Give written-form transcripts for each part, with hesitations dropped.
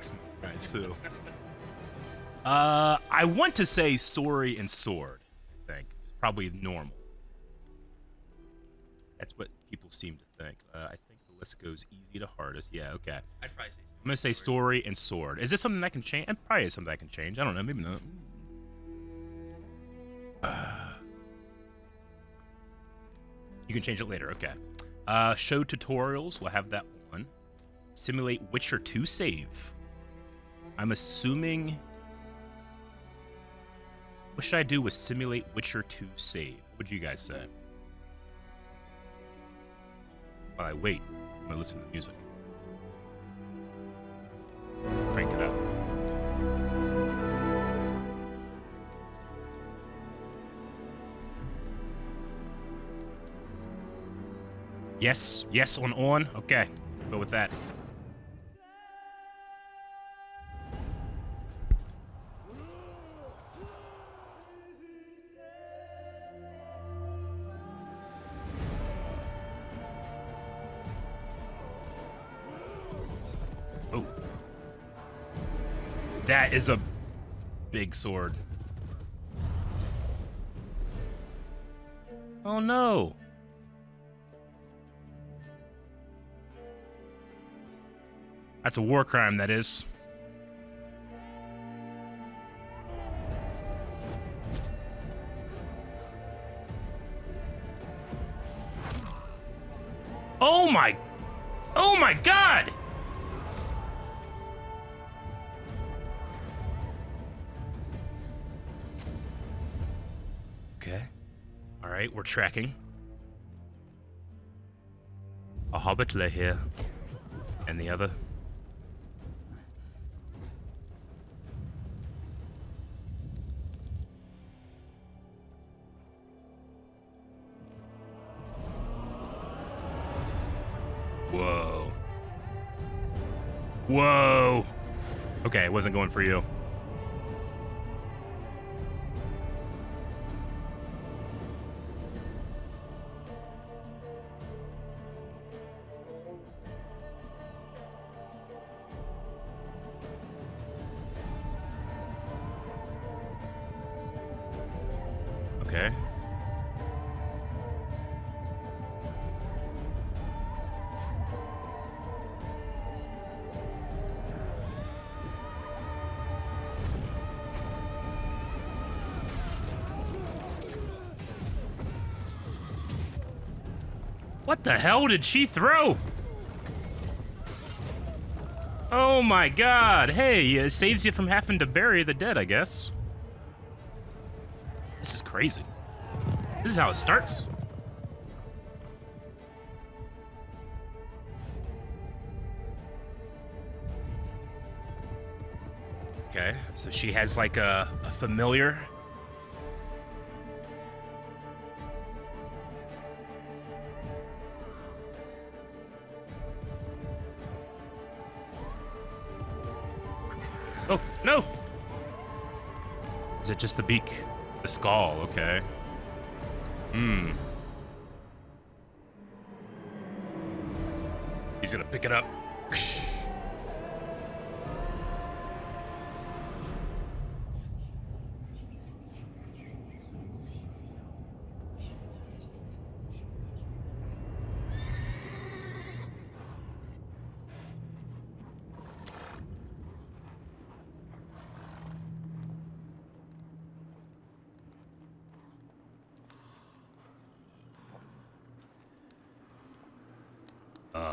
X-Men guys too. I want to say story and sword. I think it's probably normal. That's what people seem to think. I think the list goes easy to hardest. Yeah, okay. I'd probably say I'm gonna say story and sword. Is this something that can change? It probably is something that can change. I don't know. Maybe not. You can change it later. Okay. Show tutorials. We'll have that one. Simulate Witcher 2 save. I'm assuming. What should I do with simulate Witcher 2 save? What do you guys say? While I wait, I'm gonna listen to the music. Crank it up. Yes, yes on. Okay, go with that. Oh. That is a big sword. Oh no. That's a war crime, that is. Oh my God! Okay. All right, we're tracking. A hobbit lay here. And the other. Whoa. Whoa. Okay, it wasn't going for you. Okay. What the hell did she throw? Oh my God. Hey, it saves you from having to bury the dead, I guess. This is crazy. This is how it starts. Okay, so she has like a familiar. Oh, no! Is it just the beak? The skull, okay. He's gonna pick it up.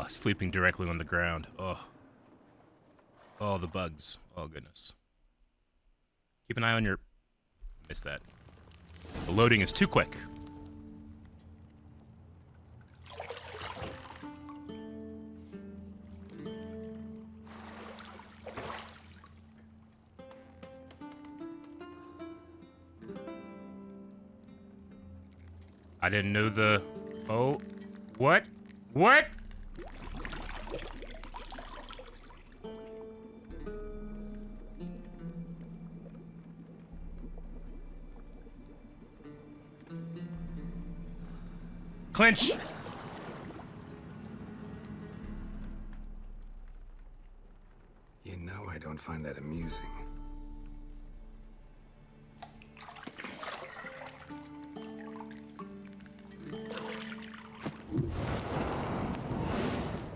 Sleeping directly on the ground. Oh. Oh, the bugs. Oh, goodness. Keep an eye on your... Missed that. The loading is too quick. I didn't know the... Oh. What? What? Clinch! You know know I don't find that amusing.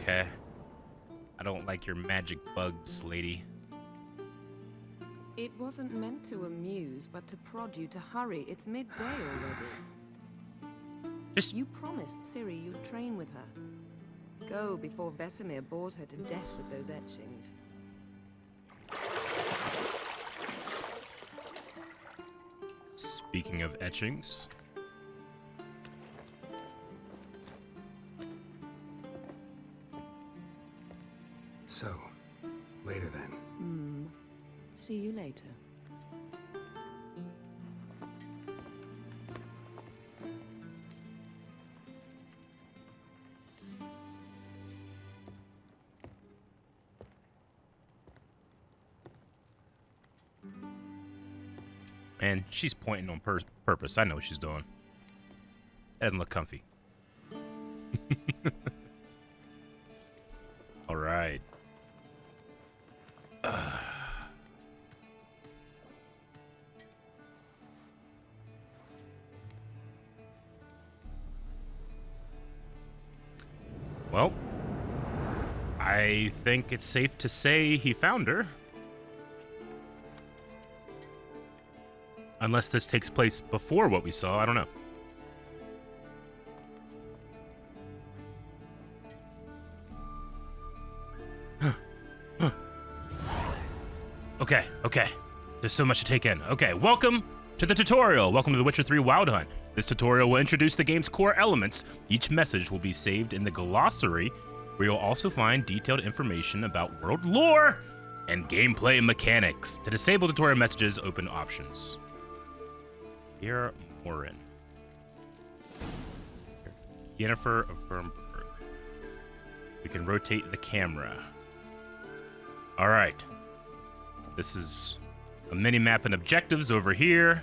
Okay. I don't like your magic bugs, lady. It wasn't meant to amuse, but to prod you to hurry. It's midday already. You promised Ciri you'd train with her. Go before Vesemir bores her to death with those etchings. Speaking of etchings. So, later then. See you later. And she's pointing on purpose. I know what she's doing. That doesn't look comfy. All right. Well, I think it's safe to say he found her. Unless this takes place before what we saw, I don't know. Okay. There's so much to take in. Okay, welcome to the tutorial. Welcome to The Witcher 3 Wild Hunt. This tutorial will introduce the game's core elements. Each message will be saved in the glossary, where you'll also find detailed information about world lore and gameplay mechanics. To disable tutorial messages, open options. Here, Morin. Yennefer of Bernburg. We can rotate the camera. All right. This is a mini-map and objectives over here.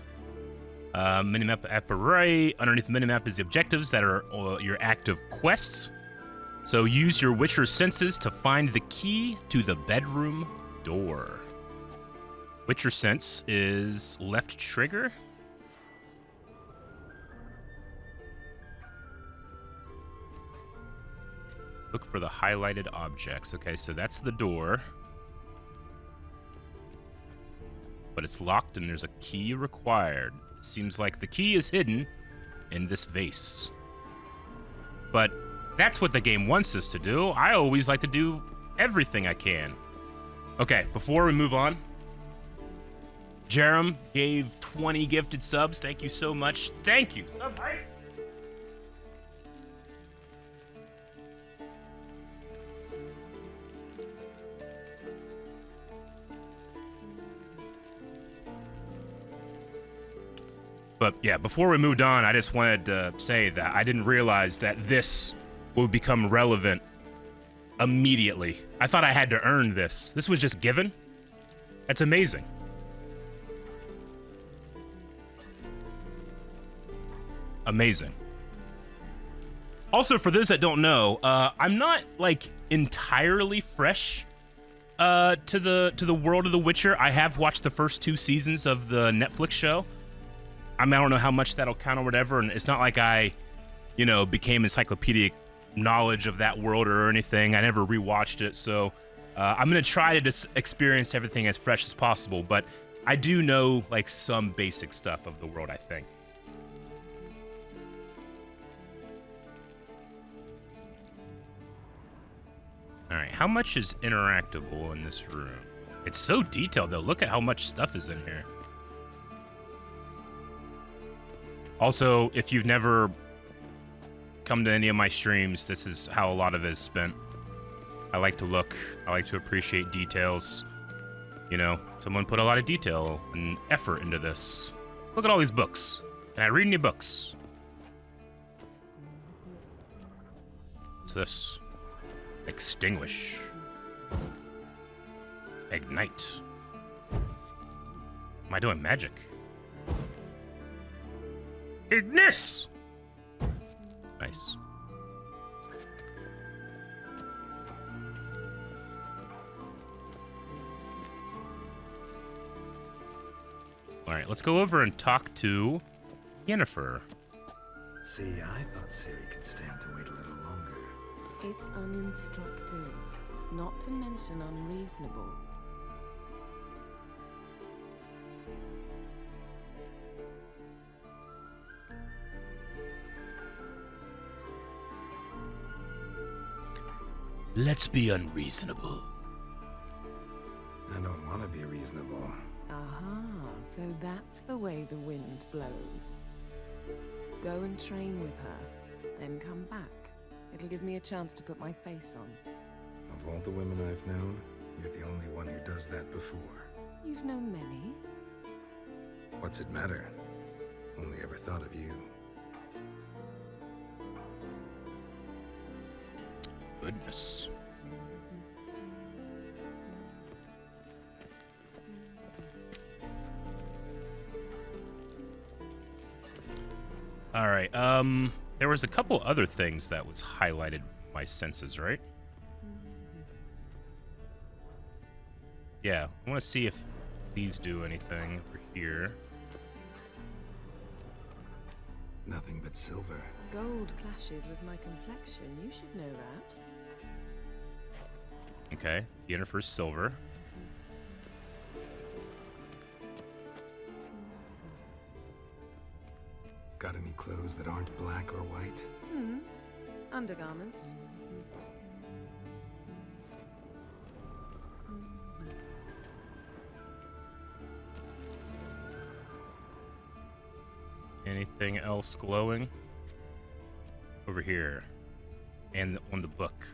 Mini-map at the right. Underneath the mini-map is the objectives that are your active quests. So use your Witcher senses to find the key to the bedroom door. Witcher sense is left trigger. Look for the highlighted objects. Okay, so that's the door. But it's locked and there's a key required. Seems like the key is hidden in this vase. But that's what the game wants us to do. I always like to do everything I can. Okay, before we move on, Jerem gave 20 gifted subs. Thank you so much. Thank you. Sub hype. But yeah, before we moved on, I just wanted to say that I didn't realize that this would become relevant immediately. I thought I had to earn this. This was just given. That's amazing. Amazing. Also, for those that don't know, I'm not like entirely fresh to the world of The Witcher. I have watched the first 2 seasons of the Netflix show. I mean, I don't know how much that'll count or whatever, and it's not like I, became encyclopedic knowledge of that world or anything. I never rewatched it, so I'm gonna try to just experience everything as fresh as possible, but I do know, like, some basic stuff of the world, I think. Alright, how much is interactable in this room? It's so detailed, though. Look at how much stuff is in here. Also, if you've never come to any of my streams, this is how a lot of it is spent. I like to look. I like to appreciate details. Someone put a lot of detail and effort into this. Look at all these books. Can I read any books? What's this? Extinguish. Ignite. Am I doing magic? Ignis! Nice. All right, let's go over and talk to Yennefer. See, I thought Ciri could stand to wait a little longer. It's uninstructive, not to mention unreasonable. Let's be unreasonable. I don't want to be reasonable. Aha, so that's the way the wind blows. Go and train with her, then come back. It'll give me a chance to put my face on. Of all the women I've known, you're the only one who does that before. You've known many. What's it matter? Only ever thought of you. Goodness. All right. There was a couple other things that was highlighted my senses, right? Yeah, I want to see if these do anything over here. Nothing but silver. Gold clashes with my complexion. You should know that. Okay, Yennefer's silver. Got any clothes that aren't black or white? Undergarments. Anything else glowing? Over here. And on the book.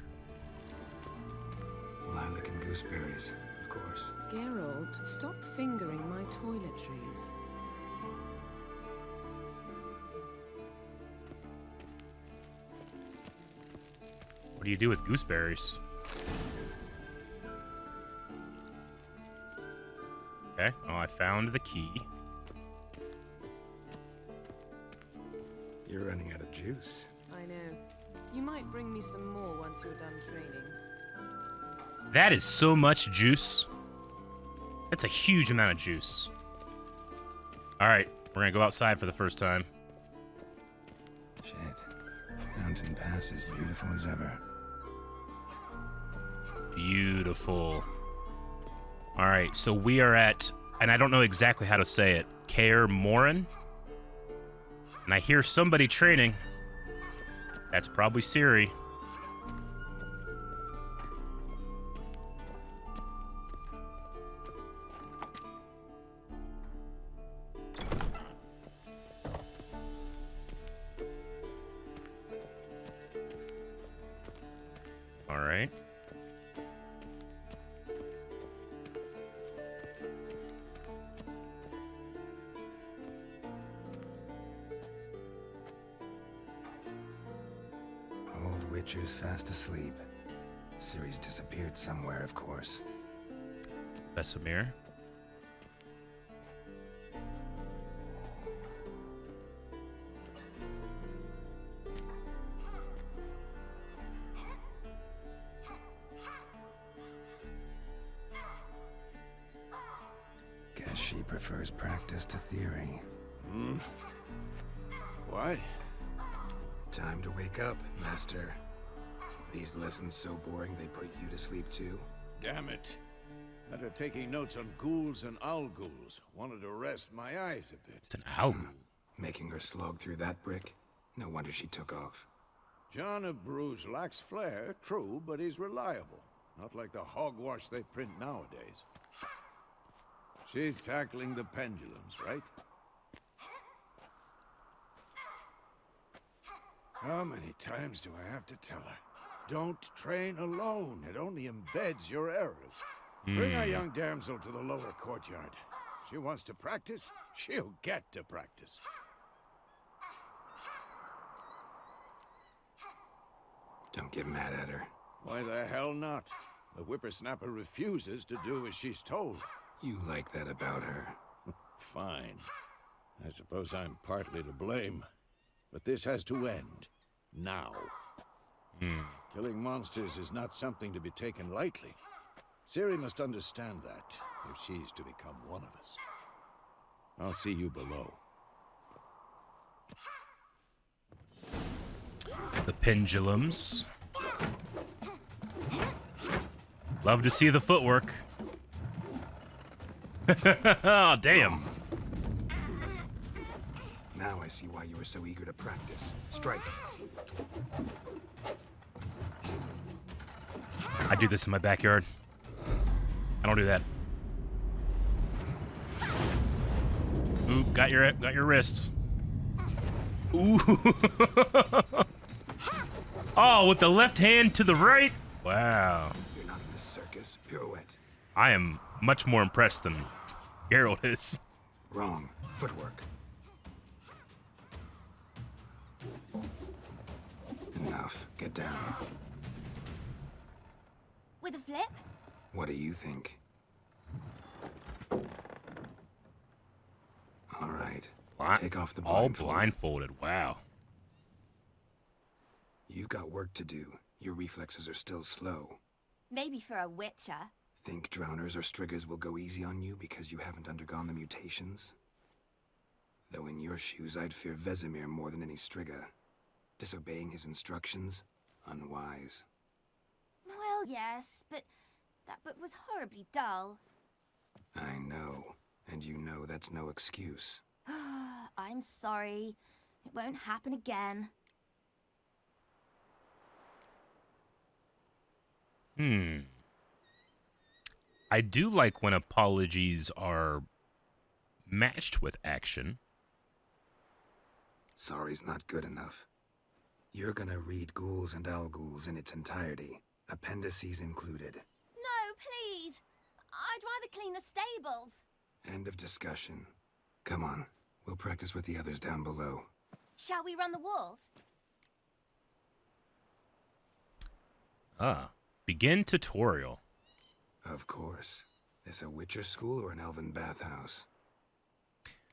Lilac and gooseberries, of course. Geralt, stop fingering my toiletries. What do you do with gooseberries? Okay, oh, I found the key. You're running out of juice. I know. You might bring me some more once you're done training. That is so much juice. That's a huge amount of juice. All right, we're gonna go outside for the first time. Shit. Mountain Pass is beautiful as ever. Beautiful. All right, so we are at, and I don't know exactly how to say it, Kaer Morhen. And I hear somebody training. That's probably Ciri. All right. Old Witcher's fast asleep. Ciri's disappeared somewhere, of course. Vesemir. Guess she prefers practice to theory. What? Time to wake up, Master. These lessons so boring they put you to sleep too? Damn it. After taking notes on ghouls and owl-ghouls, wanted to rest my eyes a bit. It's an owl. Making her slog through that brick? No wonder she took off. John of Bruges lacks flair, true, but he's reliable. Not like the hogwash they print nowadays. She's tackling the pendulums, right? How many times do I have to tell her? Don't train alone. It only embeds your errors. Bring our young damsel to the lower courtyard. She wants to practice, she'll get to practice. Don't get mad at her. Why the hell not? The whippersnapper refuses to do as she's told. You like that about her. Fine. I suppose I'm partly to blame. But this has to end. Now. Killing monsters is not something to be taken lightly. Ciri must understand that, if she's to become one of us. I'll see you below. The pendulums. Love to see the footwork. Oh, damn. Now I see why you were so eager to practice. Strike. I do this in my backyard. I don't do that. Ooh, got your wrist. Ooh. Oh, with the left hand to the right. Wow. You're not in a circus. Pirouette. I am much more impressed than Geralt is. Wrong. Footwork. Enough. Get down. With a flip? What do you think? All right. Take off the all blindfold. blindfolded. Wow. You've got work to do. Your reflexes are still slow. Maybe for a witcher. Think drowners or striggers will go easy on you because you haven't undergone the mutations? Though in your shoes, I'd fear Vesemir more than any strigger. Disobeying his instructions? Unwise. Well, yes, but that book was horribly dull. I know. And you know that's no excuse. I'm sorry. It won't happen again. I do like when apologies are matched with action. Sorry's not good enough. You're gonna read Ghouls and Al-Ghouls in its entirety, appendices included. No, please. I'd rather clean the stables. End of discussion. Come on, we'll practice with the others down below. Shall we run the walls? Begin tutorial. Of course. This a Witcher school or an elven bathhouse?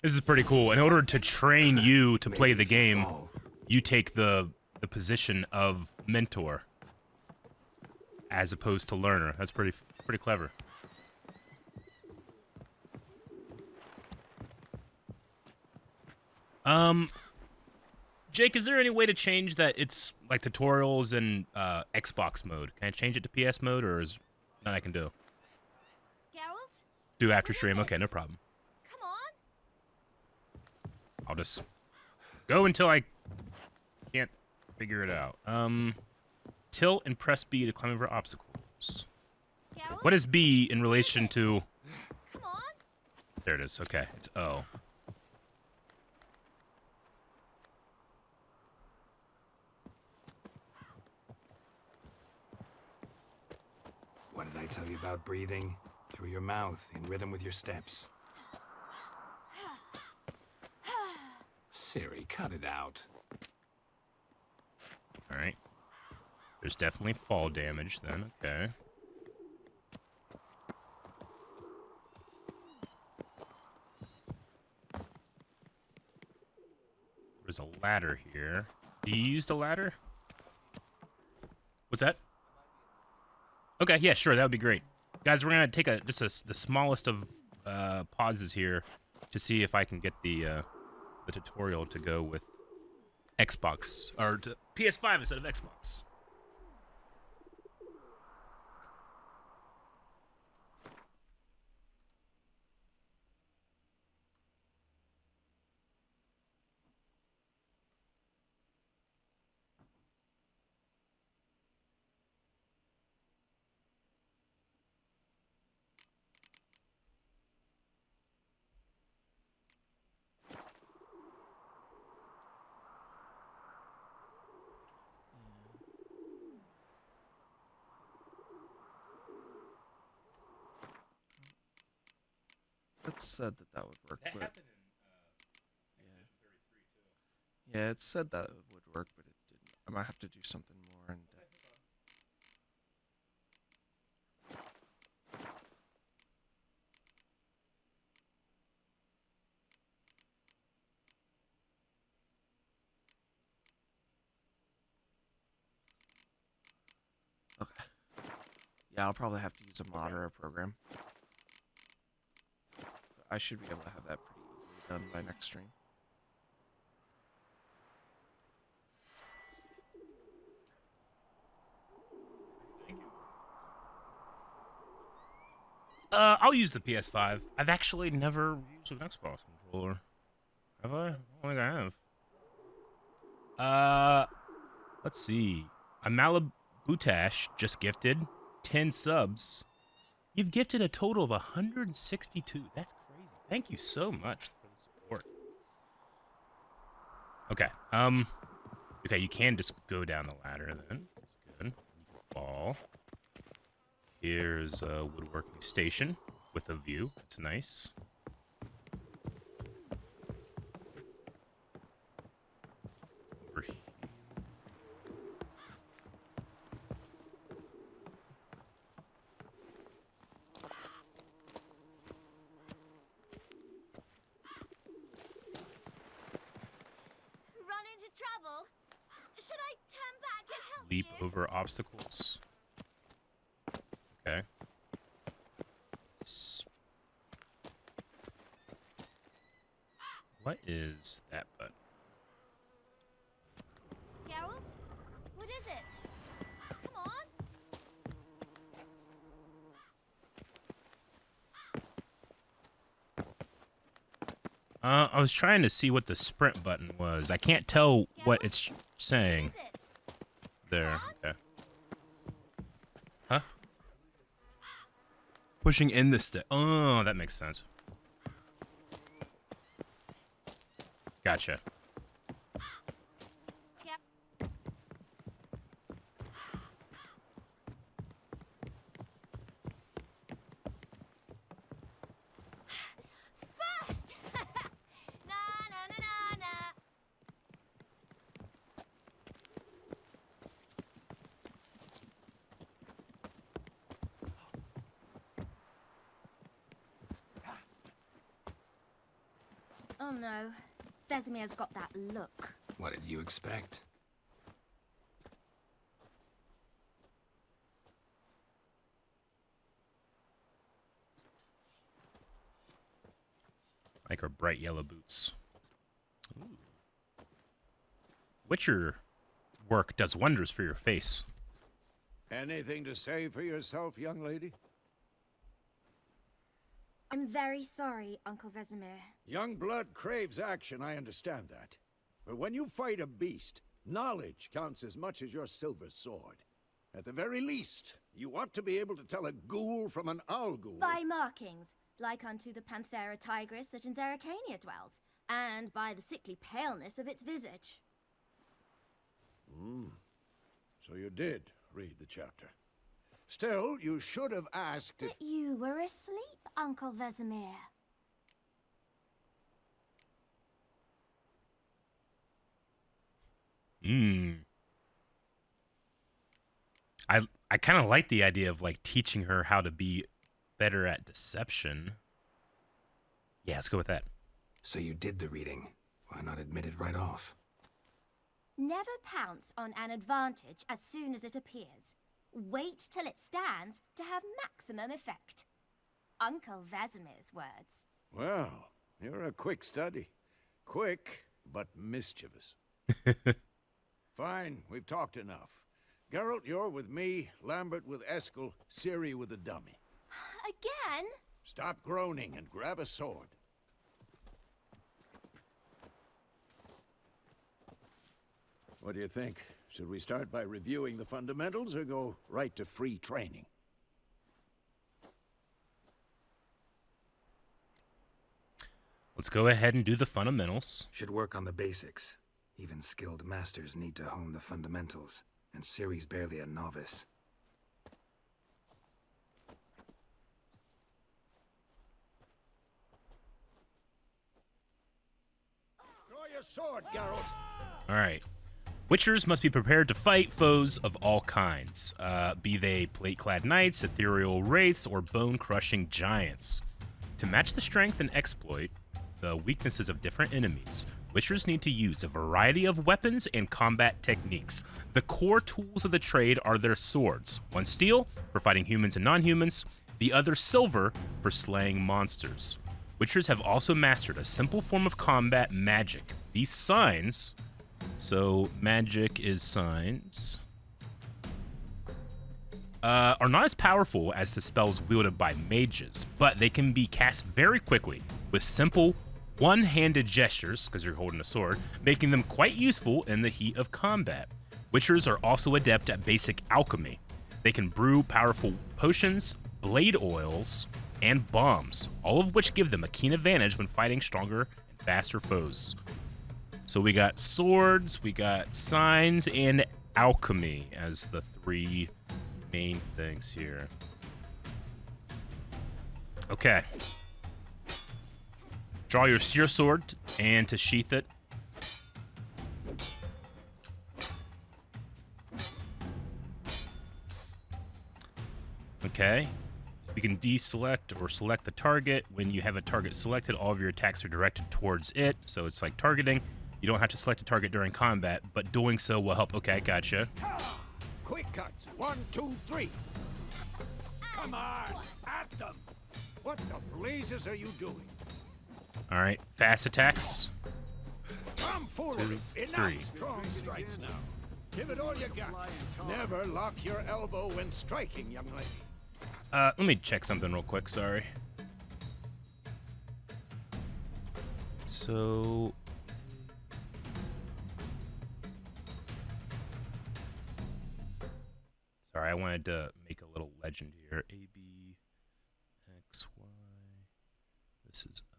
This is pretty cool. In order to train you to play the Maybe if you game, fall. you take the position of mentor as opposed to learner. That's pretty clever. Jake, is there any way to change that it's like tutorials and Xbox mode? Can I change it to PS mode, or is nothing I can do? Geralt? Do after stream? Okay, no problem. Come on. I'll just go until I can't figure it out. Tilt and press B to climb over obstacles. Geralt? What is B in relation to... Come on. There it is. Okay, it's O. What did I tell you about breathing? Through your mouth, in rhythm with your steps. Siri, cut it out. All right. There's definitely fall damage then. Okay. There's a ladder here. Do you use the ladder? What's that? Okay, yeah, sure, that would be great. Guys, we're gonna take the smallest of pauses here to see if I can get the tutorial to go with Xbox or to PS5 instead of Xbox. It said that would work, That but happened in yeah, it said that would work, but it didn't. I might have to do something more in depth. Okay. Yeah, I'll probably have to use a mod or a program. But I should be able to have that pretty easily done by next stream. I'll use the PS5. I've actually never used an Xbox controller. Have I? I don't think I have. Let's see. Amalabutash just gifted 10 subs. You've gifted a total of 162. That's crazy. Thank you so much for the support. Okay. Okay, you can just go down the ladder then. That's good. You can fall. Here's a woodworking station with a view. That's nice. Over here. Run into trouble? Should I turn back and help Leap you? over obstacles. Okay. What is that button? Geralt? What is it? Come on. I was trying to see what the sprint button was. I can't tell what it's What saying. is it? There. Okay. Huh? Pushing in the stick. Oh, that makes sense. Gotcha. First! Na na na na na. Oh no. Vesemir's got that look. What did you expect? Like her bright yellow boots. Ooh. Witcher work does wonders for your face. Anything to say for yourself, young lady? I'm very sorry, Uncle Vesemir. Young blood craves action, I understand that. But when you fight a beast, knowledge counts as much as your silver sword. At the very least, you want to be able to tell a ghoul from an owl ghoul. By markings, like unto the Panthera tigris that in Zerrikania dwells, and by the sickly paleness of its visage. So you did read the chapter. Still, you should have asked if... But you were asleep, Uncle Vesemir. I kind of like the idea of like teaching her how to be better at deception. Yeah, let's go with that. So you did the reading. Why not admit it right off? Never pounce on an advantage as soon as it appears. Wait till it stands to have maximum effect. Uncle Vesemir's words. Well, you're a quick study. Quick, but mischievous. Fine, we've talked enough. Geralt, you're with me, Lambert with Eskel, Ciri with the dummy. Again? Stop groaning and grab a sword. What do you think? Should we start by reviewing the fundamentals or go right to free training? Let's go ahead and do the fundamentals. Should work on the basics. Even skilled masters need to hone the fundamentals, and Ciri's barely a novice. Draw your sword, Geralt. All right. Witchers must be prepared to fight foes of all kinds, be they plate-clad knights, ethereal wraiths, or bone-crushing giants. To match the strength and exploit the weaknesses of different enemies, Witchers need to use a variety of weapons and combat techniques. The core tools of the trade are their swords. One steel for fighting humans and non-humans, the other silver for slaying monsters. Witchers have also mastered a simple form of combat magic. These signs, so magic is signs, are not as powerful as the spells wielded by mages, but they can be cast very quickly with simple one-handed gestures, because you're holding a sword, making them quite useful in the heat of combat. Witchers are also adept at basic alchemy. They can brew powerful potions, blade oils, and bombs, all of which give them a keen advantage when fighting stronger and faster foes. So we got swords, we got signs, and alchemy as the three main things here. Okay. Draw your sword and to sheath it. Okay. We can deselect or select the target. When you have a target selected, all of your attacks are directed towards it. So it's like targeting. You don't have to select a target during combat, but doing so will help. Okay, gotcha. Quick cuts. 1, 2, 3. Come on, at them. What the blazes are you doing? All right, fast attacks. Come forward. 2, Enough 3. strong strikes now. Give it all you got. Never lock your elbow when striking, young lady. Let me check something real quick, sorry. So... Sorry, I wanted to make a little legend here. A, B, X, Y. This is O.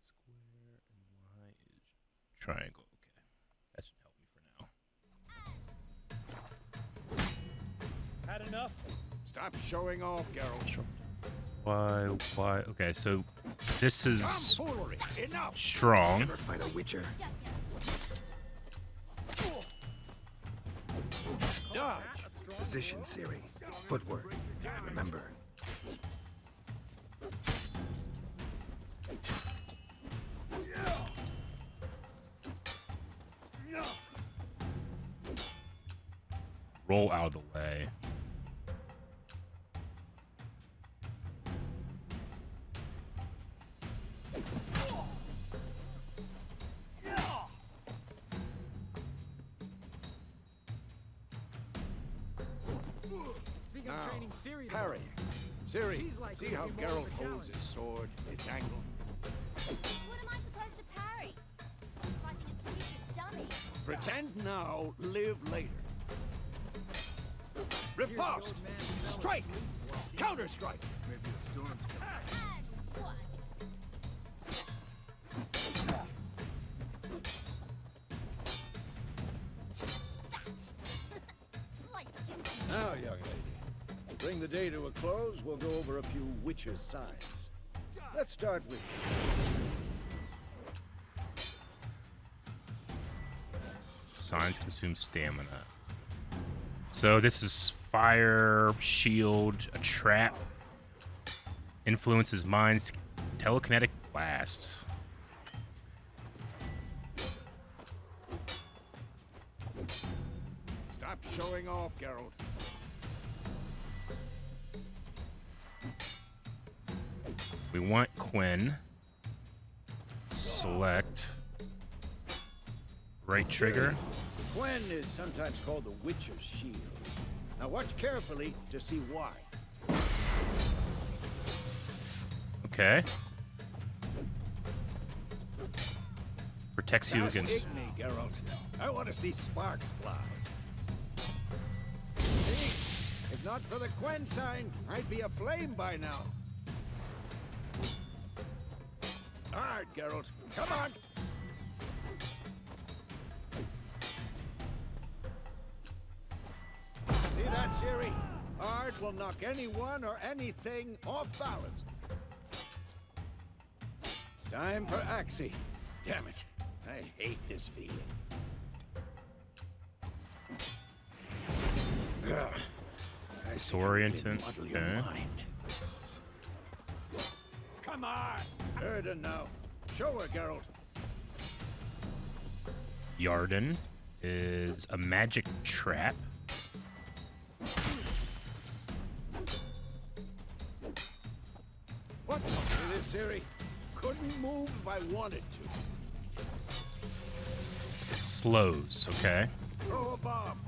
Square and Y is triangle. Okay. That should help me for now. Had enough? Stop showing off, Geralt. Y. Okay, so this is Foolery. Enough. strong. Ever fight a witcher? Dodge. Position, Ciri. Footwork. Remember. Roll out of the way. Now, parry. Ciri, see how Geralt holds his sword, its angle? What am I supposed to parry? I'm fighting a stupid dummy. Pretend now, live later. Riposte! Strike! Counter-strike! And what? Slice it into Now, young lady, to bring the day to a close, we'll go over a few witches' signs. Let's start with... Signs consume stamina. So this is fire, shield, a trap. Influences minds, telekinetic blast. Stop showing off, Geralt. We want Quinn. Select. Right trigger. Gwen is sometimes called the Witcher's Shield. Now watch carefully to see why. Okay. Protects you Just against... dig me, Geralt. I want to see sparks fly. See? If not for the Gwen sign, I'd be aflame by now. Hard, Geralt. Come on! See that, Ciri? Art will knock anyone or anything off balance. Time for Axie. Damn it. I hate this feeling. Ugh. I Disorientant. muddle your Okay. mind. Come on! Erden now. Show her, Geralt. Yarden. is a magic trap. What with this, Siri? Couldn't move if I wanted to. Slows, okay. Throw a bomb.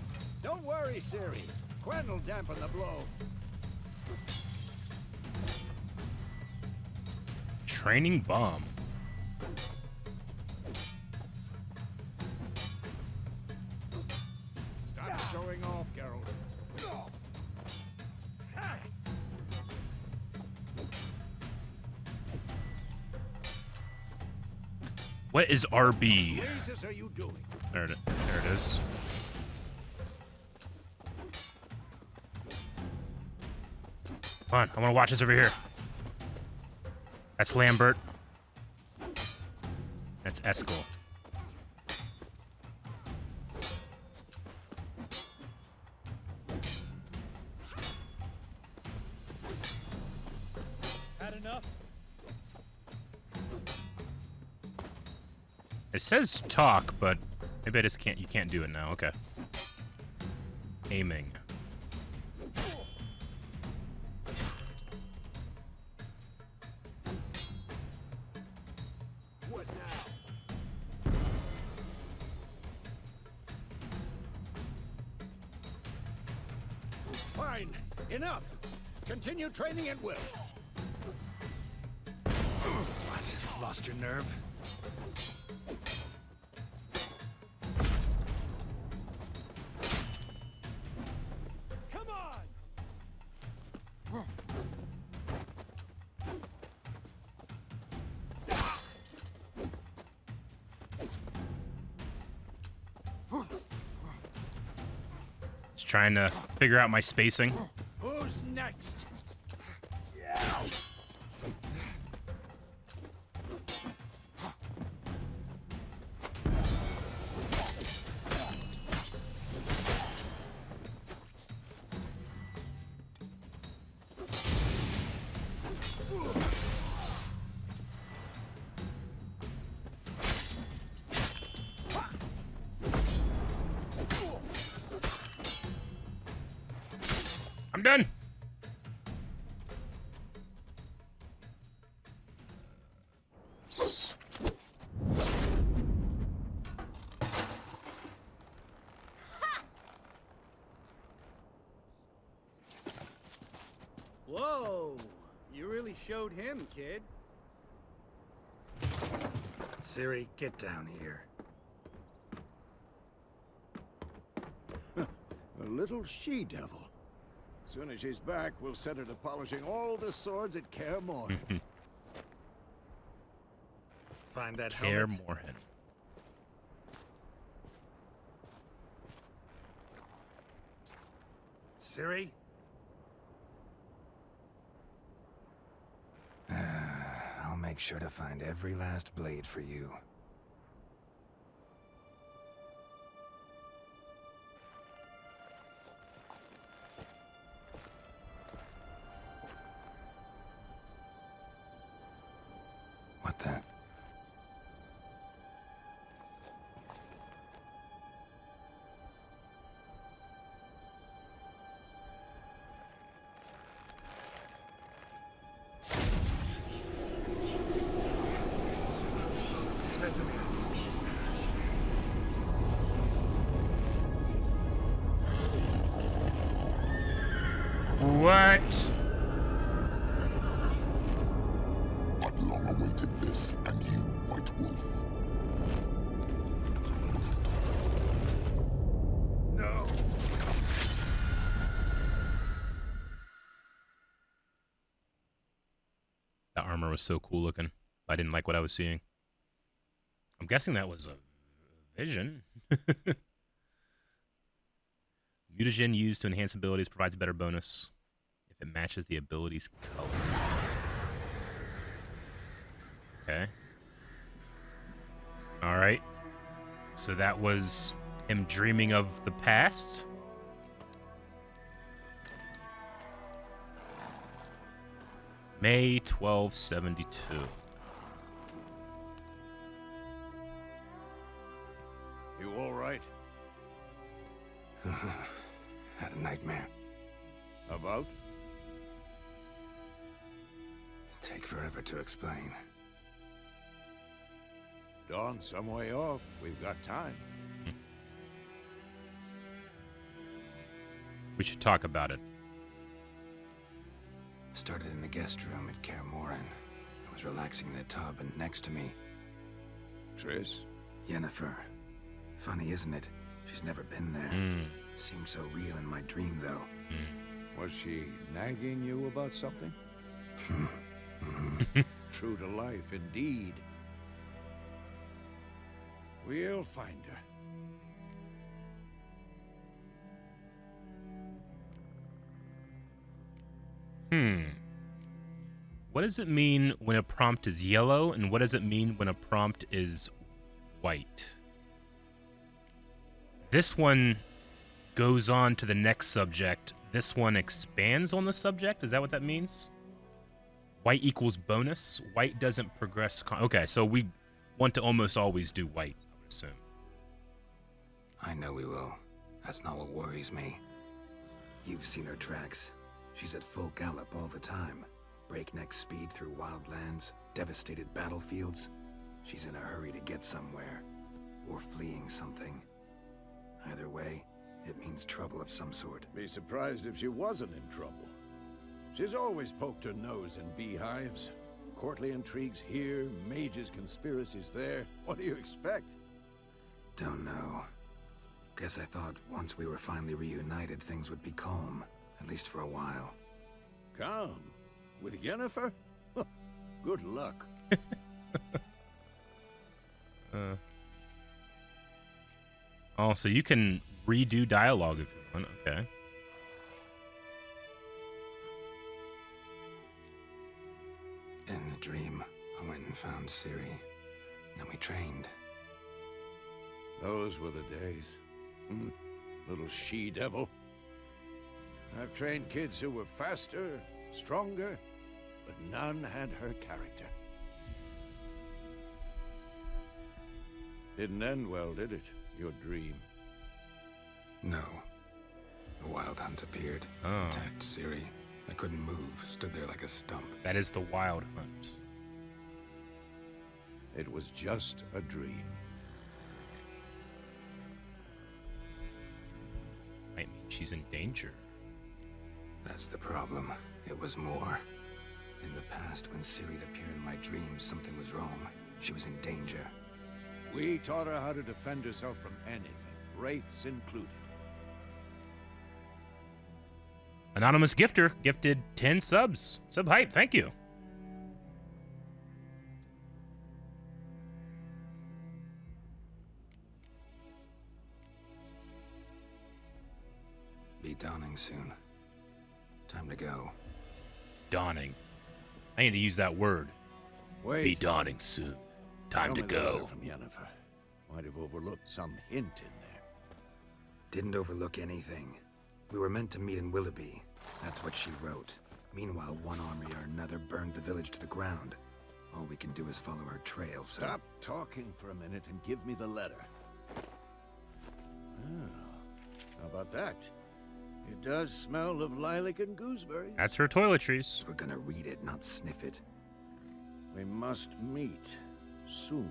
Don't worry, Siri. Quen will dampen the blow. Training bomb. Stop showing off, Geralt. What is RB? What Jesus are you doing? There it is. Come on, I want to watch this over here. That's Lambert. That's Eskel. Had enough? It says talk, but maybe I just can't. You can't do it now. Okay. Aiming. What now? Fine. Enough. Continue training at will. What? Lost your nerve? Come on! Just trying to figure out my spacing. Who's next? I'm done. Whoa! You really showed him, kid. Siri, get down here. A little she-devil. Soon as she's back, we'll set her to polishing all the swords at Kaer Morhen. Find that Kaer helmet. Morhen. Siri? I'll make sure to find every last blade for you. What the? Vesemir. What? I've long awaited this, and you, White Wolf. No! That armor was so cool looking. I didn't like what I was seeing. I'm guessing that was a vision. Mutagen used to enhance abilities provides a better bonus if it matches the ability's color. Okay. All right. So that was him dreaming of the past. May 1272. You all right? Had a nightmare. About? Take forever to explain. Dawn's some way off. We've got time. We should talk about it. Started in the guest room at Kaer Morhen. I was relaxing in the tub, and next to me, Triss? Yennefer. Funny, isn't it? She's never been there. Seemed so real in my dream, though. Was she nagging you about something? True to life, indeed. We'll find her. What does it mean when a prompt is yellow, and what does it mean when a prompt is white? This one goes on to the next subject. This one expands on the subject. Is that what that means? White equals bonus. White doesn't progress. Okay, so we want to almost always do white, I would assume. I know we will. That's not what worries me. You've seen her tracks. She's at full gallop all the time. Breakneck speed through wild lands, devastated battlefields. She's in a hurry to get somewhere. Or fleeing something. Either way, it means trouble of some sort. Be surprised if she wasn't in trouble. She's always poked her nose in beehives. Courtly intrigues here, mages' conspiracies there. What do you expect? Don't know. Guess I thought once we were finally reunited, things would be calm. At least for a while. Calm? With Yennefer? Good luck. Oh, so you can redo dialogue if you want. Okay. In the dream, I went and found Ciri. Then we trained. Those were the days. Little she-devil. I've trained kids who were faster, stronger, but none had her character. Didn't end well, did it? Your dream? No. A wild hunt appeared. Oh. Attacked Ciri. I couldn't move. Stood there like a stump. That is the wild hunt. It was just a dream. Might mean she's in danger. That's the problem. It was more. In the past, when Ciri'd appear in my dreams, something was wrong. She was in danger. We taught her how to defend herself from anything, wraiths included. Anonymous gifter gifted 10 subs. Sub hype, thank you. Be dawning soon. Time to go. Dawning. I need to use that word. Wait. Be dawning soon. Time to Tell me the letter go. from Yennefer. Might have overlooked some hint in there. Didn't overlook anything. We were meant to meet in Willoughby. That's what she wrote. Meanwhile, one army or another burned the village to the ground. All we can do is follow her trail, so... Stop talking for a minute and give me the letter. Oh, how about that? It does smell of lilac and gooseberries. That's her toiletries. We're gonna read it, not sniff it. We must meet soon.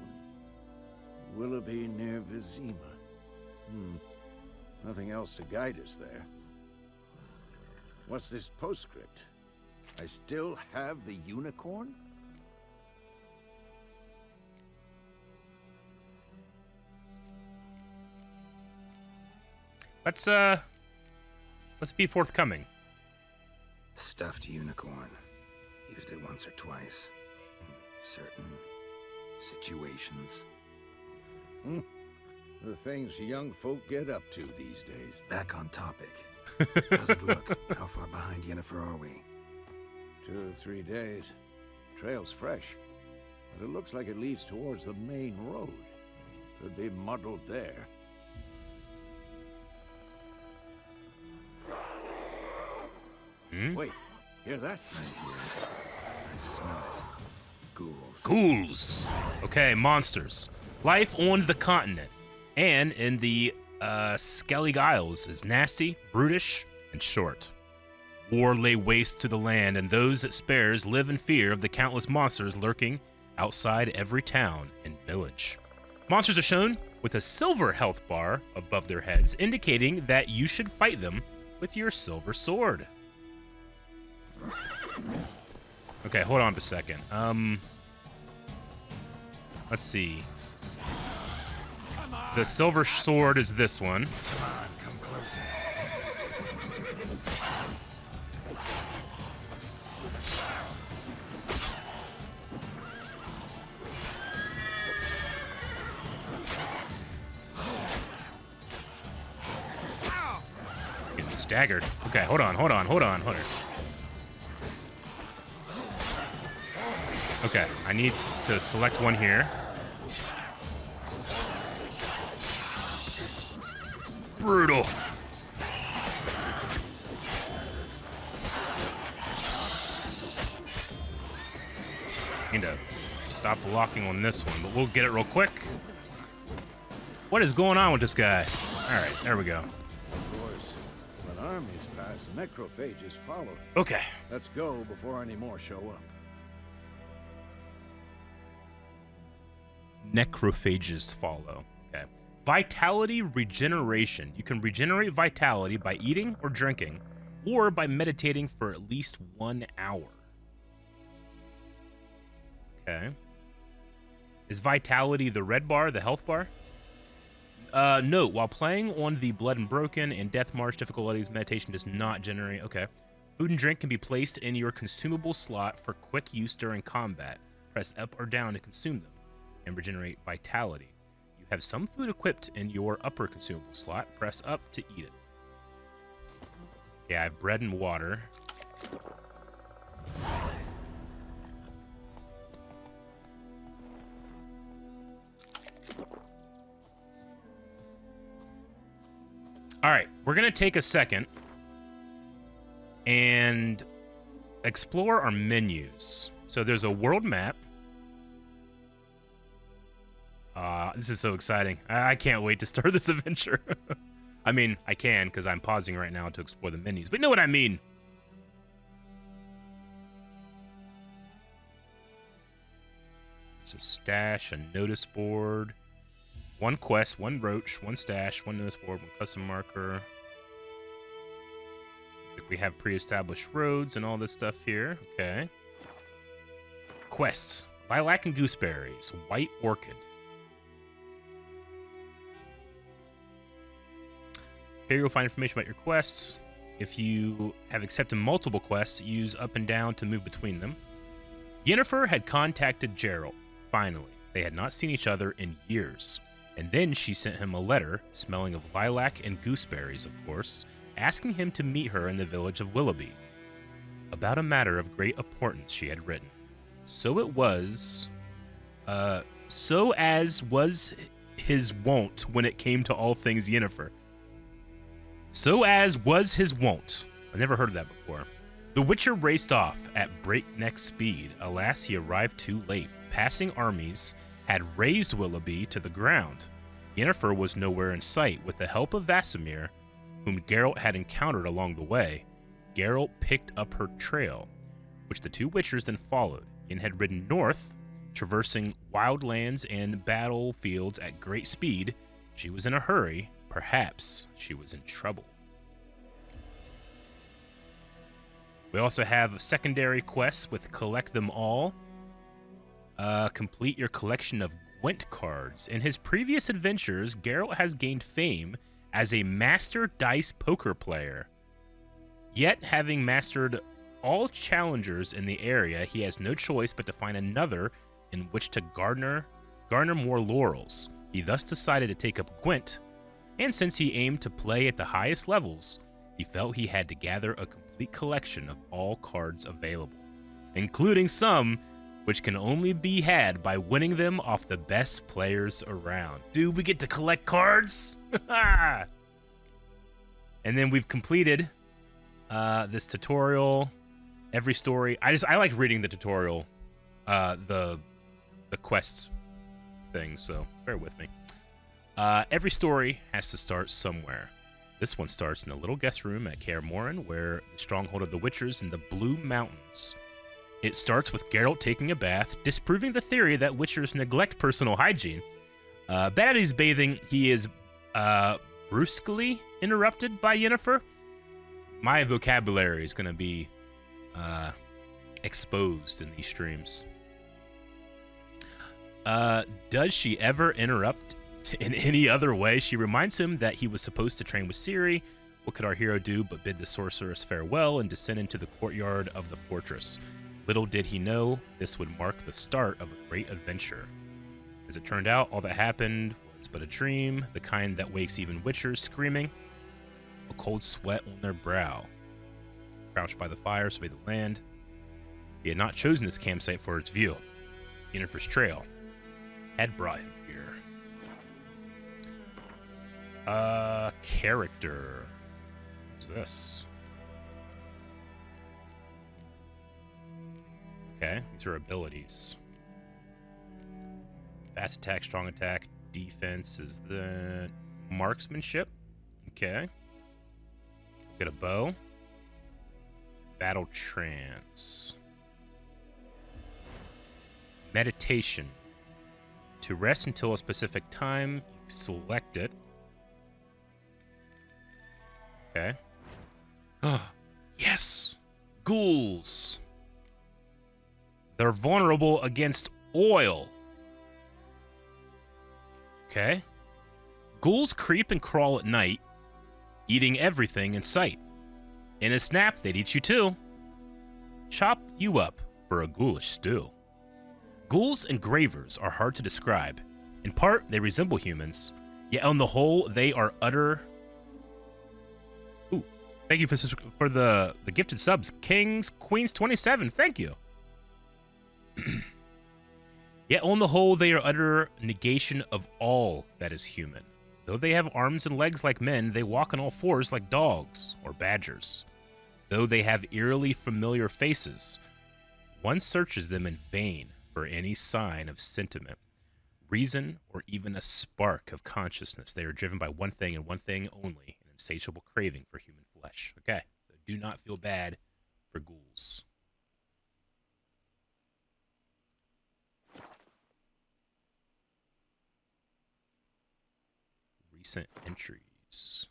Willoughby near Vizima. Nothing else to guide us there. What's this postscript? I still have the unicorn? Let's be forthcoming. Stuffed unicorn. Used it once or twice. In certain situations. The things young folk get up to these days. Back on topic. How's it look? How far behind Yennefer are we? 2 or 3 days. Trail's fresh, but it looks like it leads towards the main road. Could be muddled there. Wait, hear that? I hear it. I smell it. Ghouls. Ghouls. Okay, monsters. Life on the continent and in the Skellig Isles is nasty, brutish, and short. War lay waste to the land, and those it spares live in fear of the countless monsters lurking outside every town and village. Monsters are shown with a silver health bar above their heads, indicating that you should fight them with your silver sword. Okay, hold on a second. Let's see. The silver sword is this one. Come on, come closer. Getting staggered. Okay, hold on. Okay, I need to select one here. Brutal. Need to stop blocking on this one, but we'll get it real quick. What is going on with this guy? All right, there we go. Of course, when armies pass, necrophages follow. Okay. Let's go before any more show up. Necrophages follow. Okay. Vitality regeneration. You can regenerate vitality by eating or drinking, or by meditating for at least 1 hour. Okay. Is vitality the red bar, the health bar? Note, while playing on the Blood and Broken and Death March difficulties, meditation does not generate... Okay. Food and drink can be placed in your consumable slot for quick use during combat. Press up or down to consume them and regenerate vitality. You have some food equipped in your upper consumable slot. Press up to eat it. Okay, I have bread and water. All right, we're going to take a second and explore our menus. So there's a world map. This is so exciting. I can't wait to start this adventure. I mean, I can because I'm pausing right now to explore the menus, but you know what I mean. It's a stash, a notice board, one quest, one roach, one stash, one notice board, one custom marker. We have pre-established roads and all this stuff here. Okay. Quests. Lilac and gooseberries. White orchid. Here you'll find information about your quests. If you have accepted multiple quests, use up and down to move between them. Yennefer had contacted Geralt. Finally, they had not seen each other in years. And then she sent him a letter, smelling of lilac and gooseberries, of course, asking him to meet her in the village of Willoughby. About a matter of great importance, she had written. So as was his wont when it came to all things Yennefer. So as was his wont. I never heard of that before. The Witcher raced off at breakneck speed. Alas, he arrived too late. Passing armies had razed Willoughby to the ground. Yennefer was nowhere in sight. With the help of Vesemir, whom Geralt had encountered along the way, Geralt picked up her trail, which the two Witchers then followed. Yen had ridden north, traversing wildlands and battlefields at great speed. She was in a hurry. Perhaps she was in trouble. We also have secondary quests with Collect Them All. Complete your collection of Gwent cards. In his previous adventures, Geralt has gained fame as a master dice poker player. Yet, having mastered all challengers in the area, he has no choice but to find another in which to garner more laurels. He thus decided to take up Gwent, and since he aimed to play at the highest levels, he felt he had to gather a complete collection of all cards available, including some which can only be had by winning them off the best players around. Dude, we get to collect cards? And then we've completed this tutorial, every story. I like reading the tutorial, the quests thing, so bear with me. Every story has to start somewhere. This one starts in the little guest room at Kaer Morhen, where the stronghold of the Witchers in the Blue Mountains. It starts with Geralt taking a bath, disproving the theory that Witchers neglect personal hygiene. But as he's bathing, he is brusquely interrupted by Yennefer. My vocabulary is going to be exposed in these streams. Does she ever interrupt in any other way? She reminds him that he was supposed to train with Ciri. What could our hero do but bid the sorceress farewell and descend into the courtyard of the fortress? Little did he know this would mark the start of a great adventure. As it turned out, all that happened was but a dream, the kind that wakes even Witchers screaming, a cold sweat on their brow. Crouched by the fire, surveyed the land. He had not chosen this campsite for its view. Yennefer's trail had brought him here. Character. What's this? Okay, these are abilities. Fast attack, strong attack, defense is the marksmanship. Okay. Get a bow. Battle trance. Meditation. To rest until a specific time, you select it. Okay. Yes! Ghouls. They're vulnerable against oil. Okay. Ghouls creep and crawl at night, eating everything in sight. In a snap, they'd eat you too. Chop you up for a ghoulish stew. Ghouls and gravers are hard to describe. In part, they resemble humans, yet on the whole, they are utter... Ooh, thank you for the gifted subs. Kings, Queens 27, thank you. Yet on the whole, they are utter negation of all that is human. Though they have arms and legs like men, they walk on all fours like dogs or badgers. Though they have eerily familiar faces, one searches them in vain for any sign of sentiment, reason, or even a spark of consciousness. They are driven by one thing and one thing only, an insatiable craving for human flesh. Okay, so do not feel bad for ghouls. Recent entries.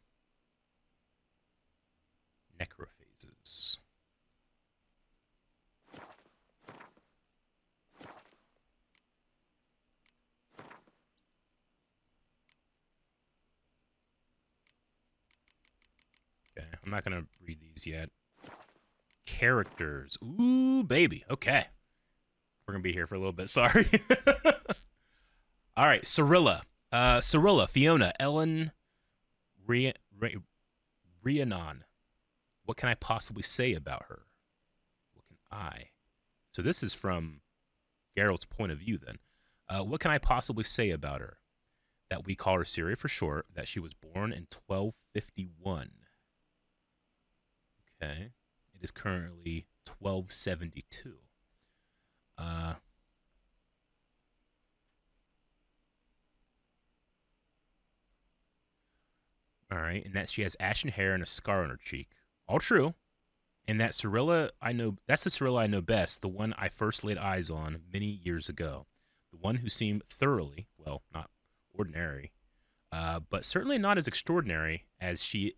Necrophases. Okay, I'm not gonna read these yet. Characters. Ooh, baby. Okay. We're gonna be here for a little bit, sorry. All right, Cirilla. Cirilla, Fiona, Ellen, Rhiannon. What can I possibly say about her? What can I? So this is from Geralt's point of view then. What can I possibly say about her? That we call her Ciri for short, that she was born in 1251. Okay. It is currently 1272. All right, and that she has ashen hair and a scar on her cheek. All true. And that Cirilla I know, that's the Cirilla I know best, the one I first laid eyes on many years ago. The one who seemed thoroughly, well, not ordinary, but certainly not as extraordinary as she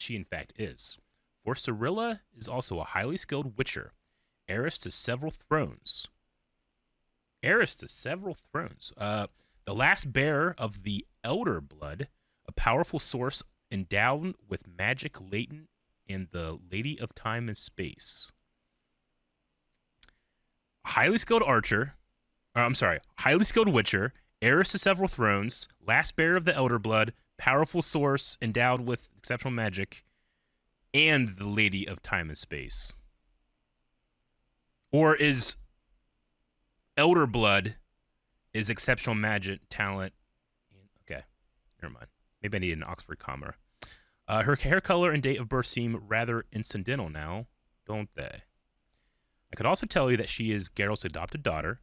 in fact is. For Cirilla is also a highly skilled witcher, heiress to several thrones. Heiress to several thrones. The last bearer of the Elder Blood, a powerful source endowed with magic latent in the Lady of Time and Space. Highly skilled witcher, heiress to several thrones, last bearer of the Elder Blood, powerful source endowed with exceptional magic, and the Lady of Time and Space. Or is Elder Blood is exceptional magic talent? Okay, never mind. Maybe I need an Oxford comma. Her hair color and date of birth seem rather incidental now, don't they? I could also tell you that she is Geralt's adopted daughter,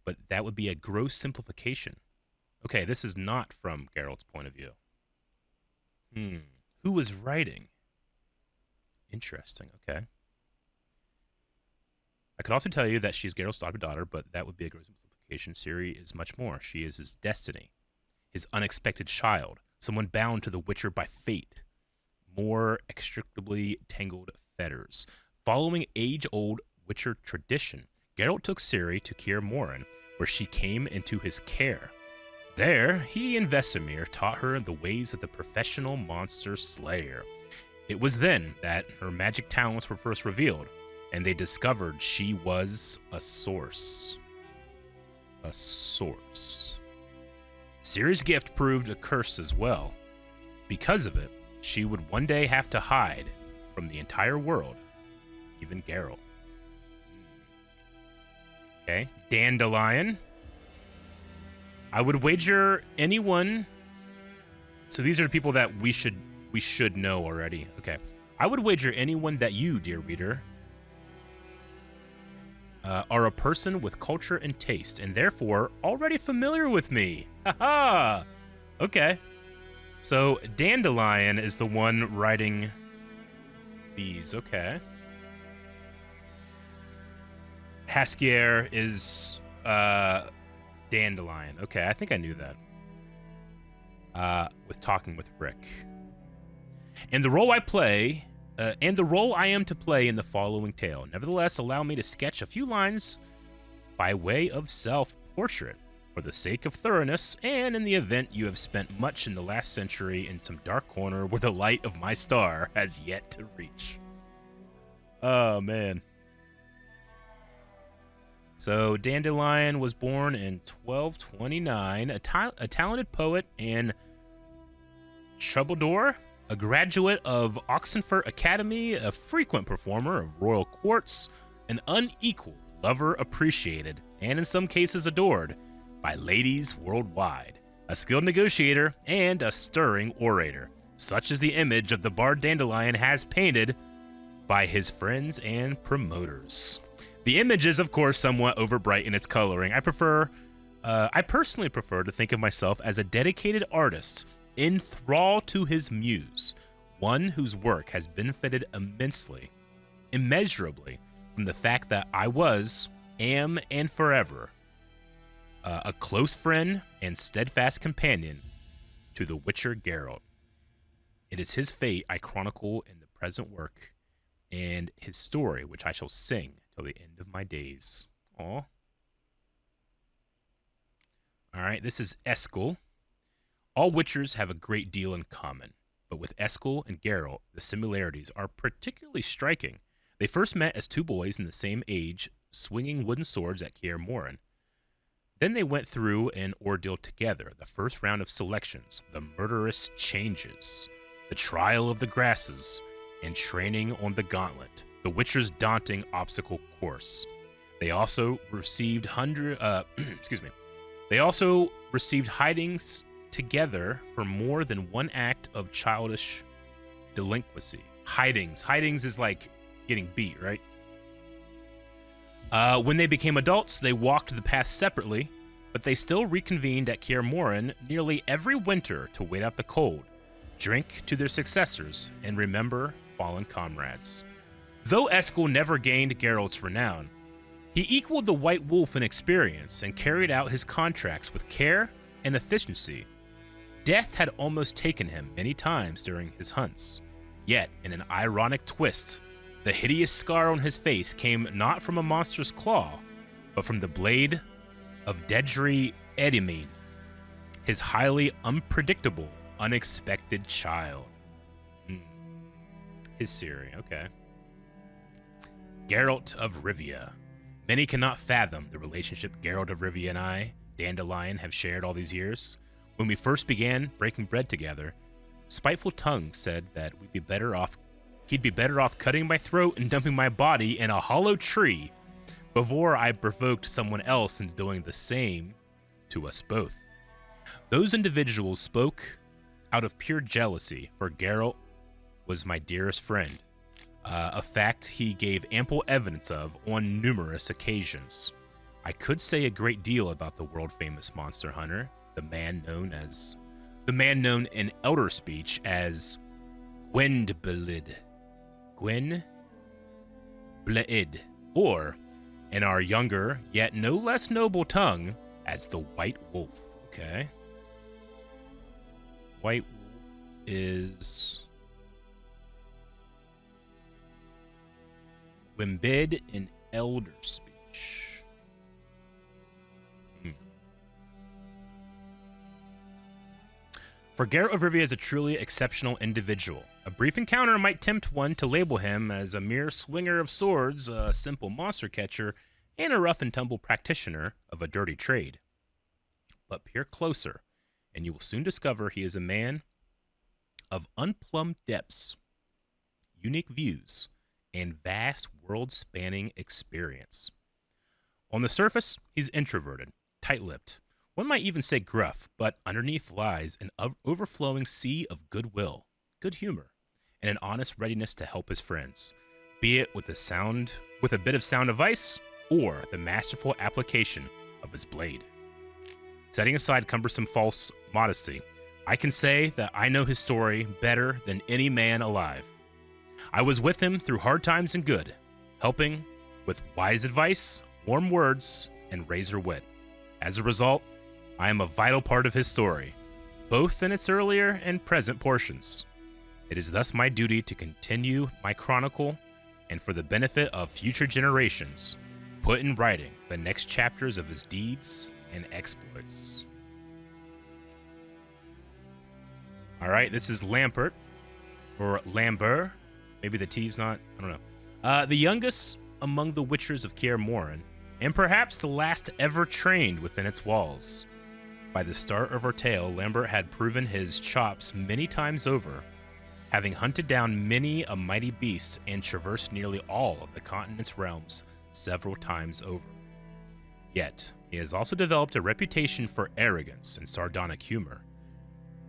but that would be a gross simplification. Okay, this is not from Geralt's point of view. Who was writing? Interesting, okay. I could also tell you that she's Geralt's daughter, but that would be a gross implication. Ciri is much more. She is his destiny, his unexpected child, someone bound to the Witcher by fate, more inextricably tangled fetters. Following age-old Witcher tradition, Geralt took Ciri to Kaer Morhen, where she came into his care. There, he and Vesemir taught her the ways of the professional monster slayer. It was then that her magic talents were first revealed, and they discovered she was a source. A source. Ciri's gift proved a curse as well. Because of it, she would one day have to hide from the entire world, even Geralt. Okay, Dandelion. I would wager anyone. So these are the people that we should know already. Okay, I would wager anyone that you, dear reader, are a person with culture and taste, and therefore already familiar with me. Haha. Okay. So Dandelion is the one writing these. Okay. Haskier is Dandelion. Okay, I think I knew that. With Talking with Rick. And the role I play, and the role I am to play in the following tale. Nevertheless, allow me to sketch a few lines by way of self-portrait, for the sake of thoroughness, and in the event you have spent much in the last century in some dark corner where the light of my star has yet to reach. Oh, man. So, Dandelion was born in 1229, a talented poet and troubadour, a graduate of Oxenfurt Academy, a frequent performer of royal courts, an unequaled lover appreciated, and in some cases adored, by ladies worldwide, a skilled negotiator, and a stirring orator. Such is the image of the bard Dandelion has painted by his friends and promoters. The image is, of course, somewhat overbright in its coloring. I personally prefer to think of myself as a dedicated artist, in thrall to his muse, one whose work has benefited immensely, immeasurably, from the fact that I was, am, and forever a close friend and steadfast companion to the Witcher Geralt. It is his fate I chronicle in the present work, and his story which I shall sing till the end of my days. Aw. Alright, this is Eskel. All Witchers have a great deal in common, but with Eskel and Geralt, the similarities are particularly striking. They first met as two boys in the same age, swinging wooden swords at Kaer Morhen. Then they went through an ordeal together, the first round of selections, the murderous changes, the trial of the grasses, and training on the gauntlet, the Witcher's daunting obstacle course. They also received They also received hidings together for more than one act of childish delinquency. Hidings is like getting beat, right? When they became adults, they walked the path separately, but they still reconvened at Kaer Morhen nearly every winter to wait out the cold, drink to their successors, and remember fallen comrades. Though Eskel never gained Geralt's renown, he equaled the White Wolf in experience and carried out his contracts with care and efficiency. Death had almost taken him many times during his hunts, yet in an ironic twist, the hideous scar on his face came not from a monster's claw, but from the blade of Dedri Edimine, his highly unpredictable, unexpected child. His Ciri, okay. Geralt of Rivia. Many cannot fathom the relationship Geralt of Rivia and I, Dandelion, have shared all these years. When we first began breaking bread together, spiteful tongues said that he'd be better off cutting my throat and dumping my body in a hollow tree before I provoked someone else into doing the same to us both. Those individuals spoke out of pure jealousy, for Geralt was my dearest friend, a fact he gave ample evidence of on numerous occasions. I could say a great deal about the world-famous monster hunter, the man known in Elder speech as Gwendblid, or in our younger yet no less noble tongue as the White Wolf. Okay. White Wolf is Wimbid in Elder speech. For Geralt of Rivia is a truly exceptional individual. A brief encounter might tempt one to label him as a mere swinger of swords, a simple monster catcher, and a rough and tumble practitioner of a dirty trade. But peer closer, and you will soon discover he is a man of unplumbed depths, unique views, and vast world-spanning experience. On the surface, he's introverted, tight-lipped, one might even say gruff, but underneath lies an overflowing sea of goodwill, good humor, and an honest readiness to help his friends, be it with a bit of sound advice or the masterful application of his blade. Setting aside cumbersome false modesty, I can say that I know his story better than any man alive. I was with him through hard times and good, helping with wise advice, warm words, and razor wit. As a result, I am a vital part of his story, both in its earlier and present portions. It is thus my duty to continue my chronicle, and for the benefit of future generations, put in writing the next chapters of his deeds and exploits. All right, this is Lampert, or Lambert. Maybe the T's not, I don't know. The youngest among the Witchers of Kaer Morhen, and perhaps the last ever trained within its walls. By the start of our tale, Lambert had proven his chops many times over, having hunted down many a mighty beast and traversed nearly all of the continent's realms several times over. Yet, he has also developed a reputation for arrogance and sardonic humor,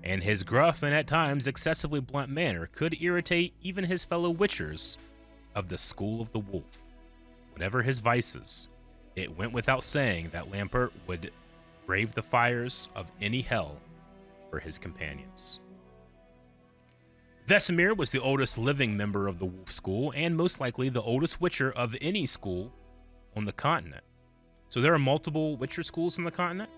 and his gruff and at times excessively blunt manner could irritate even his fellow Witchers of the School of the Wolf. Whatever his vices, it went without saying that Lampert would brave the fires of any hell for his companions. Vesemir was the oldest living member of the Wolf School, and most likely the oldest Witcher of any school on the continent. So there are multiple Witcher schools on the continent?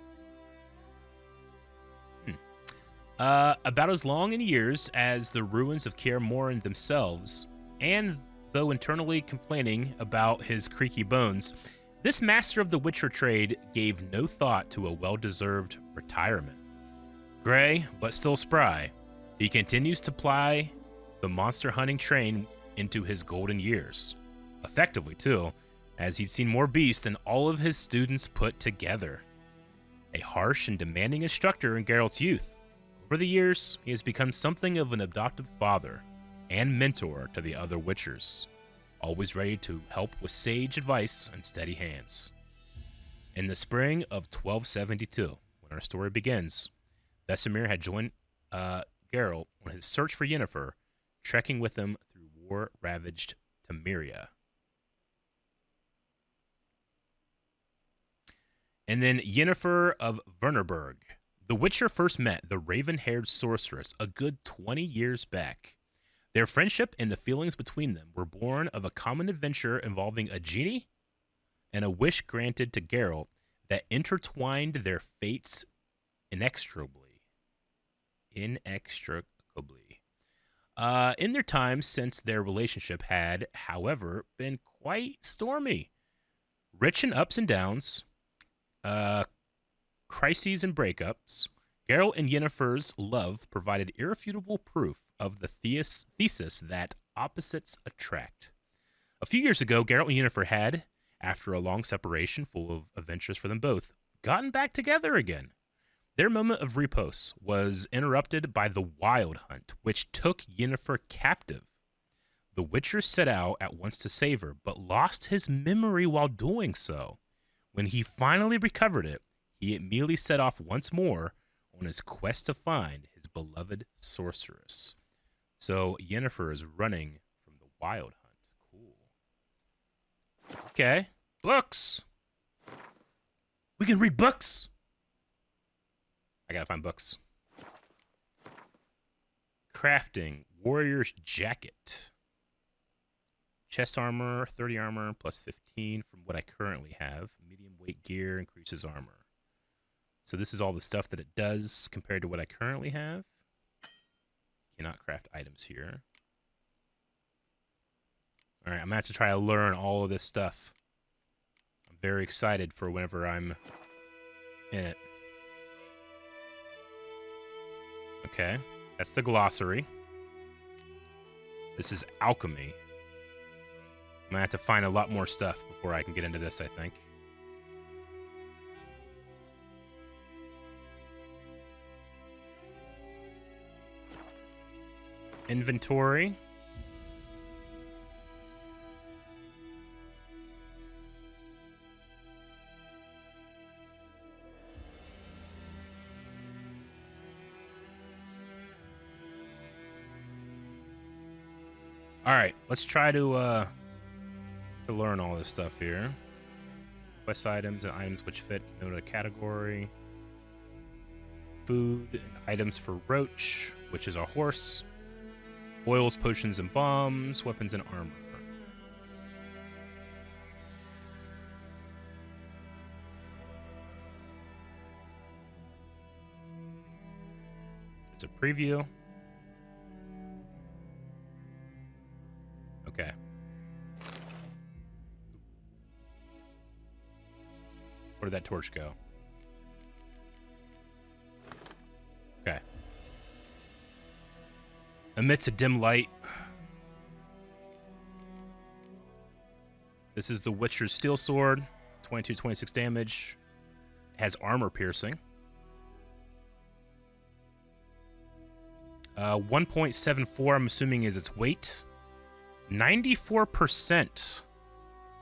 About as long in years as the ruins of Kaer Morhen themselves, and though internally complaining about his creaky bones, this master of the Witcher trade gave no thought to a well-deserved retirement. Gray, but still spry, he continues to ply the monster hunting train into his golden years. Effectively, too, as he'd seen more beasts than all of his students put together. A harsh and demanding instructor in Geralt's youth, over the years, he has become something of an adoptive father and mentor to the other Witchers, always ready to help with sage advice and steady hands. In the spring of 1272, when our story begins, Vesemir had joined Geralt on his search for Yennefer, trekking with him through war-ravaged Temeria. And then Yennefer of Vernerberg. The Witcher first met the raven-haired sorceress a good 20 years back. Their friendship and the feelings between them were born of a common adventure involving a genie and a wish granted to Geralt that intertwined their fates inextricably. In their time since their relationship had, however, been quite stormy. Rich in ups and downs, crises and breakups, Geralt and Yennefer's love provided irrefutable proof of the thesis that opposites attract. A few years ago, Geralt and Yennefer had, after a long separation full of adventures for them both, gotten back together again. Their moment of repose was interrupted by the Wild Hunt, which took Yennefer captive. The Witcher set out at once to save her, but lost his memory while doing so. When he finally recovered it, he immediately set off once more on his quest to find his beloved sorceress. So Yennefer is running from the Wild Hunt. Cool. Okay. Books. We can read books. I gotta find books. Crafting. Warrior's Jacket. Chest armor, 30 armor, plus 15 from what I currently have. Medium weight gear increases armor. So this is all the stuff that it does compared to what I currently have. Cannot craft items here. Alright, I'm going to have to try to learn all of this stuff. I'm very excited for whenever I'm in it. Okay, that's the glossary. This is alchemy. I'm going to have to find a lot more stuff before I can get into this, I think. Inventory. All right, let's try to learn all this stuff here. Quest items and items which fit no category. Food and items for Roach, which is our horse. Oils, potions, and bombs. Weapons and armor. It's a preview. Okay. Where did that torch go? Okay. Emits a dim light. This is the Witcher's Steel Sword. 22-26 damage. Has armor piercing. 1.74, I'm assuming, is its weight. 94%.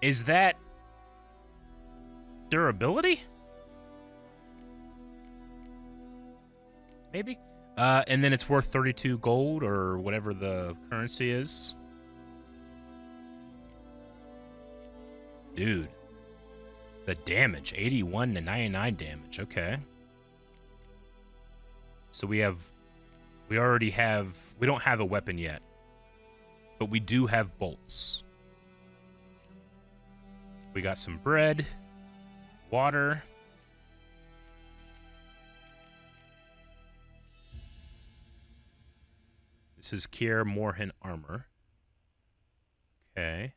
Is that durability? Maybe. And then it's worth 32 gold or whatever the currency is. Dude. The damage. 81 to 99 damage. Okay. So we don't have a weapon yet. But we do have bolts. We got some bread. Water. This is Kier Morhen armor. Okay.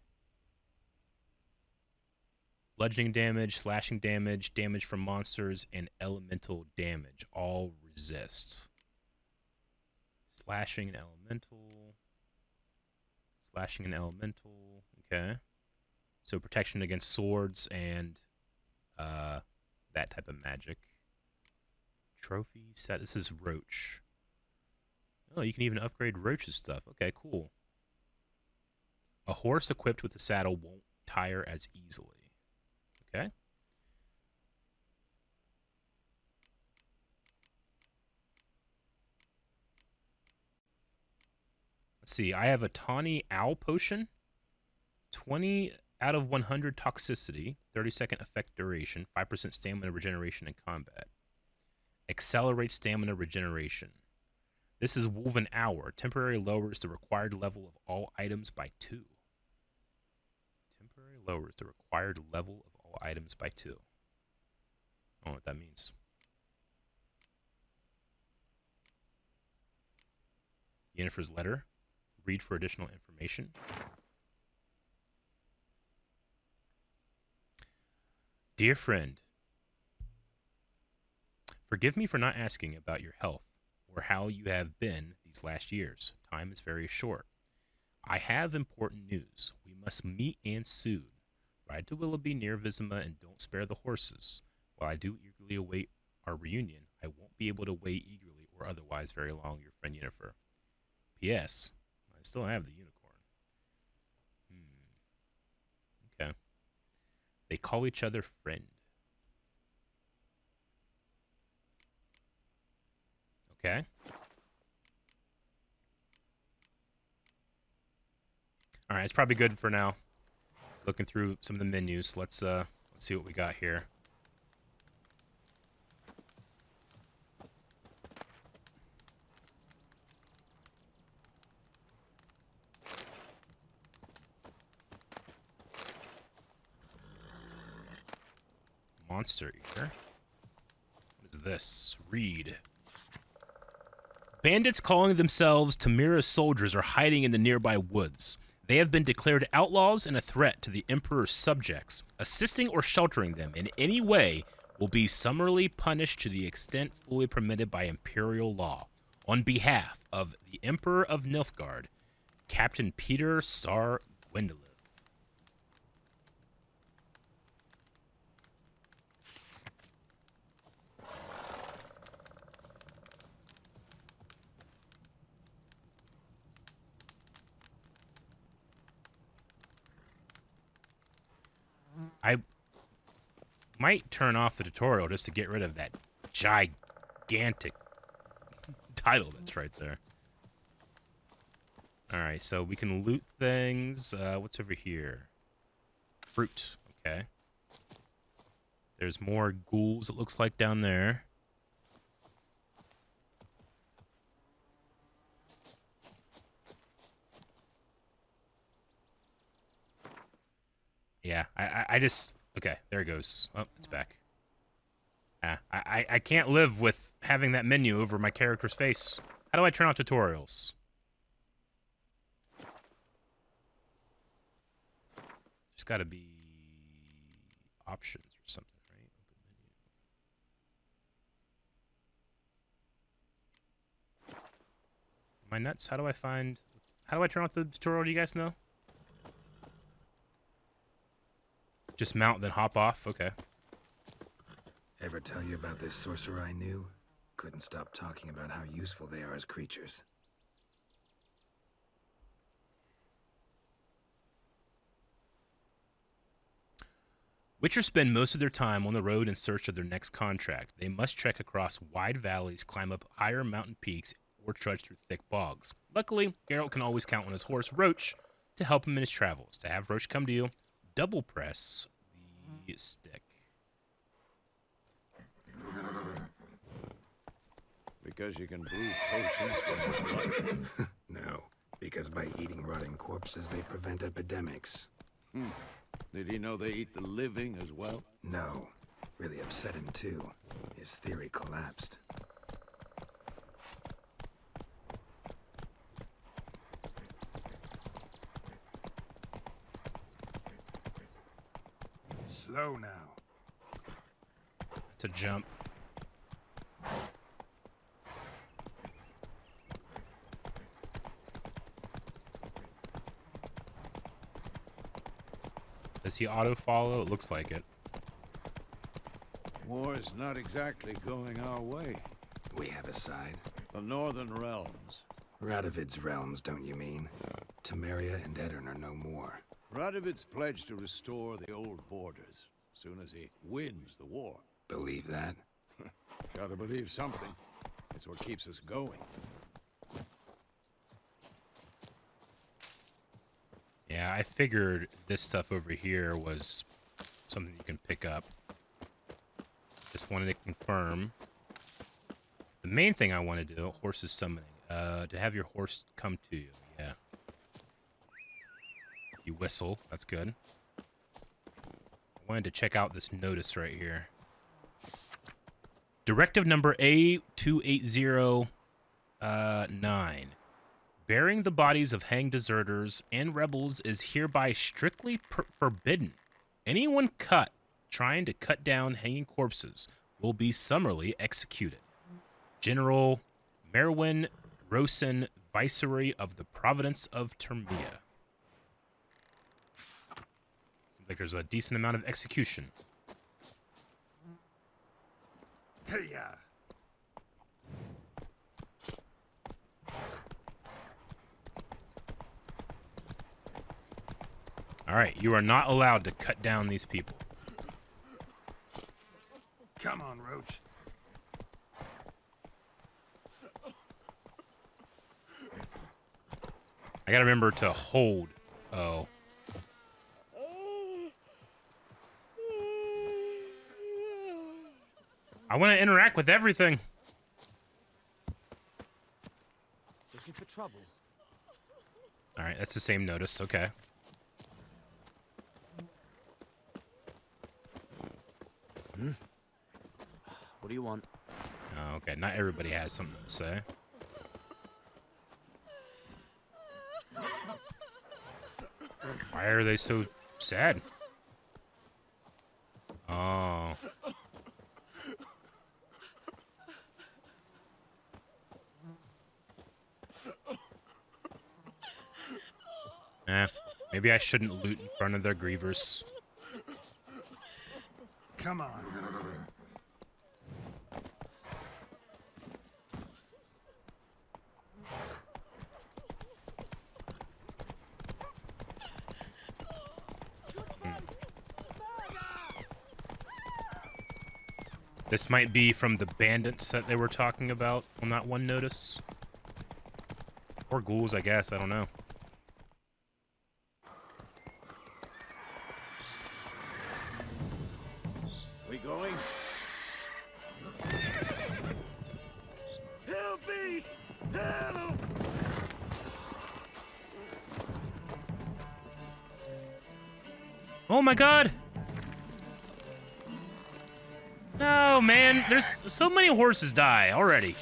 Bludgeoning damage, slashing damage, damage from monsters, and elemental damage. All resist. Slashing and elemental. Slashing and elemental. Okay. So protection against swords and that type of magic. Trophy set. This is Roach. Oh, you can even upgrade Roach's stuff. Okay, cool. A horse equipped with a saddle won't tire as easily. Okay. Let's see. I have a Tawny Owl Potion. 20 out of 100 toxicity. 30-second effect duration. 5% stamina regeneration in combat. Accelerate stamina regeneration. This is Woven Hour. Temporary lowers the required level of all items by 2. Temporary lowers the required level of all items by 2. I don't know what that means. Yennefer's letter. Read for additional information. Dear friend, forgive me for not asking about your health or how you have been these last years. Time is very short. I have important news. We must meet and soon. Ride to Willoughby near Vizima and don't spare the horses. While I do eagerly await our reunion, I won't be able to wait eagerly or otherwise very long. Your friend Yennefer. P.S. I still have the unicorn. Okay. They call each other friend. Okay. All right, it's probably good for now. Looking through some of the menus, let's see what we got here. monster here. What is this? Read. Bandits calling themselves Tamira's soldiers are hiding in the nearby woods. They have been declared outlaws and a threat to the Emperor's subjects. Assisting or sheltering them in any way will be summarily punished to the extent fully permitted by imperial law. On behalf of the Emperor of Nilfgaard, Captain Peter Sar Gwendolyn. I might turn off the tutorial just to get rid of that gigantic title that's right there. Alright, so we can loot things. What's over here? Fruit. Okay. There's more ghouls, it looks like, down there. Yeah, I just... Okay, there it goes. Oh, it's back. I can't live with having that menu over my character's face. How do I turn off tutorials? Just gotta be... options or something, right? Open menu. Am I nuts? How do I find... How do I turn off the tutorial? Do you guys know? Just mount, then hop off? Okay. Ever tell you about this sorcerer I knew? Couldn't stop talking about how useful they are as creatures. Witchers spend most of their time on the road in search of their next contract. They must trek across wide valleys, climb up higher mountain peaks, or trudge through thick bogs. Luckily, Geralt can always count on his horse, Roach, to help him in his travels. To have Roach come to you, double press the stick. Because you can brew potions from the blood. No, because by eating rotting corpses, they prevent epidemics. Did he know they eat the living as well? No. Really upset him, too. His theory collapsed. Slow now. It's a jump. Does he auto-follow? It looks like it. War's not exactly going our way. We have a side. The Northern Realms. Radovid's realms, don't you mean? Temeria and Edirn are no more. Radovid's pledged to restore the old borders, soon as he wins the war. Believe that? Gotta believe something. It's what keeps us going. Yeah, I figured this stuff over here was something you can pick up. Just wanted to confirm. The main thing I want to do, horses summoning. To have your horse come to you, yeah. You whistle, that's good. I wanted to check out this notice right here. Directive number A2809. Burying the bodies of hanged deserters and rebels is hereby strictly forbidden. Anyone trying to cut down hanging corpses will be summarily executed. General Merwin Rosen, Viceroy of the Province of Termia. Seems like there's a decent amount of execution. Hey-ya! All right, you are not allowed to cut down these people. Come on, Roach. I gotta remember to hold. Oh. I want to interact with everything. Looking for trouble. All right, that's the same notice. Okay. What do you want? Oh, okay. Not everybody has something to say. Why are they so sad? Oh. Maybe I shouldn't loot in front of their grievers. Come on. This might be from the bandits that they were talking about on that one notice. Or ghouls, I guess. I don't know. We going? Help me! Help! Oh my god! No, man. There's so many horses die already.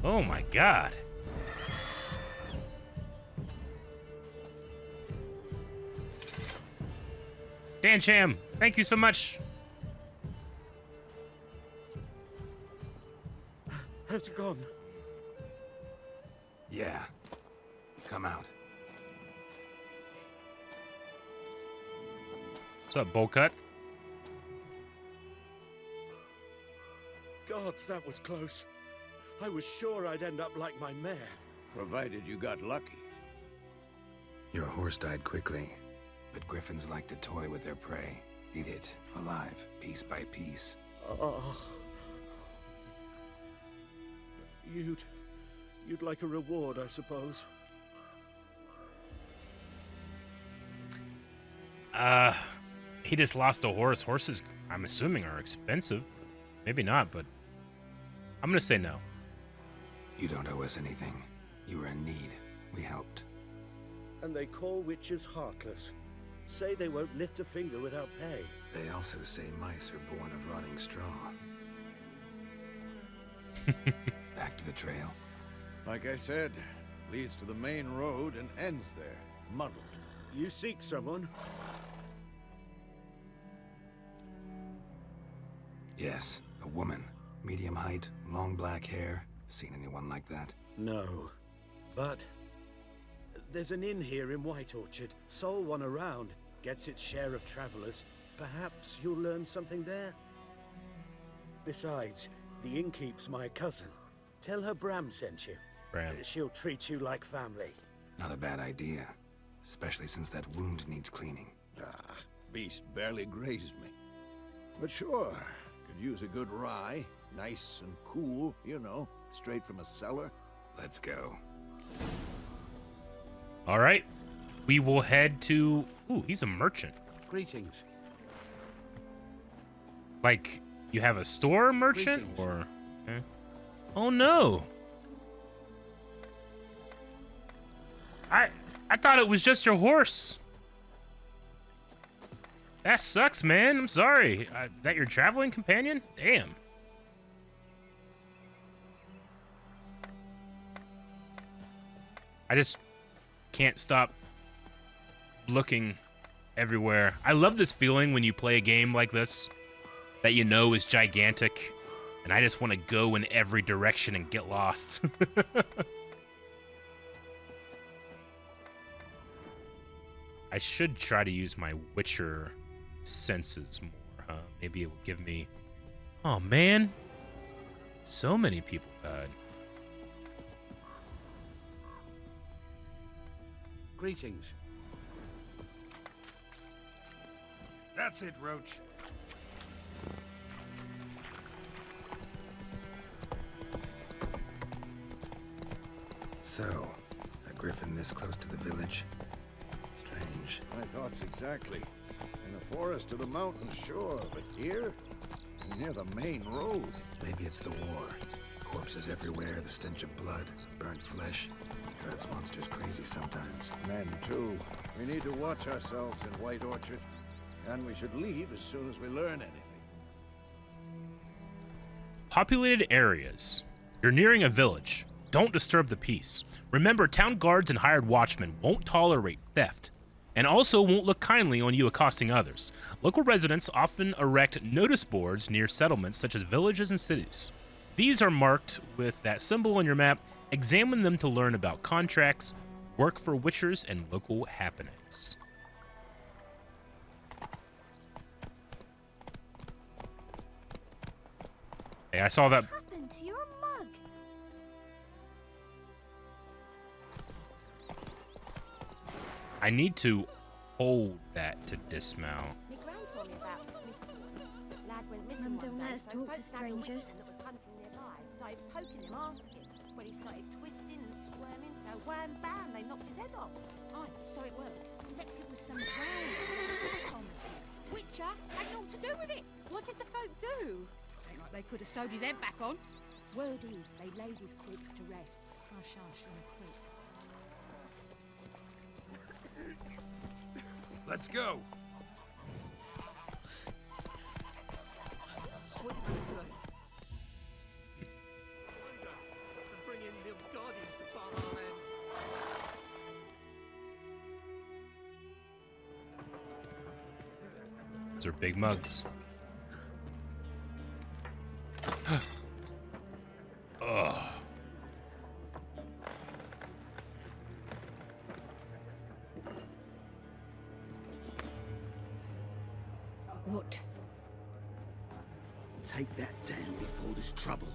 Oh my god. Dan Cham, thank you so much. Has it gone? Yeah. Come out. What's up, Bullcut? Gods, that was close. I was sure I'd end up like my mare. Provided you got lucky. Your horse died quickly, but griffins like to toy with their prey. Eat it, alive, piece by piece. Oh. You'd like a reward, I suppose. He just lost a horse. Horses, I'm assuming, are expensive. Maybe not, but I'm gonna say no. You don't owe us anything. You were in need. We helped. And they call witches heartless. Say they won't lift a finger without pay. They also say mice are born of rotting straw. Back to the trail. Like I said, leads to the main road and ends there, muddled. You seek someone? Yes, a woman. Medium height, long black hair. Seen anyone like that? No. But there's an inn here in White Orchard. Sole one around. Gets its share of travelers. Perhaps you'll learn something there? Besides, the innkeep's my cousin. Tell her Bram sent you. Bram. She'll treat you like family. Not a bad idea. Especially since that wound needs cleaning. Ah, beast barely grazed me. But sure, could use a good rye. Nice and cool, you know, straight from a cellar. Let's go. All right. We will head to... Ooh, he's a merchant. Greetings. Like, you have a store merchant? Greetings. Or... eh? Oh, no. I thought it was just your horse. That sucks, man. I'm sorry. Is that your traveling companion? Damn. I just can't stop looking everywhere. I love this feeling when you play a game like this that you know is gigantic, and I just want to go in every direction and get lost. I should try to use my Witcher senses more, huh? Maybe it will give me... Oh, man. So many people died. Greetings. That's it, Roach. So, a griffin this close to the village? Strange. My thoughts exactly. In the forest or the mountains, sure, but here? Near the main road. Maybe it's the war. Corpses everywhere, the stench of blood, burnt flesh. Drives monsters crazy sometimes. Men, too. We need to watch ourselves in White Orchard. And we should leave as soon as we learn anything. Populated areas. You're nearing a village. Don't disturb the peace. Remember, town guards and hired watchmen won't tolerate theft, and also won't look kindly on you accosting others. Local residents often erect notice boards near settlements such as villages and cities. These are marked with that symbol on your map. Examine them to learn about contracts, work for witchers, and local happenings. Hey, I saw that. What happened to your mug? I need to hold that to dismount. My gran told me about Smith. Lad went missing Mum, don't one day, let us so talk to folks nabbed a witch strangers. that was hunting nearby, started poking him, asking. When he started twisting and squirming, so wham bam, they knocked his head off. Aye, so it worked. Except it was some drowned Subathon. Witcher had naught to do with it. What did the folk do? Ain't like they could have sewed his head back on. Word is they laid his corpse to rest, hush hush in a creek. Let's go! Sweet today. To bring in little guardians to farm our land. Those are big mugs. Ugh. What? Take that down before there's trouble.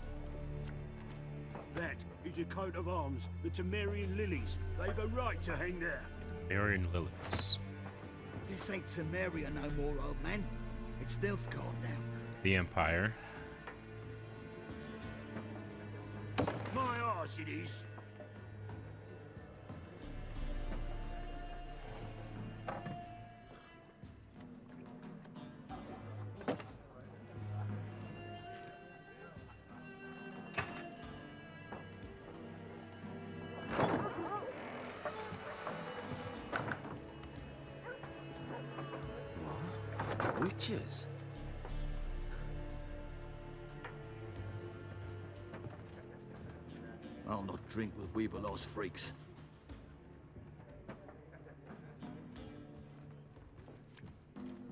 That is a coat of arms, the Temerian lilies. They've a right to hang there. Marion Lilies. This ain't Temeria no more, old man. It's Nilfgaard now. The Empire. My arse it is. What? Witches? I'll not drink with Weaverlaw's freaks.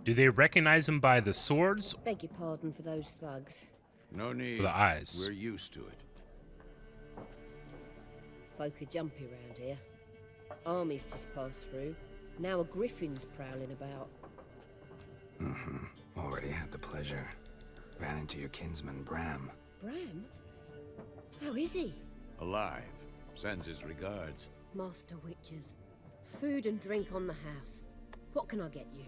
Do they recognize him by the swords Beg your pardon for those thugs. No need. or the eyes? We're used to it. Folk are jumpy round here. Armies just passed through. Now a griffin's prowling about. Already had the pleasure. Ran into your kinsman, Bram. Bram? How is he? Alive. Sends his regards. Master Witches. Food and drink on the house. What can I get you?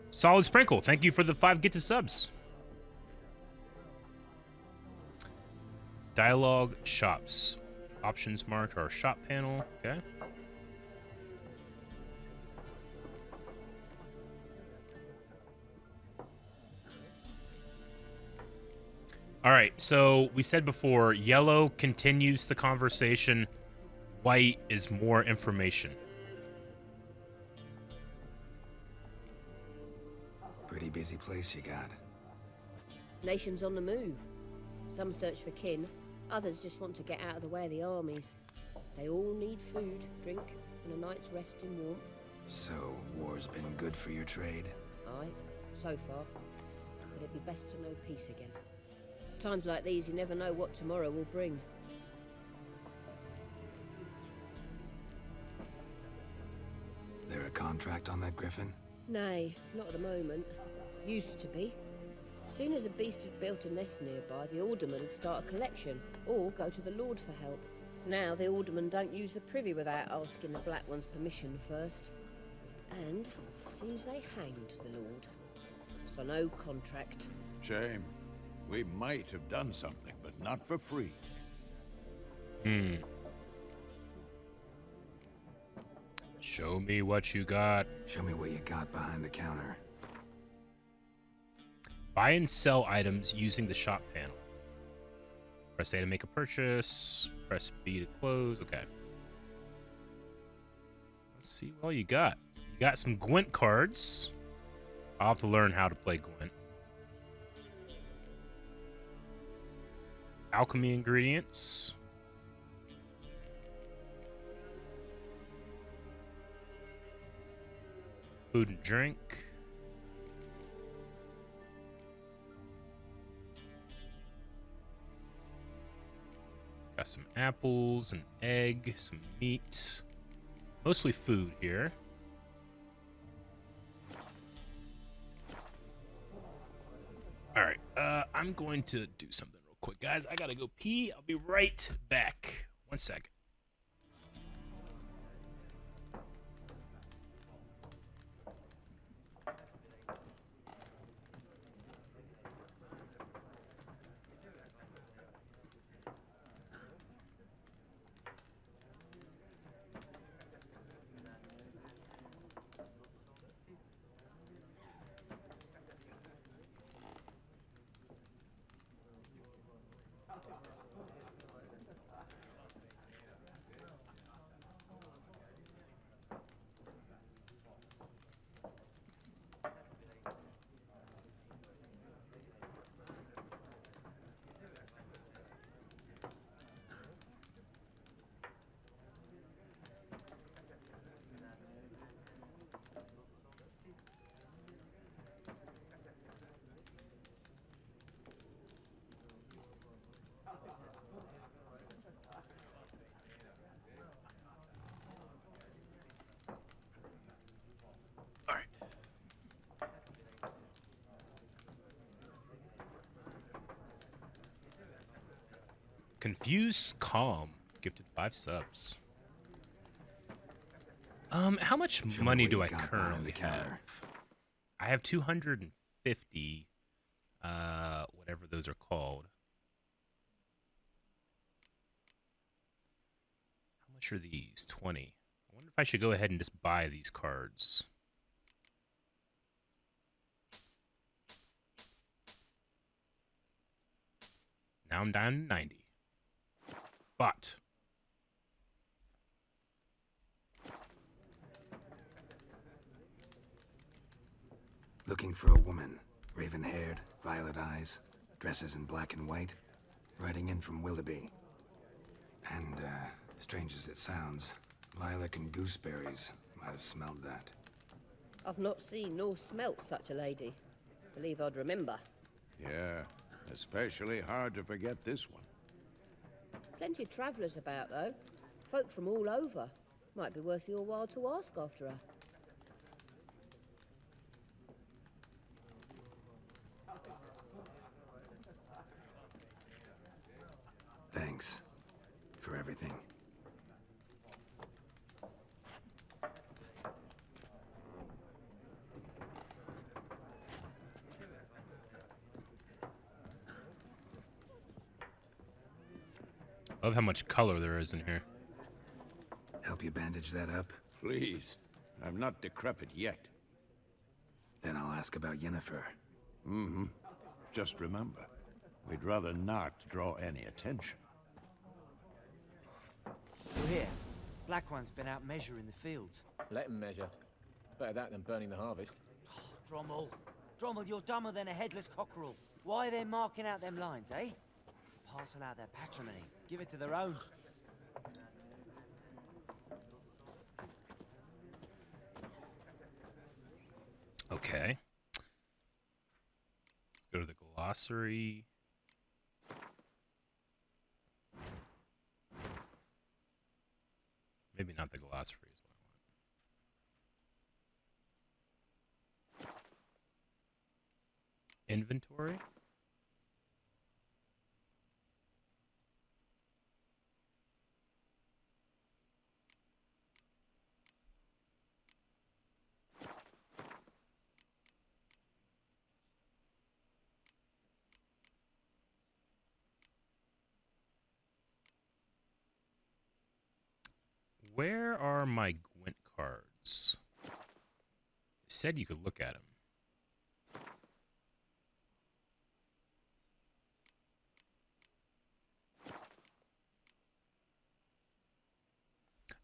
Solid Sprinkle, thank you for the 5 gifted subs. Dialogue shops. Options marked our shop panel. Okay. All right, so we said before, yellow continues the conversation. White is more information. Pretty busy place you got. Nations on the move. Some search for kin, others just want to get out of the way of the armies. They all need food, drink, and a night's rest in warmth. So, war's been good for your trade? Aye, so far. But it'd be best to know peace again. Times like these, you never know what tomorrow will bring. There a contract on that griffin? Nay, not at the moment. Used to be. Soon as a beast had built a nest nearby, the alderman would start a collection, or go to the Lord for help. Now the aldermen don't use the privy without asking the Black One's permission first. And seems they hanged the Lord. So no contract. Shame. We might have done something, but not for free. Hmm. Show me what you got. Show me what you got behind the counter. Buy and sell items using the shop panel. Press A to make a purchase. Press B to close. Okay. Let's see what all you got. You got some Gwent cards. I'll have to learn how to play Gwent. Alchemy ingredients. Food and drink. Got some apples, an egg, some meat. Mostly food here. Alright, I'm going to do something real quick, guys. I gotta go pee. I'll be right back. 1 second. Confused Calm gifted 5 subs. How much money do I currently have? I have 250, whatever those are called. How much are these? 20. I wonder if I should go ahead and just buy these cards. Now I'm down to 90. But Looking for a woman, raven-haired, violet eyes, dresses in black and white, riding in from Willoughby. And, strange as it sounds, lilac and gooseberries might have smelled that. I've not seen nor smelt such a lady. Believe I'd remember. Yeah, especially hard to forget this one. Plenty of travellers about, though. Folk from all over. Might be worth your while to ask after her. Thanks for everything. I love how much color there is in here. Help you bandage that up? Please. I'm not decrepit yet. Then I'll ask about Yennefer. Mm-hmm. Just remember, we'd rather not draw any attention. You're here. Black One's been out measuring the fields. Let him measure. Better that than burning the harvest. Drommel. Drommel, you're dumber than a headless cockerel. Why are they marking out them lines, eh? Parcel out their patrimony. Give it to their own. Okay. Let's go to the glossary. Maybe not the glossary is what I want. Inventory? Where are my Gwent cards? You said you could look at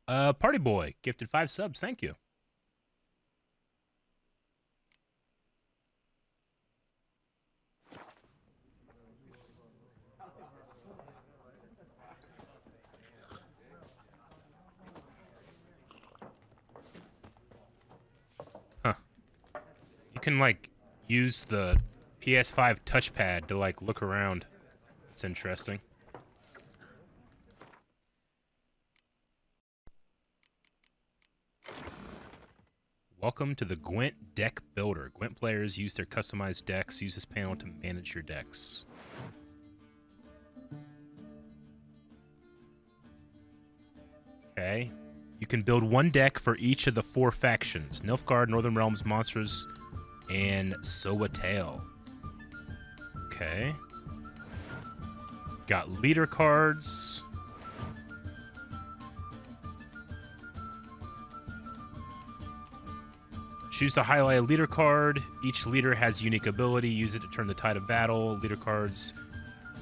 them. Party Boy, gifted 5 subs. Thank you. Huh. You can, like, use the PS5 touchpad to, like, look around. It's interesting. Welcome to the Gwent Deck Builder. Gwent players use their customized decks. Use this panel to manage your decks. Okay. You can build one deck for each of the 4 factions. Nilfgaard, Northern Realms, Monsters, and Sowatel. Okay. Got leader cards. Choose to highlight a leader card. Each leader has unique ability. Use it to turn the tide of battle. Leader cards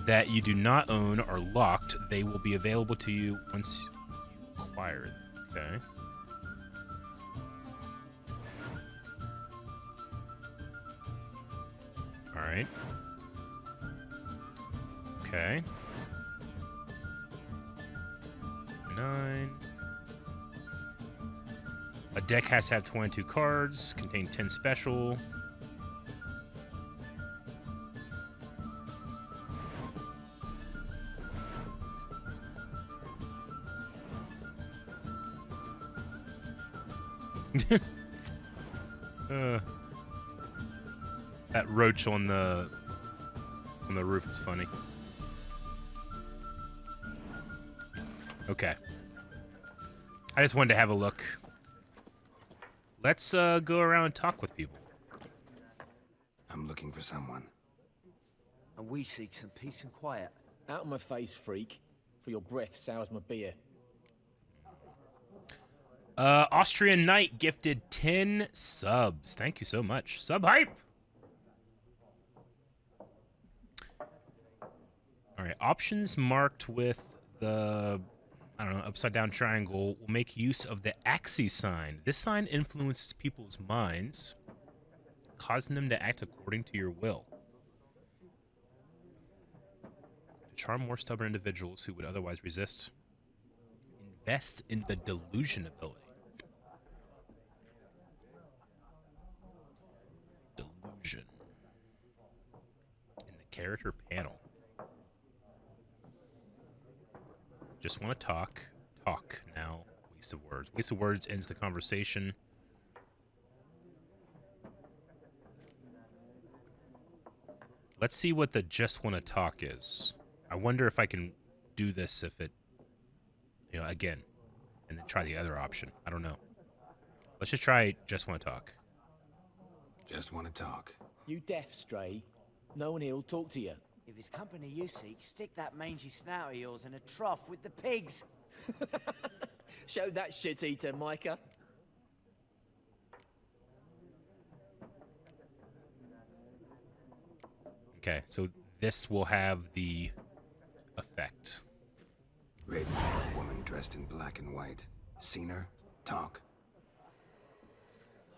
that you do not own are locked. They will be available to you once you acquire them. Okay. All right. Okay. 9. A deck has to have 22 cards, contain 10 special. That roach on the roof is funny. Okay. I just wanted to have a look. Let's go around and talk with people. I'm looking for someone. And we seek some peace and quiet. Out of my face, freak. For your breath sours my beer. Austrian Knight gifted 10 subs. Thank you so much. Sub hype. All right, options marked with the, I don't know, upside down triangle will make use of the Axis sign. This sign influences people's minds, causing them to act according to your will. To charm more stubborn individuals who would otherwise resist. Invest in the delusion ability. Delusion. In the character panel. Just want to talk. Talk now. Waste of words. Waste of words ends the conversation. Let's see what the just want to talk is. I wonder if I can do this if it, you know, again, and then try the other option. I don't know. Let's just try just want to talk. Just want to talk. You deaf, Stray. No one here will talk to you. If it's company you seek, stick that mangy snout of yours in a trough with the pigs. Show that shit-eater, Micah. Okay, so this will have the effect. Raven-haired woman dressed in black and white. Seen her? Talk.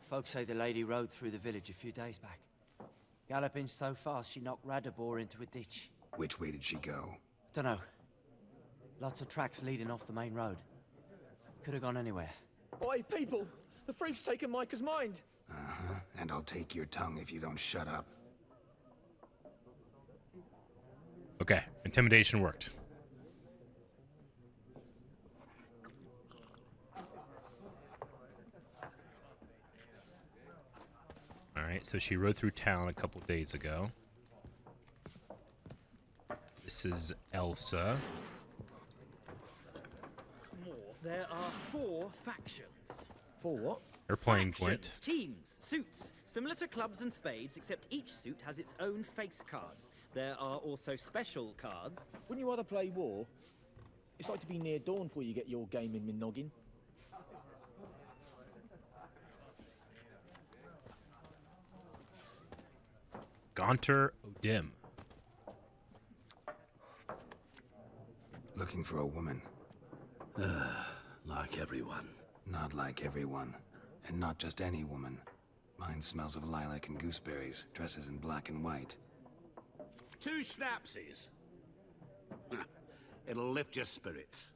Folks say the lady rode through the village a few days back. Galloping so fast she knocked Radabor into a ditch. Which way did she go? Dunno. Lots of tracks leading off the main road. Could have gone anywhere. Oi, people! The freak's taken Micah's mind! Uh-huh. And I'll take your tongue if you don't shut up. Okay, intimidation worked. Alright, so she rode through town a couple days ago. This is Elsa. There are 4 factions. 4 what? They're playing Gwent. Factions, teams, suits, similar to clubs and spades, except each suit has its own face cards. There are also special cards. Wouldn't you rather play war? It's like to be near dawn before you get your game in my noggin. Gaunter O'Dim. Looking for a woman. Like everyone. Not like everyone. And not just any woman. Mine smells of lilac and gooseberries, dresses in black and white. 2 schnapsies. It'll lift your spirits.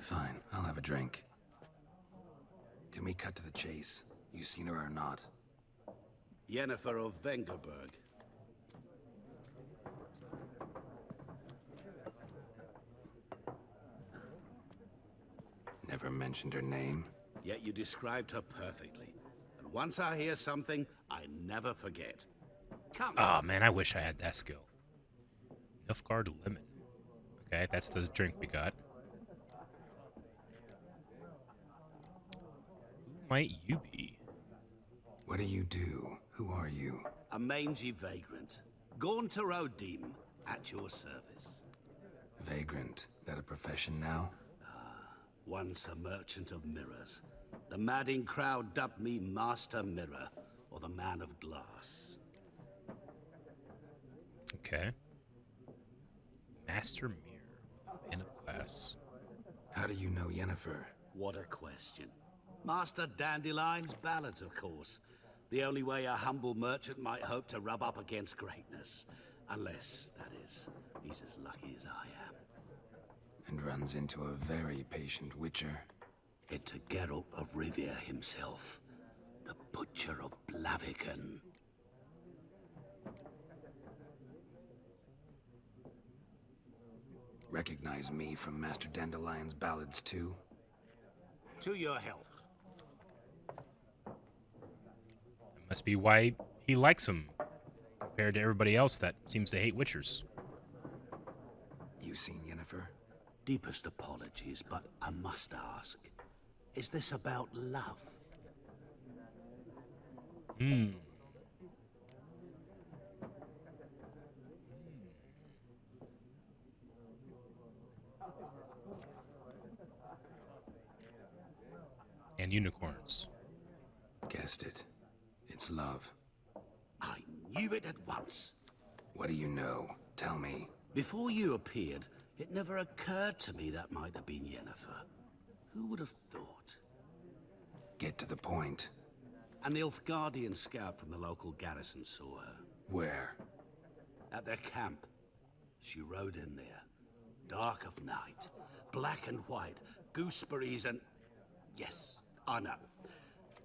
Fine, I'll have a drink. Can we cut to the chase? You seen her or not? Yennefer of Vengerberg. Never mentioned her name. Yet you described her perfectly. And once I hear something, I never forget. Come. Oh man, I wish I had that skill. Nilfgaard Lemon. Okay, that's the drink we got. Who might you be? What do you do? Who are you? A mangy vagrant. Gaunter O'Dim, at your service. Vagrant. That a profession now? Once a merchant of mirrors. The madding crowd dubbed me Master Mirror, or the Man of Glass. Okay. Master Mirror, Man of Glass. How do you know Yennefer? What a question. Master Dandelion's ballads, of course. The only way a humble merchant might hope to rub up against greatness. Unless, that is, he's as lucky as I am. And runs into a very patient witcher. It's a Geralt of Rivia himself. The Butcher of Blaviken. Recognize me from Master Dandelion's ballads too? To your health. That must be why he likes him, compared to everybody else that seems to hate witchers. You seen Yennefer? Deepest apologies, but I must ask. Is this about love? And unicorns. Guessed it. It's love. I knew it at once. What do you know? Tell me. Before you appeared, it never occurred to me that might have been Yennefer. Who would have thought? Get to the point. An Nilfgaardian scout from the local garrison saw her. Where? At their camp. She rode in there. Dark of night. Black and white. Gooseberries and... Yes, I know.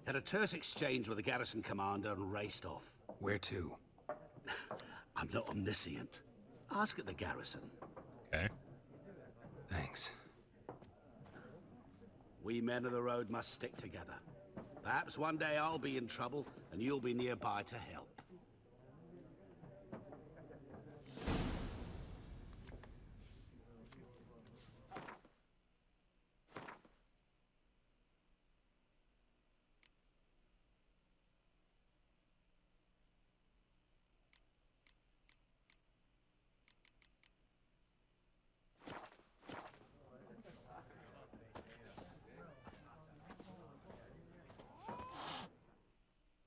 Had a terse exchange with the garrison commander and raced off. Where to? I'm not omniscient. Ask at the garrison. Okay. Thanks. We men of the road must stick together. Perhaps one day I'll be in trouble and you'll be nearby to help.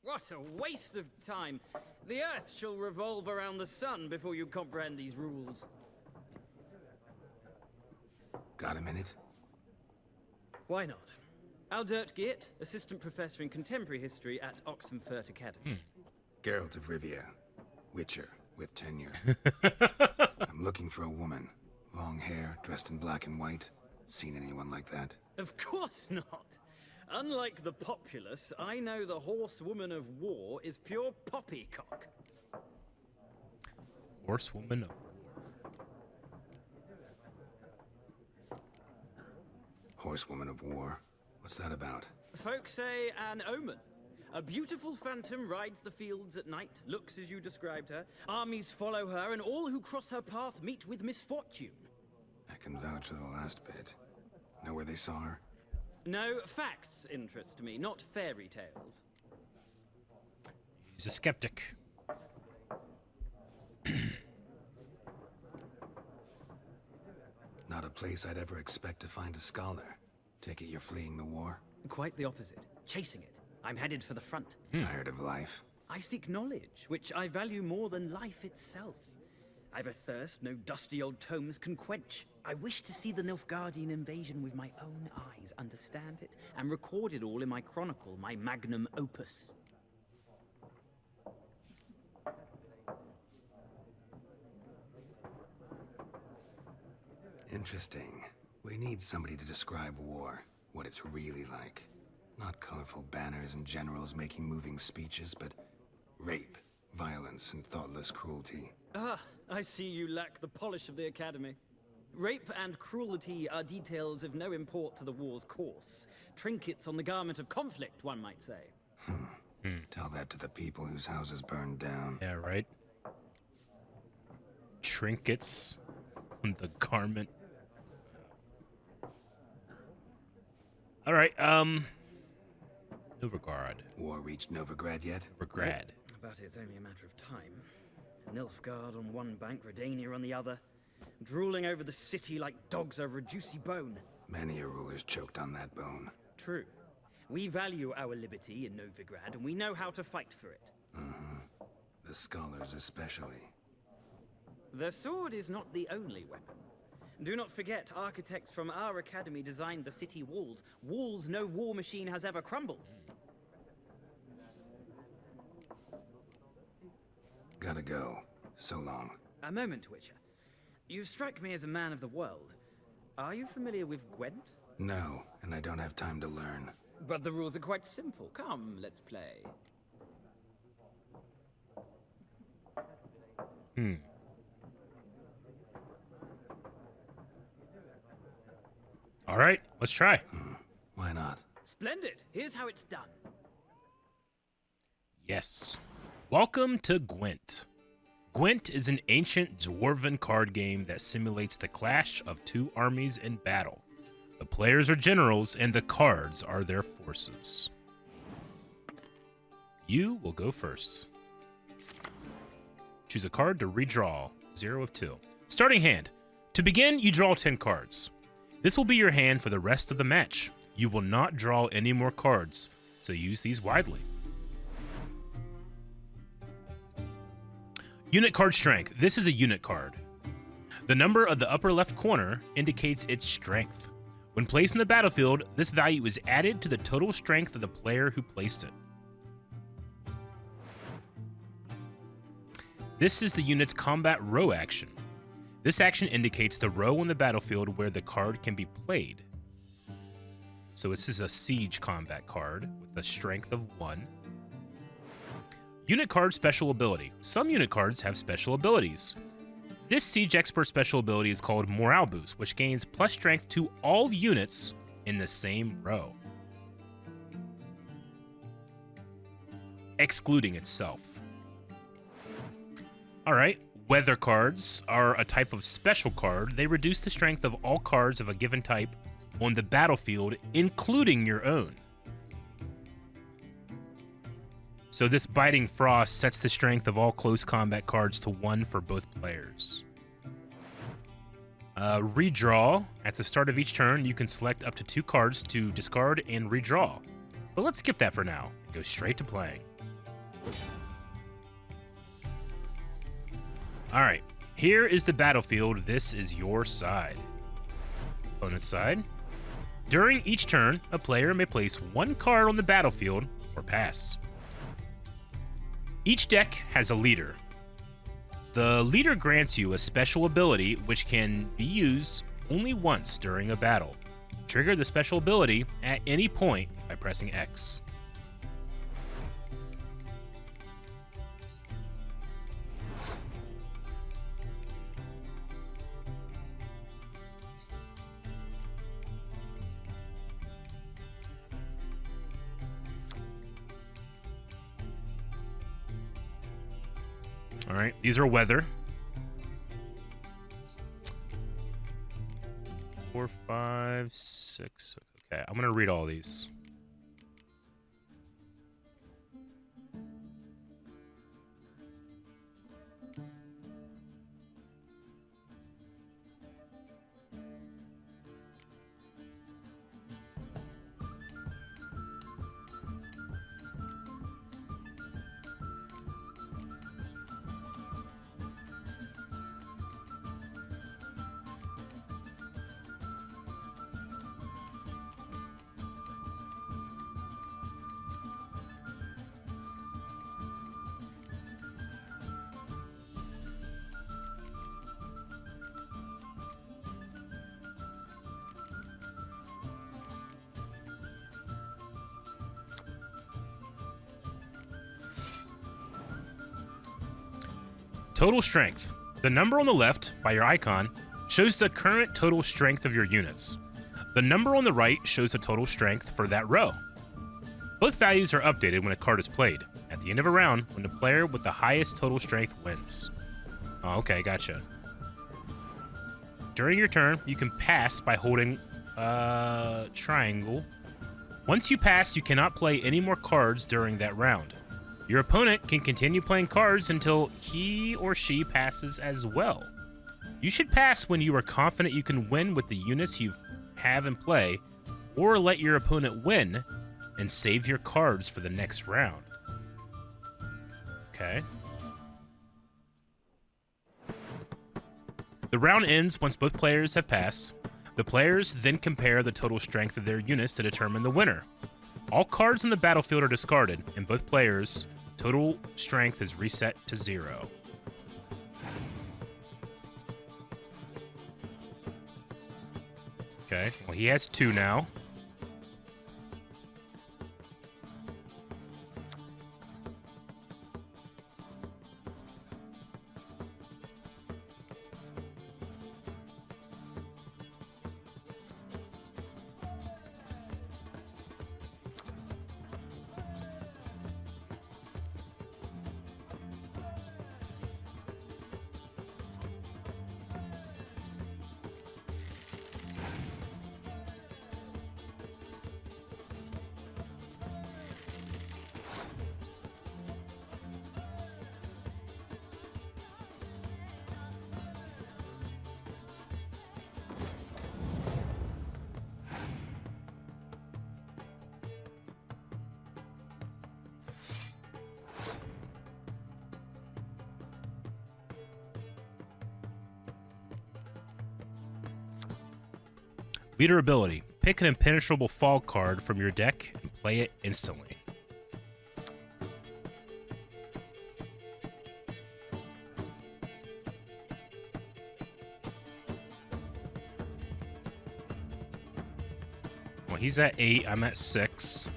What a waste of time. The Earth shall revolve around the sun before you comprehend these rules. Got a minute? Why not? Aldert Geert, Assistant Professor in Contemporary History at Oxenfurt Academy. Geralt of Rivia. Witcher, with tenure. I'm looking for a woman. Long hair, dressed in black and white. Seen anyone like that? Of course not. Unlike the populace, I know the horsewoman of war is pure poppycock. Horsewoman of war. Horsewoman of war? What's that about? Folk say an omen. A beautiful phantom rides the fields at night, looks as you described her. Armies follow her, and all who cross her path meet with misfortune. I can vouch for the last bit. Know where they saw her? No, facts interest me, not fairy tales. He's a skeptic. Not a place I'd ever expect to find a scholar. Take it you're fleeing the war? Quite the opposite. Chasing it. I'm headed for the front. Tired of life? I seek knowledge, which I value more than life itself. I've a thirst no dusty old tomes can quench. I wish to see the Nilfgaardian invasion with my own eyes, understand it, and record it all in my chronicle, my magnum opus. Interesting. We need somebody to describe war, what it's really like. Not colorful banners and generals making moving speeches, but rape, violence, and thoughtless cruelty. Ah, I see you lack the polish of the Academy. Rape and cruelty are details of no import to the war's course. Trinkets on the garment of conflict, one might say. Tell that to the people whose houses burned down. Yeah, right. Trinkets on the garment. All right, Novigrad. War reached Novigrad yet? Novigrad. But it's only a matter of time. Nilfgaard on one bank, Redania on the other, drooling over the city like dogs over a juicy bone. Many a ruler's choked on that bone. True. We value our liberty in Novigrad, and we know how to fight for it. The scholars especially. The sword is not the only weapon. Do not forget, architects from our academy designed the city walls. Walls no war machine has ever crumbled. Gotta go. So long. A moment, Witcher. You strike me as a man of the world. Are you familiar with Gwent? No, and I don't have time to learn. But the rules are quite simple. Come, let's play. All right, let's try. Why not? Splendid. Here's how it's done. Yes. Welcome to Gwent. Gwent is an ancient dwarven card game that simulates the clash of two armies in battle. The players are generals, and the cards are their forces. You will go first. Choose a card to redraw. 0 of 2. Starting hand. To begin, you draw 10 cards. This will be your hand for the rest of the match. You will not draw any more cards, so use these widely. Unit card strength. This is a unit card. The number of the upper left corner indicates its strength. When placed in the battlefield, this value is added to the total strength of the player who placed it. This is the unit's combat row action. This action indicates the row on the battlefield where the card can be played. So this is a siege combat card with a strength of 1. Unit card special ability. Some unit cards have special abilities. This siege expert special ability is called Morale Boost, which gains plus strength to all units in the same row, excluding itself. All right. Weather cards are a type of special card. They reduce the strength of all cards of a given type on the battlefield, including your own. So this Biting Frost sets the strength of all close combat cards to 1 for both players. Redraw. At the start of each turn, you can select up to 2 cards to discard and redraw. But let's skip that for now and go straight to playing. Alright, here is the battlefield. This is your side. Opponent's side. During each turn, a player may place 1 card on the battlefield or pass. Each deck has a leader. The leader grants you a special ability which can be used only once during a battle. Trigger the special ability at any point by pressing X. All right, these are weather. 4, 5, 6. Okay, I'm gonna read all these. Total strength. The number on the left, by your icon, shows the current total strength of your units. The number on the right shows the total strength for that row. Both values are updated when a card is played, at the end of a round, when the player with the highest total strength wins. Oh, okay, gotcha. During your turn, you can pass by holding triangle. Once you pass, you cannot play any more cards during that round. Your opponent can continue playing cards until he or she passes as well. You should pass when you are confident you can win with the units you have in play, or let your opponent win and save your cards for the next round. Okay. The round ends once both players have passed. The players then compare the total strength of their units to determine the winner. All cards on the battlefield are discarded, and both players' total strength is reset to 0. Okay, well, he has 2 now. Leader ability. Pick an impenetrable fog card from your deck and play it instantly. Well, he's at 8, I'm at 6.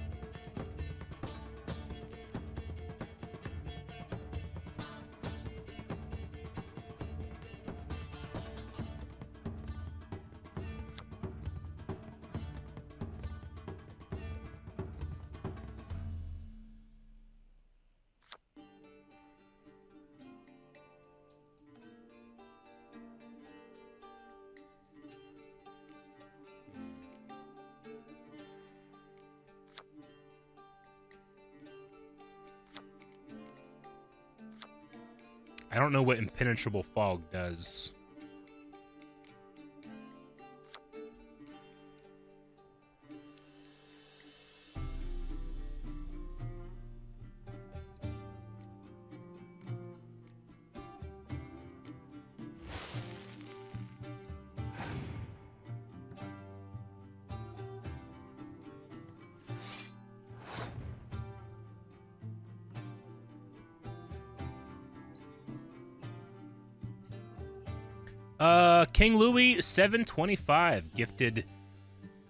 I don't know what impenetrable fog does. King Louis 725 gifted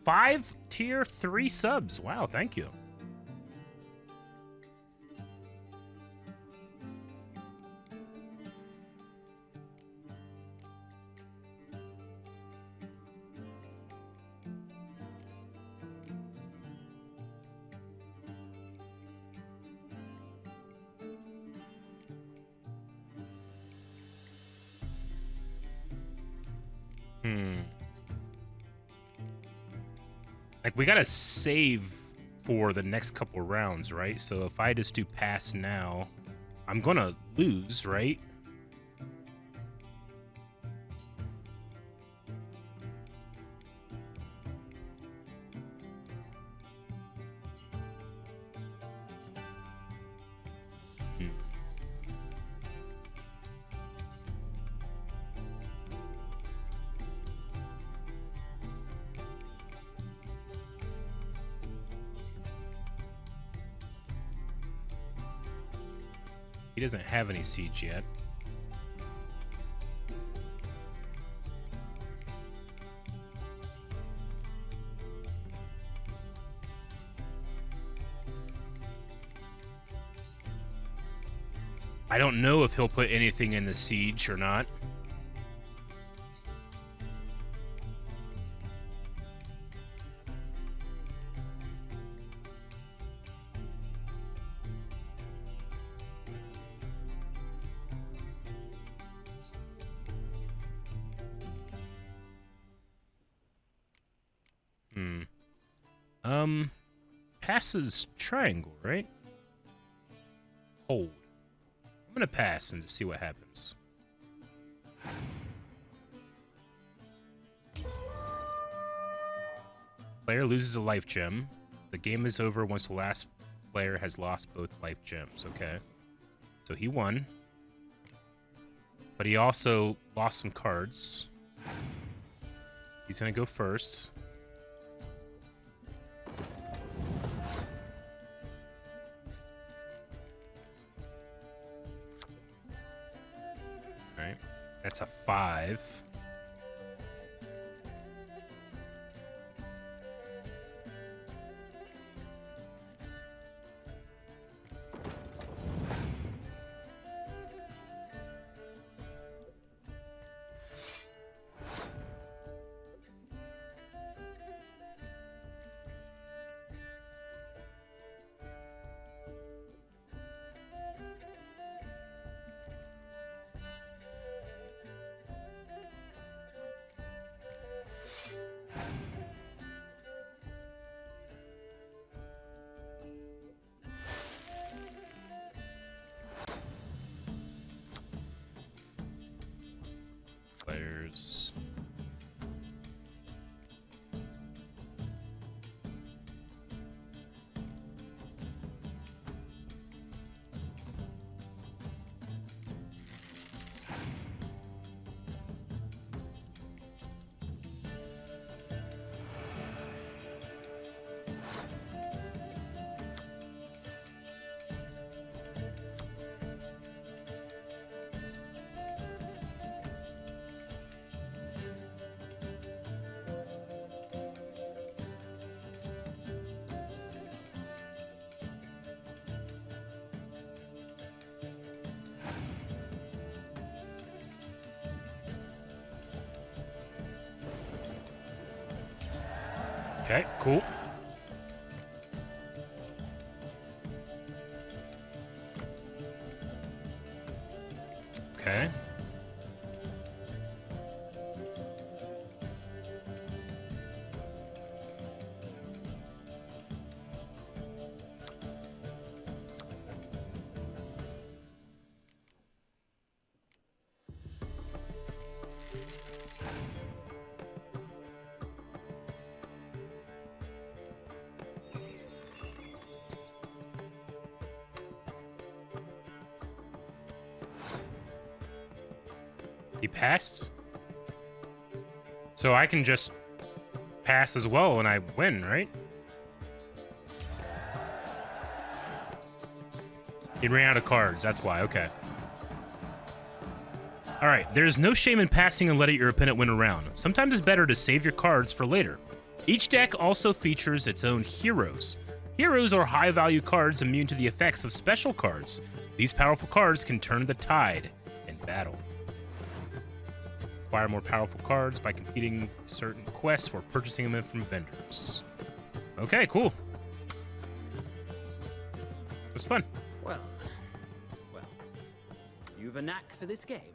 5 tier 3 subs. Wow, thank you. Like, we gotta save for the next couple rounds, right? So if I just do pass now, I'm gonna lose, right? He doesn't have any siege yet. I don't know if he'll put anything in the siege or not. Passes triangle, right? Hold. I'm gonna pass and see what happens. Player loses a life gem. The game is over once the last player has lost both life gems. Okay. So he won. But he also lost some cards. He's gonna go first. Alright. That's a 5. Players. Okay, cool. Okay. He passed? So I can just pass as well and I win, right? He ran out of cards, that's why, okay. Alright, there's no shame in passing and letting your opponent win a round. Sometimes it's better to save your cards for later. Each deck also features its own heroes. Heroes are high-value cards immune to the effects of special cards. These powerful cards can turn the tide in battle. Acquire more powerful cards by completing certain quests or purchasing them from vendors. Okay, cool. It was fun. Well, you've a knack for this game.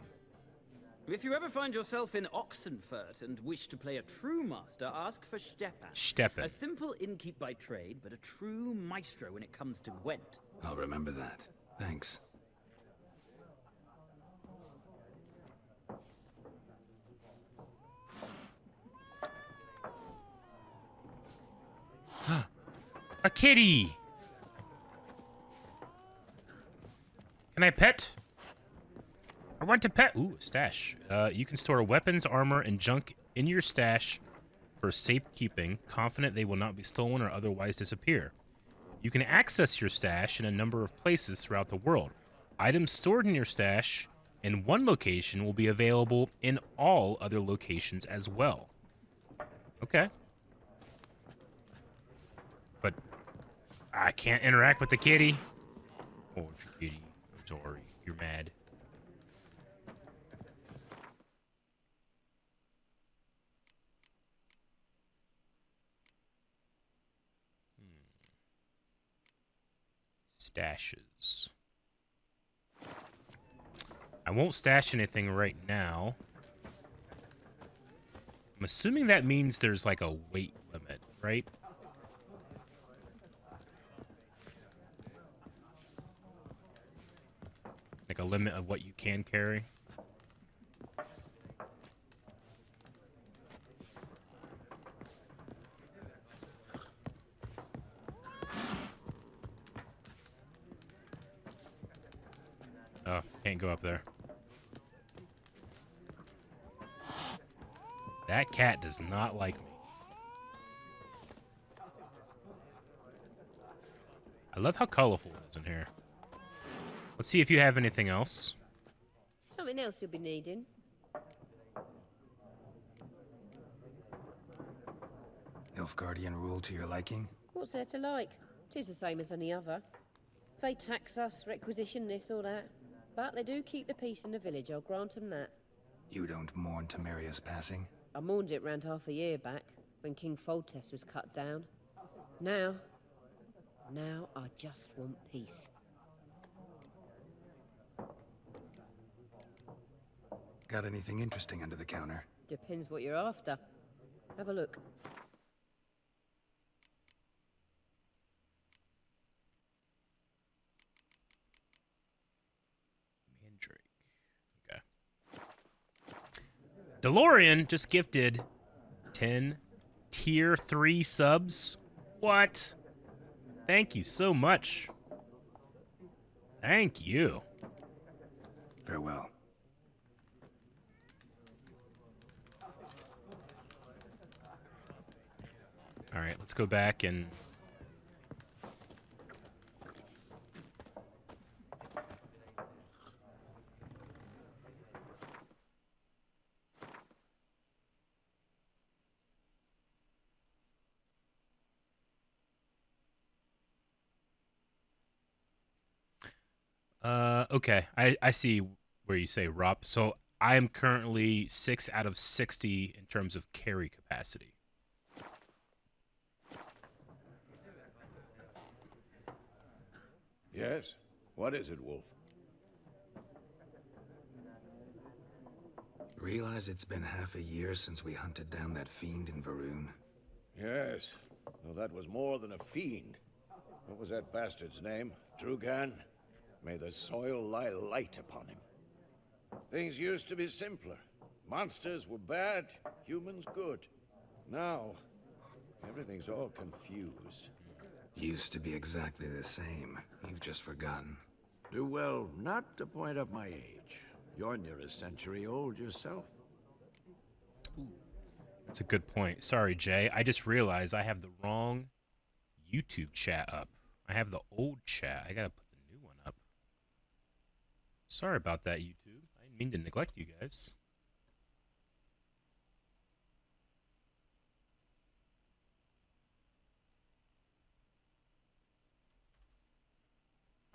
If you ever find yourself in Oxenfurt and wish to play a true master, ask for Stepan. Stepan. A simple innkeep by trade, but a true maestro when it comes to Gwent. I'll remember that. Thanks. A kitty! Can I pet? I want to pet. Ooh, a stash. You can store weapons, armor, and junk in your stash for safekeeping, confident they will not be stolen or otherwise disappear. You can access your stash in a number of places throughout the world. Items stored in your stash in one location will be available in all other locations as well. Okay. But I can't interact with the kitty. Oh, it's a kitty. or you're mad. Stashes. I won't stash anything right now. I'm assuming that means there's like a weight limit, right? Like a limit of what you can carry. Oh, can't go up there. That cat does not like me. I love how colorful it is in here. Let's see if you have anything else. Something else you'll be needing. Nilfgaardian rule to your liking? What's there to like? 'Tis the same as any other. They tax us, requisition this or that. But they do keep the peace in the village, I'll grant them that. You don't mourn Temeria's passing? I mourned it round half a year back, when King Foltest was cut down. Now I just want peace. Got anything interesting under the counter? Depends what you're after. Have a look. Mandrake. Okay. DeLorean just gifted 10 tier 3 subs. What? Thank you so much. Thank you. Farewell. All right, let's go back and... okay, I see where you say Rop. So I am currently 6 out of 60 in terms of carry capacity. Yes? What is it, Wolf? Realize it's been half a year since we hunted down that fiend in Varun? Yes. Well, that was more than a fiend. What was that bastard's name? Drugan? May the soil lie light upon him. Things used to be simpler. Monsters were bad, humans good. Now, everything's all confused. Used to be exactly the same. You've just forgotten. Do well not to point up my age. You're near a century old yourself. That's a good point. Sorry, Jay. I just realized I have the wrong YouTube chat up. I have the old chat. I gotta put the new one up. Sorry about that, YouTube. I didn't mean to neglect you guys.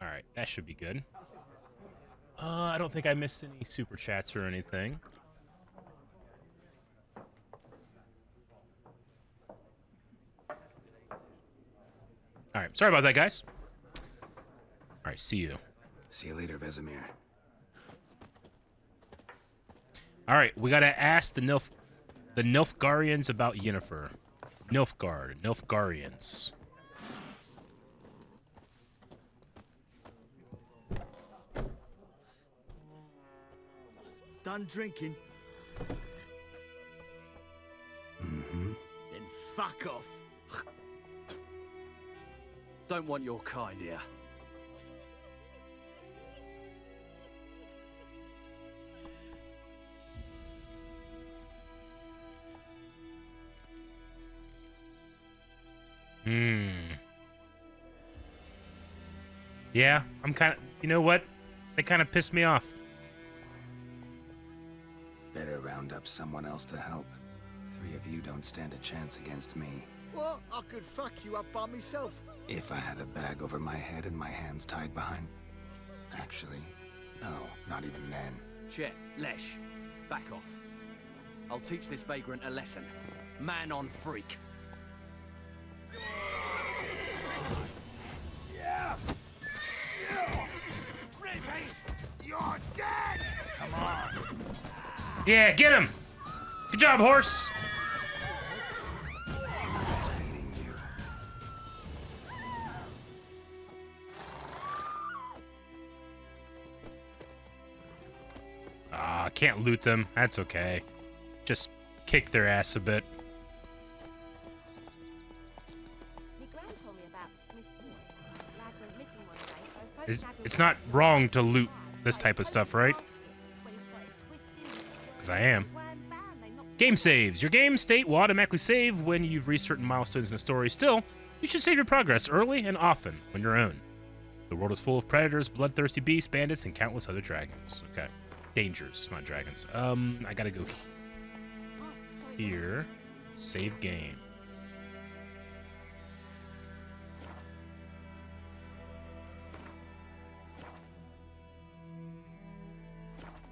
All right, that should be good. I don't think I missed any super chats or anything. All right, sorry about that, guys. All right, see you. See you later, Vesemir. All right, we gotta ask the Nilfgaardians about Yennefer. Nilfgaardians. Done drinking? Mm-hmm. Then fuck off. Don't want your kind here. Yeah, I'm kind of... You know what? They kind of pissed me off. Better round up someone else to help. 3 of you don't stand a chance against me. What? I could fuck you up by myself. If I had a bag over my head and my hands tied behind... Actually, no, not even then. Chet, Lesh, back off. I'll teach this vagrant a lesson. Man on freak. Yeah! Repace! You're dead! Come on! Yeah, get him! Good job, horse! Ah, can't loot them. That's okay. Just kick their ass a bit. Me gran told me about Smith's boy. Lad went missing one day, so folks gathered It's not wrong to loot this type of stuff, right? when he started twisting. Because I am. Game saves. Your game state will automatically save when you've reached certain milestones in a story. Still, you should save your progress early and often on your own. The world is full of predators, bloodthirsty beasts, bandits, and countless other dragons. Okay. Dangers, not dragons. I gotta go here. Save game.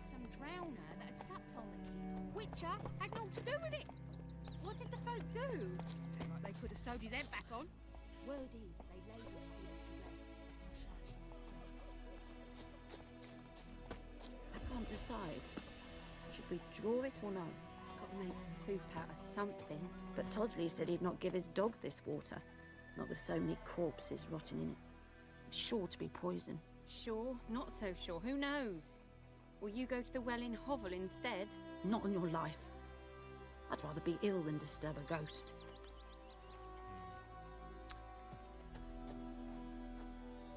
Some drowner that had supped on the kid. Witcher had naught to do with it. What did the folk do? Seemed like they could have sewed his head back on. Word is, they laid his corpse to rest. I can't decide. Should we draw it or no? Got to make soup out of something. But Tosley said he'd not give his dog this water. Not with so many corpses rotting in it. It's sure to be poison. Sure, not so sure. Who knows? Will you go to the well in Hovel instead? Not on your life. I'd rather be ill than disturb a ghost.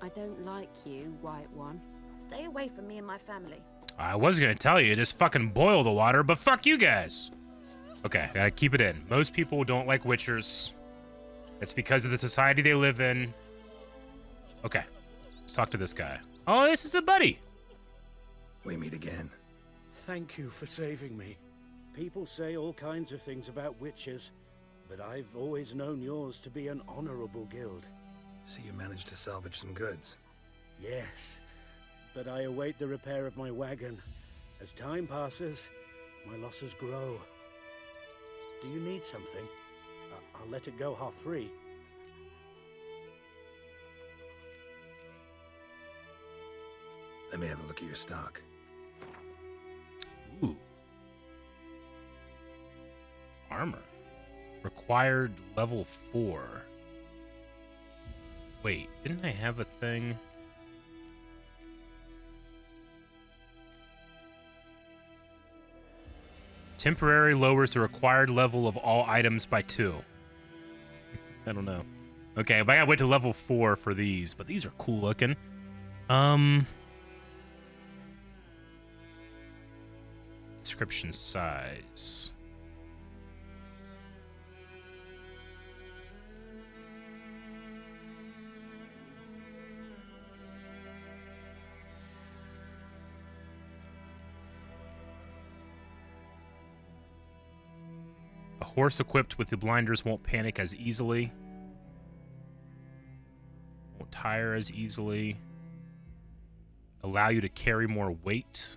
I don't like you, White One. Stay away from me and my family. I was gonna tell you, just fucking boil the water, but fuck you guys. Okay, gotta keep it in. Most people don't like witchers. It's because of the society they live in. Okay, let's talk to this guy. Oh, this is a buddy. We meet again. Thank you for saving me. People say all kinds of things about witches, but I've always known yours to be an honorable guild. So you managed to salvage some goods? Yes, but I await the repair of my wagon. As time passes, my losses grow. Do you need something? I'll let it go half-free. Let me have a look at your stock. Ooh. Armor. Required level 4. Wait, didn't I have a thing? Temporary lowers the required level of all items by 2. I don't know. Okay, but I gotta wait to level 4 for these, but these are cool looking. Description size. A horse equipped with the blinders won't panic as easily. Won't tire as easily. Allow you to carry more weight.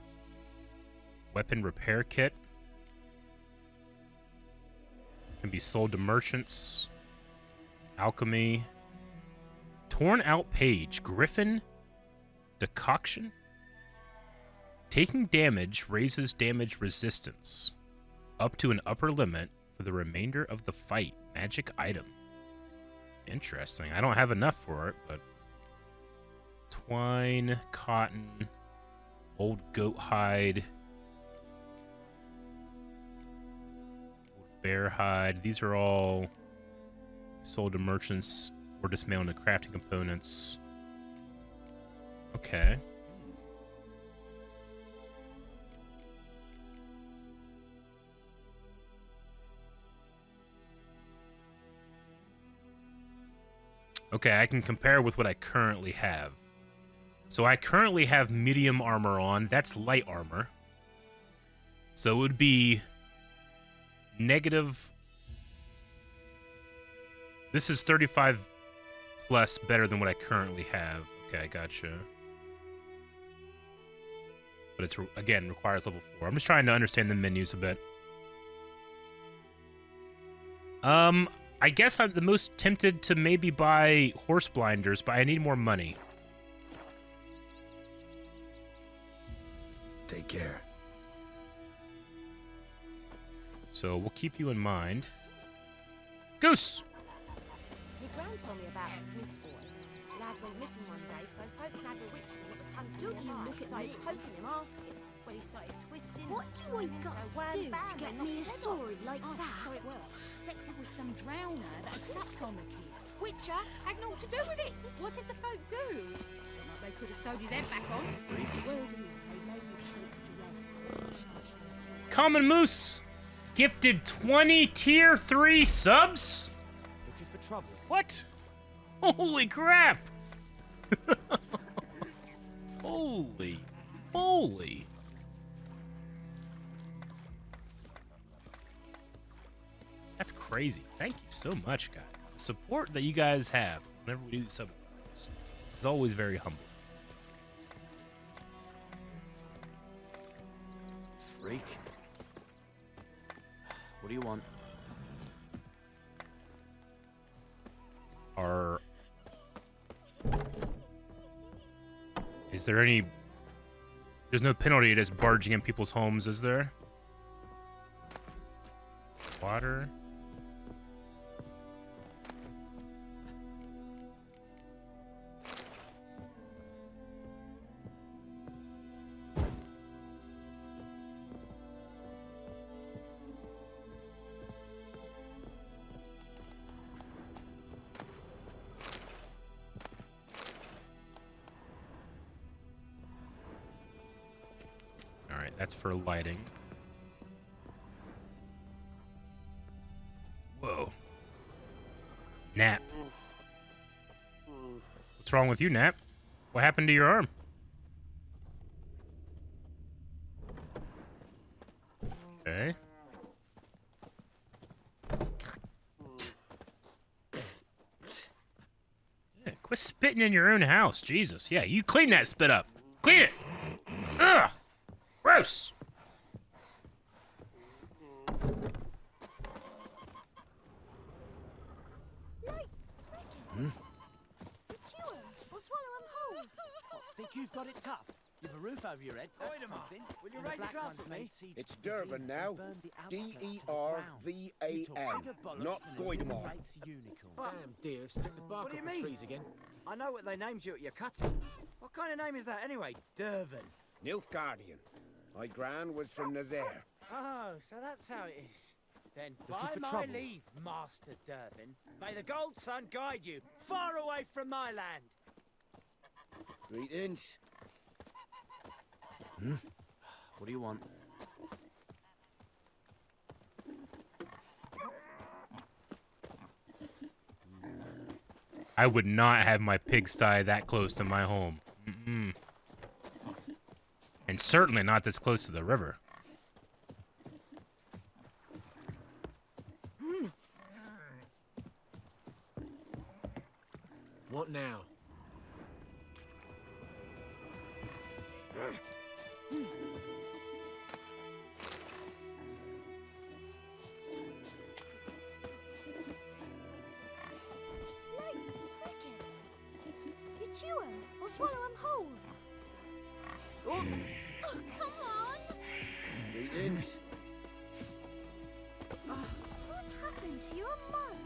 Weapon repair kit. Can be sold to merchants. Alchemy. Torn out page. Griffin decoction. Taking damage raises damage resistance. Up to an upper limit for the remainder of the fight. Magic item. Interesting. I don't have enough for it, but... Twine, cotton, old goat hide, old bear hide. These are all sold to merchants or dismantled into crafting components. Okay. Okay, I can compare with what I currently have. So I currently have medium armor on. That's light armor. So it would be negative. This is 35 plus better than what I currently have. Okay, gotcha. but it's again requires level 4. I'm just trying to understand the menus a bit. I guess I'm the most tempted to maybe buy horse blinders, but I need more money. Take care. So we'll keep you in mind. Goose! My gran told me about a Smith's boy. Lad went missing one day, so folk had a witchman that was hunting Don't him you up. look at Started me. poking him, asking. When he started twisting What and do I squirming, got so to wham, do bam, to they get knocked me a his head off. sword like Oh, that? so it worked. Except it was some drowner that had supped on the kid. Witcher had naught to do with it. What did the folk do? Seemed like they could have sewed his head back on. Word is, they laid his corpse to rest. Common Moose gifted 20 tier 3 subs? Looking for trouble? What? Holy crap! Holy. That's crazy. Thank you so much, guys. The support that you guys have whenever we do these sub is always very humble. Freak. What do you want? Is there any... There's no penalty to just barging in people's homes, is there? Water. Alright, that's for lighting. Whoa. Nap. What's wrong with you, Nap? What happened to your arm? Okay. Yeah, quit spitting in your own house, Jesus. Yeah, you clean that spit up. Clean it! Ugh! Gross! Or swallow 'em whole. Think you've got it tough? You've a roof over your head. That's something. Will you raise a glass with me? It's Durban now. D-E-R-V-A-N. Not Goidemar. Damn dear, stripped the bark What do you off the mean? trees again. I know what they named you at your cutting. What kind of name is that anyway? Durban. Nilfgaardian. My gran was from Nazaire. Oh, so that's how it is. Then, Looking by for my trouble? leave, Master Durban, may the Gold Sun guide you far away from my land. Greetings. What do you want? I would not have my pigsty that close to my home. Mm-mm. And certainly not this close to the river. What now? Like crickets. You chew 'em or swallow 'em whole. Oh, come on! Greetings. What happened to your mum?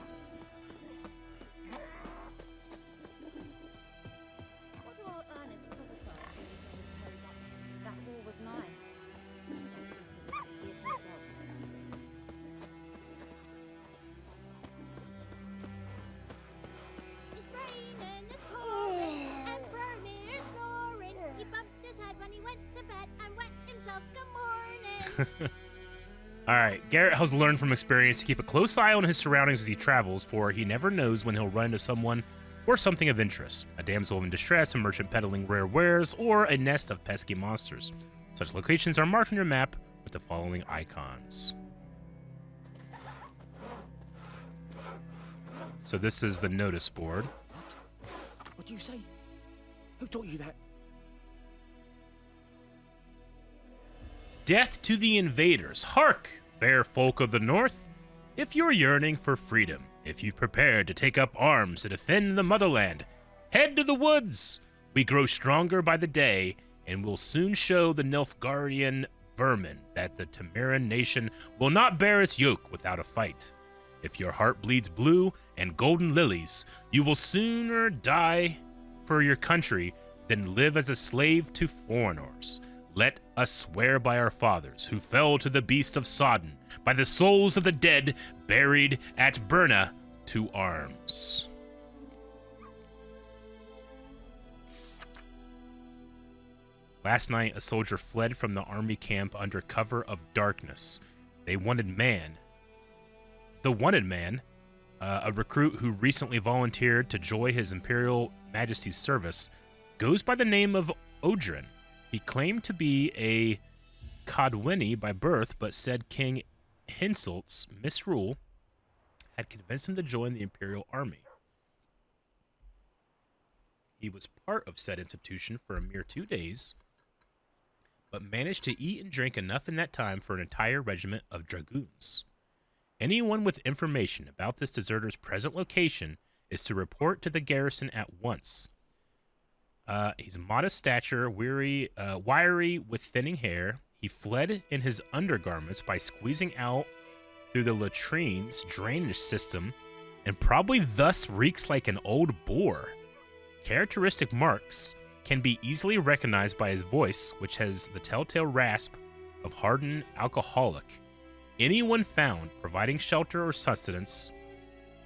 What do old Ernest prophesy when he turned his toes up? That war was nigh. To see it himself. It's raining, it's pouring, and Vermeer's snoring. He bumped his head when he went to bed and wet himself good morning. Alright, Garrett has learned from experience to keep a close eye on his surroundings as he travels, for he never knows when he'll run into someone or something of interest. A damsel in distress, a merchant peddling rare wares, or a nest of pesky monsters. Such locations are marked on your map with the following icons. So this is the notice board. What do you say? Who taught you that? Death to the invaders. Hark, fair folk of the north, if you're yearning for freedom, if you've prepared to take up arms to defend the motherland, head to the woods. We grow stronger by the day, and we'll soon show the Nilfgaardian vermin that the Tamiran nation will not bear its yoke without a fight. If your heart bleeds blue and golden lilies, you will sooner die for your country than live as a slave to foreigners. Let us swear by our fathers who fell to the beast of Sodden, by the souls of the dead buried at Berna, to arms. Last night, a soldier fled from the army camp under cover of darkness. They wanted man. The wanted man, a recruit who recently volunteered to join His Imperial Majesty's service, goes by the name of Odrin. He claimed to be a Codwini by birth, but said King Henselt's misrule had convinced him to join the Imperial Army. He was part of said institution for a mere 2 days, but managed to eat and drink enough in that time for an entire regiment of dragoons. Anyone with information about this deserter's present location is to report to the garrison at once. He's modest stature, wiry with thinning hair. He fled in his undergarments by squeezing out through the latrine's drainage system, and probably thus reeks like an old boar. Characteristic marks can be easily recognized by his voice, which has the telltale rasp of hardened alcoholic. Anyone found providing shelter or sustenance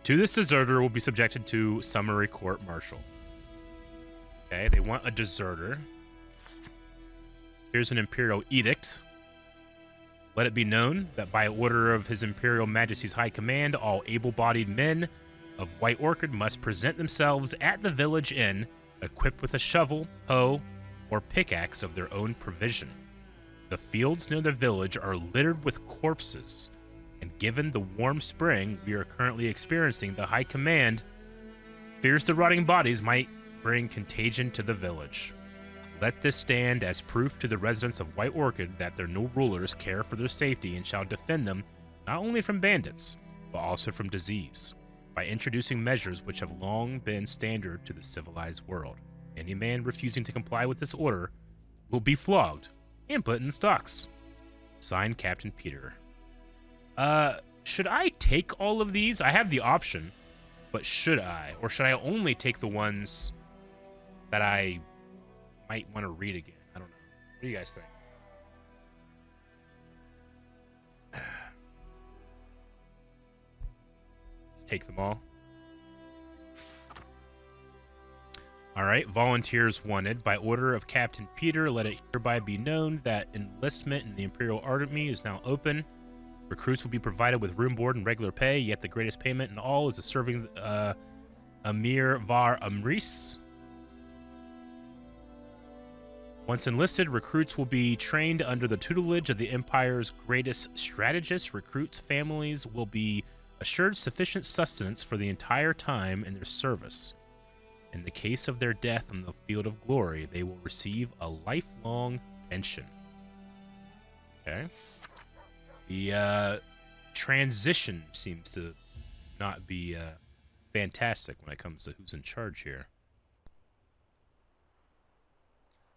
to this deserter will be subjected to summary court-martial. Okay, they want a deserter. Here's an imperial edict. Let it be known that by order of His Imperial Majesty's High Command, all able-bodied men of White Orchid must present themselves at the village inn, equipped with a shovel, hoe, or pickaxe of their own provision. The fields near the village are littered with corpses, and given the warm spring we are currently experiencing, the High Command fears the rotting bodies might bring contagion to the village. Let this stand as proof to the residents of White Orchid that their new rulers care for their safety and shall defend them not only from bandits, but also from disease, by introducing measures which have long been standard to the civilized world. Any man refusing to comply with this order will be flogged and put in the stocks. Signed, Captain Peter. Should I take all of these? I have the option, but should I? Or should I only take the ones that I might want to read again? I don't know. What do you guys think? Take them all. All right, volunteers wanted. By order of Captain Peter, let it hereby be known that enlistment in the Imperial Army is now open. Recruits will be provided with room, board, and regular pay, yet the greatest payment in all is the serving Amir Var Amris. Once enlisted, recruits will be trained under the tutelage of the Empire's greatest strategists. Recruits' families will be assured sufficient sustenance for the entire time in their service. In the case of their death on the field of glory, they will receive a lifelong pension. Okay. The transition seems to not be fantastic when it comes to who's in charge here.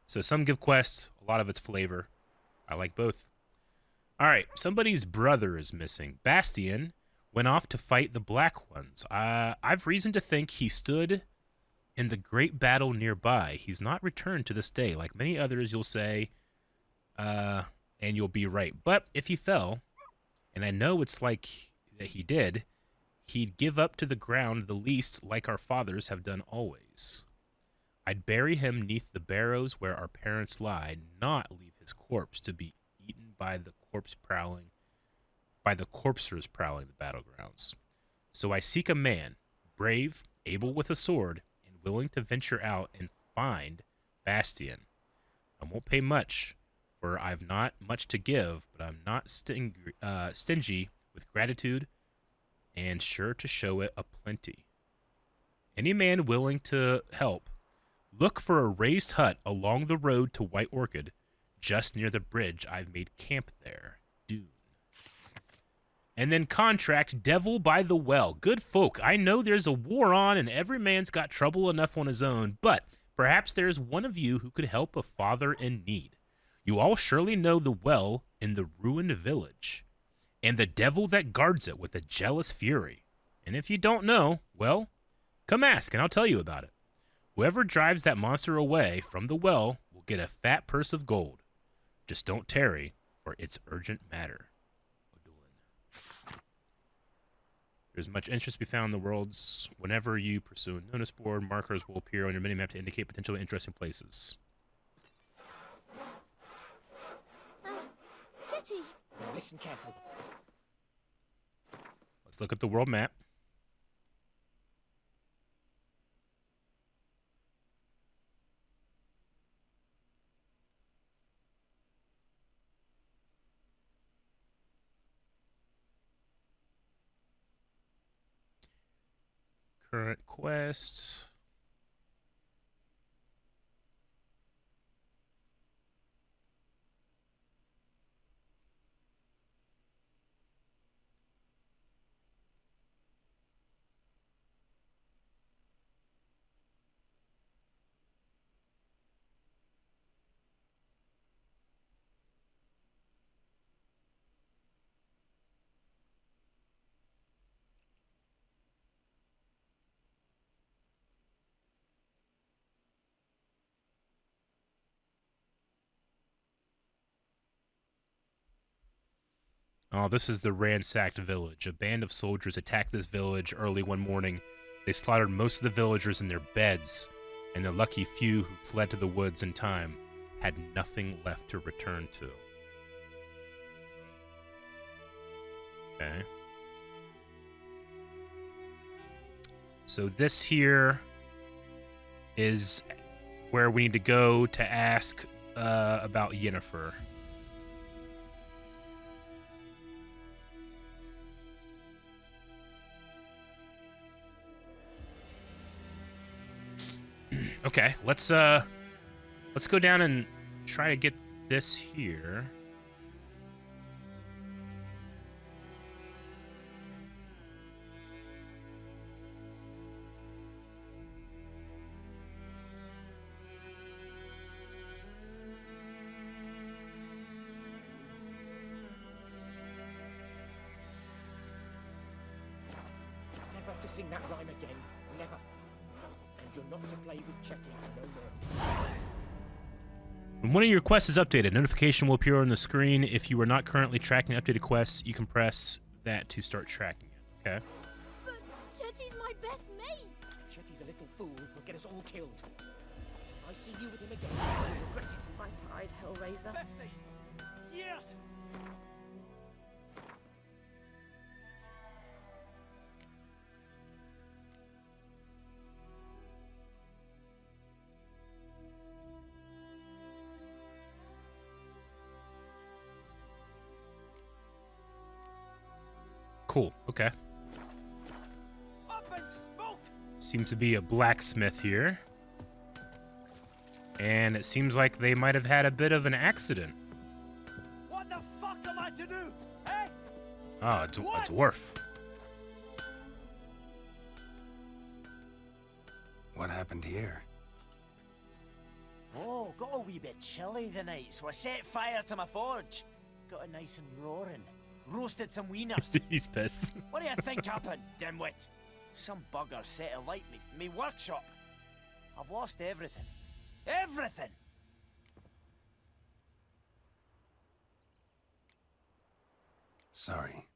So some give quests, a lot of it's flavor. I like both. All right, somebody's brother is missing. Bastian went off to fight the Black Ones. I've reason to think he stood in the great battle nearby. He's not returned to this day. Like many others, you'll say, and you'll be right. But if he fell, and I know it's like that he did, he'd give up to the ground the least, like our fathers have done always. I'd bury him neath the barrows where our parents lie, not leave his corpse to be eaten by the corpsers prowling the battlegrounds. So I seek a man, brave, able with a sword, and willing to venture out and find Bastian. I won't pay much, for I've not much to give, but I'm not stingy with gratitude, and sure to show it aplenty. Any man willing to help, look for a raised hut along the road to White Orchid, just near the bridge. I've made camp there. Dune. And then contract Devil by the Well. Good folk, I know there's a war on and every man's got trouble enough on his own, but perhaps there's one of you who could help a father in need. You all surely know the well in the ruined village, and the devil that guards it with a jealous fury. And if you don't know, well, come ask and I'll tell you about it. Whoever drives that monster away from the well will get a fat purse of gold. Just don't tarry, for it's urgent matter. There's much interest to be found in the worlds. Whenever you pursue a notice board, markers will appear on your minimap to indicate potentially interesting places. Chetty! Listen carefully. Let's look at the world map. Current quest. Oh, this is the ransacked village. A band of soldiers attacked this village early one morning. They slaughtered most of the villagers in their beds, and the lucky few who fled to the woods in time had nothing left to return to. Okay. So this here is where we need to go to ask about Yennefer. Okay, let's go down and try to get this here. Never to sing that rhyme again. Never. And you're not to play with Chetty no more. When one of your quests is updated, a notification will appear on the screen. If you are not currently tracking updated quests, you can press that to start tracking it, okay? But Chetty's my best mate. Chetty's a little fool who'll get us all killed. I see you with him again. You'll regret it. My pride, Hellraiser. 50 years! Cool, okay. Up and smoke! Seems to be a blacksmith here. And it seems like they might have had a bit of an accident. What the fuck am I to do? Eh? Oh, a dwarf. What happened here? Oh, got a wee bit chilly the night, so I set fire to my forge. Got it nice and roaring. Roasted some wieners. He's pissed. What do you think happened, dimwit? Some bugger set alight me workshop. I've lost everything. Everything! Sorry.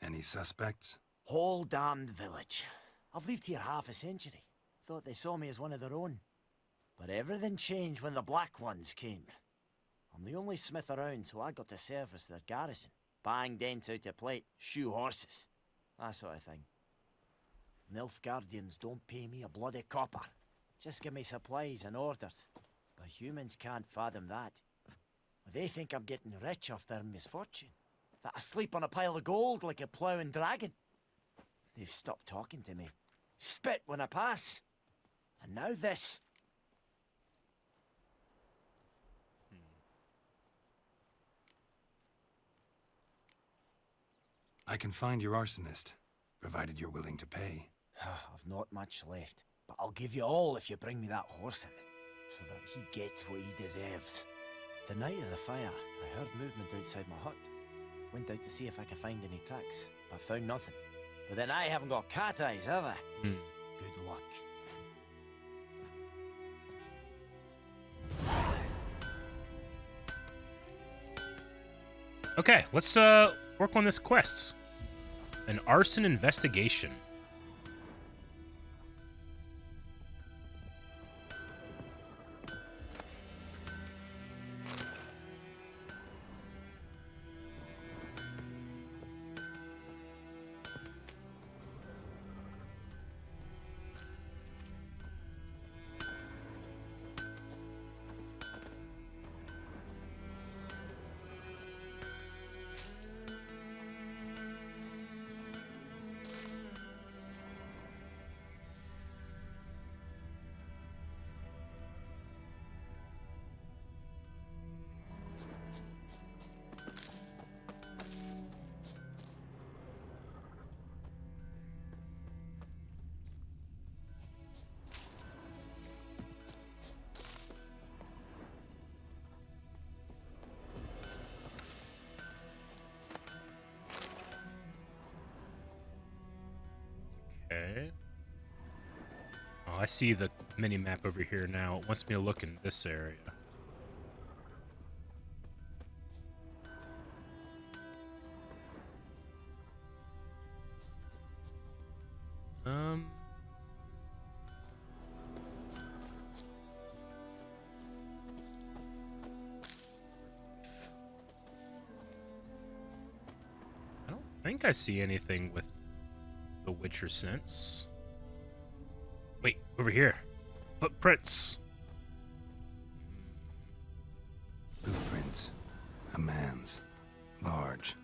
Any suspects? Whole damned village. I've lived here half a century. Thought they saw me as one of their own. But everything changed when the Black Ones came. I'm the only smith around, so I got to service their garrison. Bang dents out of plate, shoe horses. That sort of thing. Nilfgaardians don't pay me a bloody copper. Just give me supplies and orders. But humans can't fathom that. They think I'm getting rich off their misfortune. That I sleep on a pile of gold like a ploughing dragon. They've stopped talking to me. Spit when I pass. And now this. I can find your arsonist, provided you're willing to pay. I've not much left, but I'll give you all if you bring me that horse in, so that he gets what he deserves. The night of the fire, I heard movement outside my hut. Went out to see if I could find any tracks, but found nothing. But then I haven't got cat eyes, have I? Good luck. Okay, let's work on this quest. An arson investigation. Okay. Oh, I see the mini map over here now. It wants me to look in this area. I don't think I see anything with the Witcher sense. Wait, over here. Footprints. Footprints. A man's. Large.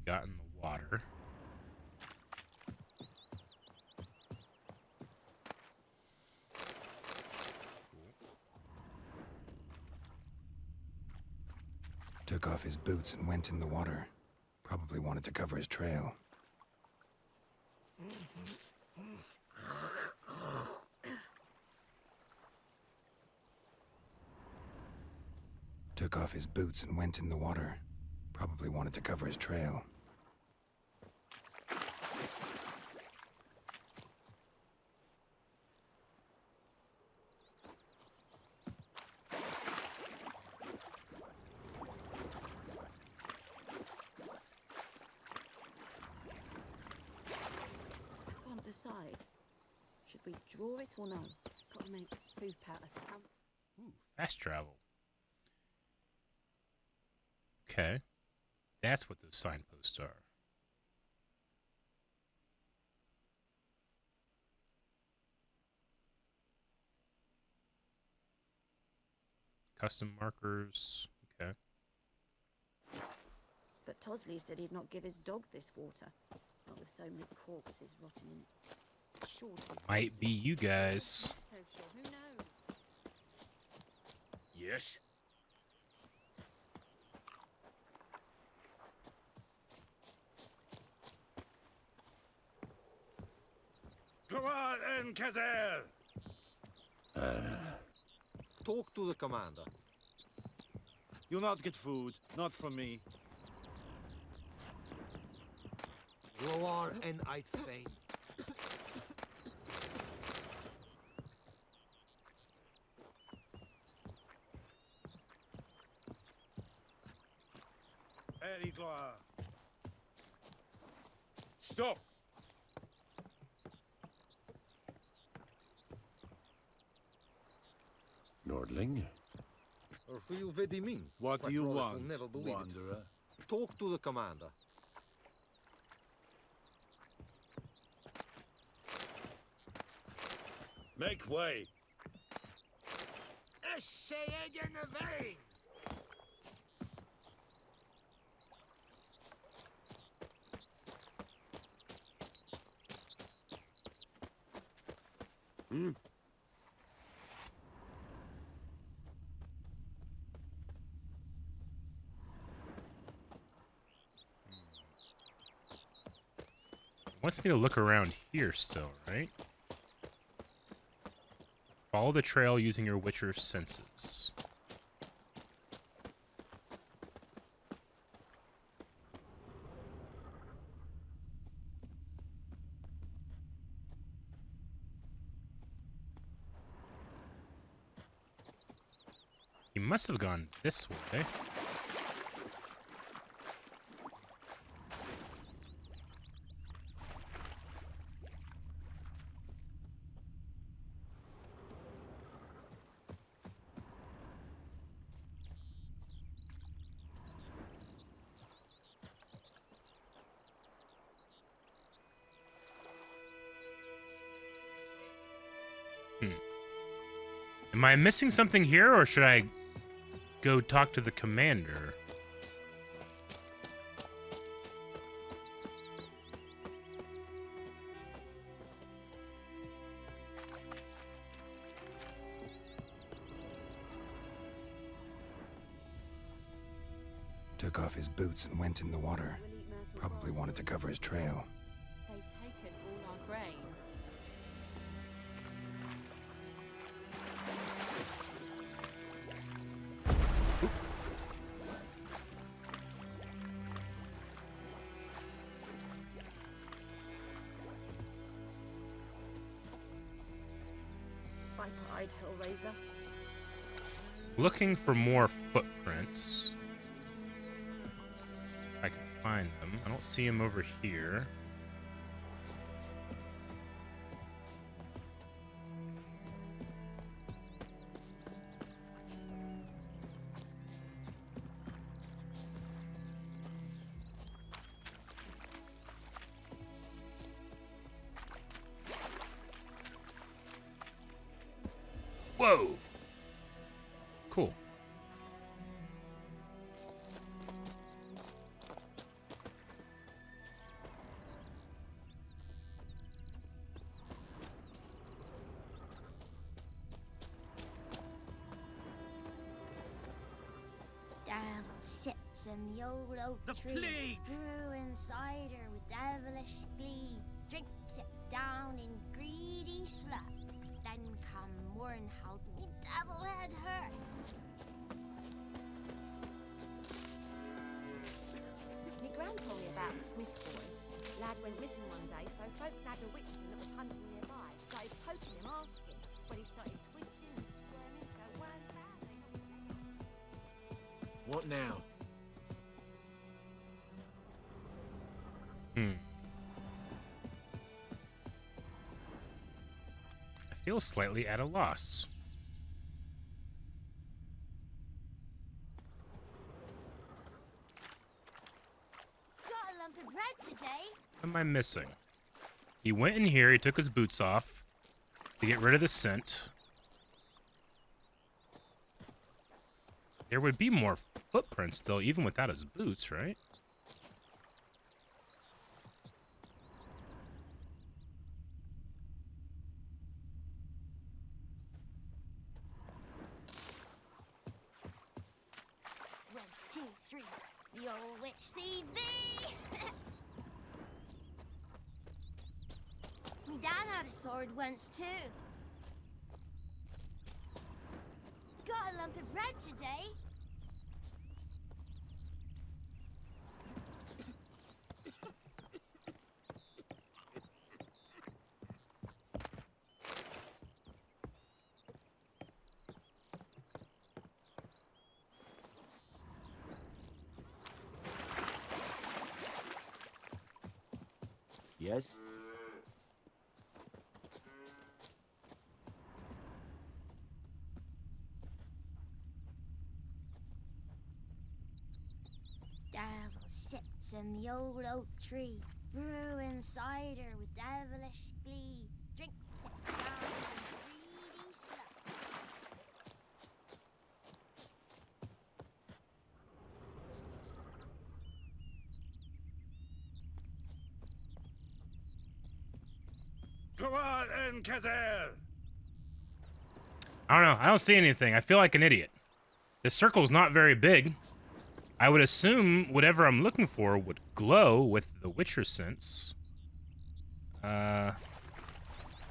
Got in the water. Took off his boots and went in the water. Probably wanted to cover his trail. Took off his boots and went in the water. Probably wanted to cover his trail. Can't decide. Should we draw it or no? Gotta make soup out of some. Ooh, fast travel. Okay. That's what those signposts are. Custom markers. Okay. But Tosley said he'd not give his dog this water. Not with so many corpses rotting in it. Sure. Might be you guys. So sure, who knows? Yes? Come on in, Kazer! Talk to the commander. You'll not get food, not from me. Roar and I'd fain. Erigla. Stop! Lordling? What do you want, Wanderer? Wanderer? Talk to the commander. Make way! Hmm? Wants me to look around here still, right? Follow the trail using your Witcher's senses. He must have gone this way. Am I missing something here, or should I go talk to the commander? Took off his boots and went in the water. Probably wanted to cover his trail. They've taken all our grain. Pipe-eyed Hellraiser. Looking for more footprints. If I can find them. I don't see them over here. Whoa! Cool. Devil sips in the old oak tree. Plague! Brewing cider with devilish glee. Drinks it down in greedy sluts. Then come morn howls me devil head hurts. Me gran told me about a Smith's boy. Lad went missing one day, so folk nabbed a witchman that was hunting nearby. Started poking him, asking. When he started twisting and squirming, so one bad they got him. What now? I feel slightly at a loss. Got a lump of bread today. What am I missing? He went in here, he took his boots off to get rid of the scent. There would be more footprints still, even without his boots, right? One, two, three. The old witch sees thee. Me dad had a sword once too. Got a lump of bread today. Yes? old oak tree, brewing cider with devilish glee. Drinks it down in greedy sluts. Come on, Encazer! I don't know. I don't see anything. I feel like an idiot. The circle's not very big. I would assume whatever I'm looking for would glow with the Witcher sense. Or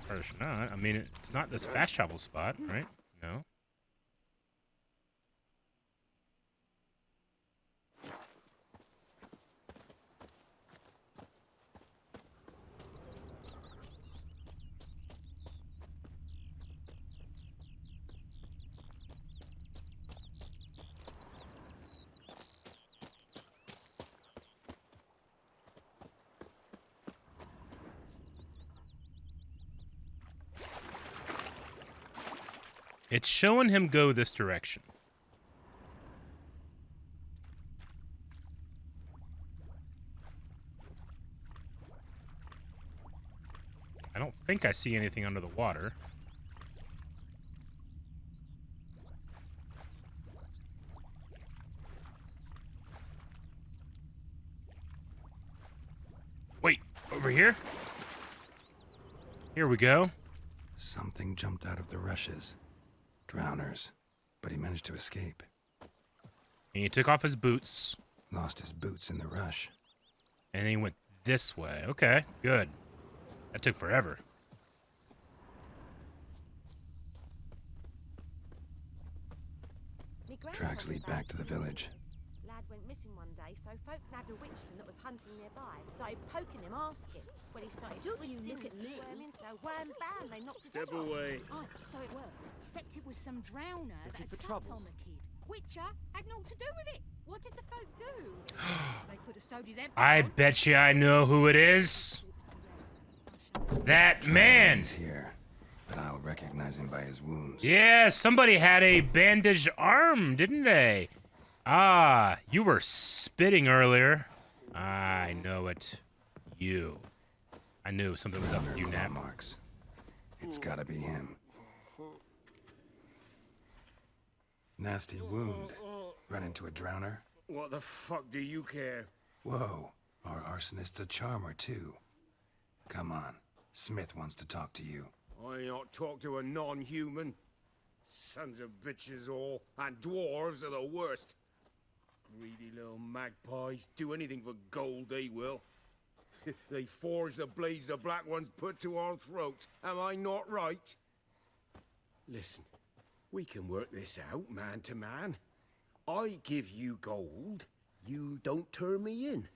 it's not. I mean, it's not this fast travel spot, right? No. It's showing him go this direction. I don't think I see anything under the water. Wait, over here? Here we go. Something jumped out of the rushes. Drowners. But he managed to escape. And he took off his boots. Lost his boots in the rush. And he went this way. Okay, good. That took forever. Tracks lead back to the village. Lad went missing one day, so folk nabbed a witchman that was hunting nearby. Started poking him, asking. When he started twisting and squirming, so wham bam, they knocked his head off. Oh, so it worked. Except it was some drowner that had sucked on the kid. Witcher had naught to do with it. What did the folk do? They could have sewed his head back I on. bet you I know who it is. That man. He's here, but I'll recognize him by his wounds. Yeah, somebody had a bandaged arm, didn't they? Ah, you were spitting earlier. I know it. You. I knew something was up with you, Nat. Marks. It's gotta be him. Nasty wound. Run into a drowner? What the fuck do you care? Whoa, our arsonist's a charmer too. Come on, Smith wants to talk to you. I ain't not talk to a non-human. Sons of bitches all, and dwarves are the worst. Greedy little magpies, do anything for gold they will. They forge the blades the black ones put to our throats. Am I not right? Listen, we can work this out man to man. I give you gold, you don't turn me in.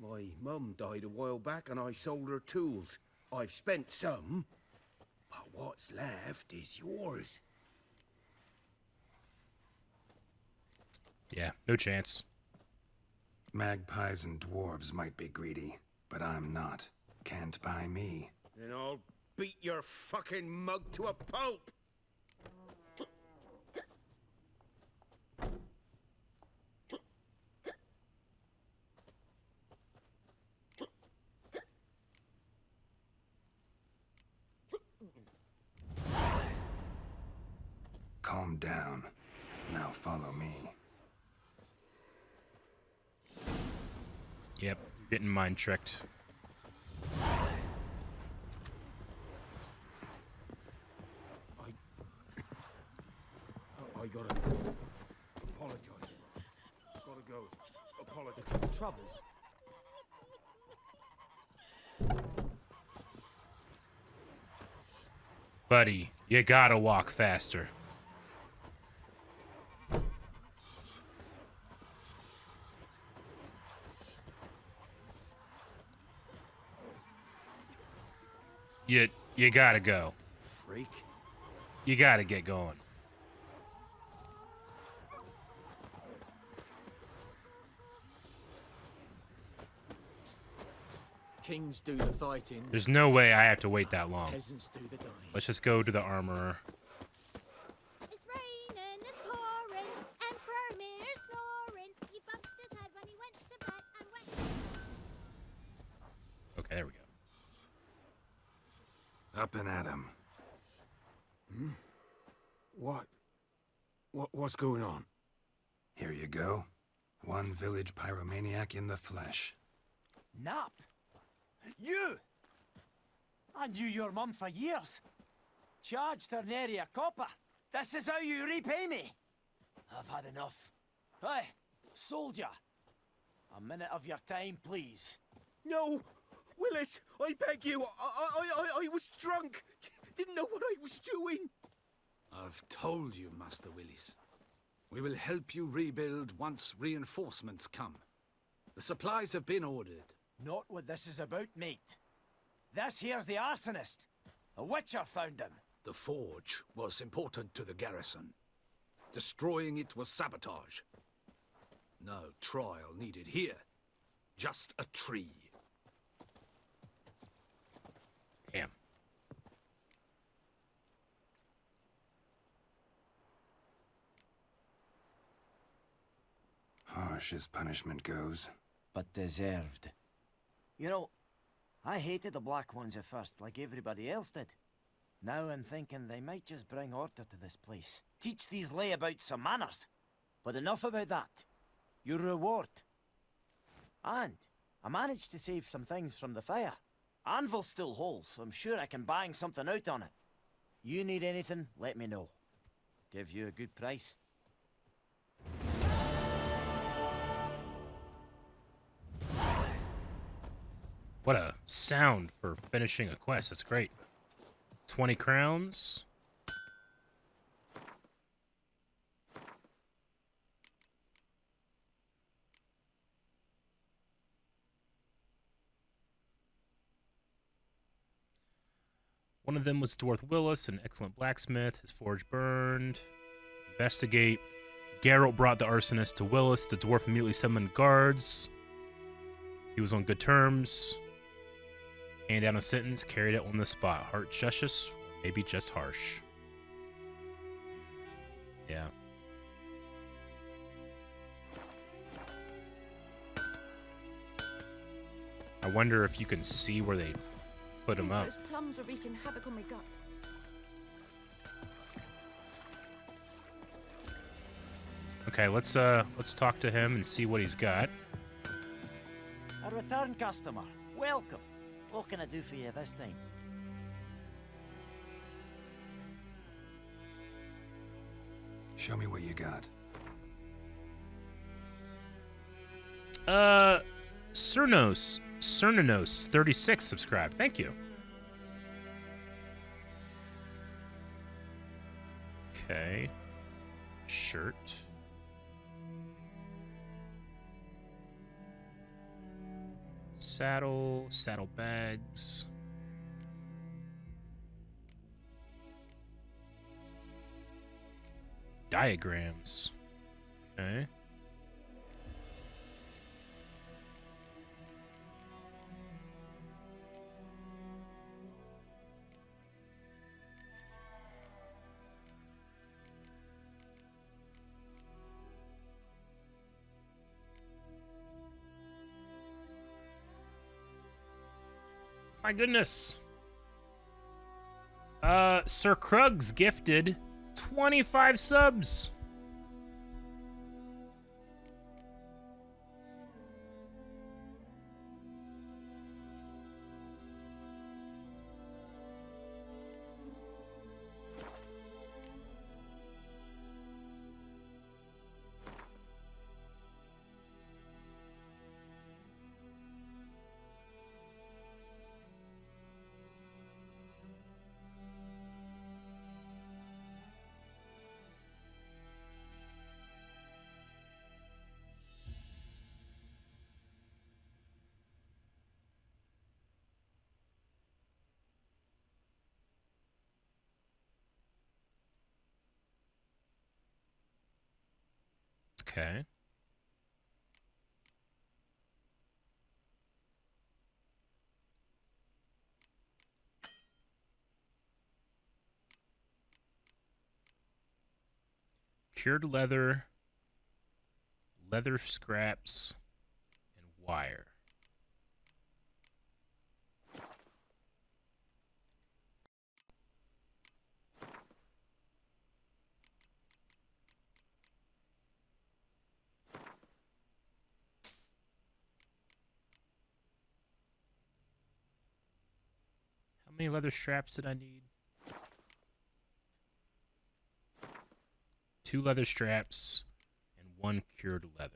My mum died a while back and I sold her tools. I've spent some, but what's left is yours. Yeah, no chance. Magpies and dwarves might be greedy, but I'm not. Can't buy me. Then I'll beat your fucking mug to a pulp! Calm down. Now follow me. Yep, getting mind tricked. I gotta apologize. Gotta go. Apologize for trouble. Buddy, you gotta walk faster. You gotta go. Freak. You gotta get going. Kings do the fighting. There's no way I have to wait that long. Peasants do the dying. Let's just go to the armorer. It's raining, it's pouring, Emperor Mir snoring. He bumped his head when he went to bed and went. Up and at 'em. Hmm? What's going on? Here you go. One village pyromaniac in the flesh. Nap? You? I knew your mum for years. Charged her nary a copper. This is how you repay me. I've had enough. Hey, soldier. A minute of your time, please. No! Willis, I beg you. I was drunk. Didn't know what I was doing. I've told you, Master Willis. We will help you rebuild once reinforcements come. The supplies have been ordered. Not what this is about, mate. This here's the arsonist. A witcher found him. The forge was important to the garrison. Destroying it was sabotage. No trial needed here. Just a tree. Damn. Harsh as punishment goes. But deserved. You know, I hated the Black Ones at first, like everybody else did. Now I'm thinking they might just bring order to this place. Teach these layabouts some manners. But enough about that. Your reward. And I managed to save some things from the fire. Anvil's still whole, so I'm sure I can bang something out on it. You need anything, let me know. Give you a good price. What a sound for finishing a quest. That's great. 20 crowns. One of them was Dwarf Willis, an excellent blacksmith. His forge burned. Investigate. Geralt brought the arsonist to Willis. The dwarf immediately summoned guards. He was on good terms. Hand down a sentence, carried it on the spot. Harsh justice, or maybe just harsh. Yeah. I wonder if you can see where they put him up. Those plums are wreaking havoc on my gut. Okay, let's talk to him and see what he's got. A return customer. Welcome. What can I do for you this time? Show me what you got. Cernanos 36 subscribed. Thank you. Okay. Shirt. Saddlebags. Diagrams. Okay. My goodness. Sir Krug's gifted 25 subs. Okay. Cured leather, leather scraps, and wire. many leather straps did I need? 2 leather straps and 1 cured leather.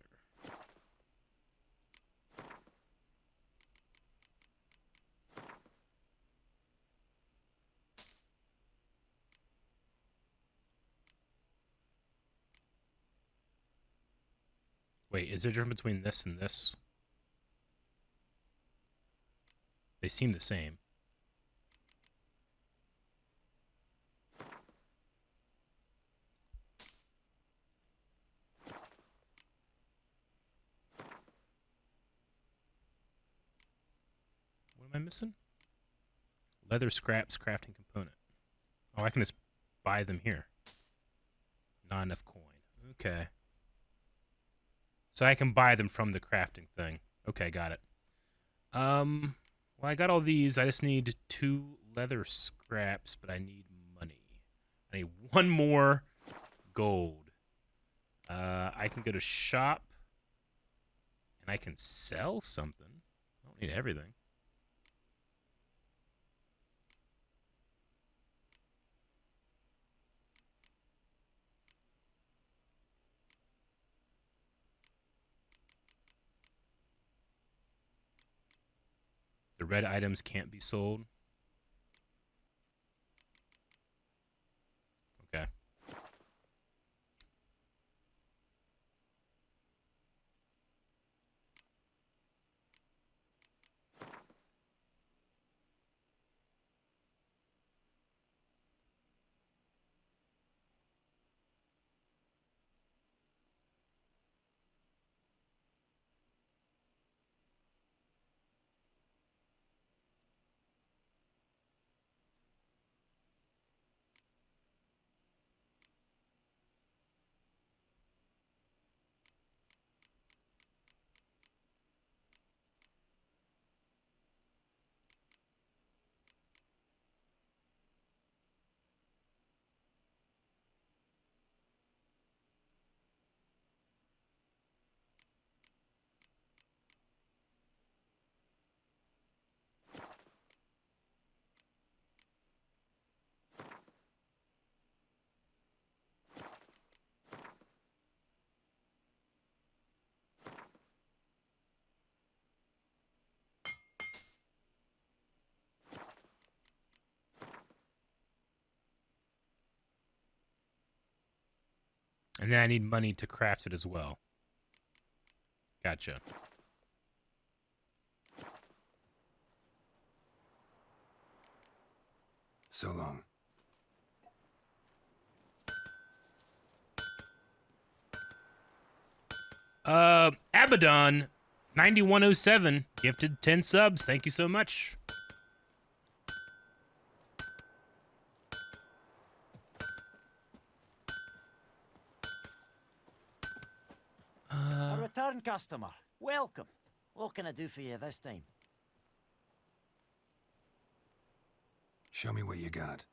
Wait, is there a difference between this and this? They seem the same. What am I missing? Leather scraps crafting component. Oh, I can just buy them here. Not enough coin. Okay. So I can buy them from the crafting thing. Okay, got it. Well, I got all these. I just need 2 leather scraps, but I need money. I need 1 more gold. I can go to shop, and I can sell something. I don't need everything. The red items can't be sold. Okay. And then I need money to craft it as well. Gotcha. So long. Abaddon 9107 gifted 10 subs. Thank you so much. A return customer. Welcome. What can I do for you this time? Show me what you got.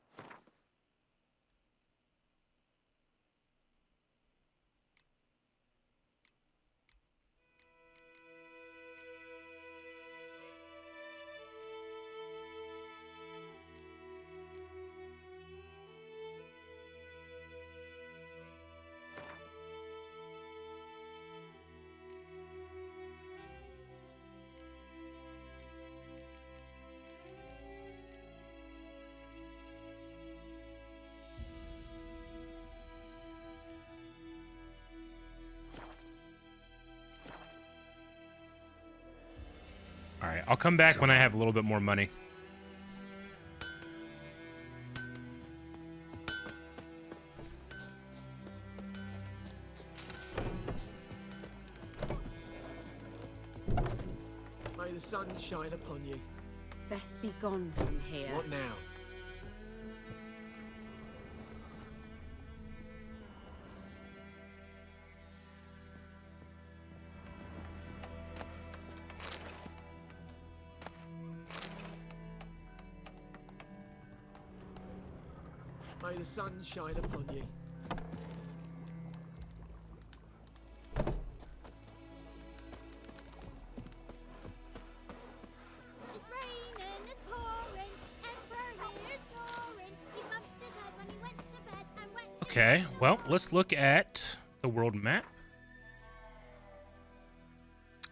All right, I'll come back when I have a little bit more money. May the sun shine upon you. Best be gone from here. What now? May the sun shine upon you. It's raining, it's pouring, Emperor Okay, well, let's look at the world map.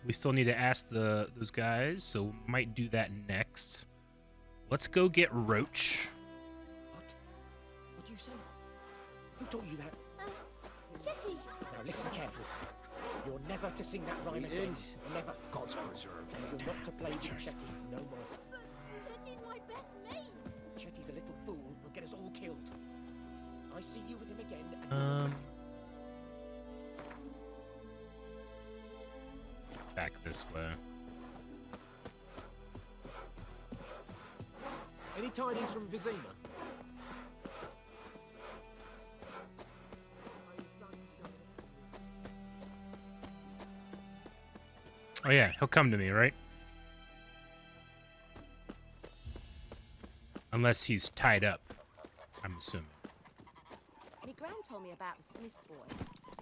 We still need to ask those guys, so we might do that next. Let's go get Roach. What do you say? Who taught you that? Jetty! Now listen carefully. You're never to sing that rhyme again. Never. God's preserve. And you're not to play with Chetty no more. But Jetty's my best mate! Chetty's a little fool. He'll get us all killed. I see you with him again and Back this way. Any tidings from Vizima? Oh yeah, he'll come to me, right? Unless he's tied up, I'm assuming. My gran told me about the Smith's boy.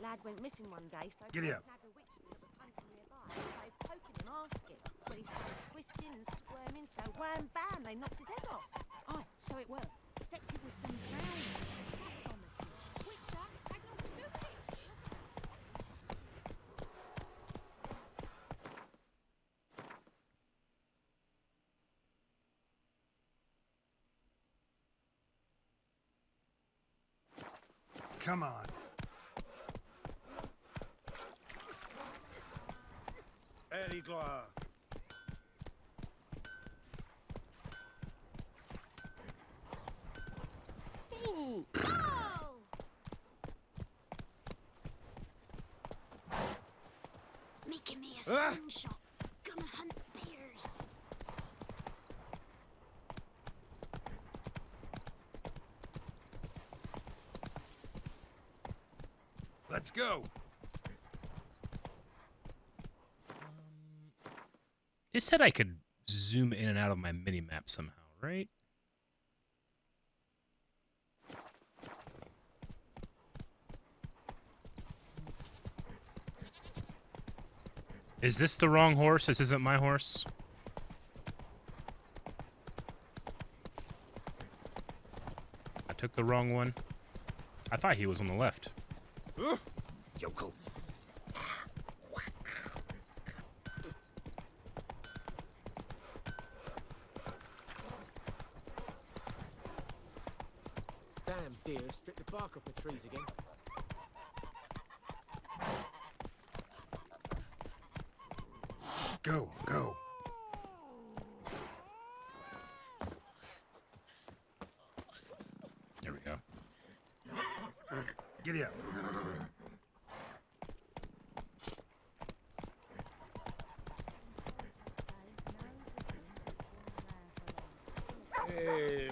Lad went missing one day, so Giddy up. a witch that was hunting nearby. Started poking him, asking. But he started twisting and squirming, so wham bam, they knocked his head off. Oh, so it were. Except it was some drowning that sat on the kid. Witcher had naught to do with it. Come on. Eddie Gloire. Ooh! Oh! Making me a slingshot. Gonna hunt bears. Let's go. It said I could zoom in and out of my mini-map somehow, right? Is this the wrong horse? This isn't my horse? I took the wrong one. I thought he was on the left. Yokel. damn deer stripped the bark off the trees again. Go, go. There we go. Giddy up. Hey,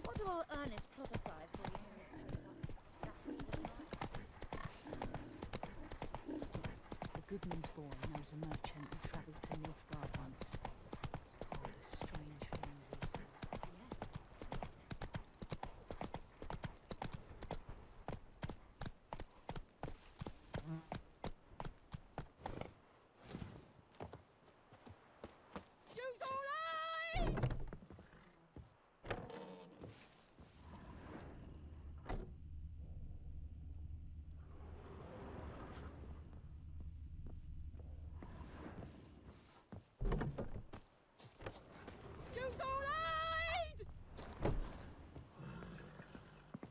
What do all Ernest prophesy for you in his The Goodman's boy knows a merchant who travelled to Nilfgaard once. Oh, the strange things he saw.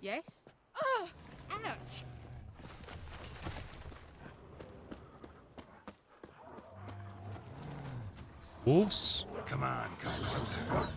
Yes? Oh, ouch! Wolves? Come on, come closer.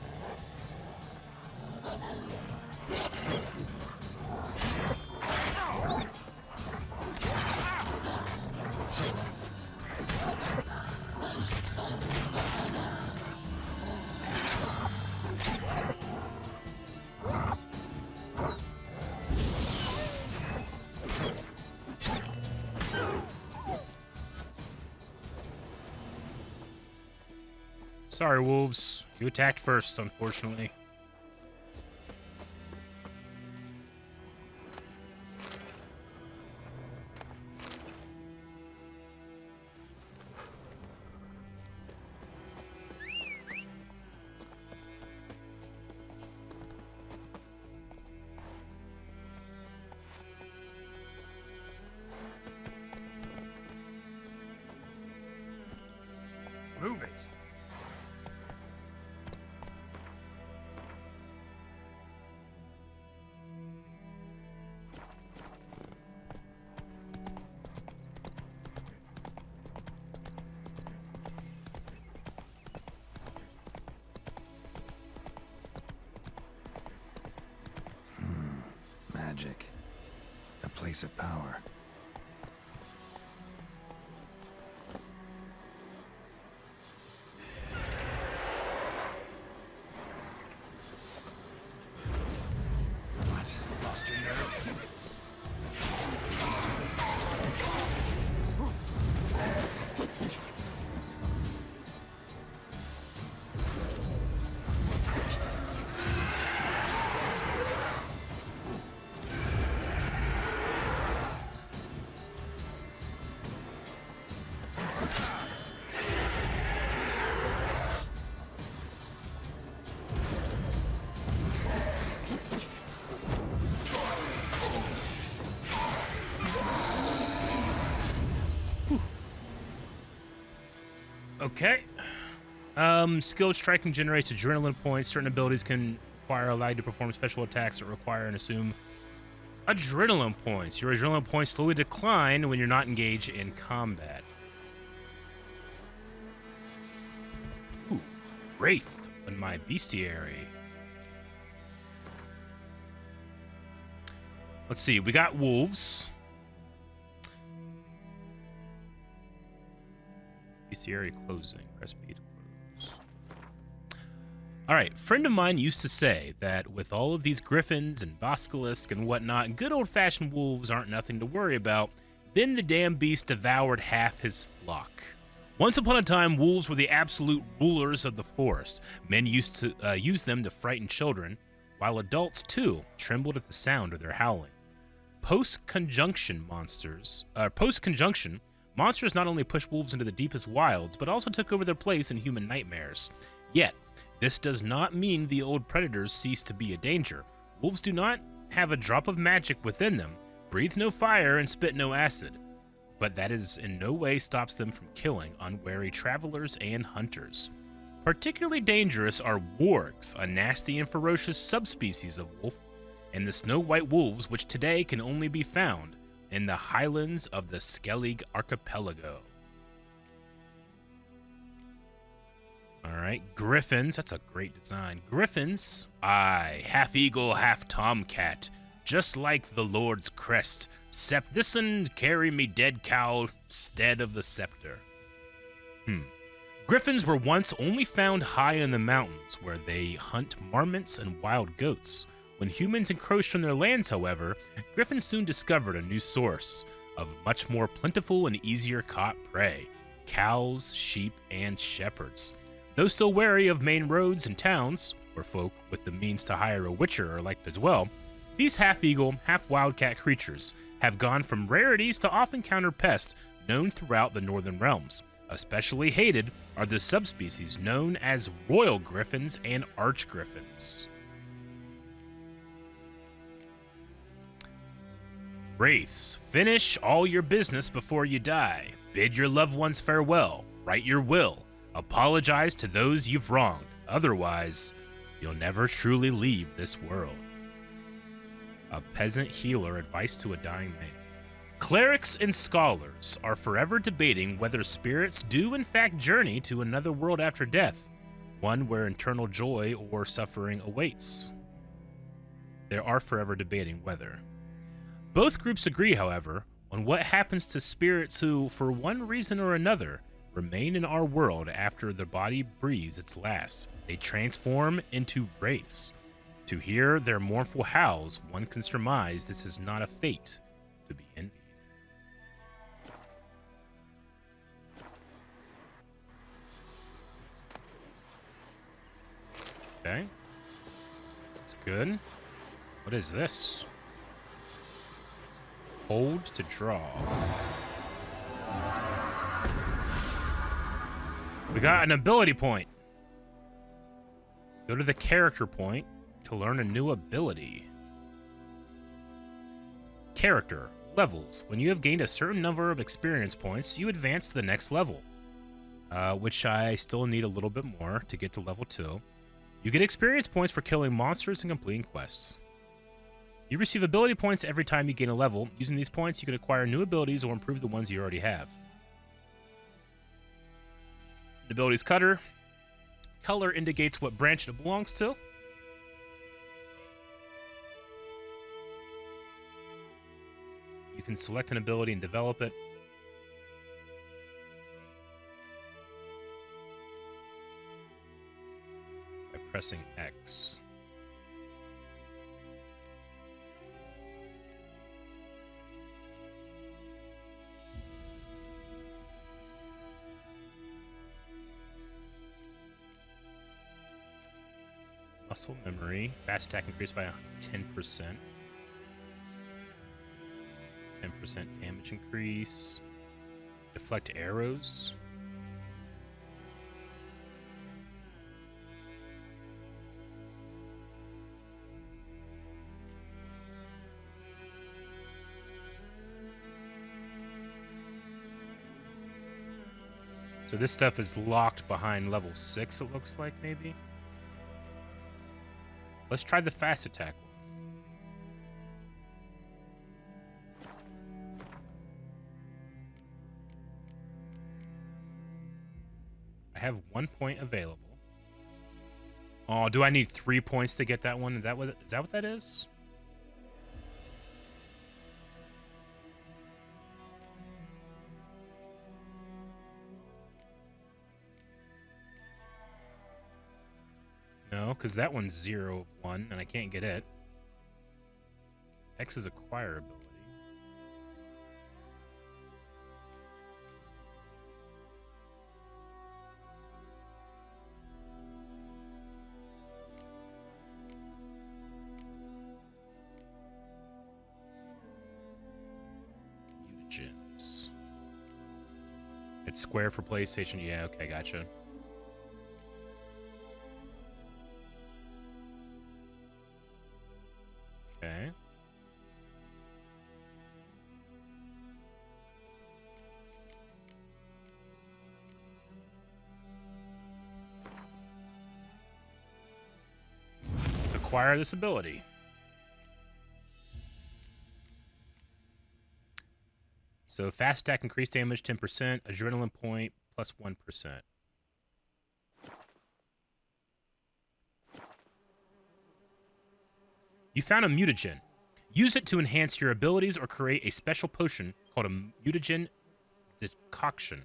Sorry, wolves. You attacked first, unfortunately. Move it. Magic. A place of power. What? Lost your nerve? Okay. Skilled striking generates adrenaline points. Certain abilities can require a lag to perform special attacks that require and assume adrenaline points. Your adrenaline points slowly decline when you're not engaged in combat. Ooh, Wraith in my bestiary. Let's see, we got wolves. Bestiary closing. Press B to close. All right. Friend of mine used to say that with all of these griffins and basilisks and whatnot, good old-fashioned wolves aren't nothing to worry about. Then the damn beast devoured half his flock. Once upon a time, wolves were the absolute rulers of the forest. Men used to use them to frighten children, while adults, too, trembled at the sound of their howling. Post-conjunction, monsters not only pushed wolves into the deepest wilds, but also took over their place in human nightmares. Yet, this does not mean the old predators cease to be a danger. Wolves do not have a drop of magic within them, breathe no fire, and spit no acid. But that is in no way stops them from killing unwary travelers and hunters. Particularly dangerous are wargs, a nasty and ferocious subspecies of wolf, and the snow-white wolves which today can only be found in the highlands of the Skellig Archipelago. All right, griffins. That's a great design. Griffins, aye, half eagle, half tomcat, just like the Lord's crest. This'n carry me dead cow stead of the scepter. Griffins were once only found high in the mountains, where they hunt marmots and wild goats. When humans encroached on their lands, however, griffins soon discovered a new source of much more plentiful and easier caught prey: cows, sheep, and shepherds. Though still wary of main roads and towns, where folk with the means to hire a witcher are like to dwell, these half-eagle, half-wildcat creatures have gone from rarities to often-countered pests known throughout the northern realms. Especially hated are the subspecies known as royal griffins and archgriffins. Wraiths, finish all your business before you die. Bid your loved ones farewell. Write your will. Apologize to those you've wronged. Otherwise, you'll never truly leave this world. A peasant healer advice to a dying man. Clerics and scholars are forever debating whether spirits do in fact journey to another world after death, one where eternal joy or suffering awaits. They are forever debating whether. Both groups agree, however, on what happens to spirits who, for one reason or another, remain in our world after their body breathes its last. They transform into wraiths. To hear their mournful howls, one can surmise this is not a fate to be envied. Okay. That's good. What is this? Hold to draw. We got an ability point. Go to the character point to learn a new ability. Character. Levels. When you have gained a certain number of experience points, you advance to the next level. which I still need a little bit more to get to level 2. You get experience points for killing monsters and completing quests. You receive ability points every time you gain a level. Using these points, you can acquire new abilities or improve the ones you already have. The ability's Cutter. Color indicates what branch it belongs to. You can select an ability and develop it. By pressing X. Muscle memory. Fast attack increased by 10%. 10% damage increase. Deflect arrows. So this stuff is locked behind level 6, it looks like, maybe? Let's try the fast attack one. I have 1 point available. Oh, do I need 3 points to get that one? Is that what that is? No, because that one's 0 of 1, and I can't get it. X is acquire ability. Mutagens. It's square for PlayStation. Yeah, okay, gotcha. Okay. Let's acquire this ability. So fast attack, increased damage 10%, adrenaline point plus 1%. You found a mutagen. Use it to enhance your abilities or create a special potion called a mutagen decoction.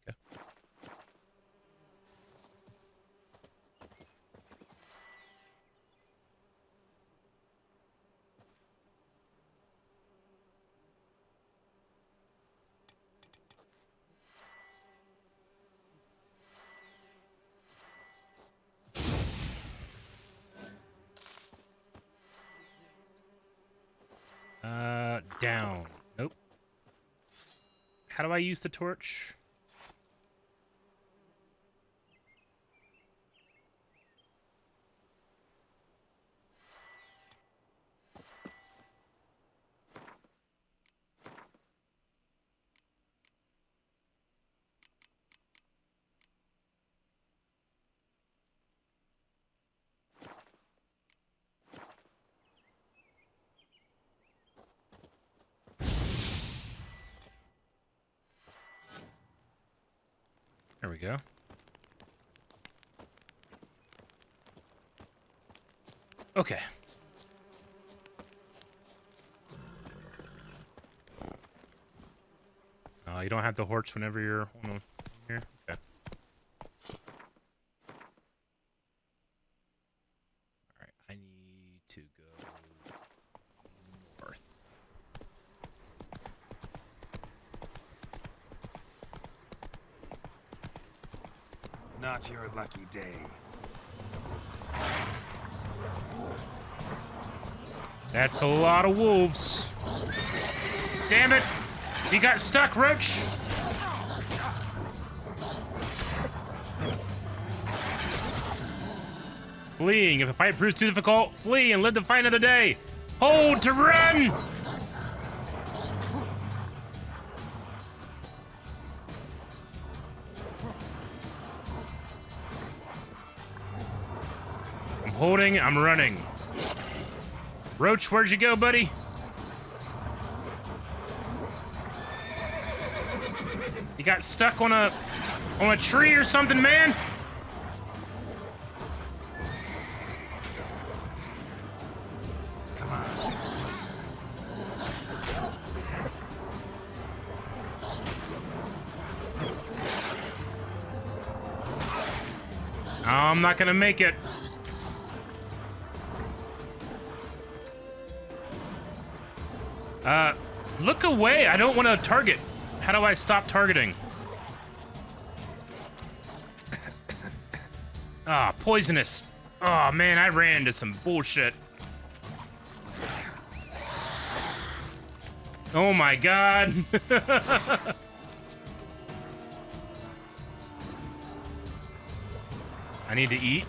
Okay. Down. Nope. How do I use the torch? There we go. Okay. You don't have the horse whenever you're here? Okay. Alright, I need to go north. Not your lucky day. That's a lot of wolves. Damn it! He got stuck, Roach. Fleeing. If a fight proves too difficult, flee and live to fight another day. Hold to run. I'm holding, I'm running. Roach, where'd you go, buddy? You got stuck on a tree or something, man? Come on. Oh, I'm not gonna make it. Look away. I don't want to target. How do I stop targeting? Ah, poisonous. Oh, man, I ran into some bullshit. Oh, my God. I need to eat.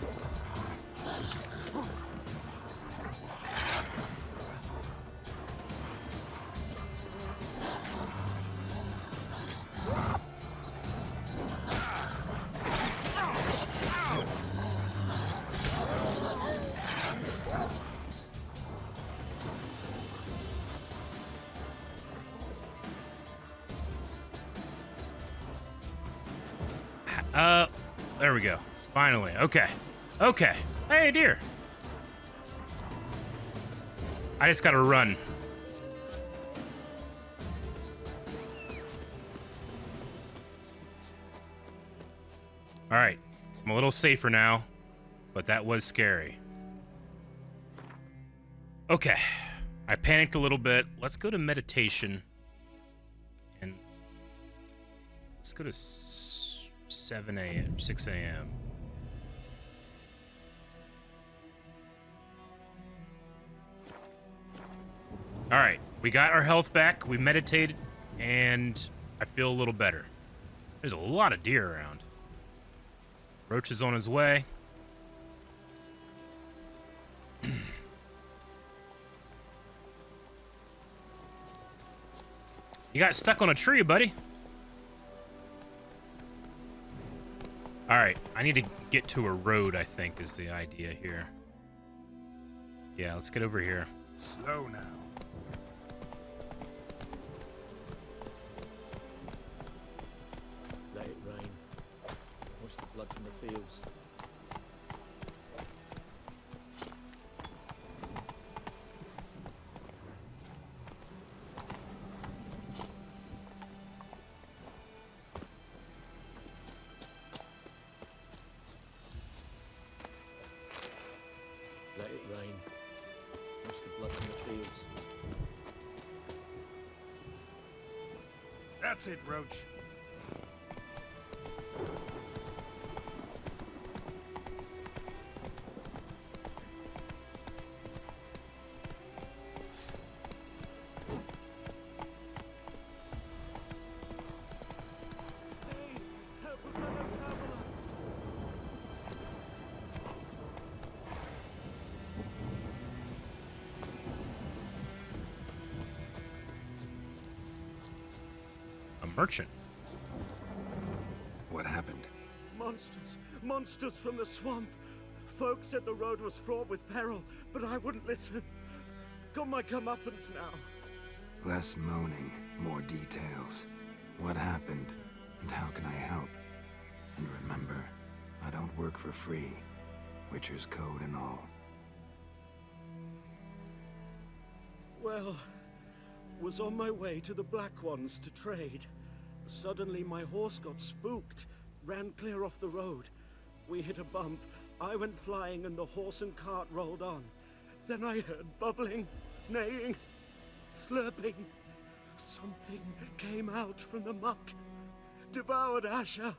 There we go. Finally. Okay. Okay. Hey, dear. I just gotta run. Alright. I'm a little safer now, but that was scary. Okay. I panicked a little bit. Let's go to meditation. And let's go to 7 a.m., 6 a.m. All right, we got our health back, we meditated, and I feel a little better. There's a lot of deer around. Roach is on his way. You got stuck on a tree, buddy. All right, I need to get to a road, I think, is the idea here. Yeah, let's get over here. Slow now. Let it rain. Wash the blood from the fields. Let it rain. Wash the blood from the fields. That's it, Roach. Merchant. What happened? Monsters! Monsters from the swamp! Folk said the road was fraught with peril, but I wouldn't listen. Got my comeuppance now. Less moaning, more details. What happened, and how can I help? And remember, I don't work for free. Witcher's code and all. Well, was on my way to the Black Ones to trade. Suddenly my horse got spooked, ran clear off the road. We hit a bump, I went flying and the horse and cart rolled on. Then I heard bubbling, neighing, slurping. Something came out from the muck, devoured Asher,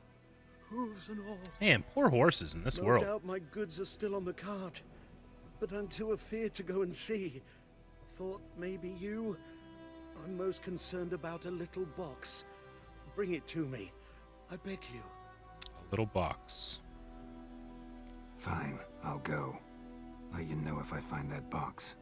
hooves and all. Man, poor horses in this world. No doubt my goods are still on the cart, but I'm too afeard to go and see. Thought maybe you I'm most concerned about a little box. Bring it to me. I beg you. A little box. Fine, I'll go. Let you know if I find that box.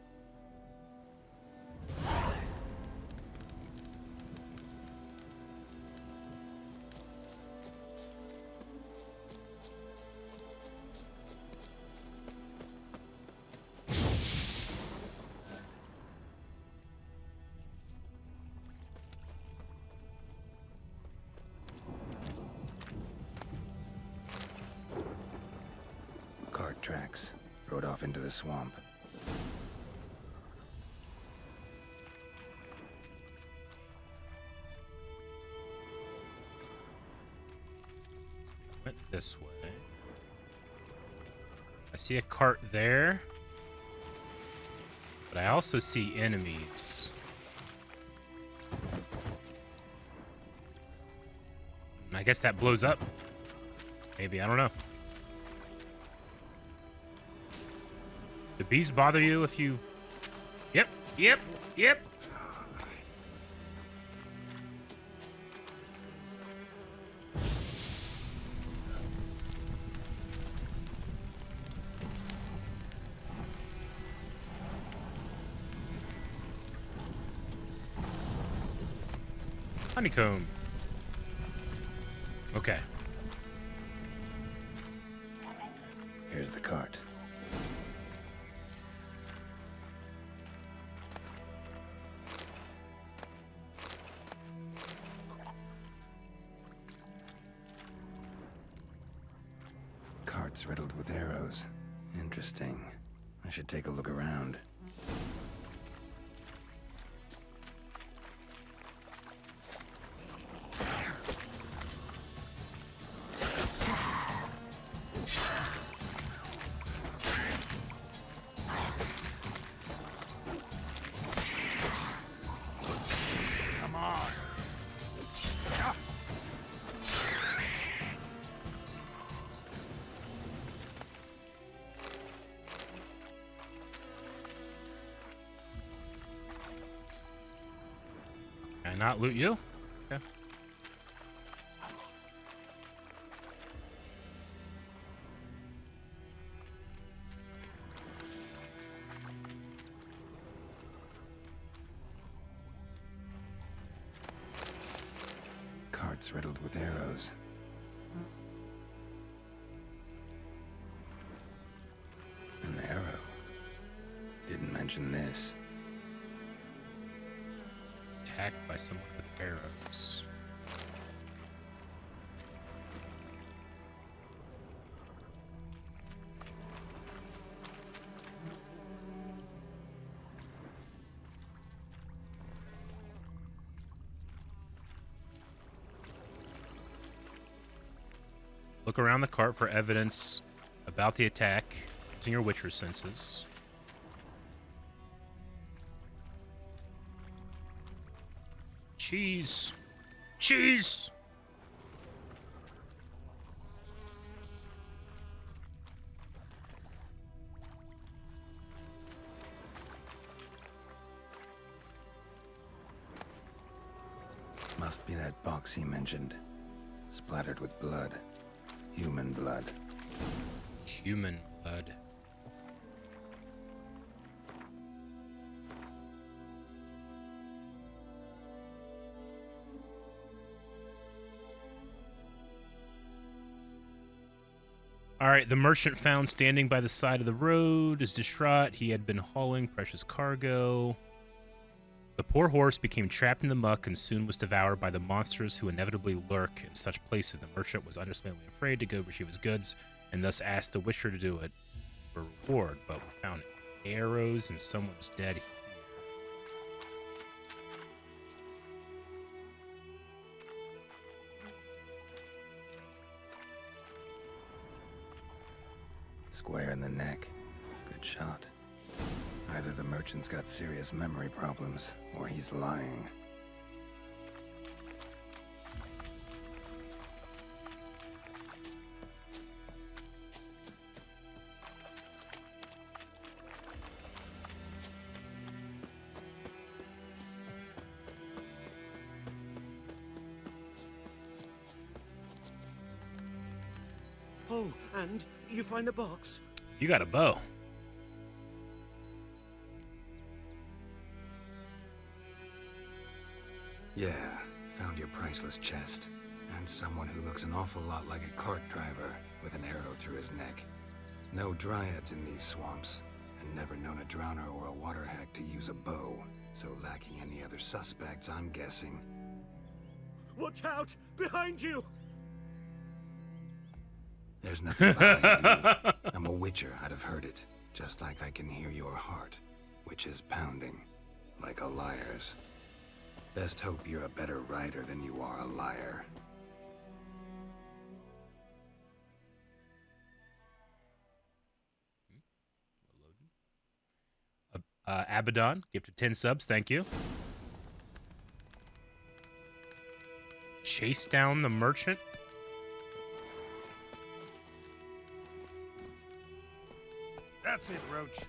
Cart tracks. Rode off into the swamp. Went this way. I see a cart there. But I also see enemies. I guess that blows up. Maybe, I don't know. Do bees bother you if you... Yep. Honeycomb. Okay. Here's the cart. Cart's riddled with arrows. Interesting. I should take a look around. Come on. Can I not loot you? Okay. Cart's riddled with arrows. An arrow. Didn't mention this. Attacked by someone with arrows. Look around the cart for evidence about the attack using your Witcher senses. Cheese! Cheese! Must be that box he mentioned. Splattered with blood. Human blood. Human blood. All right, the merchant found standing by the side of the road is distraught. He had been hauling precious cargo. The poor horse became trapped in the muck and soon was devoured by the monsters who inevitably lurk in such places. The merchant was understandably afraid to go retrieve his goods and thus asked the Witcher to do it for reward. But we found arrows and someone's dead here. Square in the neck. Good shot. Either the merchant's got serious memory problems, or he's lying. Oh, and you find the box? You got a bow. Yeah, found your priceless chest. And someone who looks an awful lot like a cart driver with an arrow through his neck. No dryads in these swamps, and never known a drowner or a water hack to use a bow. So lacking any other suspects, I'm guessing. Watch out! Behind you! There's nothing behind me. I'm a witcher, I'd have heard it. Just like I can hear your heart, which is pounding, like a liar's. Best hope you're a better rider than you are a liar. Abaddon, gifted 10 subs, thank you. Chase down the merchant. That's it, Roach.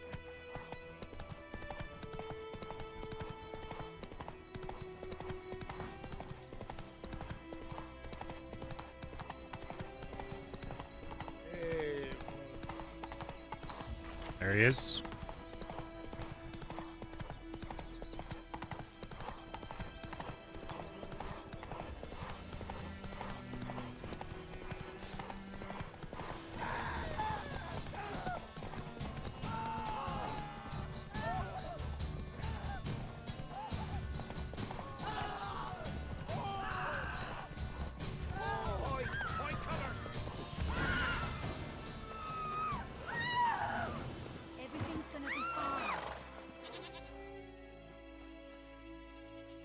There he is.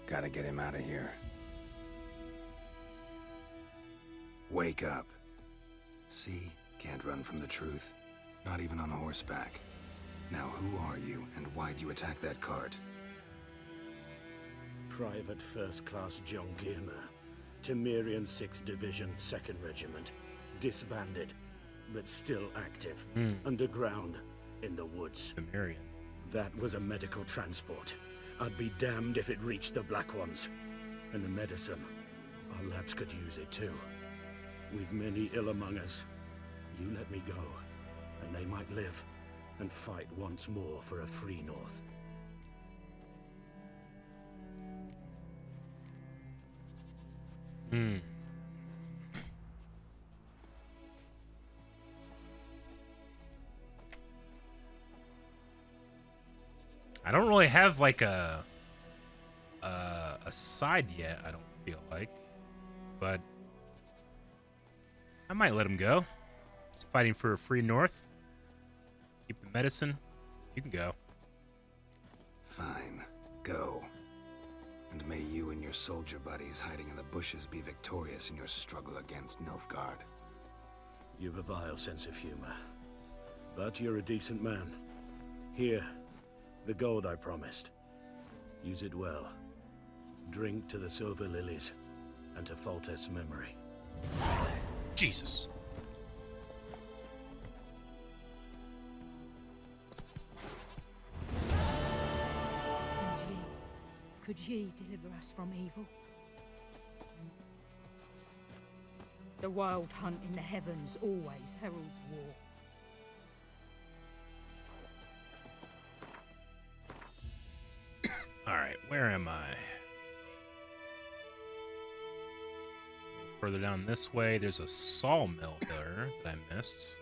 Gotta get him out of here. Wake up. See? Can't run from the truth. Not even on horseback. Now who are you, and why'd you attack that cart? Private First Class John Giermer, Temerian 6th Division, 2nd Regiment. Disbanded, but still active. Underground, in the woods. Temerian. That was a medical transport. I'd be damned if it reached the Black Ones. And the medicine, our lads could use it too. We've many ill among us. You let me go, and they might live and fight once more for a free North. I don't really have like a side yet, I don't feel like. But I might let him go. He's fighting for a free North. Keep the medicine. You can go. Fine. Go. And may you and your soldier buddies hiding in the bushes be victorious in your struggle against Nilfgaard. You've a vile sense of humor. But you're a decent man. Here, the gold I promised. Use it well. Drink to the silver lilies, and to Foltest's memory. Jesus. Could ye deliver us from evil? The wild hunt in the heavens always heralds war. Alright, where am I? Further down this way, there's a sawmill there that I missed.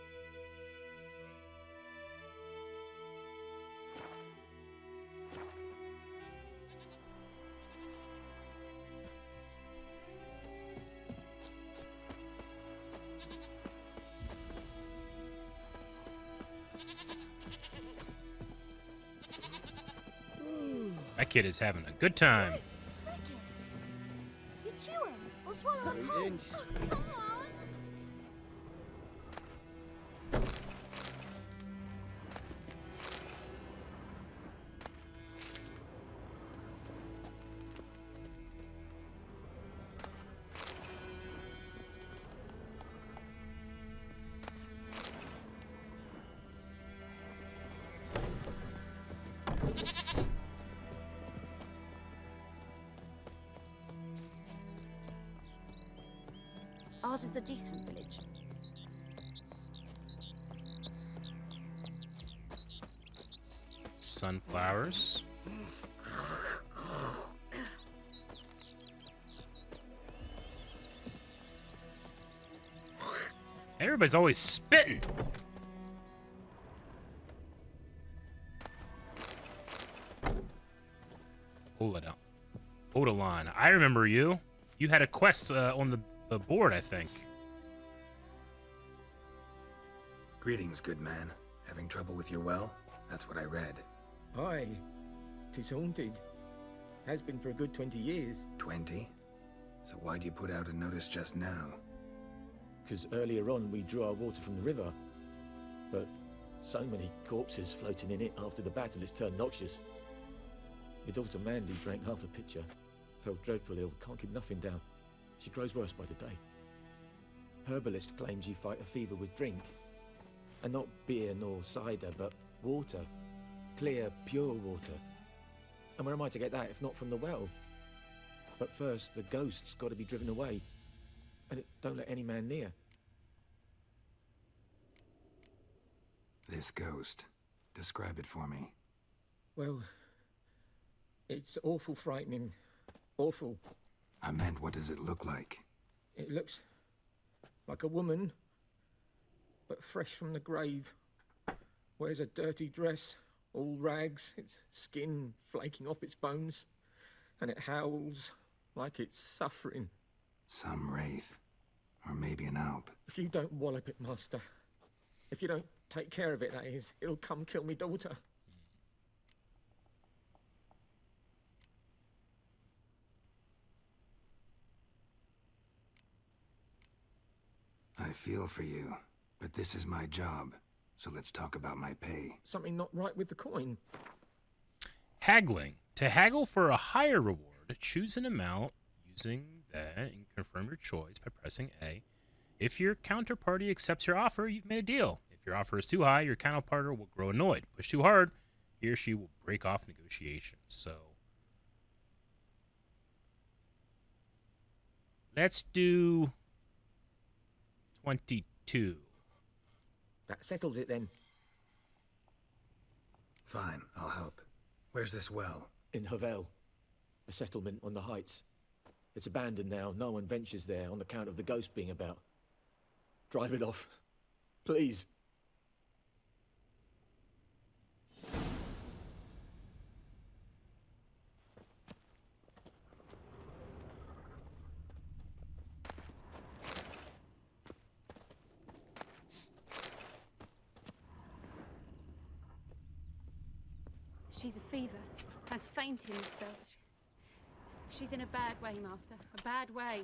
That kid is having a good time. You chew 'em or swallow 'em whole. Oh, come on. Ours is a decent village. sunflowers. Everybody's always spitting. Hold it up. Hold a line. I remember you. You had a quest on the board, I think. Greetings, good man. Having trouble with your well? That's what I read. Aye. 'Tis haunted. Has been for a good 20 years. 20? So why'd you put out a notice just now? 'Cause earlier on we drew our water from the river. But so many corpses floating in it after the battle it's turned noxious. My daughter Mandy drank half a pitcher. Fell dreadful ill, can't keep nothing down. She grows worse by the day. Herbalist claims you fight a fever with drink. And not beer nor cider, but water. Clear, pure water. And where am I to get that if not from the well? But first, the ghost's got to be driven away. And it don't let any man near. This ghost. Describe it for me. Well, it's awful frightening. Awful. I meant, what does it look like? It looks like a woman, but fresh from the grave. Wears a dirty dress, all rags, its skin flaking off its bones, and it howls like it's suffering. Some wraith. Or maybe an alp. If you don't wallop it, Master, if you don't take care of it, that is, it'll come kill me daughter. I feel for you, but this is my job, so let's talk about my pay. Something not right with the coin. Haggling. To haggle for a higher reward, choose an amount using that and confirm your choice by pressing A. If your counterparty accepts your offer, you've made a deal. If your offer is too high, your counterparty will grow annoyed. Push too hard, he or she will break off negotiations. So let's do 22. That settles it then. Fine, I'll help. Where's this well? In Havel, a settlement on the heights. It's abandoned now. No one ventures there on account of the ghost being about. Drive it off, please. She's a fever. Has fainting spells. She's in a bad way, Master. A bad way.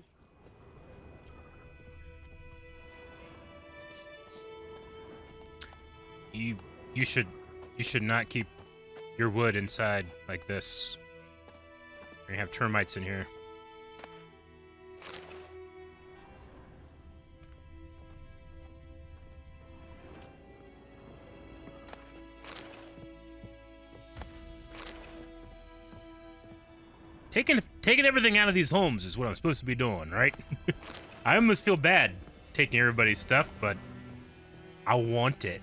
You should not keep your wood inside like this. We're gonna have termites in here. Taking everything out of these homes is what I'm supposed to be doing, right? I almost feel bad taking everybody's stuff, but I want it.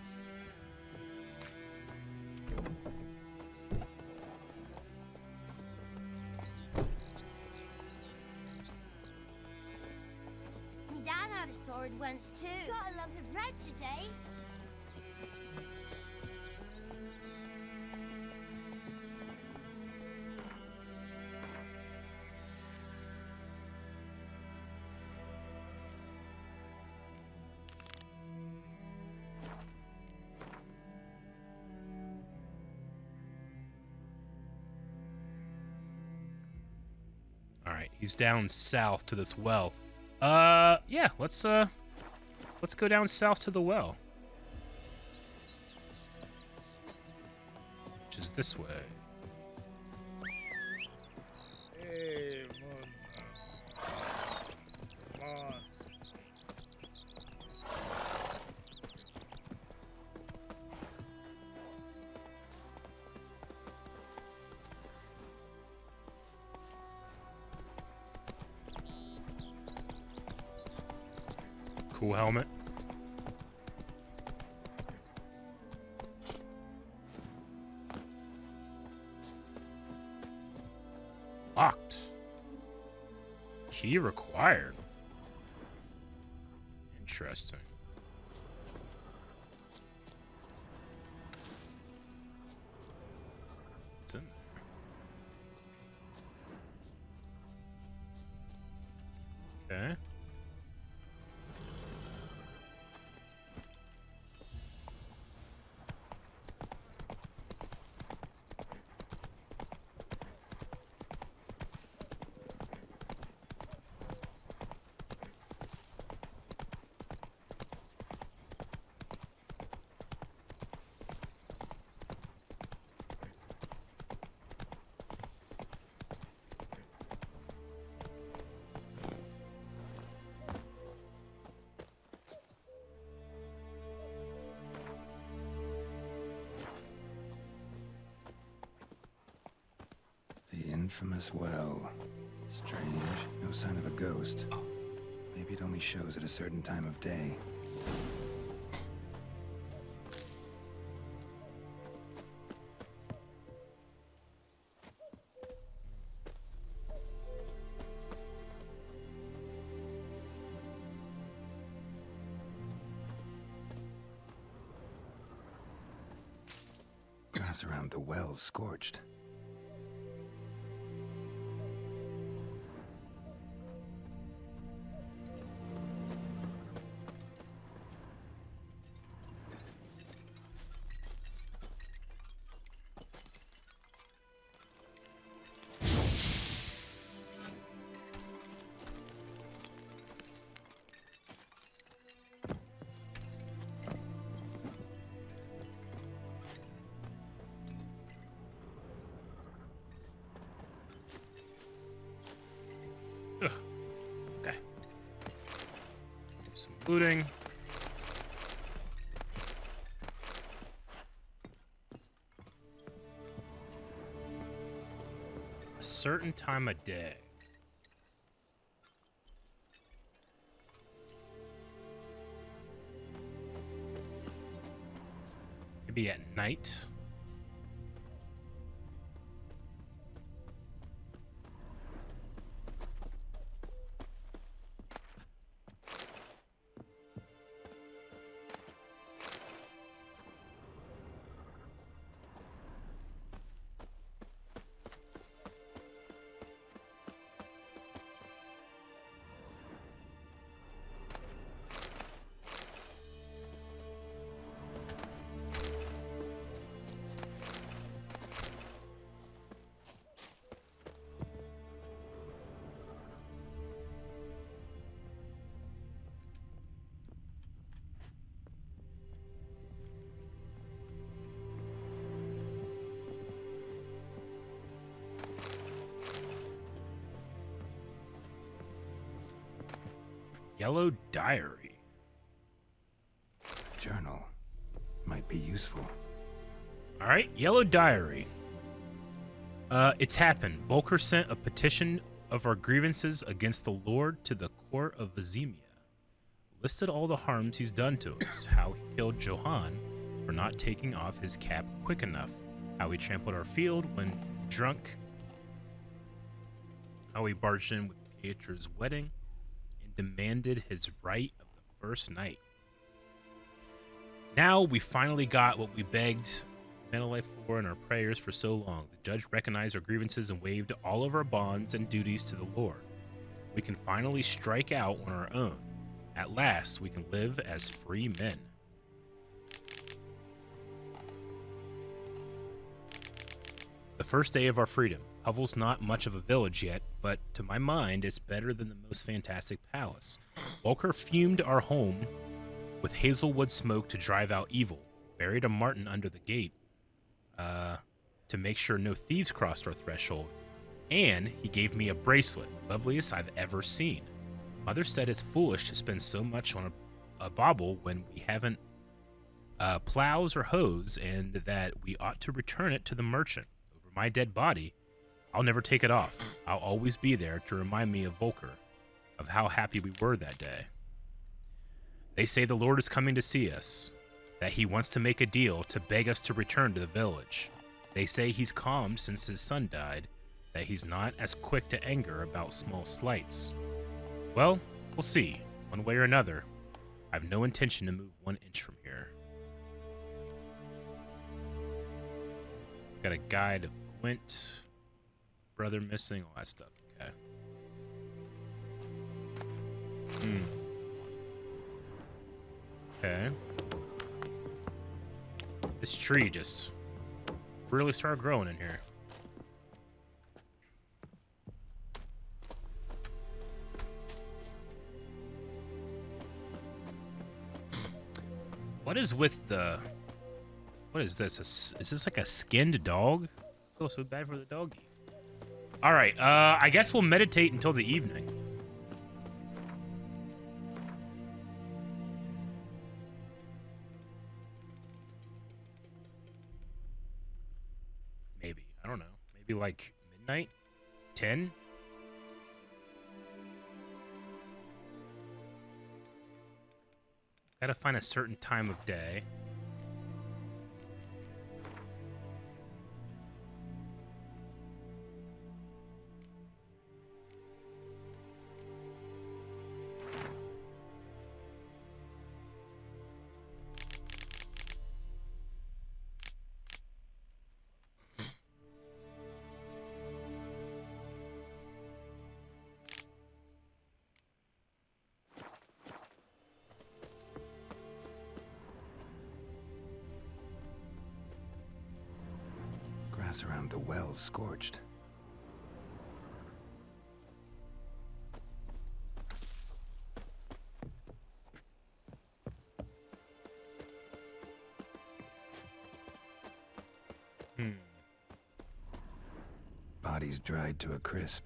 My dad had a sword once too. Got a lump of bread today. All right, he's down south to this well. Yeah, let's go down south to the well. Which is this way. Hey, come on. Cool helmet. Key required. Interesting. What's in there? Okay. The infamous well. Strange. No sign of a ghost. Maybe it only shows at a certain time of day. Grass around the well scorched. Ugh. Okay. Some looting. A certain time of day. Maybe at night. Yellow diary. Journal. Might be useful. All right, yellow diary. It's happened. Volker sent a petition of our grievances against the Lord to the court of Vizimia. Listed all the harms he's done to us. How he killed Johann for not taking off his cap quick enough. How he trampled our field when drunk. How he barged in with Pietro's wedding and demanded his right of the first night. Now we finally got what we begged Menelai for in our prayers for so long. The judge recognized our grievances and waived all of our bonds and duties to the Lord. We can finally strike out on our own. At last, we can live as free men. The first day of our freedom. Hovel's not much of a village yet, but to my mind, it's better than the most fantastic palace. Volker fumed our home with hazelwood smoke to drive out evil, buried a marten under the gate to make sure no thieves crossed our threshold, and he gave me a bracelet, loveliest I've ever seen. Mother said it's foolish to spend so much on a bauble when we haven't plows or hoes, and that we ought to return it to the merchant. Over my dead body, I'll never take it off. I'll always be there to remind me of Volker, of how happy we were that day. They say the Lord is coming to see us, that he wants to make a deal to beg us to return to the village. They say he's calm since his son died, that he's not as quick to anger about small slights. Well, we'll see. One way or another. I have no intention to move 1 inch from here. Got a guide of Gwent. Brother missing, all that stuff. Okay. Okay. This tree just really started growing in here. What is with the... What is this? Is this like a skinned dog? Oh, so bad for the doggy. All right, I guess we'll meditate until the evening. Maybe. I don't know. Maybe like midnight? 10? Gotta find a certain time of day. Grass around the well's scorched. Bodies dried to a crisp.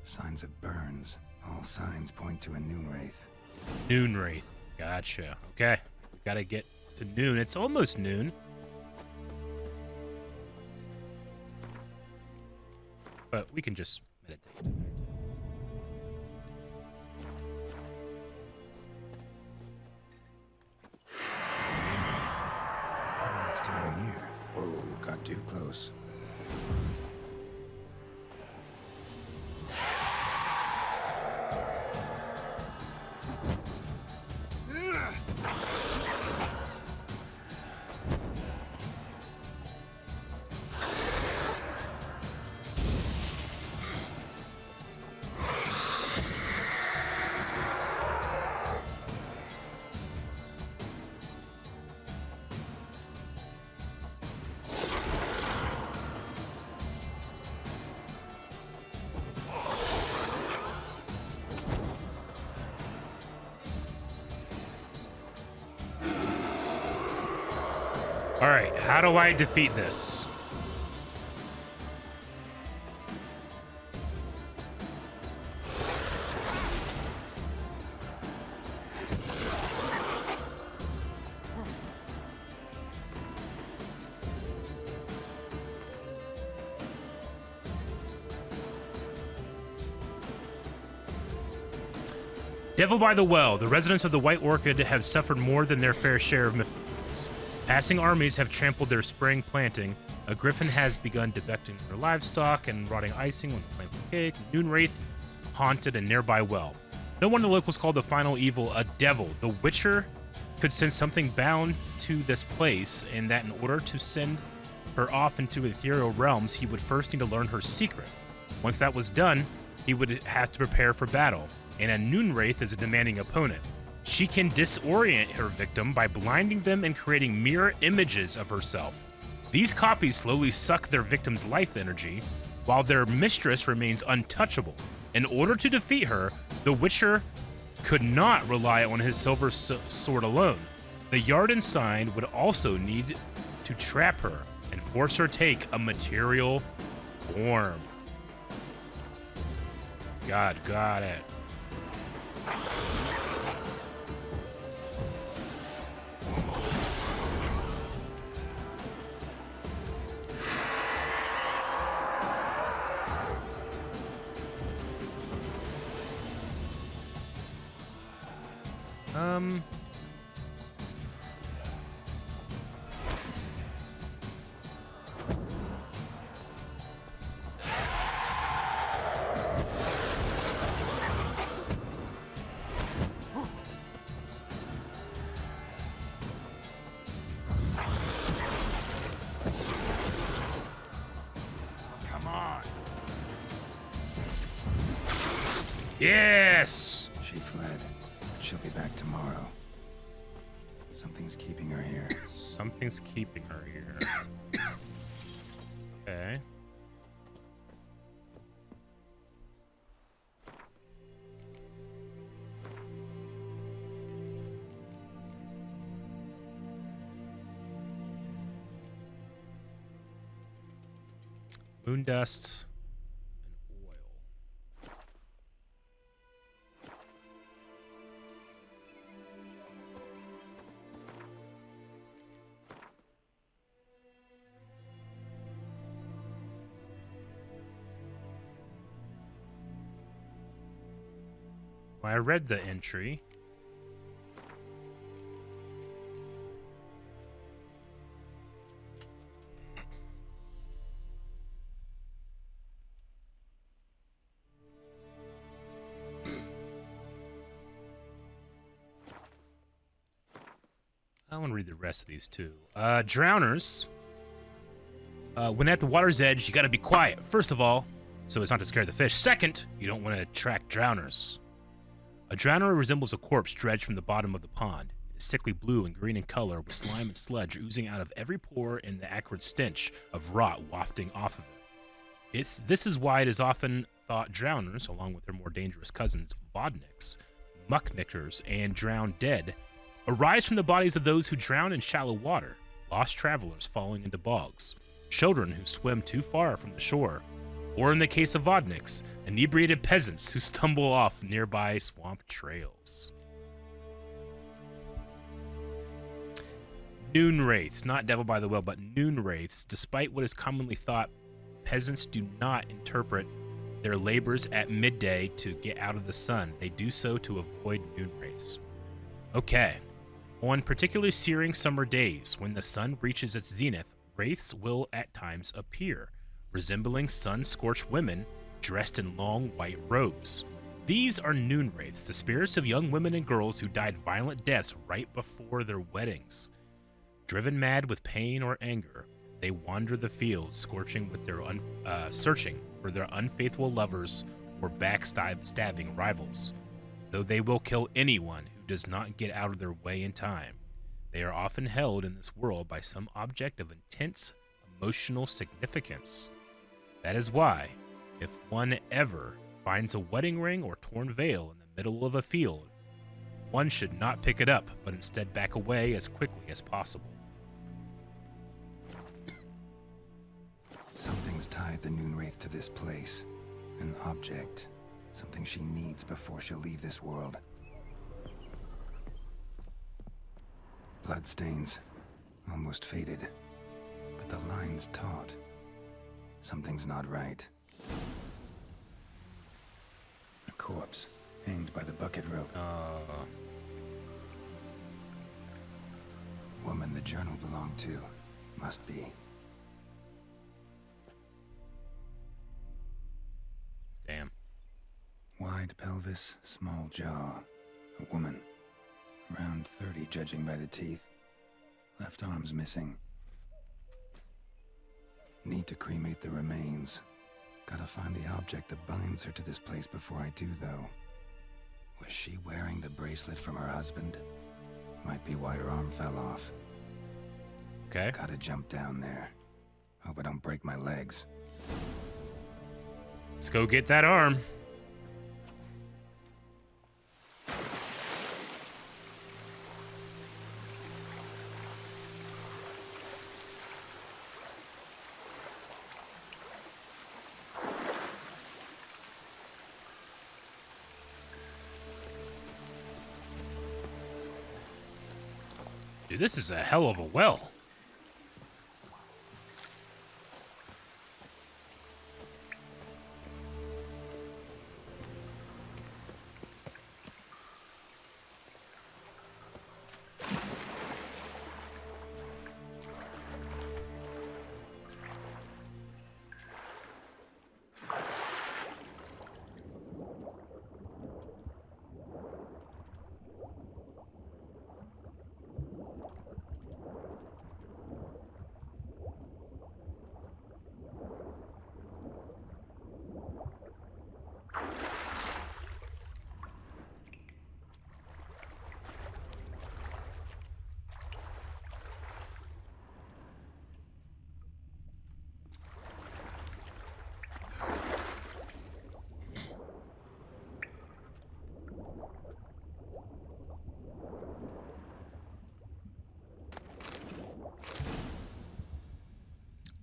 Signs of burns. All signs point to a noon wraith. Noon wraith. Gotcha. Okay. We gotta get to noon. It's almost noon. But we can just meditate. It's time here. Whoa, got too close. All right, how do I defeat this? Devil by the Well. The residents of the White Orchid have suffered more than their fair share of misfortunes. Passing armies have trampled their spring planting. A griffin has begun defecting their livestock, and rotting icing on the plant cake. Noon wraith haunted a nearby well. No wonder the locals called the final evil a devil. The Witcher could sense something bound to this place, and that in order to send her off into ethereal realms, he would first need to learn her secret. Once that was done, he would have to prepare for battle, and a Noon wraith is a demanding opponent. She can disorient her victim by blinding them and creating mirror images of herself. These copies slowly suck their victim's life energy, while their mistress remains untouchable. In order to defeat her, the Witcher could not rely on his silver sword alone. The Yarden sign would also need to trap her and force her take a material form. God, got it. Yes! She fled. She'll be back tomorrow. Something's keeping her here. Something's keeping her here. Okay. Moon dust and oil. Well, I read the entry. I want to read the rest of these too. Drowners. When at the water's edge, you gotta be quiet. First of all, so as not to scare the fish. Second, you don't want to attract drowners. A drowner resembles a corpse dredged from the bottom of the pond. It is sickly blue and green in color, with slime and sludge oozing out of every pore and the acrid stench of rot wafting off of it. This is why it is often thought drowners, along with their more dangerous cousins, vodniks, mucknickers, and drowned dead, arise from the bodies of those who drown in shallow water, lost travelers falling into bogs, children who swim too far from the shore, or in the case of vodniks, inebriated peasants who stumble off nearby swamp trails. Noon wraiths, not devil by the well, but noon wraiths. Despite what is commonly thought, peasants do not interpret their labors at midday to get out of the sun. They do so to avoid noon wraiths. Okay. On particularly searing summer days, when the sun reaches its zenith, wraiths will at times appear, resembling sun-scorched women dressed in long white robes. These are noon wraiths, the spirits of young women and girls who died violent deaths right before their weddings. Driven mad with pain or anger, they wander the fields, searching for their unfaithful lovers or backstabbing rivals. Though they will kill anyone who does not get out of their way in time, they are often held in this world by some object of intense emotional significance. That is why, if one ever finds a wedding ring or torn veil in the middle of a field, one should not pick it up, but instead back away as quickly as possible. Something's tied the Noon Wraith to this place. An object. Something she needs before she'll leave this world. Bloodstains. Almost faded. But the line's taut. Something's not right. A corpse, hanged by the bucket rope. Woman the journal belonged to. Must be. Damn. Wide pelvis, small jaw. A woman. Around 30, judging by the teeth. Left arm's missing. Need to cremate the remains. Gotta find the object that binds her to this place before I do, though. Was she wearing the bracelet from her husband? Might be why her arm fell off. Okay. Gotta jump down there. Hope I don't break my legs. Let's go get that arm. Dude, this is a hell of a well.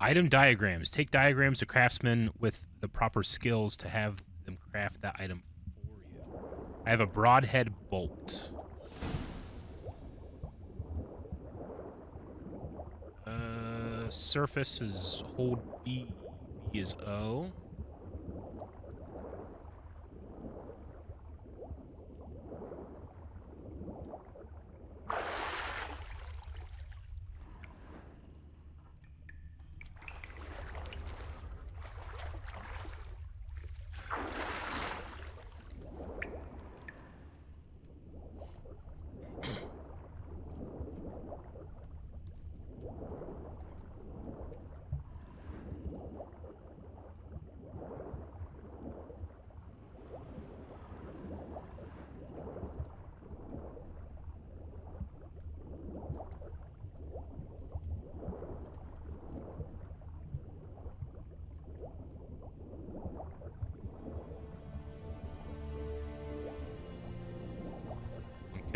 Item diagrams. Take diagrams to craftsmen with the proper skills to have them craft that item for you. I have a broadhead bolt. Surface is hold B. B is O.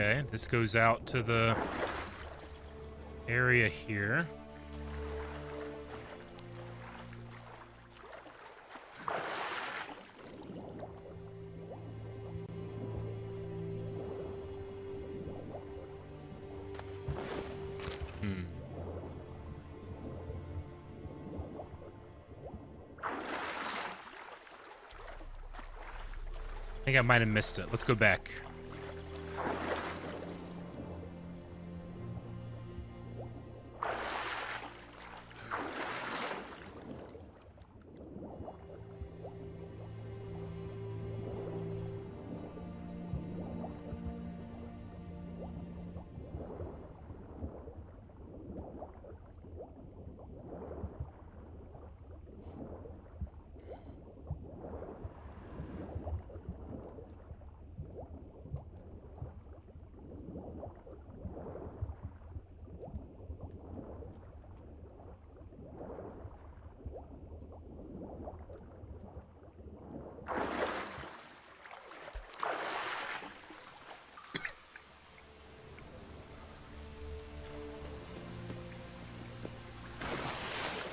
Okay, this goes out to the area here. I think I might have missed it. Let's go back.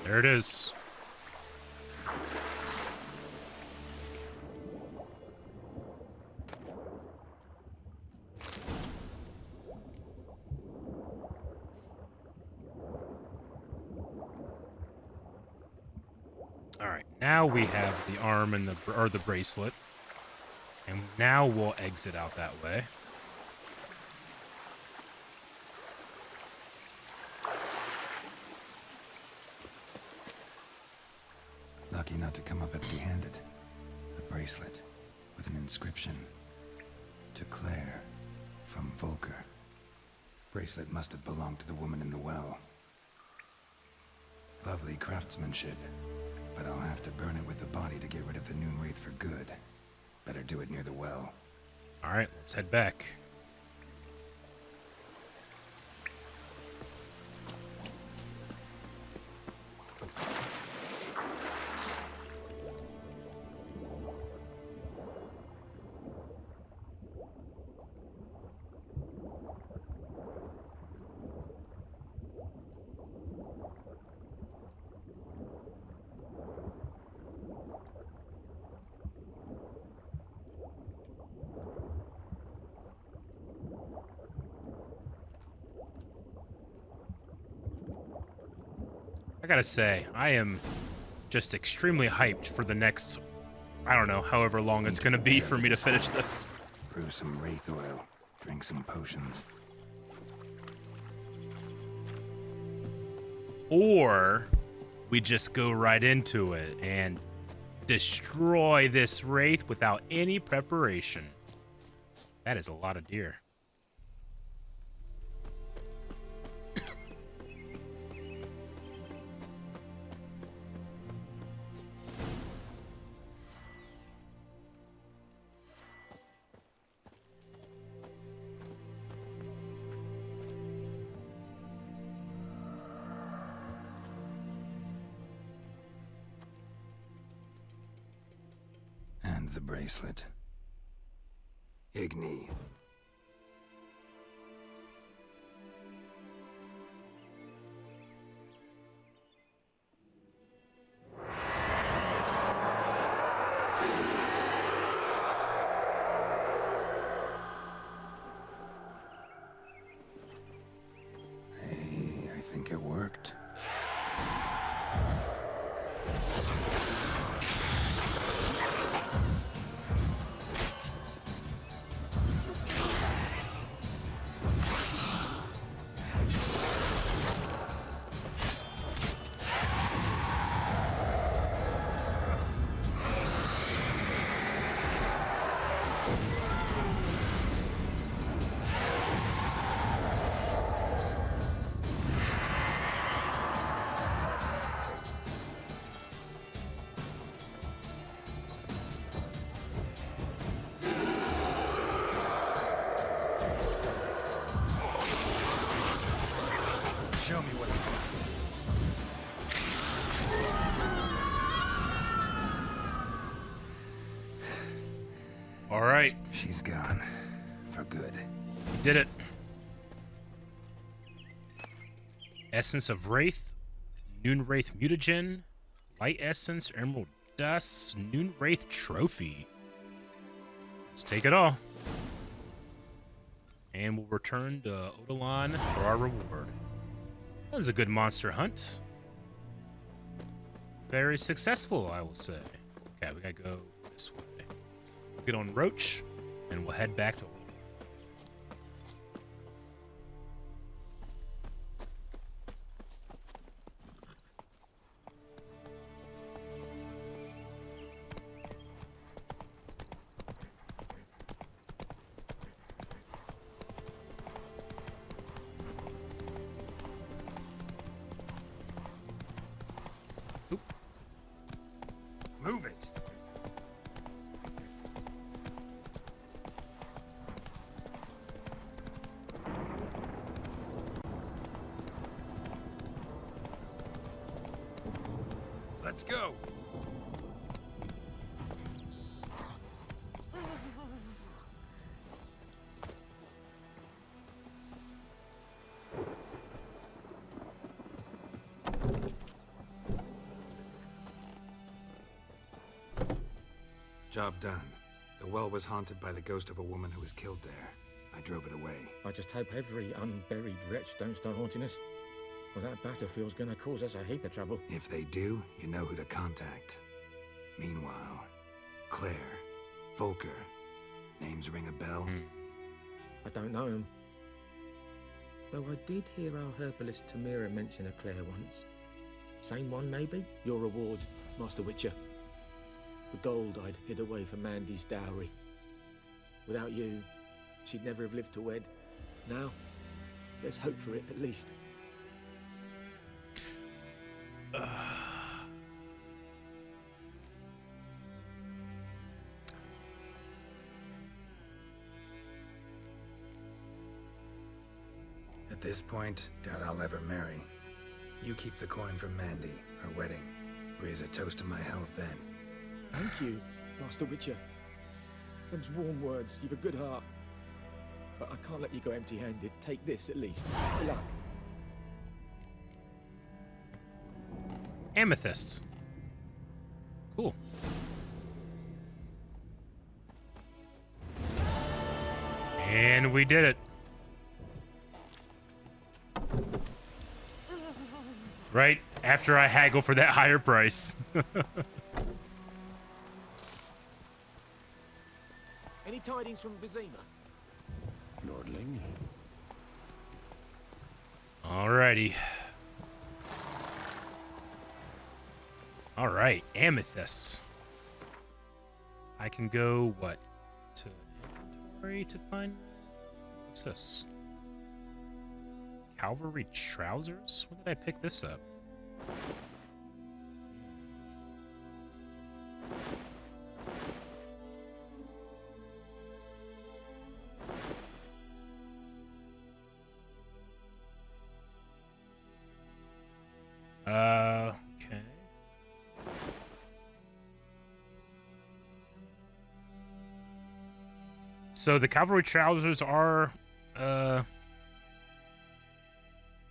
There it is. All right, now we have the arm and the bracelet, and now we'll exit out that way. Lucky not to come up empty-handed. A bracelet with an inscription. To Claire, from Volker. Bracelet must have belonged to the woman in the well. Lovely craftsmanship, but I'll have to burn it with the body to get rid of the Noon Wraith for good. Better do it near the well. All right, let's head back. I gotta say, I am just extremely hyped for the next, I don't know, however long it's gonna be for me to finish this. Brew some wraith oil, drink some potions. Or we just go right into it and destroy this wraith without any preparation. That is a lot of deer. And the bracelet. Igni. All right. She's gone. For good. You did it. Essence of Wraith, Noon Wraith Mutagen, Light Essence, Emerald Dust, Noon Wraith Trophy. Let's take it all. And we'll return to Odalon for our reward. That was a good monster hunt. Very successful, I will say. Okay, we gotta go this way. Get on Roach, and we'll head back to Odalon. Move it. Let's go. Job done. The well was haunted by the ghost of a woman who was killed there. I drove it away. I just hope every unburied wretch don't start haunting us. Well, that battlefield's gonna cause us a heap of trouble. If they do, you know who to contact. Meanwhile, Claire, Volker, names ring a bell? I don't know him. Though I did hear our herbalist Tamira mention a Claire once. Same one, maybe? Your reward, Master Witcher. The gold I'd hid away for Mandy's dowry. Without you, she'd never have lived to wed. Now, let's hope for it at least. At this point, doubt I'll ever marry. You keep the coin from Mandy, her wedding. Raise a toast to my health then. Thank you, Master Witcher. Them's warm words. You've a good heart. But I can't let you go empty-handed. Take this at least. Good luck. Amethysts. Cool. And we did it. Right after I haggle for that higher price. Any tidings from Vizima? Lordling. Alrighty. Alright, amethysts. I can go, what? To inventory to find... What's this? Cavalry trousers? When did I pick this up? Okay. So the cavalry trousers are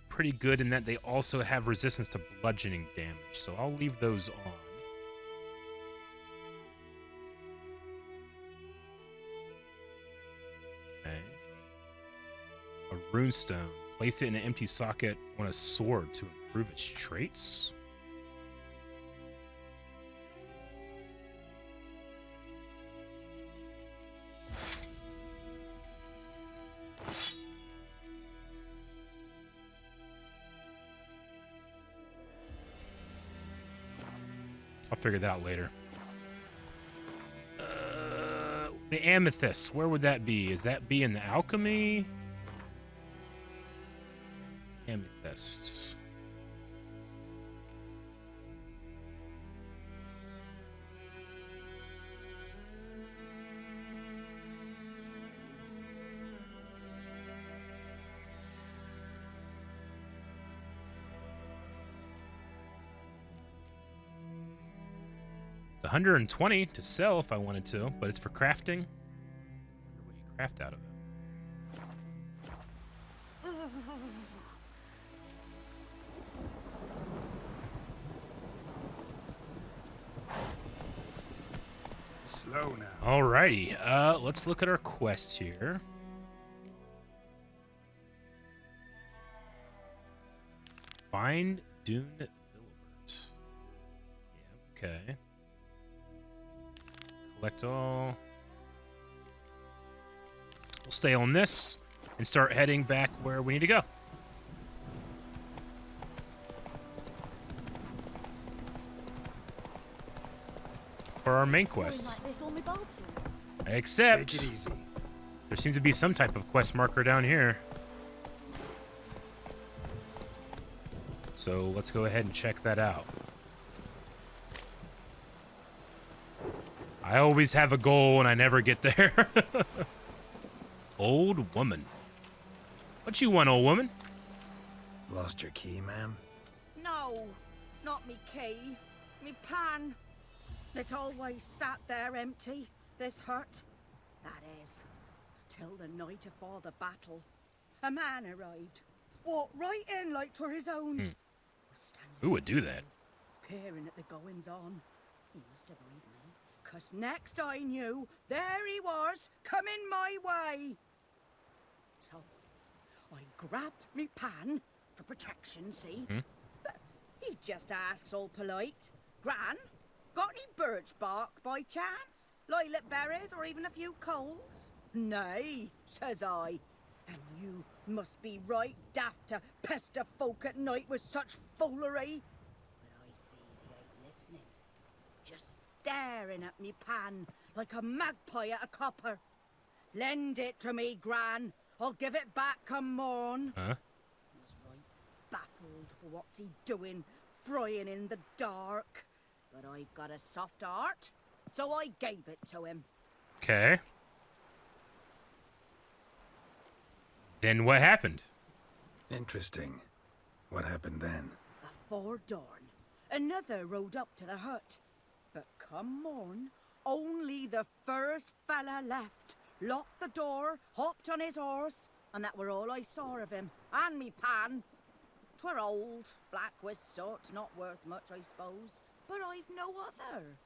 pretty good in that they also have resistance to bludgeoning damage. So I'll leave those on. Okay. A runestone. Place it in an empty socket on a sword to improve its traits. I'll figure that out later. The amethyst, where would that be? Is that be in the alchemy? Amethyst. It's 120 to sell if I wanted to, but it's for crafting. craft out of it. Slow now. Alrighty, let's look at our quests here. Find Dune Villevert. Yeah, okay. Collect all. We'll stay on this and start heading back where we need to go. For our main quest. Except Take it easy. there seems to be some type of quest marker down here. So let's go ahead and check that out. I always have a goal and I never get there. Old woman. What you want, old woman? Lost your key, ma'am? No, not me key. Me pan. It always sat there empty, this hut. That is, till the night afore the battle. A man arrived. Walked right in like 'twere his own. Who would do that? Peering at the goings on. He must have heard me. 'Cause next I knew, there he was, coming my way. So, I grabbed me pan, for protection, see? But he just asks all polite, Gran, got any birch bark by chance? Lilac berries or even a few coals? Nay, says I. And you must be right daft to pester folk at night with such foolery. But I sees he ain't listening. Just staring at me pan like a magpie at a copper. Lend it to me, Gran. I'll give it back come morn. Huh? Was right baffled for what's he doing, frying in the dark. But I've got a soft heart, so I gave it to him. Okay. Then what happened? Interesting. What happened then? Before dawn, another rode up to the hut. But come morn, only the first fella left. Locked the door, hopped on his horse, and that were all I saw of him. And me pan. 'Twere old, black with soot, not worth much, I suppose. But I've no other.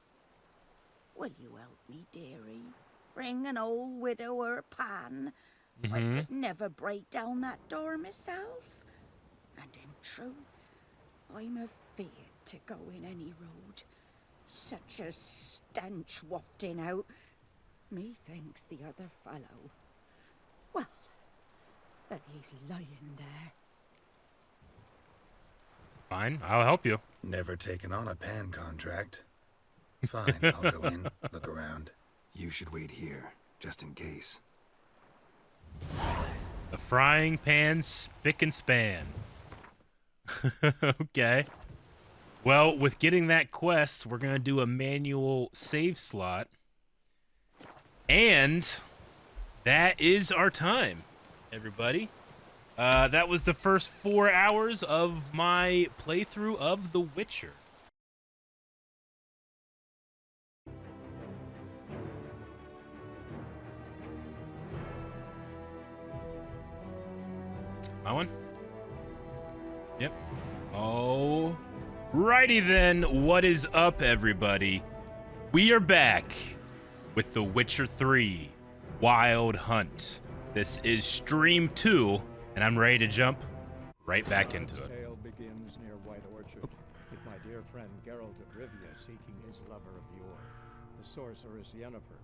Will you help me, dearie? Bring an old widower pan. I could never break down that door myself. And in truth, I'm afeard to go in any road. Such a stench wafting out. Methinks the other fellow, well, that he's lying there. Fine, I'll help you. Never taken on a pan contract. Fine, I'll go in, look around. You should wait here, just in case. The frying pan spick and span. Okay. Well, with getting that quest, we're going to do a manual save slot. And that is our time, everybody. That was the first 4 hours of my playthrough of The Witcher. My one? Yep. Oh. Righty then, what is up, everybody? We are back with The Witcher 3 Wild Hunt. This is stream 2, and I'm ready to jump right back into it. The tale begins near White Orchard, with my dear friend Geralt of Rivia seeking his lover of yore, the sorceress Yennefer.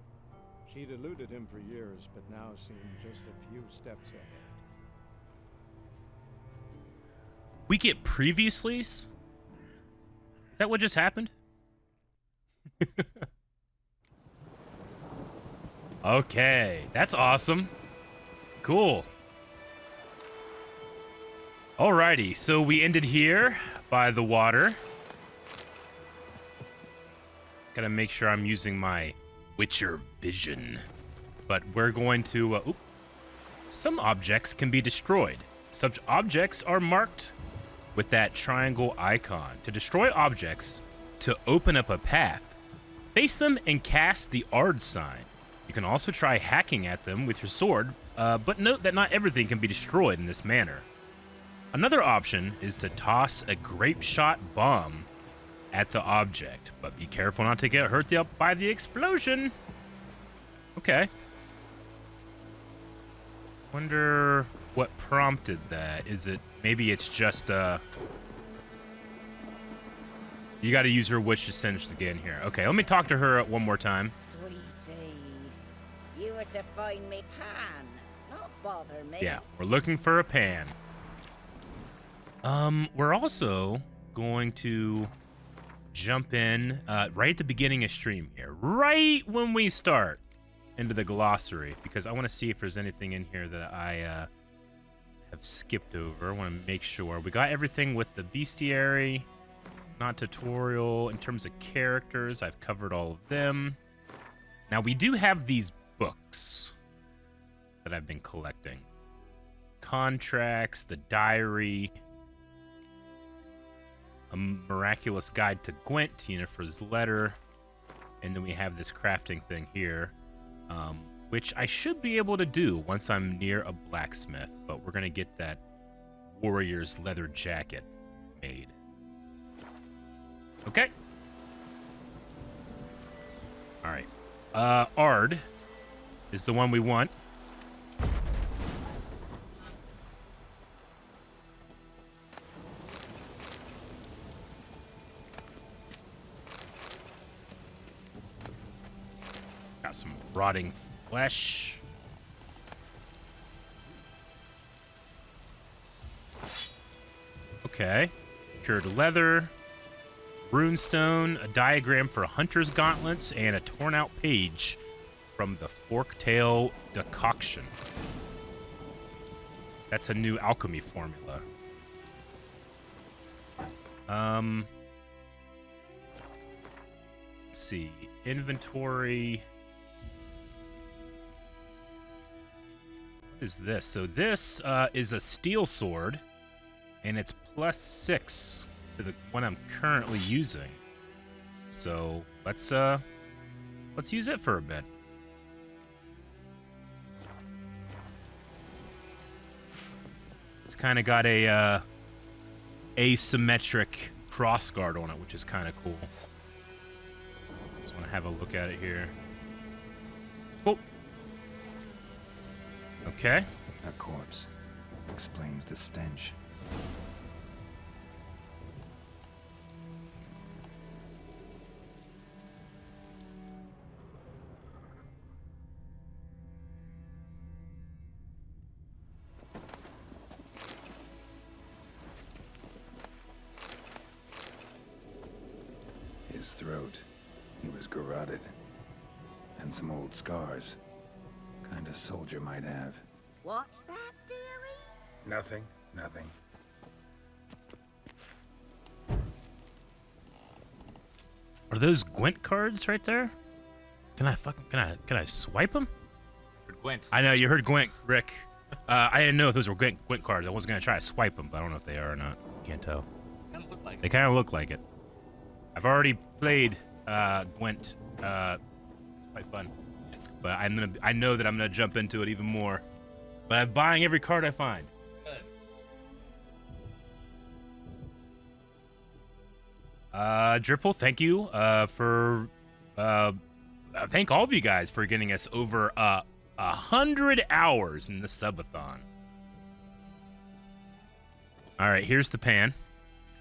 She'd eluded him for years, but now seemed just a few steps ahead. We get previouslys? Is that what just happened? Okay, that's awesome. Cool. Alrighty, so we ended here by the water. Gotta make sure I'm using my Witcher vision. But we're going to... some objects can be destroyed. Such objects are marked with that triangle icon. To destroy objects, to open up a path, face them and cast the Ard sign. You can also try hacking at them with your sword, but note that not everything can be destroyed in this manner. Another option is to toss a grape shot bomb at the object, but be careful not to get hurt by the explosion. Okay. Wonder what prompted that. Is it, maybe it's just, you gotta use her witch ascension again here. Okay, let me talk to her one more time. Sweetie, you were to find me pan, not bother me. Yeah, we're looking for a pan. We're also going to jump in right at the beginning of stream here, right when we start into the glossary, because I want to see if there's anything in here that I have skipped over. I want to make sure we got everything with the bestiary, not tutorial. In terms of characters, I've covered all of them. Now we do have these books that I've been collecting. Contracts, the diary, a miraculous guide to Gwent, Yennefer's letter, and then we have this crafting thing here, which I should be able to do once I'm near a blacksmith, but we're gonna get that warrior's leather jacket made. Okay. All right. Ard is the one we want. Got some rotting flesh. Okay. Cured leather. Runestone, a diagram for hunter's gauntlets, and a torn out page from the Forktail decoction. That's a new alchemy formula. Let's see. Inventory. What is this? So this is a steel sword, and it's +6 to the one I'm currently using. So let's use it for a bit. It's kind of got a asymmetric crossguard on it, which is kind of cool. Just want to have a look at it here. Cool. Okay. A corpse explains the stench. His throat, he was garroted. And some old scars. Kind of soldier might have. What's that, dearie? Nothing, nothing. Are those Gwent cards right there? Can I swipe them? Gwent. I know you heard Gwent, Rick. I didn't know if those were Gwent cards. I was gonna try to swipe them, but I don't know if they are or not. Can't tell. They kind of look like it. I've already played Gwent. Quite fun. But I know that I'm gonna jump into it even more. But I'm buying every card I find. Good. Dripple, thank you for thank all of you guys for getting us over 100 hours in the subathon. All right, here's the pan.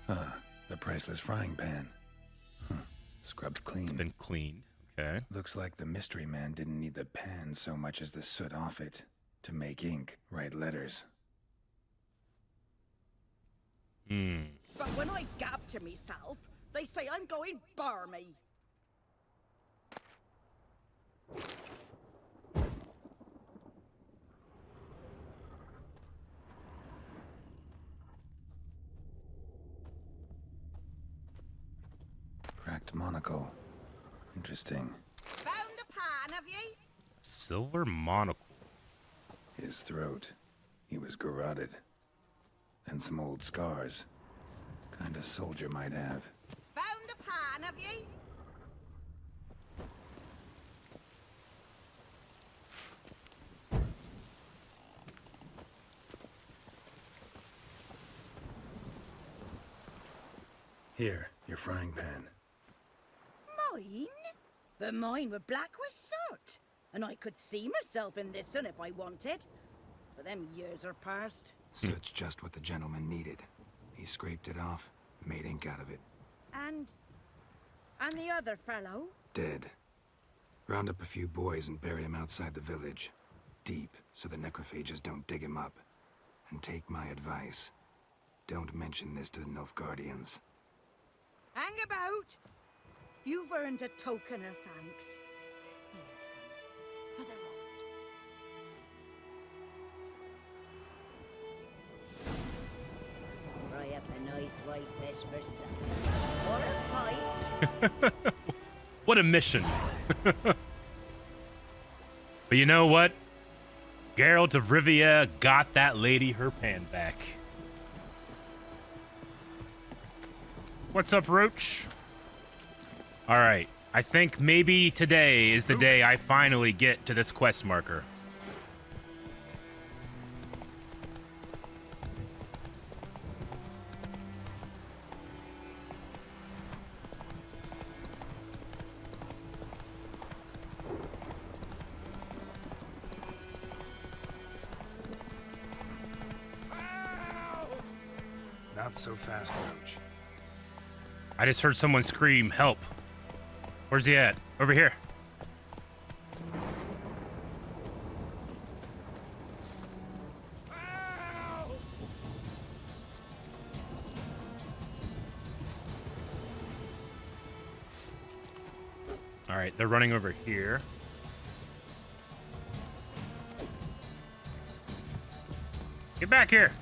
The priceless frying pan. Scrubbed clean. It's been cleaned. Okay. Looks like the mystery man didn't need the pan so much as the soot off it to make ink, write letters. But when I gab to myself, they say I'm going barmy. Cracked monocle. Interesting. Found the pan, have ye? Silver monocle. His throat. He was garroted. And some old scars. Kind of soldier might have. Found the pan, have ye? Here, your frying pan. Mine? But mine were black with soot. And I could see myself in this one if I wanted. But them years are past. Soot's just what the gentleman needed. He scraped it off, made ink out of it. And the other fellow? Dead. Round up a few boys and bury him outside the village. Deep, so the necrophages don't dig him up. And take my advice. Don't mention this to the Nilfgaardians. Hang about! You've earned a token of thanks. Here, son, for the road. Fry up a nice white fish for supper. Or a pie. What a mission. But you know what? Geralt of Rivia got that lady her pan back. What's up, Roach? All right. I think maybe today is the day I finally get to this quest marker. Not so fast, Roach. I just heard someone scream, help. Where's he at? Over here. All right, they're running over here. Get back here.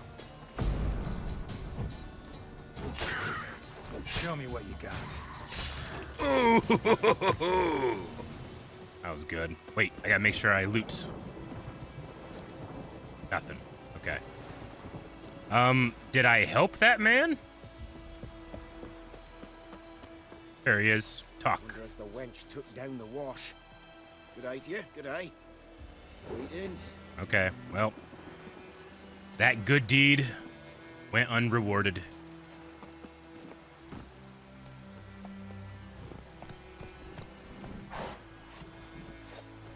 Show me what you got. Ooh. That was good. Wait, I gotta make sure I loot. Nothing. Okay. Did I help that man? There he is. Talk. Wonder if the wench took down the wash. Good eye to you. Good eye. Greetings. Okay, well. That good deed went unrewarded.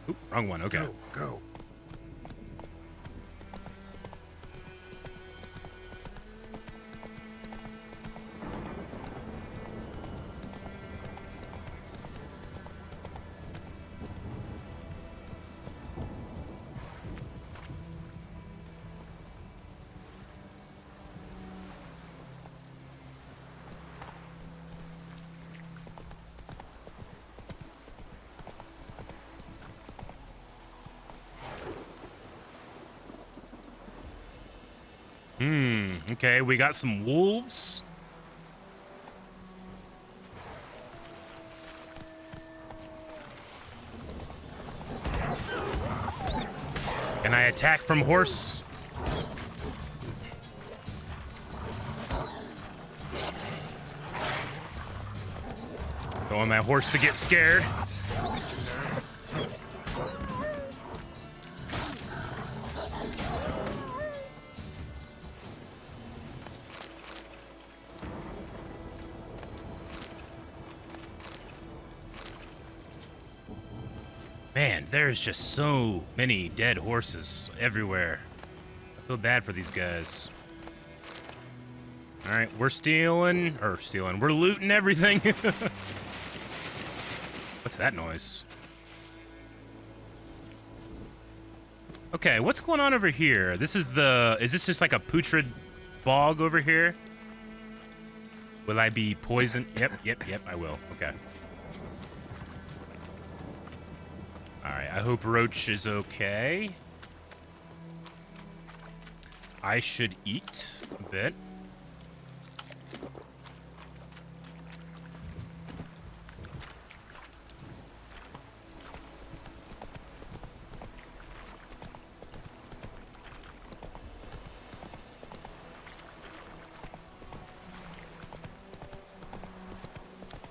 Oop, wrong one. Okay. Go. Okay, we got some wolves. Can I attack from horse? Don't want my horse to get scared. Man, there's just so many dead horses everywhere. I feel bad for these guys. All right, we're we're looting everything. What's that noise? Okay, what's going on over here? Is this just like a putrid bog over here? Will I be poisoned? Yep, I will. Okay. Alright, I hope Roach is okay. I should eat a bit.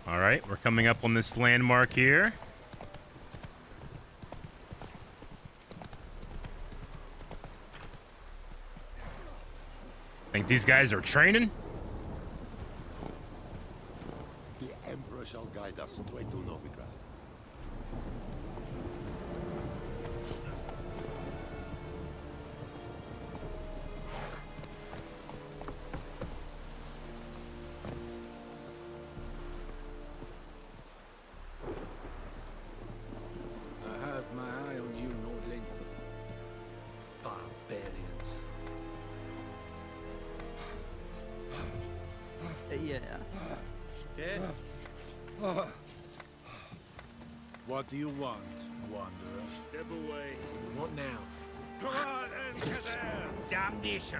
Alright, we're coming up on this landmark here. Think these guys are training? straight to Novigrad. I have my eye on you, Nordling. Barbarians. Yeah. Dead? What do you want, wanderer? Step away. What now? Damnation.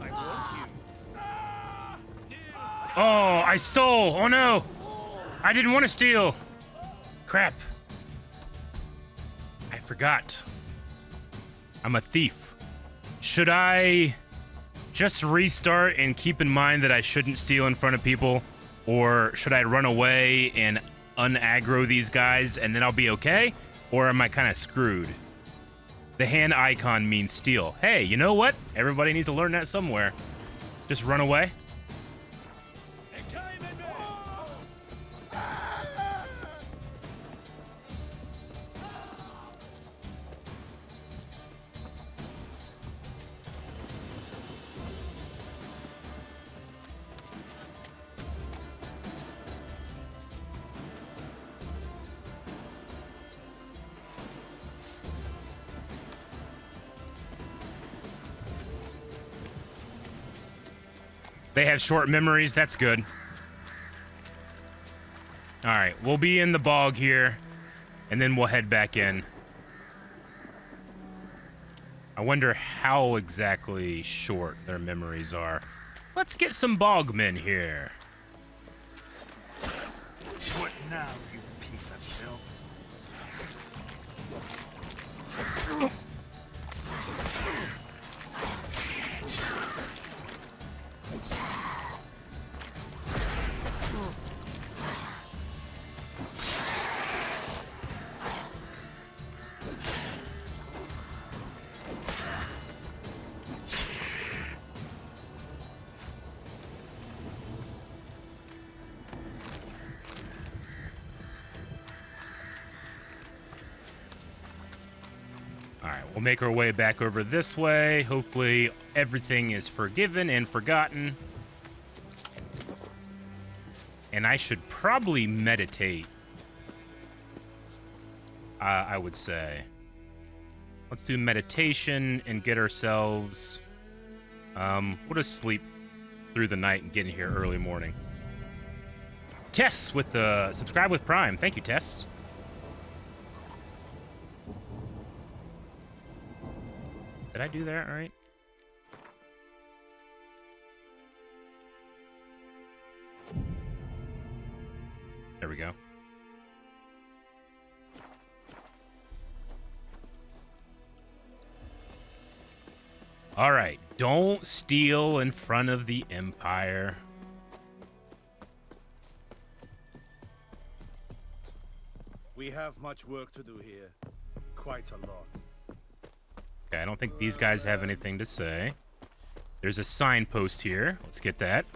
I want you. Oh, I stole. Oh no. I didn't want to steal. Crap. I forgot. I'm a thief. Should I just restart and keep in mind that I shouldn't steal in front of people? Or should I run away and unaggro these guys and then I'll be okay? Or am I kind of screwed? The hand icon means steal. Hey, you know what? Everybody needs to learn that somewhere. Just run away. They have short memories. That's good. All right, we'll be in the bog here, and then we'll head back in. I wonder how exactly short their memories are. Let's get some bogmen here. What now, you piece of filth? We'll make our way back over this way. Hopefully everything is forgiven and forgotten. And I should probably meditate. I would say. Let's do meditation and get ourselves... we'll just sleep through the night and get in here early morning. Tess with the... Subscribe with Prime. Thank you, Tess. Did I do that right? There we go. All right, don't steal in front of the Empire. We have much work to do here. Quite a lot. Okay, I don't think these guys have anything to say. There's a signpost here. Let's get that.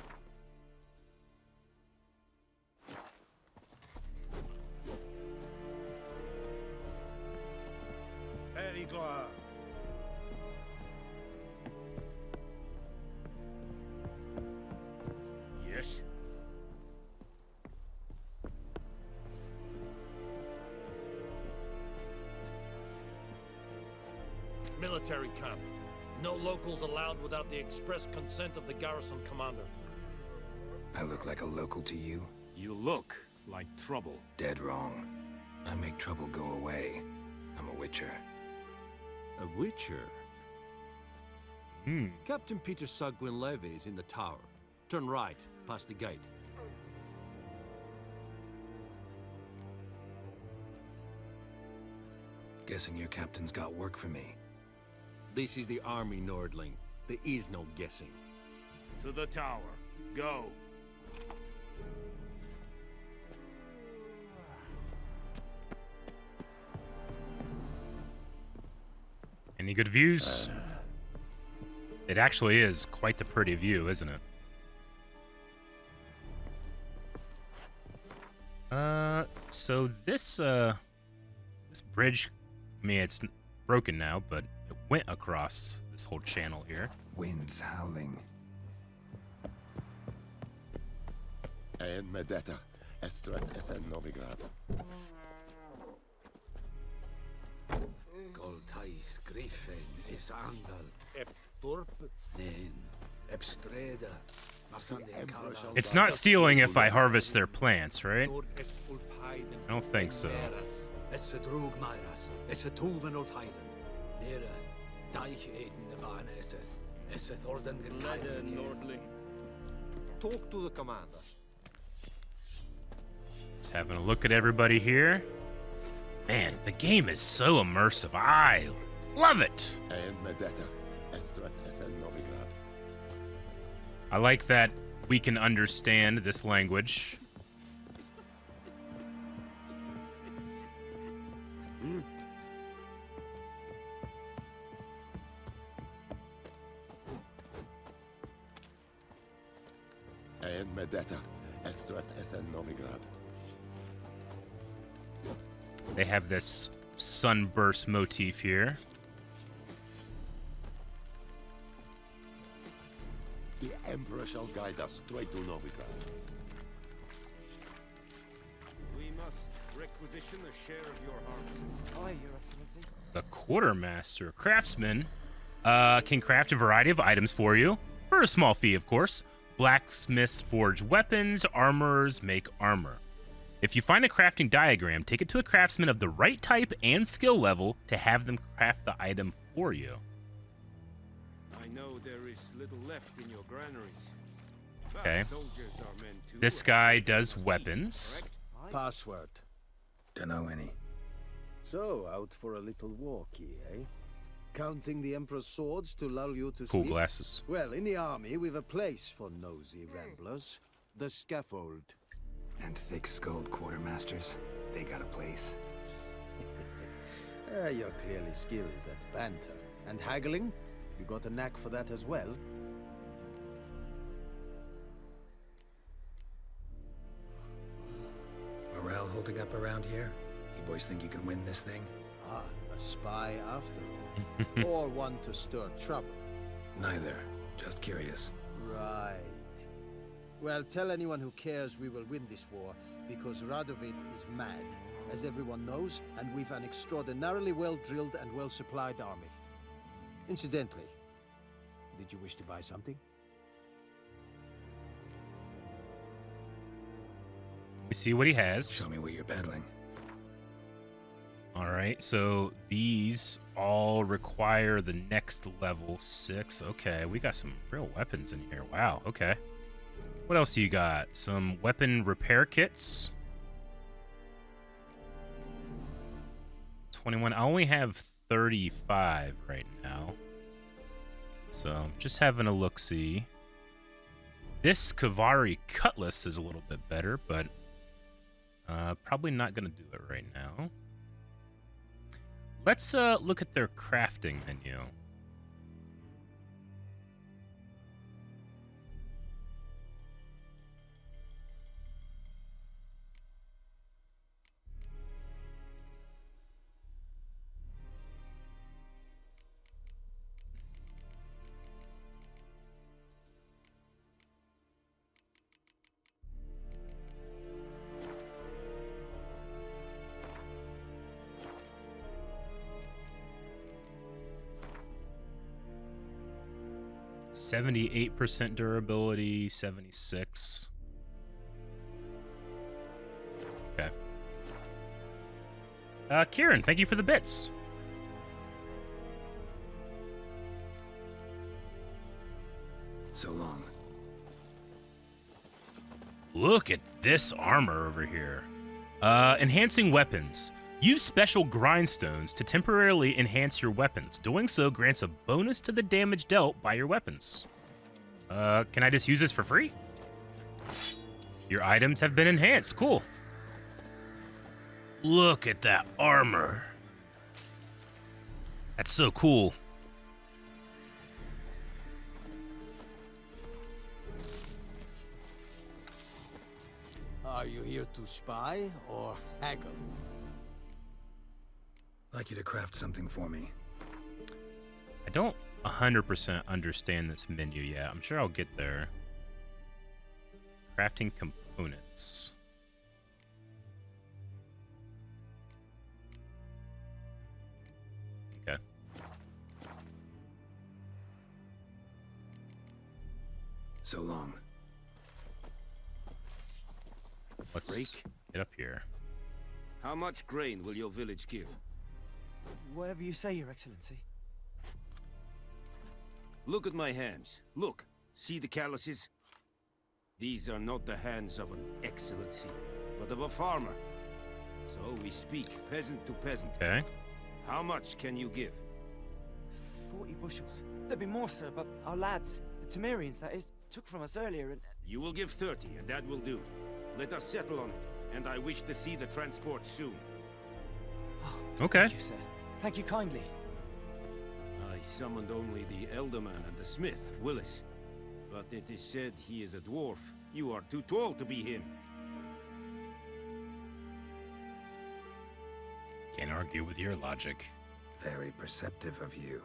Very glad. Yes? Military camp. No locals allowed without the express consent of the garrison commander. I look like a local to you? You look like trouble. Dead wrong. I make trouble go away. I'm a witcher. A witcher? Captain Peter Sagwin Levy is in the tower. Turn right, past the gate. Guessing your captain's got work for me. This is the army, Nordling. There is no guessing. To the tower. Go. Any good views? It actually is quite the pretty view, isn't it? So this bridge, I mean, it's broken now, but it went across this whole channel here. Winds howling. En Medetta, Estret Esen Novigrad. Goltais Griffin is Angel. Ep Dorp, Nen, Ep Streda. It's not stealing if I harvest their plants, right? I don't think so. Talk to the commander. Just having a look at everybody here. Man, the game is so immersive. I love it. I like that we can understand this language. En Medetta, Estret Esen Novigrad. They have this sunburst motif here. The Emperor shall guide us straight to Novigrad. We must requisition a share of your harvest. Aye, Your Excellency. The quartermaster craftsman can craft a variety of items for you for a small fee, of course. Blacksmiths forge weapons, armorers make armor. If you find a crafting diagram, take it to a craftsman of the right type and skill level to have them craft the item for you. I know there is little left in your granaries. But Okay. soldiers are men too. This guy does weapons. Password. Dunno any. So, out for a little walkie, eh? Counting the Emperor's swords to lull you to Cool sleep? glasses. Well, in the army, we've a place for nosy ramblers. The scaffold. And thick-skulled quartermasters, they got a place. You're clearly skilled at banter. And haggling? You got a knack for that as well? Morale holding up around here? You boys think you can win this thing? Ah, a spy after all. Or one to stir trouble. Neither. Just curious. Right. Well, tell anyone who cares we will win this war, because Radovid is mad, as everyone knows, and we've an extraordinarily well-drilled and well-supplied army. Incidentally, did you wish to buy something? We see what he has. Show me what you're peddling. All right, so these all require the next level 6. Okay, we got some real weapons in here. Wow, okay. What else do you got? Some weapon repair kits. 21. I only have 35 right now. So just having a look-see. This Kavari cutlass is a little bit better, but probably not going to do it right now. Let's look at their crafting menu. %78 durability, 76. Okay. Kieran, thank you for the bits. So long. Look at this armor over here. Enhancing weapons. Use special grindstones to temporarily enhance your weapons. Doing so grants a bonus to the damage dealt by your weapons. Can I just use this for free? Your items have been enhanced. Cool. Look at that armor. That's so cool. Are you here to spy or haggle? I'd like you to craft something for me. I don't 100% understand this menu yet. I'm sure I'll get there. Crafting components. Okay. So long. Let's get up here. How much grain will your village give? Whatever you say, Your Excellency. Look at my hands. Look. See the calluses? These are not the hands of an excellency, but of a farmer. So we speak peasant to peasant. Okay. How much can you give? 40 bushels. There'd be more, sir, but our lads, the Temerians, that is, took from us earlier and... You will give 30, and that will do. Let us settle on it, and I wish to see the transport soon. Okay. Thank you, sir. Thank you kindly. I summoned only the Elderman and the smith, Willis. But it is said he is a dwarf. You are too tall to be him. Can't argue with your logic. Very perceptive of you.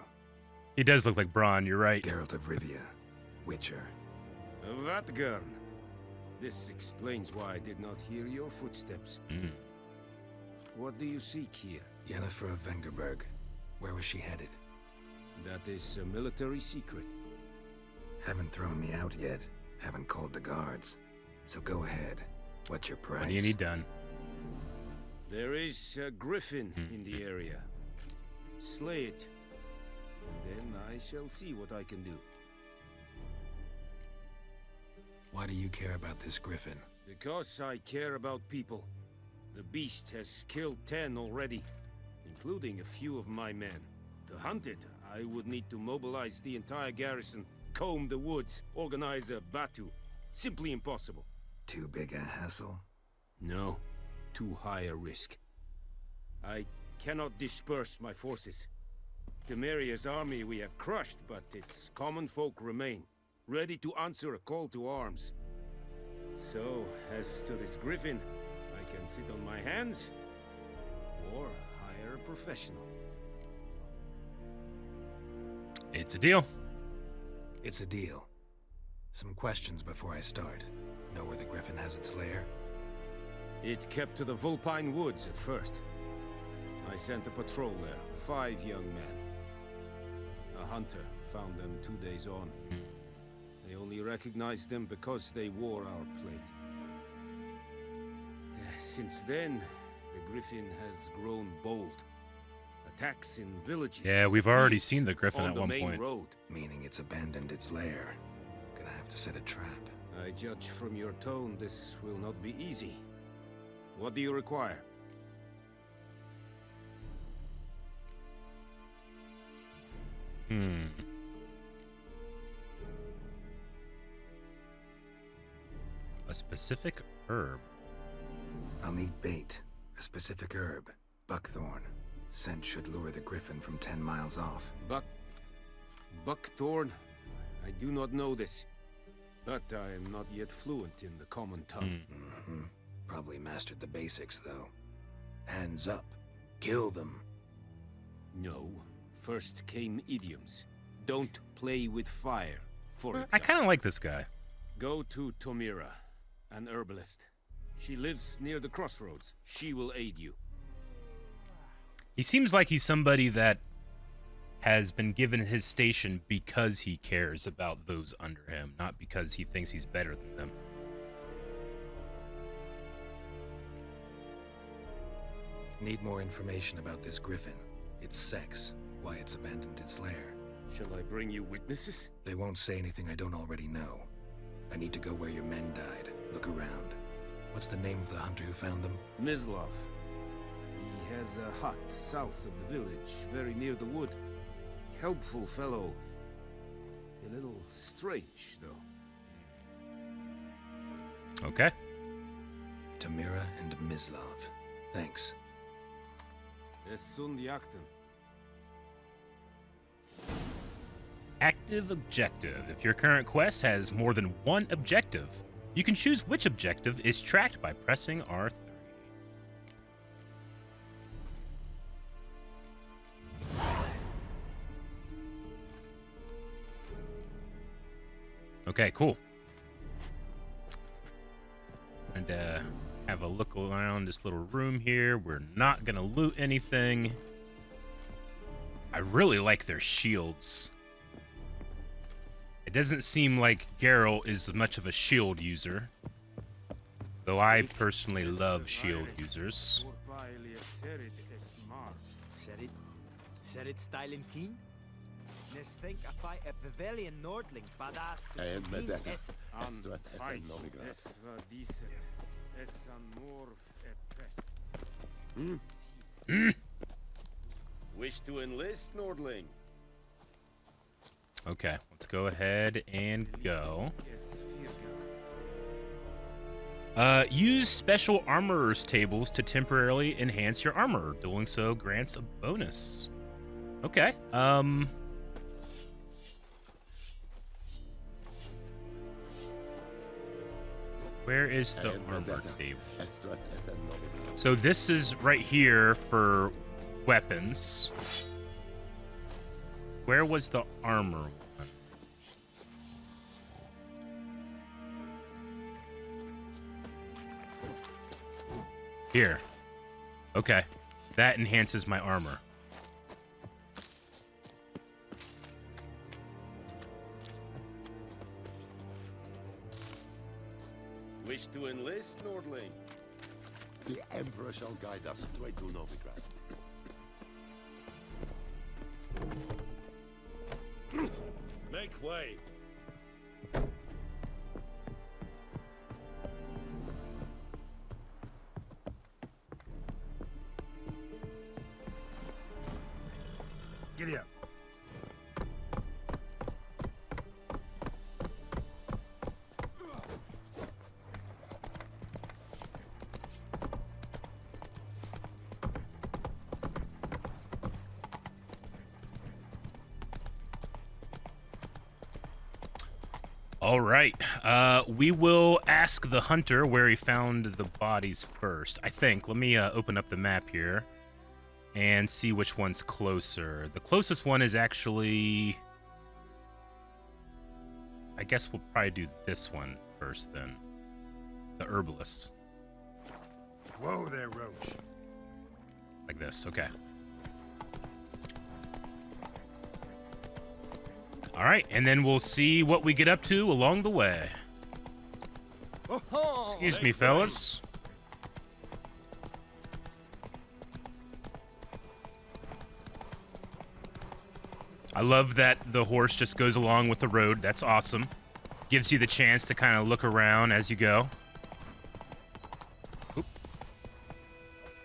He does look like Bronn, you're right. Geralt of Rivia, Witcher. Vatgern. This explains why I did not hear your footsteps. What do you seek here? Yennefer of Vengerberg. Where was she headed? That is a military secret. Haven't thrown me out yet. Haven't called the guards. So go ahead. What's your price? What do you need done? There is a griffin in the area. Slay it, and then I shall see what I can do. Why do you care about this griffin? Because I care about people. The beast has killed 10 already, including a few of my men. To hunt it, I would need to mobilize the entire garrison, comb the woods, organize a batu. Simply impossible. Too big a hassle? No, too high a risk. I cannot disperse my forces. Temeria's army we have crushed, but its common folk remain, ready to answer a call to arms. So, as to this griffin, I can sit on my hands, or hire a professional. It's a deal. It's a deal. Some questions before I start. Know where the griffin has its lair? It kept to the Vulpine Woods at first. I sent a patrol there, 5 young men. A hunter found them 2 days on. They only recognized them because they wore our plate. Since then, the griffin has grown bold. Attacks in villages. Yeah, we've already seen the griffin at one point. Road. Meaning it's abandoned its lair. Gonna have to set a trap. I judge from your tone this will not be easy. What do you require? A specific herb. I'll need bait. A specific herb. Buckthorn. Scent should lure the griffin from 10 miles off. Buckthorn? I do not know this. But I am not yet fluent in the common tongue. Probably mastered the basics, though. Hands up. Kill them. No. First came idioms. Don't play with fire, for example. I kind of like this guy. Go to Tomira, an herbalist. She lives near the crossroads. She will aid you. He seems like he's somebody that has been given his station because he cares about those under him, not because he thinks he's better than them. Need more information about this griffin. Its sex, why it's abandoned its lair. Shall I bring you witnesses? They won't say anything I don't already know. I need to go where your men died. Look around. What's the name of the hunter who found them? Mislov. He has a hut south of the village, very near the wood. Helpful fellow. A little strange, though. Okay. Tomira and Mislov. Thanks. Es sunt jagten. Active objective. If your current quest has more than one objective, You can choose which objective is tracked by pressing R3. Okay, cool. And have a look around this little room here. We're not gonna loot anything. I really like their shields. It doesn't seem like Geralt is much of a shield user, though I personally love shield users. Serit styling keen? Nes think a fight at Vivelian Nordling badass. And Medetta, Estrath Essen Novigrad. Wish to enlist, Nordling? Okay, let's go ahead and go. Use special armorer's tables to temporarily enhance your armor. Doing so grants a bonus. Okay, where is the armor table? So this is right here for weapons. Where was the armor one? Here. Okay. That enhances my armor. Wish to enlist, Nordling? The Emperor shall guide us straight to Novigrad. Make way. Giddy up. All right. We will ask the hunter where he found the bodies first. I think. Let me open up the map here and see which one's closer. The closest one is actually... I guess we'll probably do this one first then. The herbalist. Whoa there, Roach. Like this. Okay. All right, and then we'll see what we get up to along the way. Excuse me, fellas. I love that the horse just goes along with the road. That's awesome. Gives you the chance to kind of look around as you go. Oop.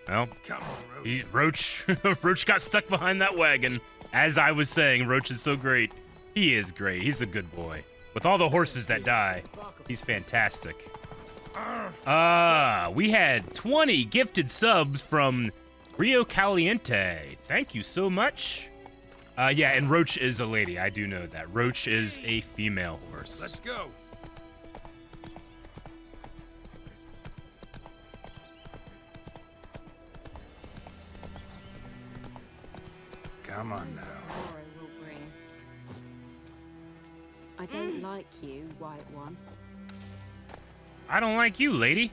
Well, Roach. Roach got stuck behind that wagon. As I was saying, Roach is so great. He is great. He's a good boy. With all the horses that die, he's fantastic. We had 20 gifted subs from Rio Caliente. Thank you so much. Yeah, and Roach is a lady. I do know that. Roach is a female horse. Let's go. Come on now. I don't like you, White One. I don't like you, lady.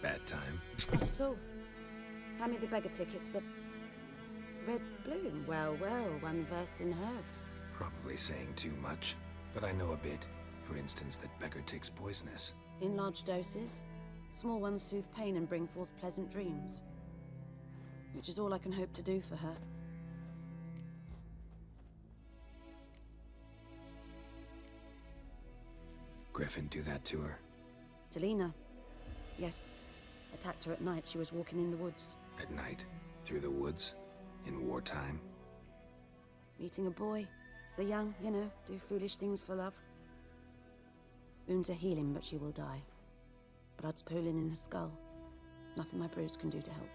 Bad time. Not at all. Hand me the beggar tickets, the red bloom. Well, well, one versed in herbs. Probably saying too much, but I know a bit. For instance, that beggar tick's poisonous. In large doses. Small ones soothe pain and bring forth pleasant dreams. Which is all I can hope to do for her. Griffin do that to her? Delina. Yes. Attacked her at night. She was walking in the woods. At night? Through the woods? In wartime? Meeting a boy. The young, you know, do foolish things for love. Wounds are healing, but she will die. Blood's pooling in her skull. Nothing my bruise can do to help.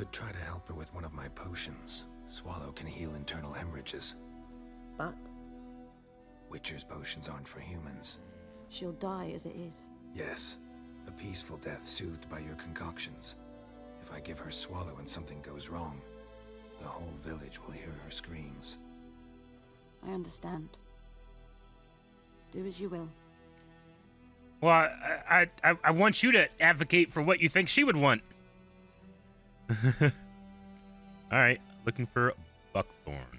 could try to help her with one of my potions. Swallow can heal internal hemorrhages. But Witcher's potions aren't for humans. she'll die as it is. Yes, a peaceful death soothed by your concoctions. If I give her Swallow and something goes wrong, the whole village will hear her screams. I understand. Do as you will. Well, I want you to advocate for what you think she would want. All right, looking for buckthorn.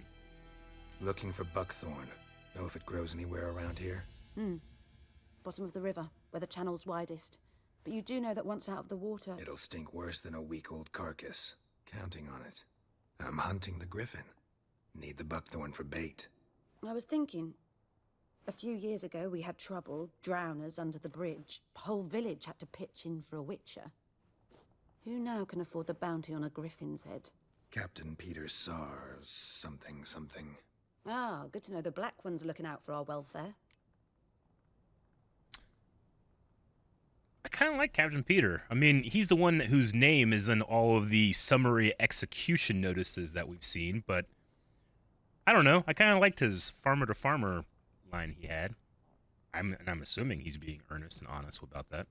Looking for buckthorn. Know if it grows anywhere around here? Bottom of the river, where the channel's widest. But you do know that once out of the water... It'll stink worse than a week-old carcass. Counting on it. I'm hunting the griffin. Need the buckthorn for bait. I was thinking, a few years ago we had trouble, drowners under the bridge. The whole village had to pitch in for a witcher. Who now can afford the bounty on a griffin's head? Captain Peter Sars, something. Ah, good to know the Black One's looking out for our welfare. I kind of like Captain Peter. I mean, he's the one whose name is in all of the summary execution notices that we've seen, but I don't know. I kind of liked his farmer-to-farmer line he had. I'm assuming he's being earnest and honest about that.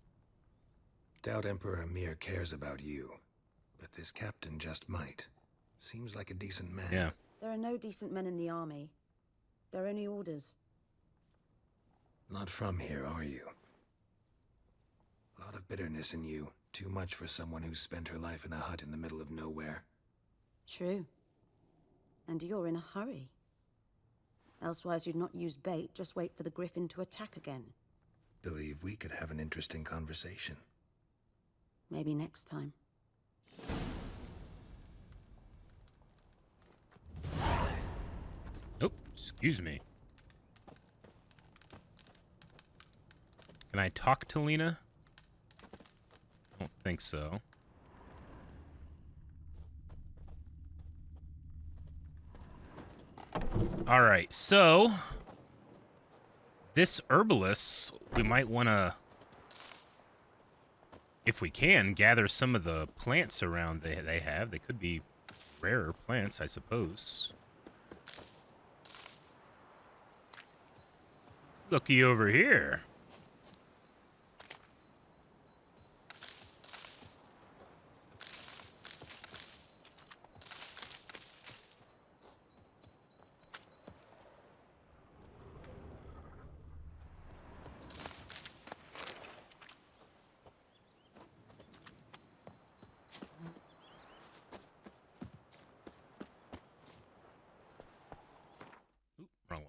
Doubt Emperor Emir cares about you, but this captain just might. Seems like a decent man. Yeah. There are no decent men in the army. They're only orders. Not from here, are you? A lot of bitterness in you. Too much for someone who's spent her life in a hut in the middle of nowhere. True. And you're in a hurry. Elsewise you'd not use bait, just wait for the griffin to attack again. Believe we could have an interesting conversation. Maybe next time. Oh, excuse me. Can I talk to Lena? I don't think so. All right, so this herbalist, we might want to, if we can, gather some of the plants around they have. They could be rarer plants, I suppose. Looky over here. Oop, wrong one.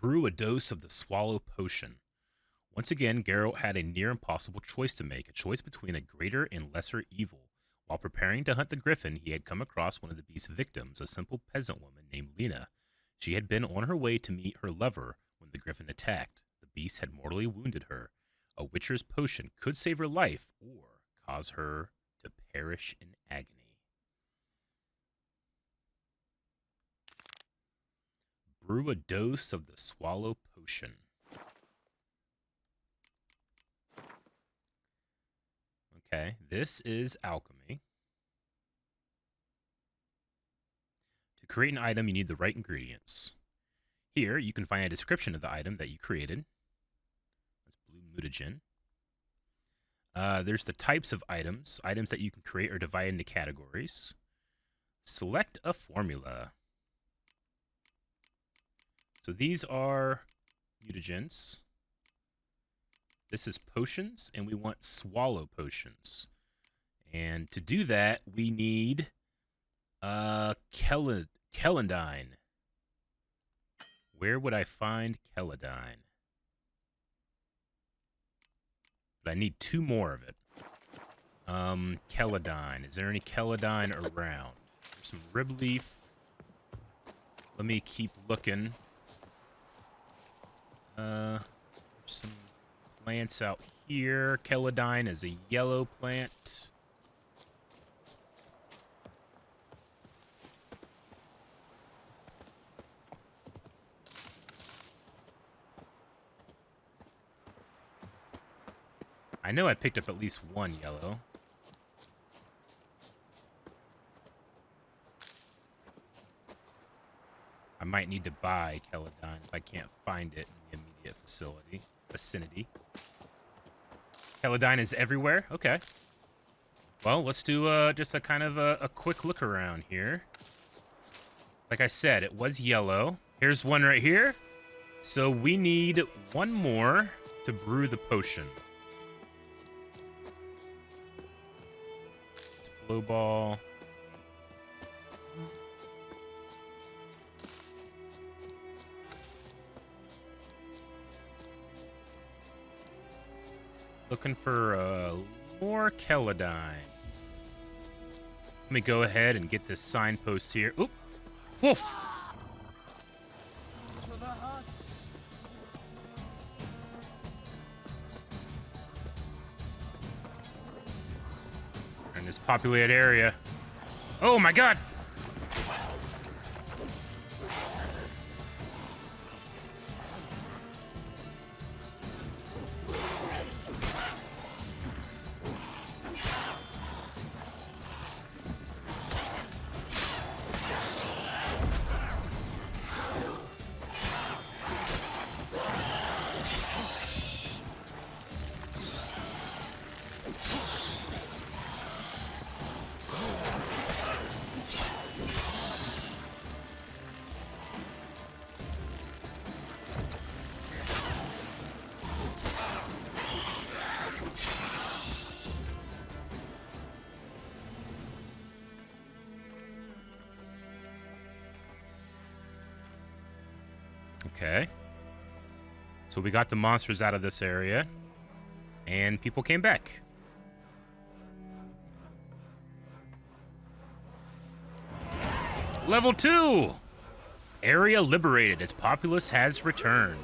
Brew a dose of the Swallow Potion. Once again, Geralt had a near impossible choice to make, a choice between a greater and lesser evil. While preparing to hunt the griffin, he had come across one of the beast's victims, a simple peasant woman named Lena. She had been on her way to meet her lover when the griffin attacked. The beast had mortally wounded her. A witcher's potion could save her life or cause her to perish in agony. Brew a dose of the Swallow Potion. Okay, this is alchemy. To create an item, you need the right ingredients. Here, you can find a description of the item that you created. That's blue mutagen. There's the types of items. Items that you can create are divided into categories. Select a formula. So these are mutagens. This is potions, and we want swallow potions. And to do that, we need Celandine. Where would I find Celandine? But I need 2 more of it. Celandine. Is there any Celandine around? There's some rib leaf. Let me keep looking. Some plants out here. Celadine is a yellow plant. I know I picked up at least one yellow. I might need to buy Celadine if I can't find it in the immediate vicinity. Celadine is everywhere? Okay. Well, let's do just a kind of a quick look around here. Like I said, it was yellow. Here's one right here. So we need one more to brew the potion. It's blue ball. Looking for more Celadine. Let me go ahead and get this signpost here. Oop! Wolf! In this populated area. Oh my god! Okay. So we got the monsters out of this area, and people came back. Level 2! Area liberated. Its populace has returned.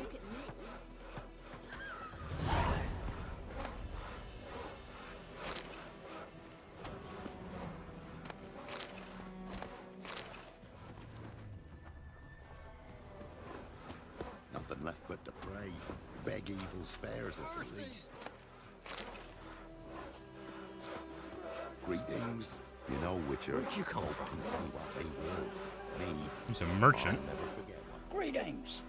Nothing left but to pray. Beg evil spares us at least. Greetings. You know, Witcher, you can say what they will. Me. He's a merchant. Greetings.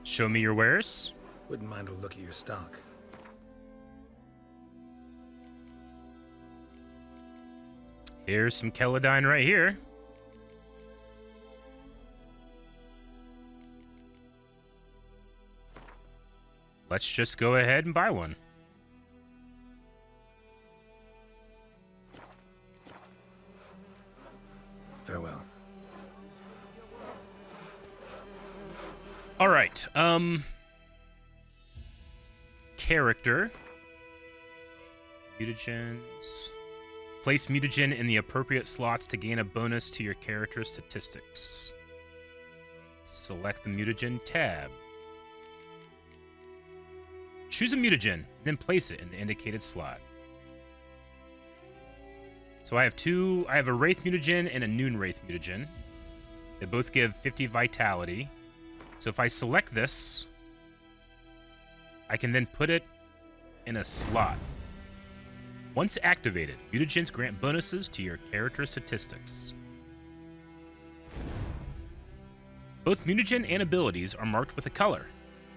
Show me your wares. Wouldn't mind a look at your stock. Here's some Celadine right here. Let's just go ahead and buy one. Farewell. All right. Character. Mutagens. Place mutagen in the appropriate slots to gain a bonus to your character's statistics. Select the mutagen tab. Choose a mutagen, then place it in the indicated slot. So I have a Wraith mutagen and a Noon Wraith mutagen. They both give 50 vitality. So if I select this, I can then put it in a slot. Once activated, mutagens grant bonuses to your character statistics. Both mutagen and abilities are marked with a color.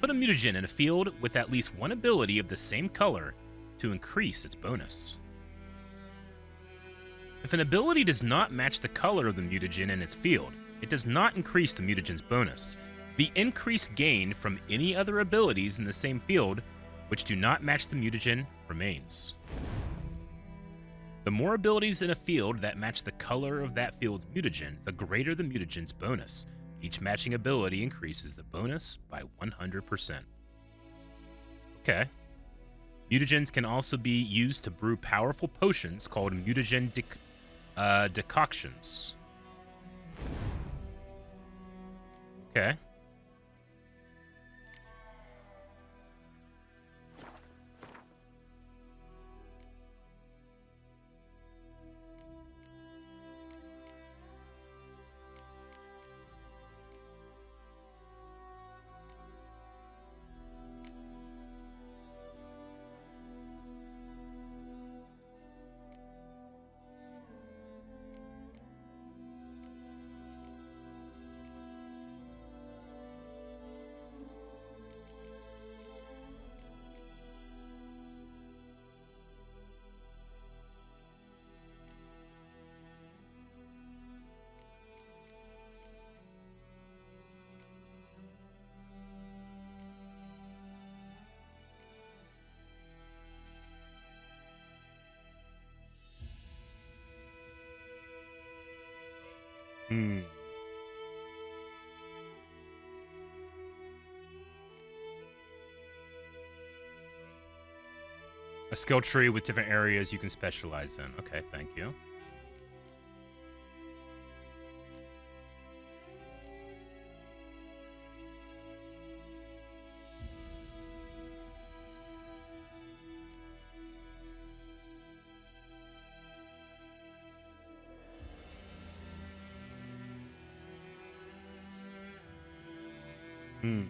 Put a mutagen in a field with at least one ability of the same color to increase its bonus. If an ability does not match the color of the mutagen in its field, it does not increase the mutagen's bonus. The increase gained from any other abilities in the same field which do not match the mutagen remains. The more abilities in a field that match the color of that field's mutagen, the greater the mutagen's bonus. Each matching ability increases the bonus by 100%. Okay. Mutagens can also be used to brew powerful potions called mutagen decoctions. Okay. Hmm. A skill tree with different areas you can specialize in. Okay, thank you. Hmm.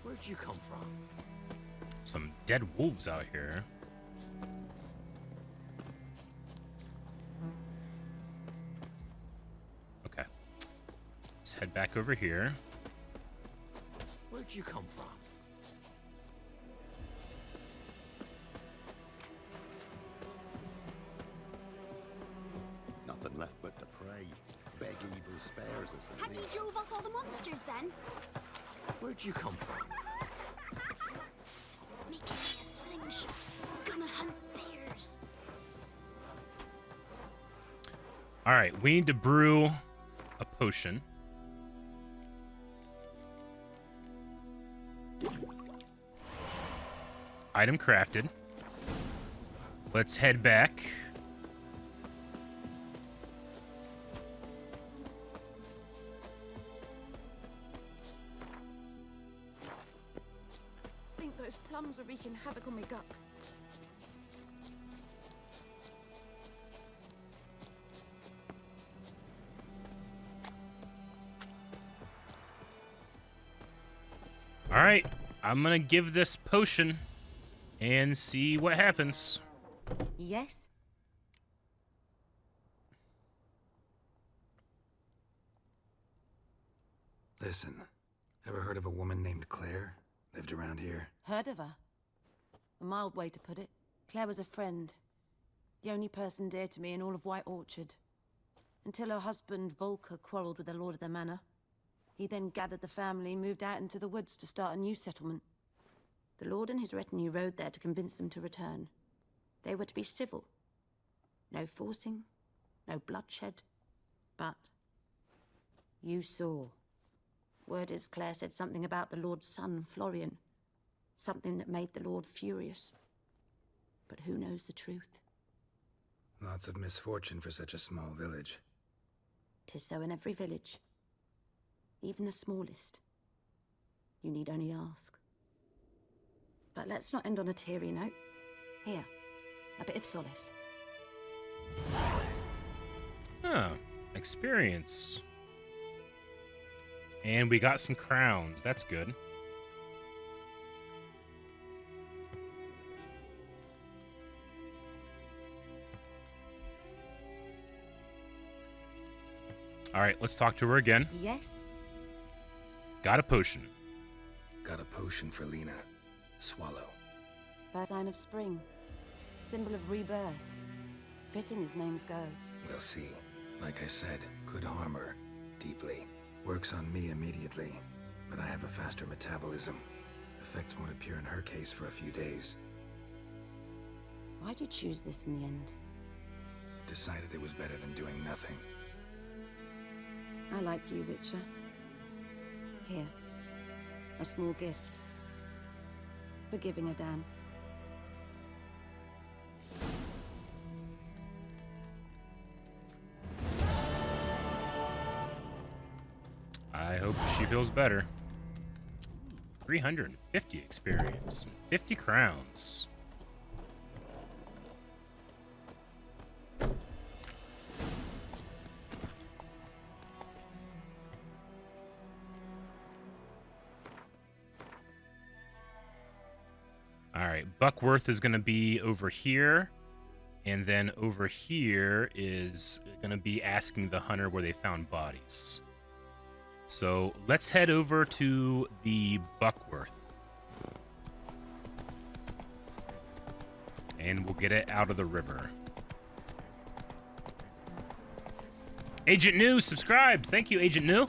Where'd you come from? Some dead wolves out here. Okay. Let's head back over here. Where'd you come from? Nothing left but to pray. Beg evil spares us at Have you least. drove off all the monsters then? Where'd you come from? Making me a slingshot. Gonna hunt bears. All right, we need to brew a potion. Item crafted. Let's head back. I think those plums are wreaking havoc on my gut. All right, I'm gonna give this potion and see what happens. Yes? Listen, ever heard of a woman named Claire? Lived around here? Heard of her? A mild way to put it. Claire was a friend. The only person dear to me in all of White Orchard. Until her husband, Volker, quarreled with the lord of the manor. He then gathered the family, moved out into the woods to start a new settlement. The lord and his retinue rode there to convince them to return. They were to be civil. No forcing, no bloodshed. But you saw. Word is Claire said something about the lord's son, Florian. Something that made the lord furious. But who knows the truth? Lots of misfortune for such a small village. 'Tis so in every village. Even the smallest. You need only ask. But let's not end on a teary note. Here, a bit of solace. Oh, experience. And we got some crowns. That's good. All right, let's talk to her again. Yes? Got a potion. Got a potion for Lena. Swallow. First sign of spring. Symbol of rebirth. Fitting as names go. We'll see. Like I said, could harm her. Deeply. Works on me immediately. But I have a faster metabolism. Effects won't appear in her case for a few days. Why'd you choose this in the end? Decided it was better than doing nothing. I like you, Witcher. Here. A small gift. For giving a damn. I hope she feels better. 350 experience. 50 crowns. All right, Buckworth is going to be over here, and then over here is going to be asking the hunter where they found bodies. So let's head over to the Buckworth. And we'll get it out of the river. Agent New subscribed. Thank you, Agent New.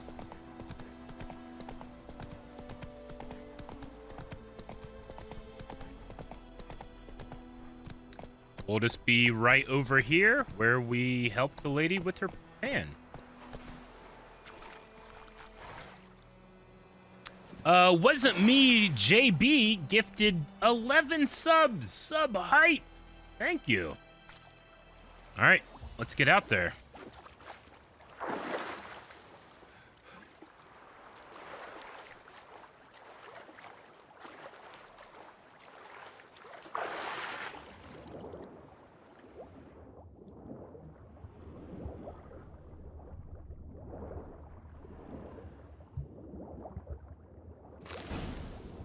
We'll just be right over here where we helped the lady with her pan. Wasn't me, JB, gifted 11 subs. Sub height. Thank you. All right, let's get out there.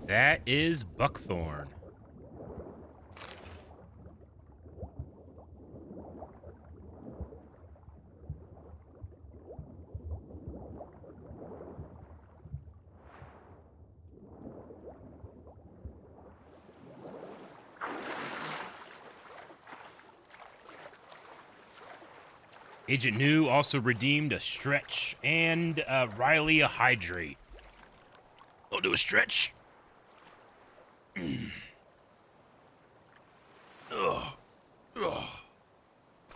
That is Buckthorn. Agent New also redeemed a stretch and Riley a hydrate. I'll do a stretch. Ugh. Ugh.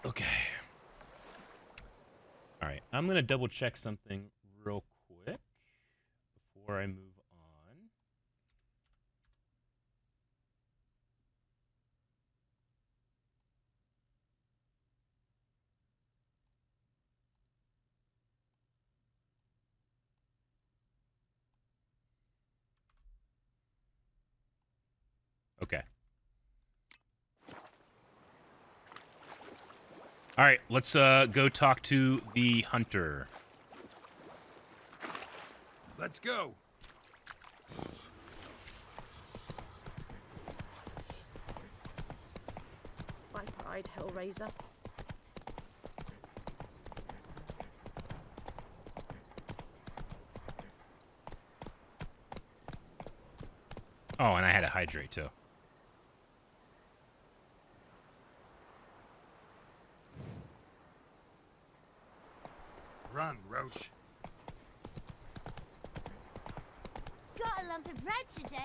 Okay. All right, I'm gonna double check something real quick before I move on. Okay. All right, let's go talk to the hunter. Let's go. Viper-eyed Hellraiser. Oh, and I had a hydrate too. Run, Roach. Got a lump of bread today.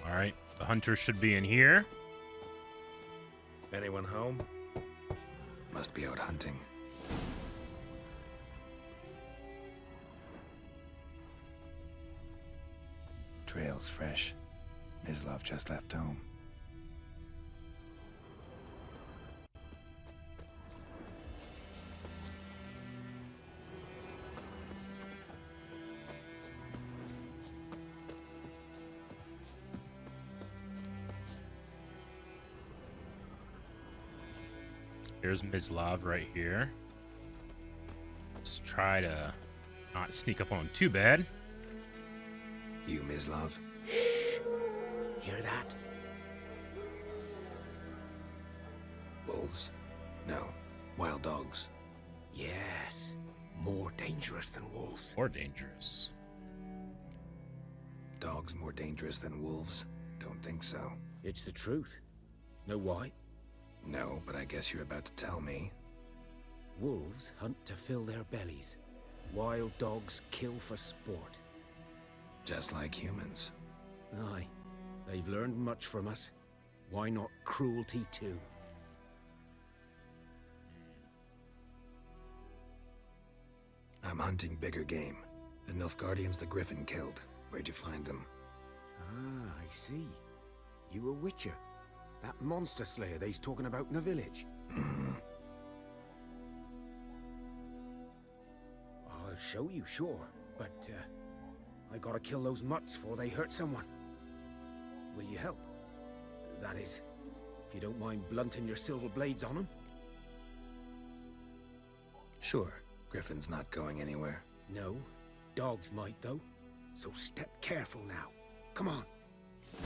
All right, the hunter should be in here. Anyone home? Must be out hunting. Trail's fresh. Mislav just left home. Here's Mislav right here. Let's try to not sneak up on him too bad. You, Mislav? Hear that? Wolves? No. Wild dogs. Yes. More dangerous than wolves. More dangerous. Dogs more dangerous than wolves? Don't think so. It's the truth. Know why? No, but I guess you're about to tell me. Wolves hunt to fill their bellies. Wild dogs kill for sport. Just like humans. Aye. They've learned much from us. Why not cruelty too? I'm hunting bigger game. The Nilfgaardians the Griffin killed. Where'd you find them? Ah, I see. You a witcher. That monster slayer they's talking about in the village. I'll show you, sure. But, I gotta kill those mutts before they hurt someone. Will you help? That is, if you don't mind blunting your silver blades on them. Sure, Griffin's not going anywhere. No, dogs might though. So step careful now. Come on.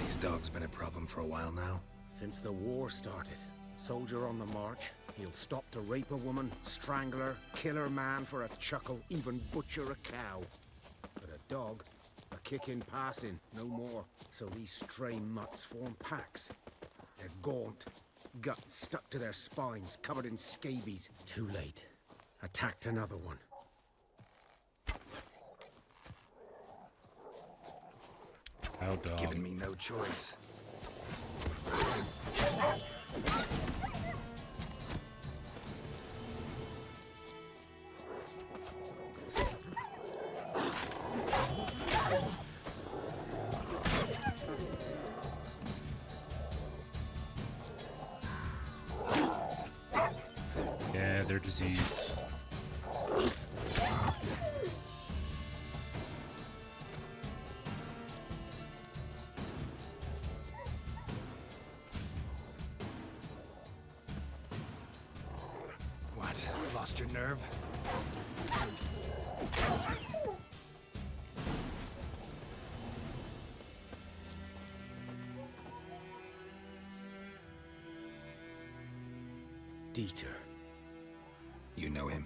These dogs been a problem for a while now? Since the war started. Soldier on the march. He'll stop to rape a woman, strangle her, kill her man for a chuckle, even butcher a cow. But a dog, a kick in passing, no more. So these stray mutts form packs. They're gaunt, guts stuck to their spines, covered in scabies. Too late. Attacked another one. How dog. Giving me no choice. Yeah, they're diseased. What? Lost your nerve? Dieter. You know him?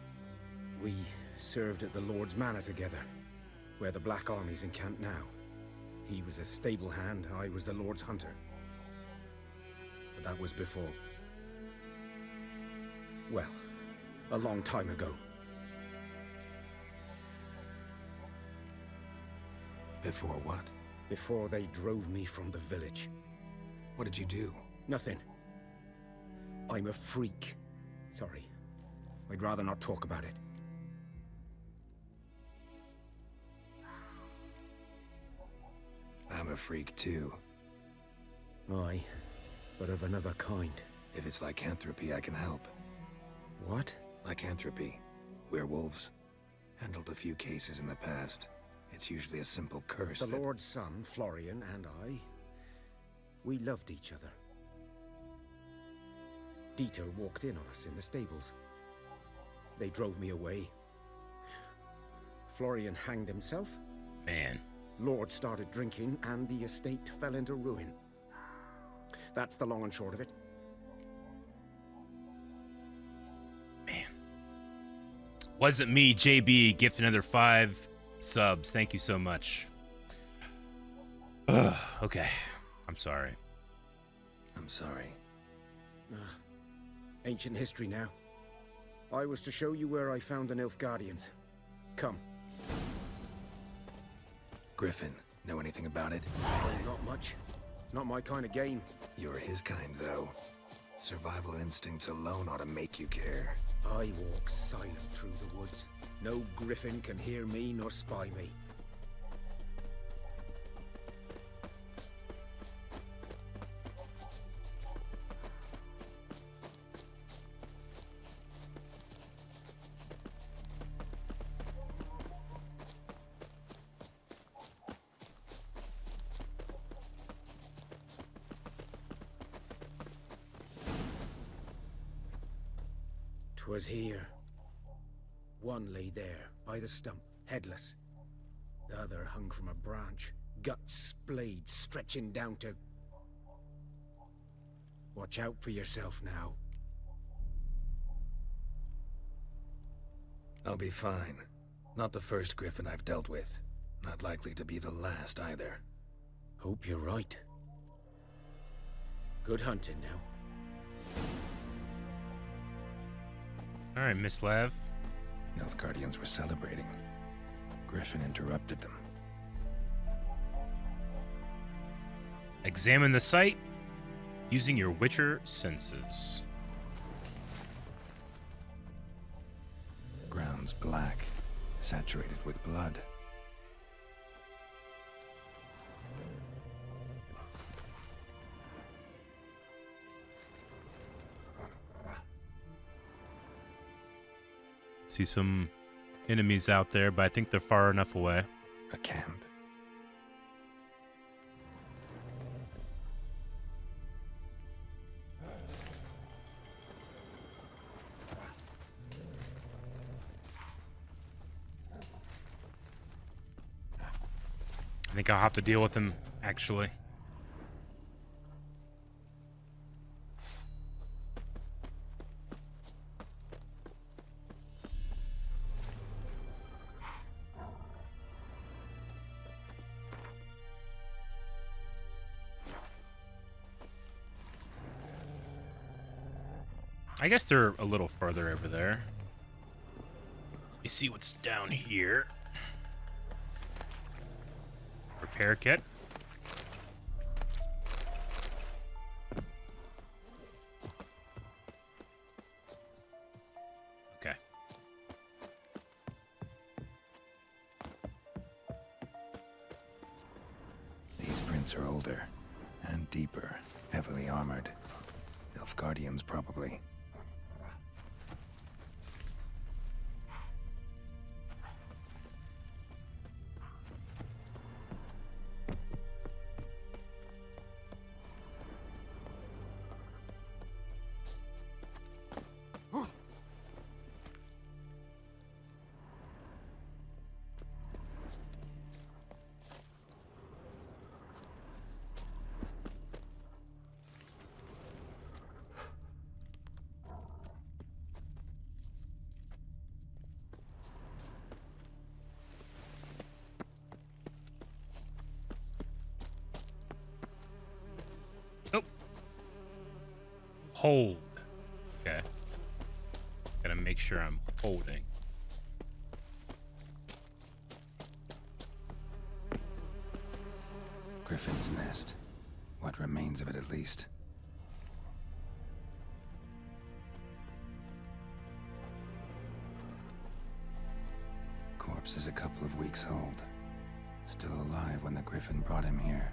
We served at the Lord's Manor together, where the Black Army's encamped now. He was a stable hand, I was the Lord's hunter. But that was before... well, a long time ago. Before what? Before they drove me from the village. What did you do? Nothing. I'm a freak. Sorry. I'd rather not talk about it. I'm a freak too. Aye, but of another kind. If it's lycanthropy, I can help. What? Lycanthropy. Werewolves. Handled a few cases in the past. It's usually a simple curse The Lord's son, Florian, and I... we loved each other. Dieter walked in on us in the stables. They drove me away. Florian hanged himself. Man. Lord started drinking, and the estate fell into ruin. That's the long and short of it. Wasn't me, JB. Gift another 5 subs. Thank you so much. Okay. I'm sorry. I'm sorry. Ancient history now. I was to show you where I found the Nilfgaardians. Come. Griffin, know anything about it? Not much. It's not my kind of game. You're his kind, though. Survival instincts alone ought to make you care. I walk silent through the woods. No griffin can hear me nor spy me. 'Twas here. One lay there, by the stump, headless. The other hung from a branch, guts splayed, stretching down to... Watch out for yourself now. I'll be fine. Not the first griffin I've dealt with. Not likely to be the last either. Hope you're right. Good hunting now. All right, Miss Lav. Nilfgaardians were celebrating. Griffin interrupted them. Examine the site using your Witcher senses. Ground's black, saturated with blood. See some enemies out there, but I think they're far enough away. A camp. think I'll have to deal with him, actually. I guess they're a little further over there. Let me see what's down here. Repair kit. Okay. These prints are older and deeper, heavily armored. Nilfgaardians, probably. Hold. Okay. Gotta make sure I'm holding. Griffin's nest. What remains of it, at least. Corpse is a couple of weeks old. Still alive when the Griffin brought him here.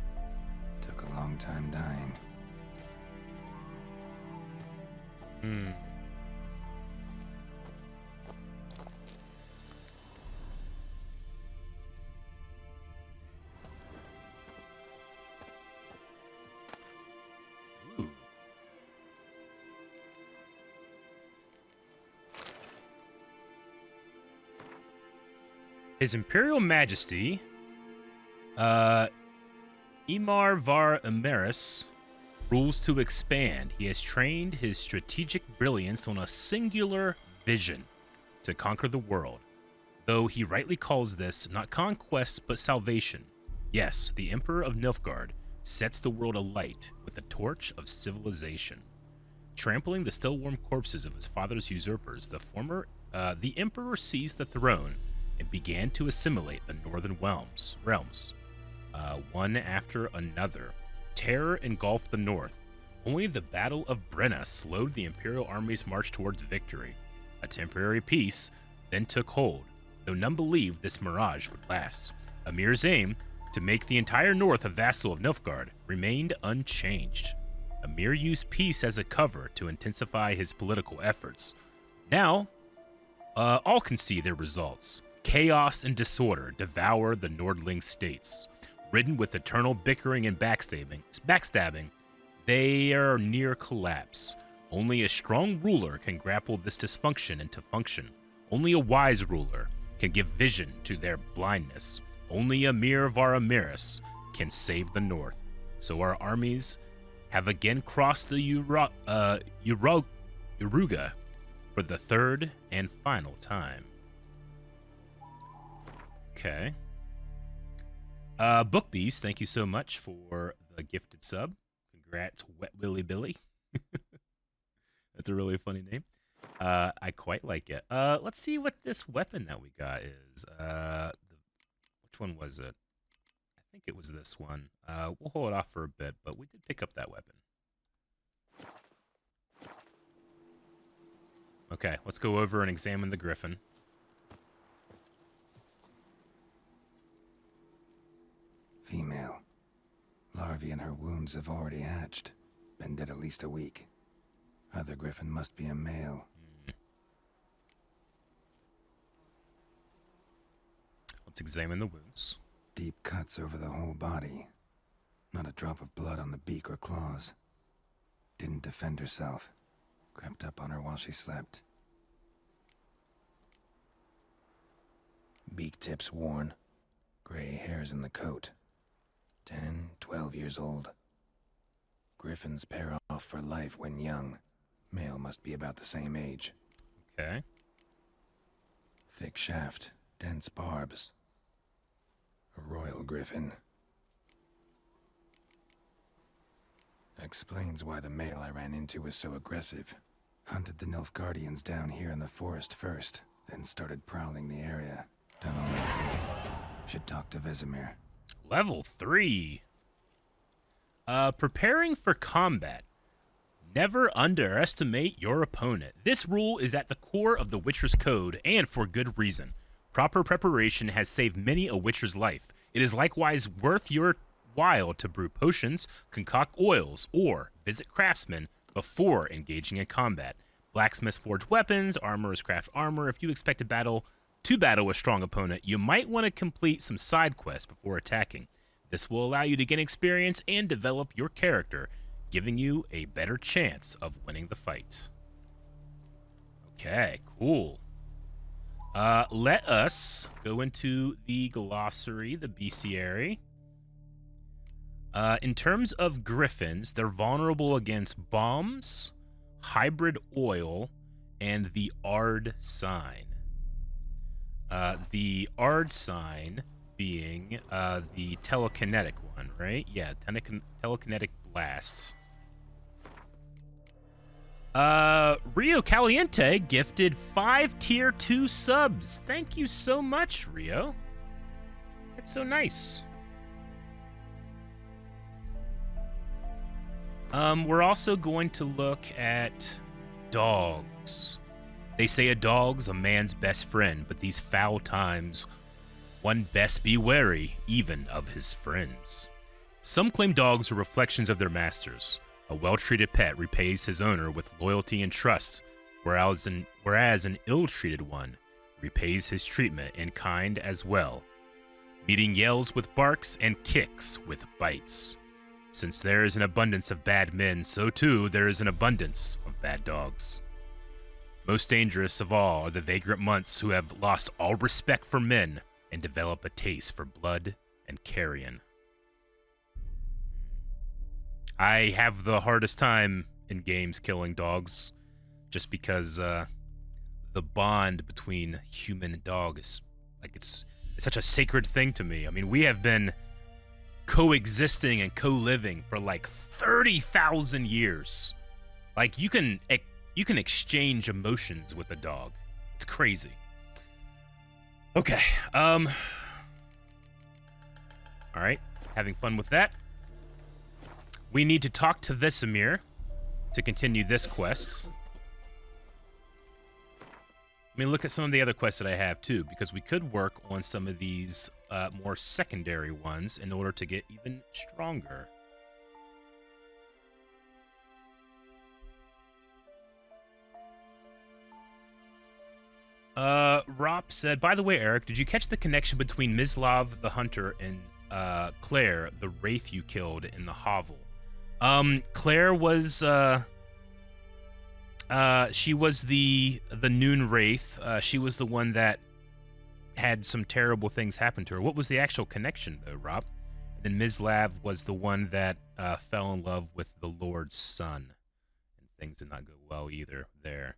Took a long time dying. Hmm. Ooh. His Imperial Majesty, Emar Var Emeris, rules to expand. He has trained his strategic brilliance on a singular vision to conquer the world, though he rightly calls this not conquest but salvation. Yes, the Emperor of Nilfgaard sets the world alight with the torch of civilization. Trampling the still warm corpses of his father's usurpers, the Emperor seized the throne and began to assimilate the northern realms, one after another. Terror engulfed the north. Only the Battle of Brenna slowed the Imperial army's march towards victory. A temporary peace then took hold, though none believed this mirage would last. Amir's aim, to make the entire north a vassal of Nilfgaard, remained unchanged. Amir used peace as a cover to intensify his political efforts. Now, all can see their results. Chaos and disorder devour the Nordling states. Ridden with eternal bickering and backstabbing, they are near collapse. Only a strong ruler can grapple this dysfunction into function. Only a wise ruler can give vision to their blindness. Only Amir Var Emiris can save the north. So our armies have again crossed the Uruga for the third and final time. Okay. Book Beast, thank you so much for the gifted sub. Congrats, Wet Willy Billy. That's a really funny name. I quite like it. Let's see what this weapon that we got is. Which one was it? I think it was this one. We'll hold off for a bit, but we did pick up that weapon. Okay, let's go over and examine the Griffin. Female. Larvae in her wounds have already hatched. Been dead at least a week. Other Griffin must be a male. Let's examine the wounds. Deep cuts over the whole body. Not a drop of blood on the beak or claws. Didn't defend herself. Crept up on her while she slept. Beak tips worn. Gray hairs in the coat. 10, 12 years old. Griffins pair off for life when young. Male must be about the same age. Okay. Thick shaft, dense barbs. A royal griffin. Explains why the male I ran into was so aggressive. Hunted the Nilfgaardians down here in the forest first, then started prowling the area. Done all I could. Should talk to Vesemir. Level 3. Preparing for combat. Never underestimate your opponent. This rule is at the core of the Witcher's Code, and for good reason. Proper preparation has saved many a Witcher's life. It is likewise worth your while to brew potions, concoct oils, or visit craftsmen before engaging in combat. Blacksmiths forge weapons, armorers craft armor. If you expect to battle a strong opponent, you might want to complete some side quests before attacking. This will allow you to gain experience and develop your character, giving you a better chance of winning the fight. Okay, cool. Let us go into the glossary, the bestiary. In terms of griffins, they're vulnerable against bombs, hybrid oil, and the Ard sign. The Ard sign being the telekinetic one, right? Yeah, telekinetic blasts. Rio Caliente gifted 5 tier 2 subs. Thank you so much, Rio. That's so nice. We're also going to look at dogs. They say a dog's a man's best friend, but these foul times, one best be wary, even of his friends. Some claim dogs are reflections of their masters. A well-treated pet repays his owner with loyalty and trust, whereas an ill-treated one repays his treatment in kind as well, meeting yells with barks and kicks with bites. Since there is an abundance of bad men, so too there is an abundance of bad dogs. Most dangerous of all are the vagrant months who have lost all respect for men and develop a taste for blood and carrion. I have the hardest time in games killing dogs, just because the bond between human and dog is like it's such a sacred thing to me. I mean, we have been coexisting and co-living for like 30,000 years. Like you can exchange emotions with a dog. It's crazy. Okay. All right. Having fun with that. We need to talk to Vesemir to continue this quest. I mean, look at some of the other quests that I have too, because we could work on some of these more secondary ones in order to get even stronger. Rop said, by the way, Eric, did you catch the connection between Mislav the Hunter and Claire, the wraith you killed in the hovel? Claire was she was the Noon Wraith. She was the one that had some terrible things happen to her. What was the actual connection, though, Rob? And then Mislav was the one that fell in love with the Lord's son. And things did not go well either there.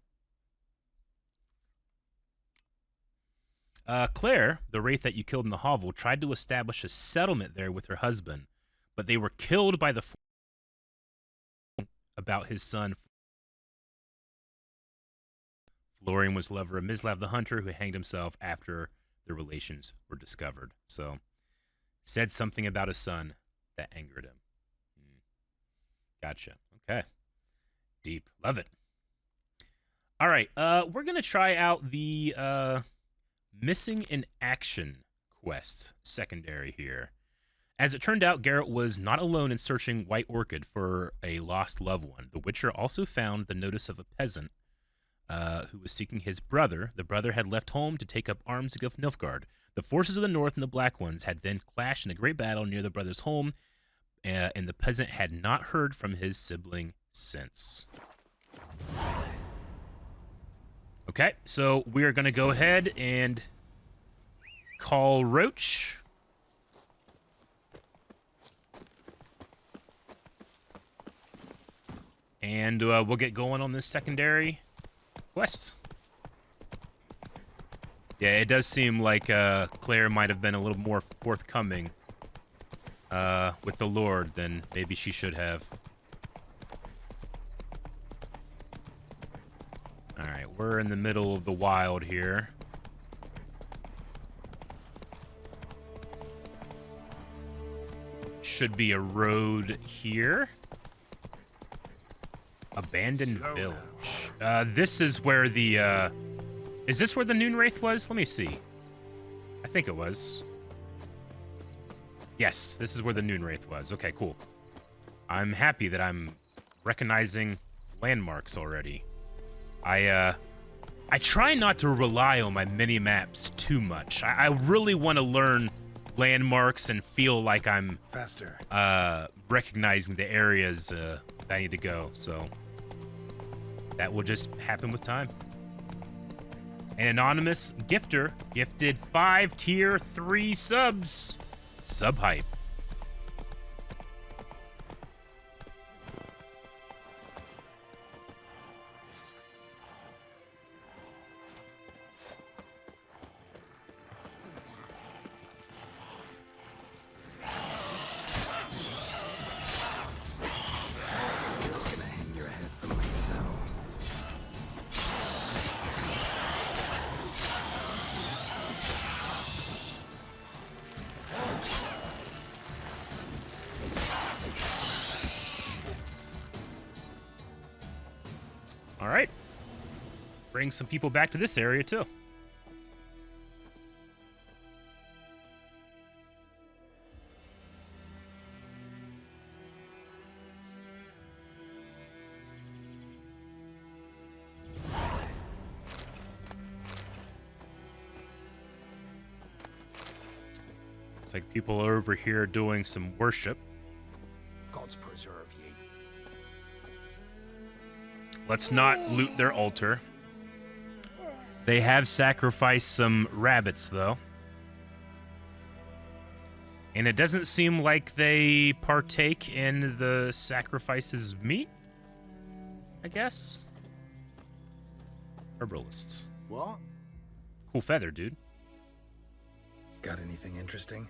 Claire, the wraith that you killed in the hovel, tried to establish a settlement there with her husband, but they were killed by the about his son. Florian was the lover of Mislav the Hunter, who hanged himself after their relations were discovered. So, said something about his son that angered him. Gotcha. Okay. Deep. Love it. All right. We're going to try out the Missing in Action quest secondary here. As it turned out, Geralt was not alone in searching White Orchid for a lost loved one. The Witcher also found the notice of a peasant who was seeking his brother. The brother had left home to take up arms against Nilfgaard. The forces of the North and the Black Ones had then clashed in a great battle near the brother's home, and the peasant had not heard from his sibling since. Okay, so we are going to go ahead and call Roach. And we'll get going on this secondary quest. Yeah, it does seem like Claire might have been a little more forthcoming with the Lord than maybe she should have. Alright, we're in the middle of the wild here. Should be a road here. Abandoned village. This is where the, is this where the Noon Wraith was? Let me see. I think it was. Yes, this is where the Noon Wraith was. Okay, cool. I'm happy that I'm recognizing landmarks already. I try not to rely on my mini-maps too much. I really want to learn landmarks and feel like I'm faster recognizing the areas that I need to go, so that will just happen with time. An anonymous gifter gifted 5 tier 3 subs. Sub hype. All right. Bring some people back to this area, too. Looks like people are over here doing some worship. Gods preserve ye. Let's not loot their altar. They have sacrificed some rabbits, though. And it doesn't seem like they partake in the sacrifice's meat, I guess. Herbalists. What? Cool feather, dude. Got anything interesting?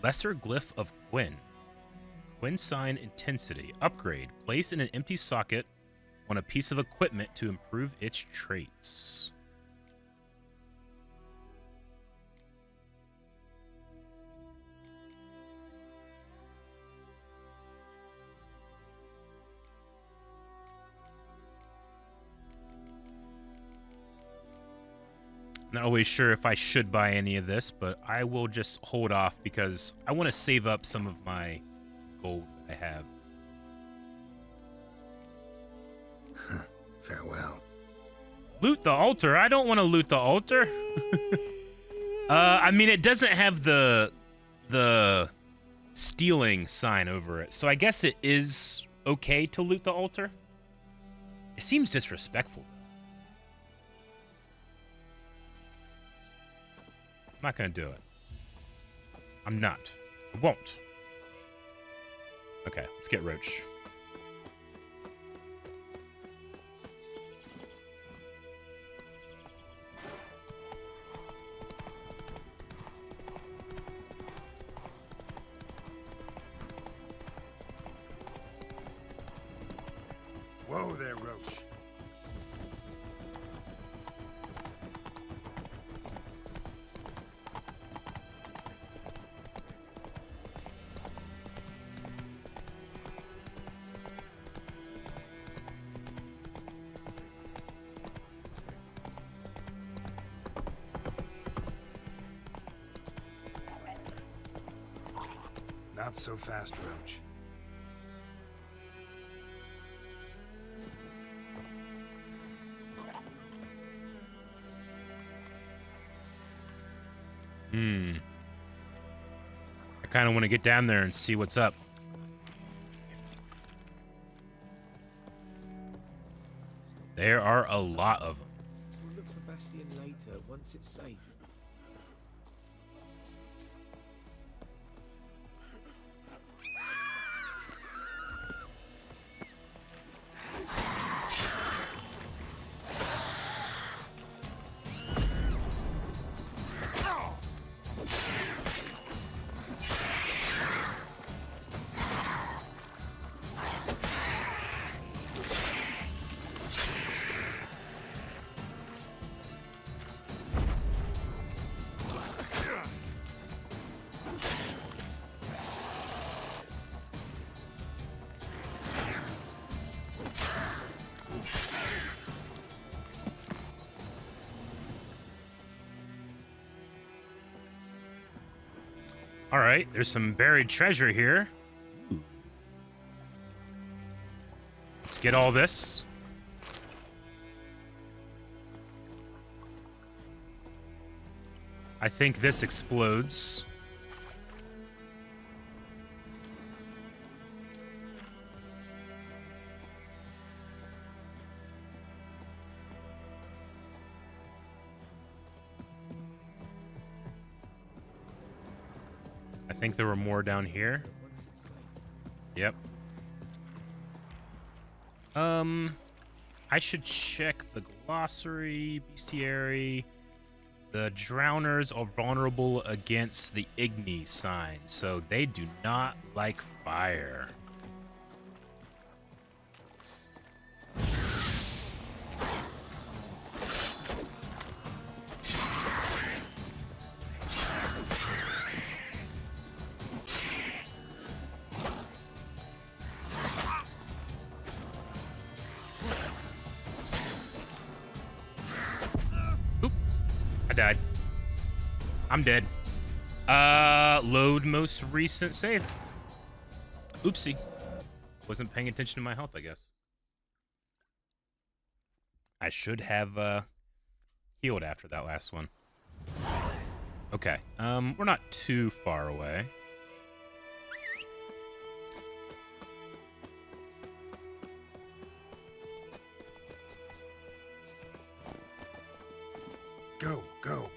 Lesser Glyph of Gwyn. Gwyn sign intensity. Upgrade. Place in an empty socket on a piece of equipment to improve its traits. Not always sure if I should buy any of this, but I will just hold off because I want to save up some of my gold that I have. Farewell. Loot the altar? I don't want to loot the altar. I mean, it doesn't have the stealing sign over it, so I guess it is okay to loot the altar. It seems disrespectful. I'm not gonna do it. I'm not. I won't. Okay, let's get Roach. Whoa there, Roach. Not so fast, Roach. I kind of want to get down there and see what's up. There are a lot of them. We'll look for Bastion later, once it's safe. All right, there's some buried treasure here. Let's get all this. I think this explodes. I think there were more down here. Yep. I should check the glossary, bestiary. The drowners are vulnerable against the Igni sign, so they do not like fire. I died. I'm dead. Load most recent save. Oopsie. Wasn't paying attention to my health, I guess. I should have healed after that last one. Okay. We're not too far away. Go, go.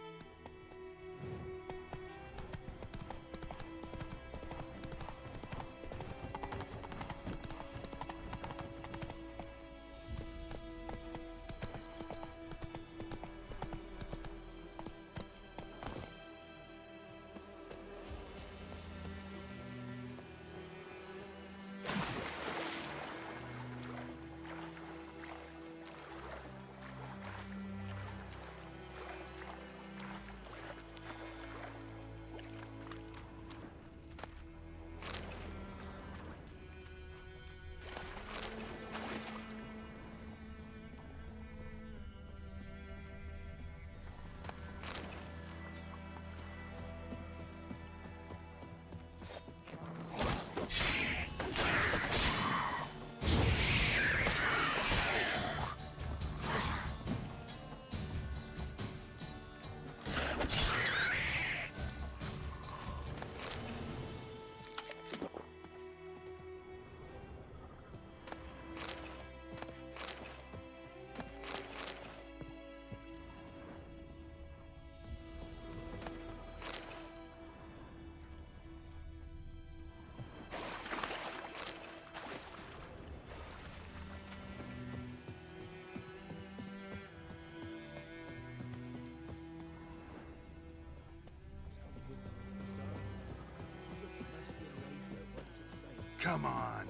Come on.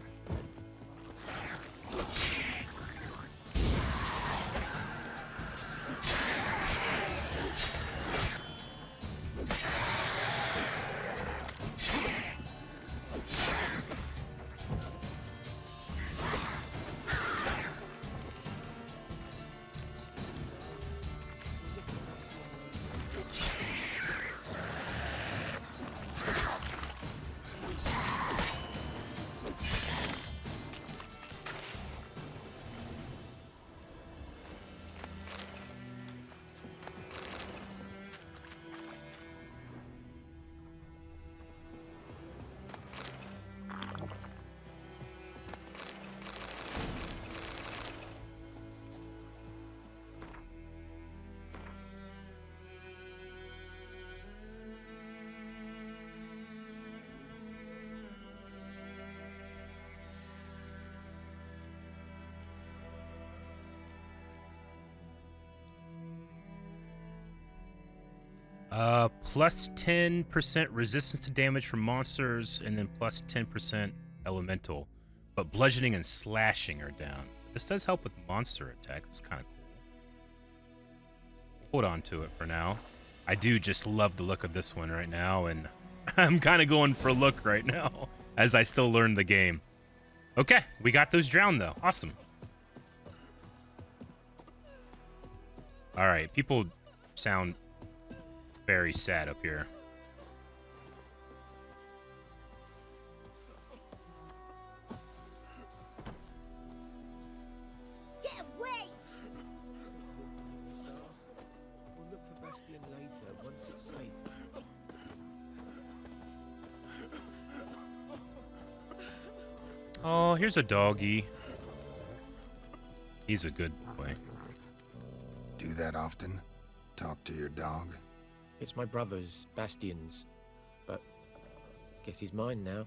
Plus 10% resistance to damage from monsters, and then plus 10% elemental. But bludgeoning and slashing are down. This does help with monster attacks. It's kind of cool. Hold on to it for now. I do just love the look of this one right now, and I'm kind of going for look right now as I still learn the game. Okay, we got those drowned though. Awesome. All right, people sound very sad up here. Get away! We'll look for Bastion later, once it's safe. Oh, here's a doggy. He's a good boy. Do that often? Talk to your dog? It's my brother's, Bastion's, but guess he's mine now.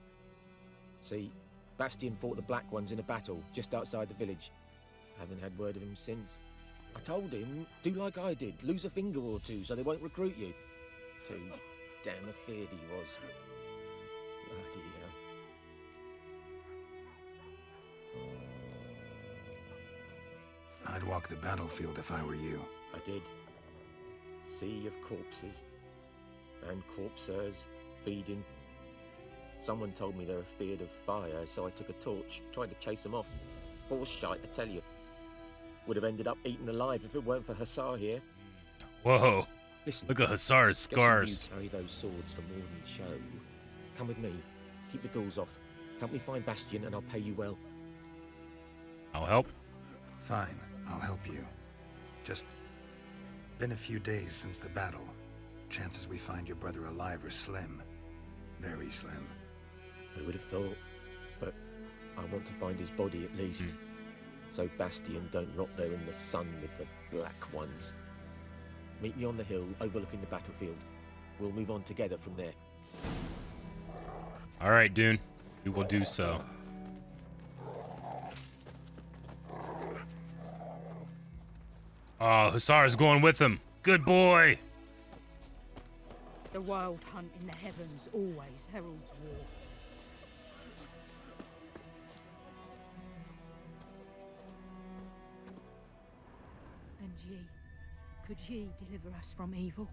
See, Bastion fought the Black Ones in a battle just outside the village. Haven't had word of him since. I told him, do like I did, lose a finger or two so they won't recruit you. Too damn afeard he was. Bloody hell. I'd walk the battlefield if I were you. I did. Sea of corpses. And corpsers, feeding. Someone told me they were feared of fire, so I took a torch, tried to chase them off. Horse shite, I tell you. Would have ended up eaten alive if it weren't for Hussar here. Whoa. Listen, look at Hussar's scars. Guessing you carry those swords for more than show. Come with me. Keep the ghouls off. Help me find Bastion and I'll pay you well. I'll help. Fine, I'll help you. Just been a few days since the battle. Chances we find your brother alive are slim. Very slim. Who would have thought? But I want to find his body at least. So Bastion don't rot there in the sun with the Black Ones. Meet me on the hill overlooking the battlefield. We'll move on together from there. All right, Dune. We will do so. Oh, Hussar is going with him. Good boy. The wild hunt in the heavens always heralds war. And ye, could ye deliver us from evil?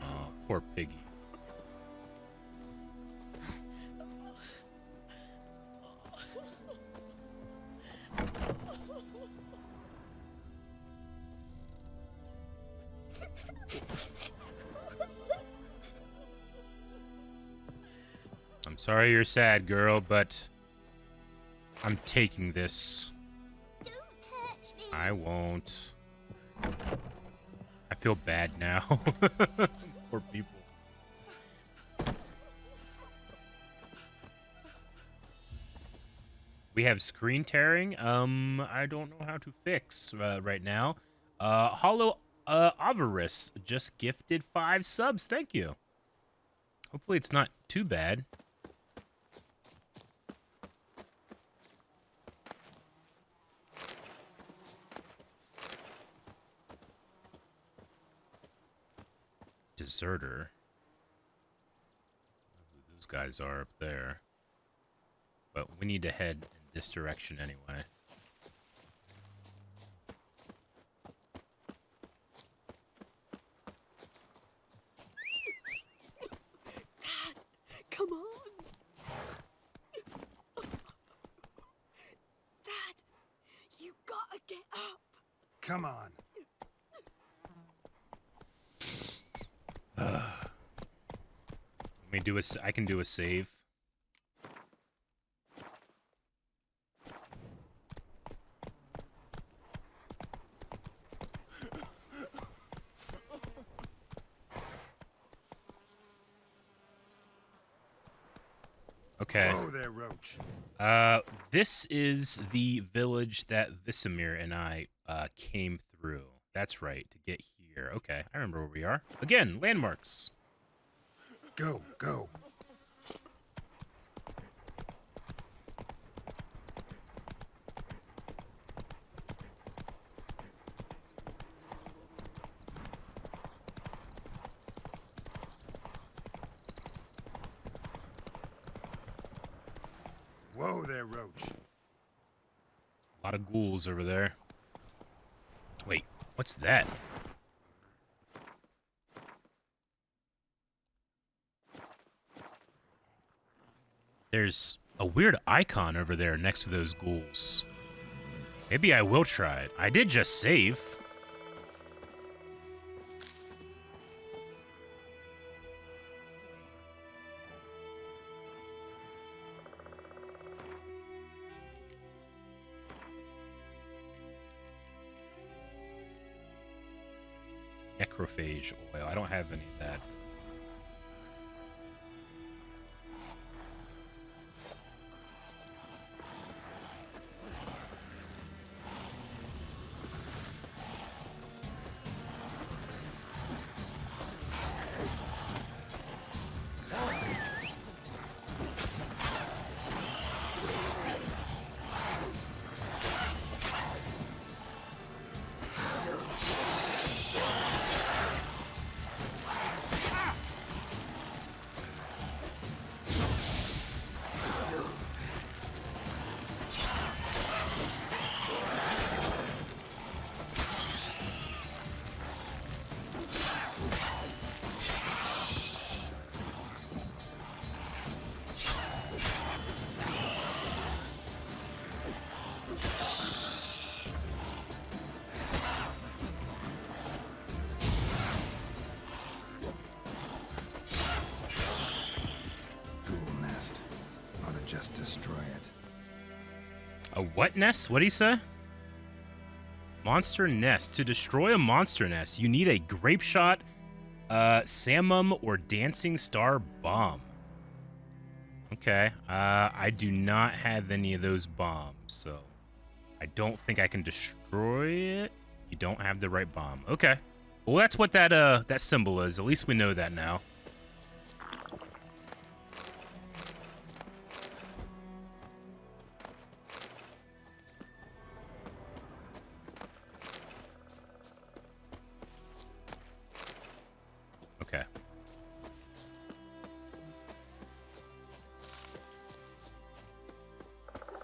Oh, poor piggy. I'm sorry you're sad, girl, but I'm taking this. Don't touch me. I won't. I feel bad now. Poor people. We have screen tearing. I don't know how to fix right now. Hollow Avarice just gifted 5 subs. Thank you. Hopefully it's not too bad. Deserter. I don't know who those guys are up there. But we need to head in this direction anyway. Dad, come on. Dad, you gotta get up. Come on. Let me do a. I can do a save. Okay. Whoa there, Roach. This is the village that Visimir and I came through. That's right, to get here. Okay, I remember where we are. Again, landmarks. Go, go. there, Roach. A lot of ghouls over there. Wait, what's that? There's a weird icon over there next to those ghouls. Maybe I will try it. I did just save. Necrophage oil. I don't have any of that. Just destroy it. A what nest? What'd he say? Monster nest. To destroy a monster nest, you need a grape shot, samum, or dancing star bomb. Okay. I do not have any of those bombs, so I don't think I can destroy it. You don't have the right bomb. Okay. Well, that's what that symbol is. At least we know that now. Okay.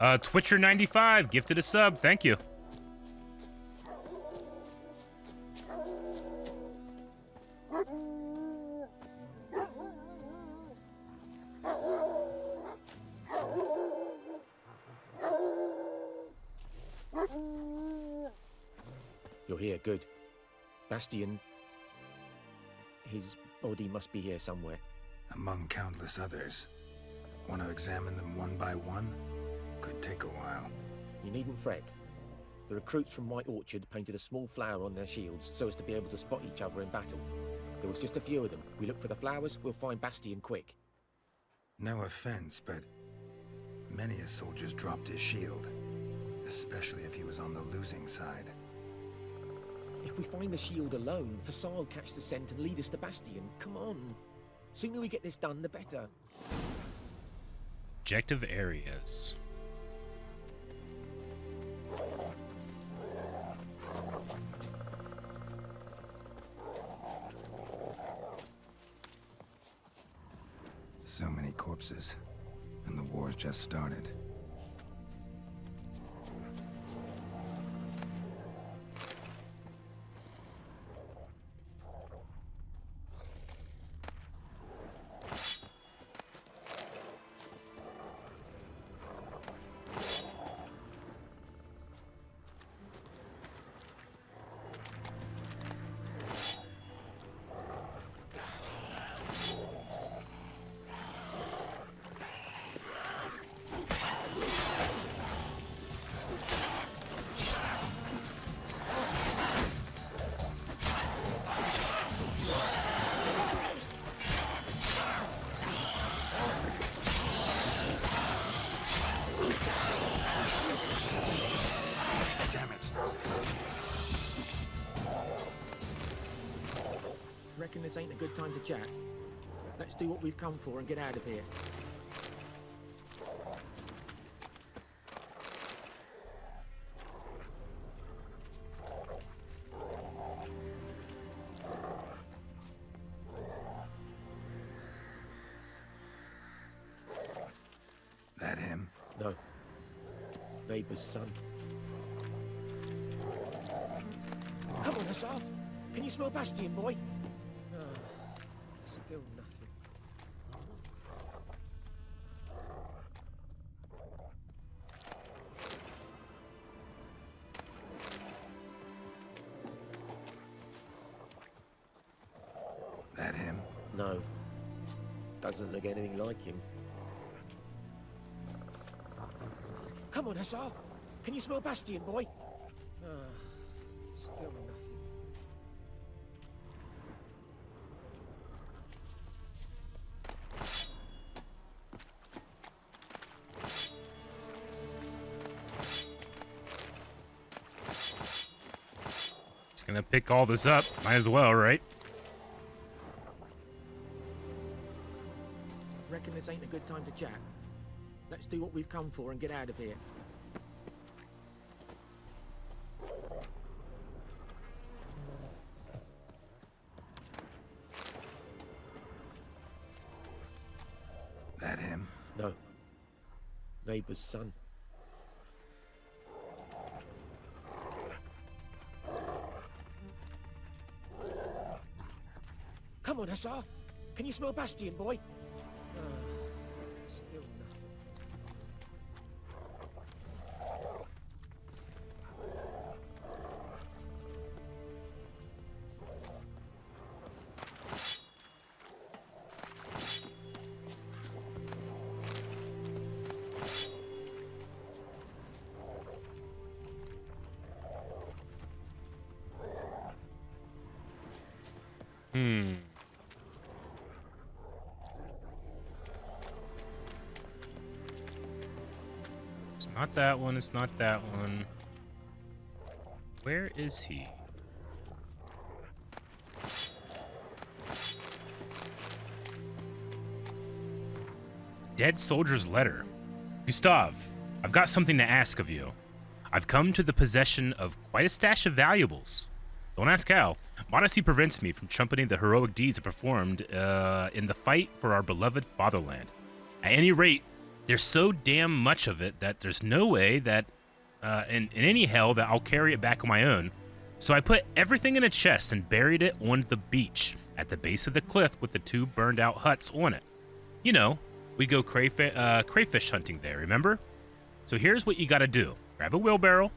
Twitcher95 gifted a sub. Thank you. You're here, good. Bastion... his body must be here somewhere. Among countless others. Want to examine them one by one? Could take a while. You needn't fret. The recruits from White Orchard painted a small flower on their shields so as to be able to spot each other in battle. There was just a few of them. We look for the flowers, we'll find Bastion quick. No offense, but many a soldier's dropped his shield. Especially if he was on the losing side. If we find the shield alone, Hussar will catch the scent and lead us to Bastion. Come on. Sooner we get this done, the better. Objective areas. So many corpses, and the war's just started. Reckon this ain't a good time to chat? Let's do what we've come for and get out of here. That him? No, Neighbour's son. Come on, Hussar. Can you smell Bastion, boy? Still nothing. That him? No. Doesn't look anything like him. Come on, Hussar. Can you smell Bastion, boy? Still nothing. Just gonna pick all this up. Might as well, right? Reckon this ain't a good time to chat. Let's do what we've come for and get out of here. That him? No. Neighbour's son. Come on, Hussar. Can you smell Bastion, boy? Still nothing. It's not that one. It's not that one. Where is he? Dead soldier's letter. Gustav, I've got something to ask of you. I've come to the possession of quite a stash of valuables. Don't ask how. Modesty prevents me from trumpeting the heroic deeds I performed in the fight for our beloved fatherland. At any rate, there's so damn much of it that there's no way that, in any hell, that I'll carry it back on my own. So I put everything in a chest and buried it on the beach at the base of the cliff with the 2 burned out huts on it. You know, we go crayfish hunting there, remember? So here's what you gotta do. Grab a wheelbarrow,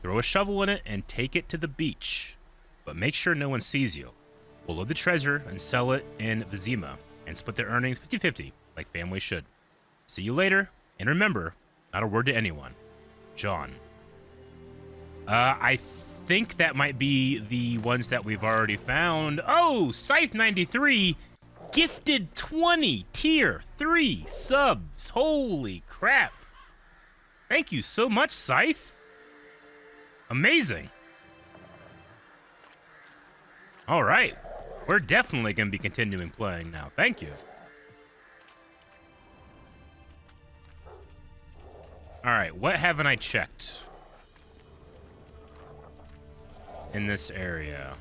throw a shovel in it, and take it to the beach. But make sure no one sees you. We'll load the treasure and sell it in Vizima and split the earnings 50-50, like families should. See you later, and remember, not a word to anyone. John. I think that might be the ones that we've already found. Oh, Scythe93 gifted 20 tier 3 subs. Holy crap. Thank you so much, Scythe. Amazing. All right. We're definitely going to be continuing playing now. Thank you. All right. What haven't I checked in this area?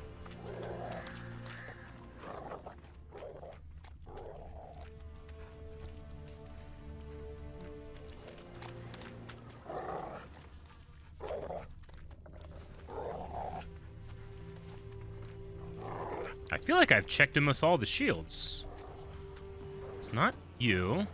I feel like I've checked almost all the shields. It's not you.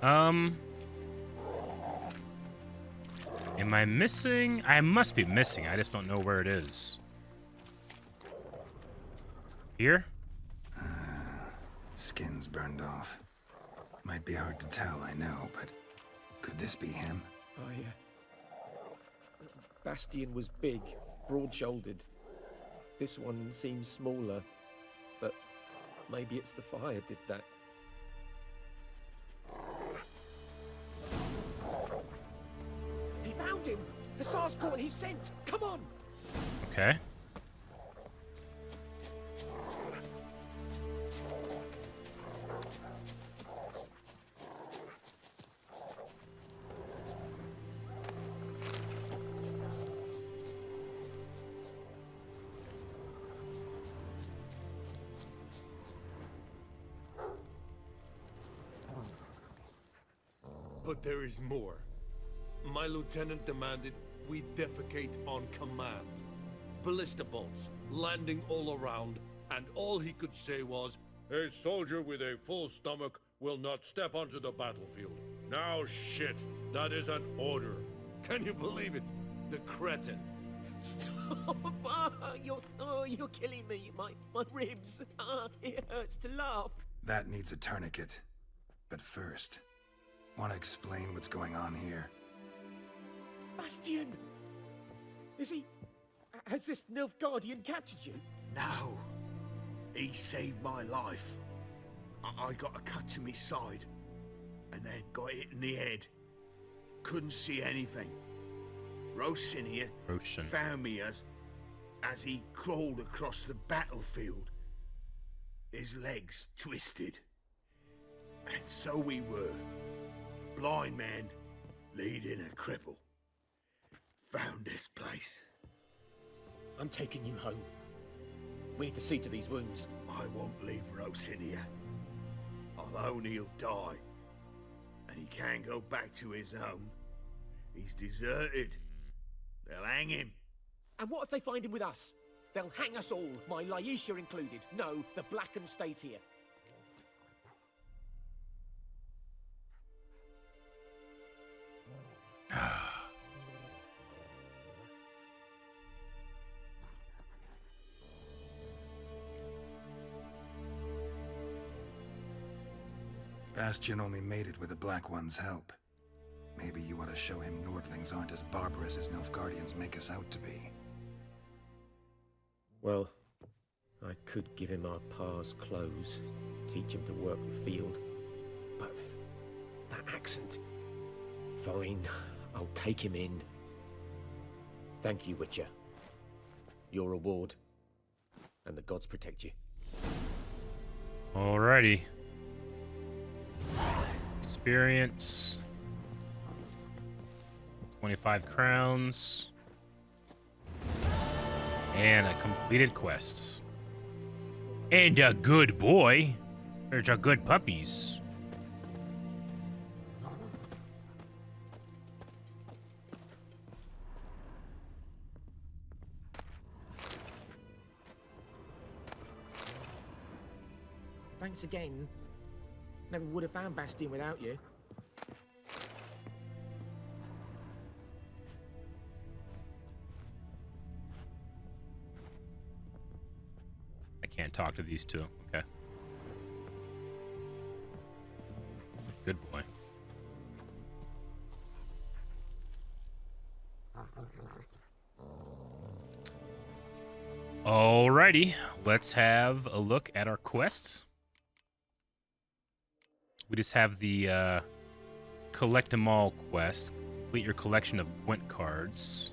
Am I missing? I must be missing. I just don't know where it is. Here? Skin's burned off. Might be hard to tell, I know, but could this be him? Bastian was big, broad-shouldered. This one seems smaller, but maybe it's the fire did that. He found him! Hussar's caught his scent! Come on! Okay. But there is more. My lieutenant demanded we defecate on command. Ballista bolts, landing all around, and all he could say was, "A soldier with a full stomach will not step onto the battlefield." Now shit, that is an order. Can you believe it? The cretin. Stop! You're killing me. My ribs. It hurts to laugh. That needs a tourniquet. But first, want to explain what's going on here? Bastian! Has this Nilfgaardian captured you? No. He saved my life. I got a cut to my side, and then got hit in the head. Couldn't see anything. Roshin here found me as he crawled across the battlefield. His legs twisted. And so we were. A blind man leading a cripple. Found this place. I'm taking you home. We need to see to these wounds. I won't leave Roshin here. Alone he'll die. And he can't go back to his own. He's deserted. They'll hang him. And what if they find him with us? They'll hang us all, my Laisha included. No, the Blacken stays here. Bastian only made it with the Black One's help. Maybe you ought to show him Nordlings aren't as barbarous as Nilfgaardians make us out to be. Well, I could give him our pa's clothes, teach him to work the field. But that accent... Fine, I'll take him in. Thank you, Witcher. Your reward. And the gods protect you. Alrighty. Experience. 25 crowns. And a completed quest. And a good boy. There's a good puppies. Thanks again. Never would have found Bastian without you. I can't talk to these two. Okay. Good boy. Alrighty, let's have a look at our quests. We just have the collect 'em all quest. Complete your collection of Gwent cards.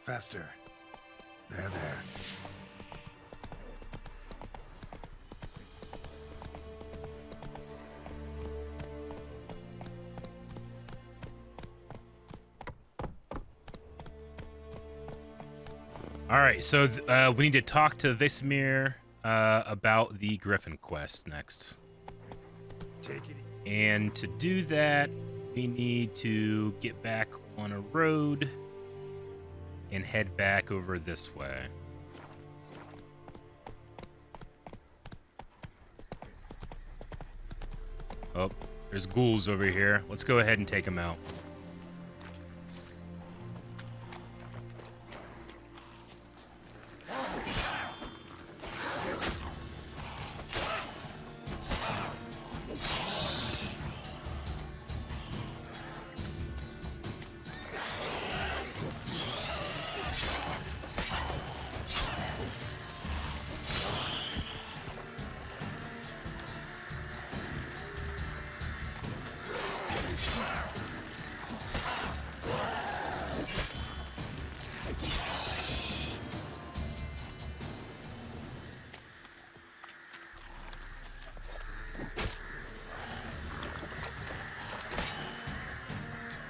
Faster. There. All right, so we need to talk to Vesemir. about the Griffin quest next. And to do that, we need to get back on a road and head back over this way. Oh, there's ghouls over here. Let's go ahead and take them out.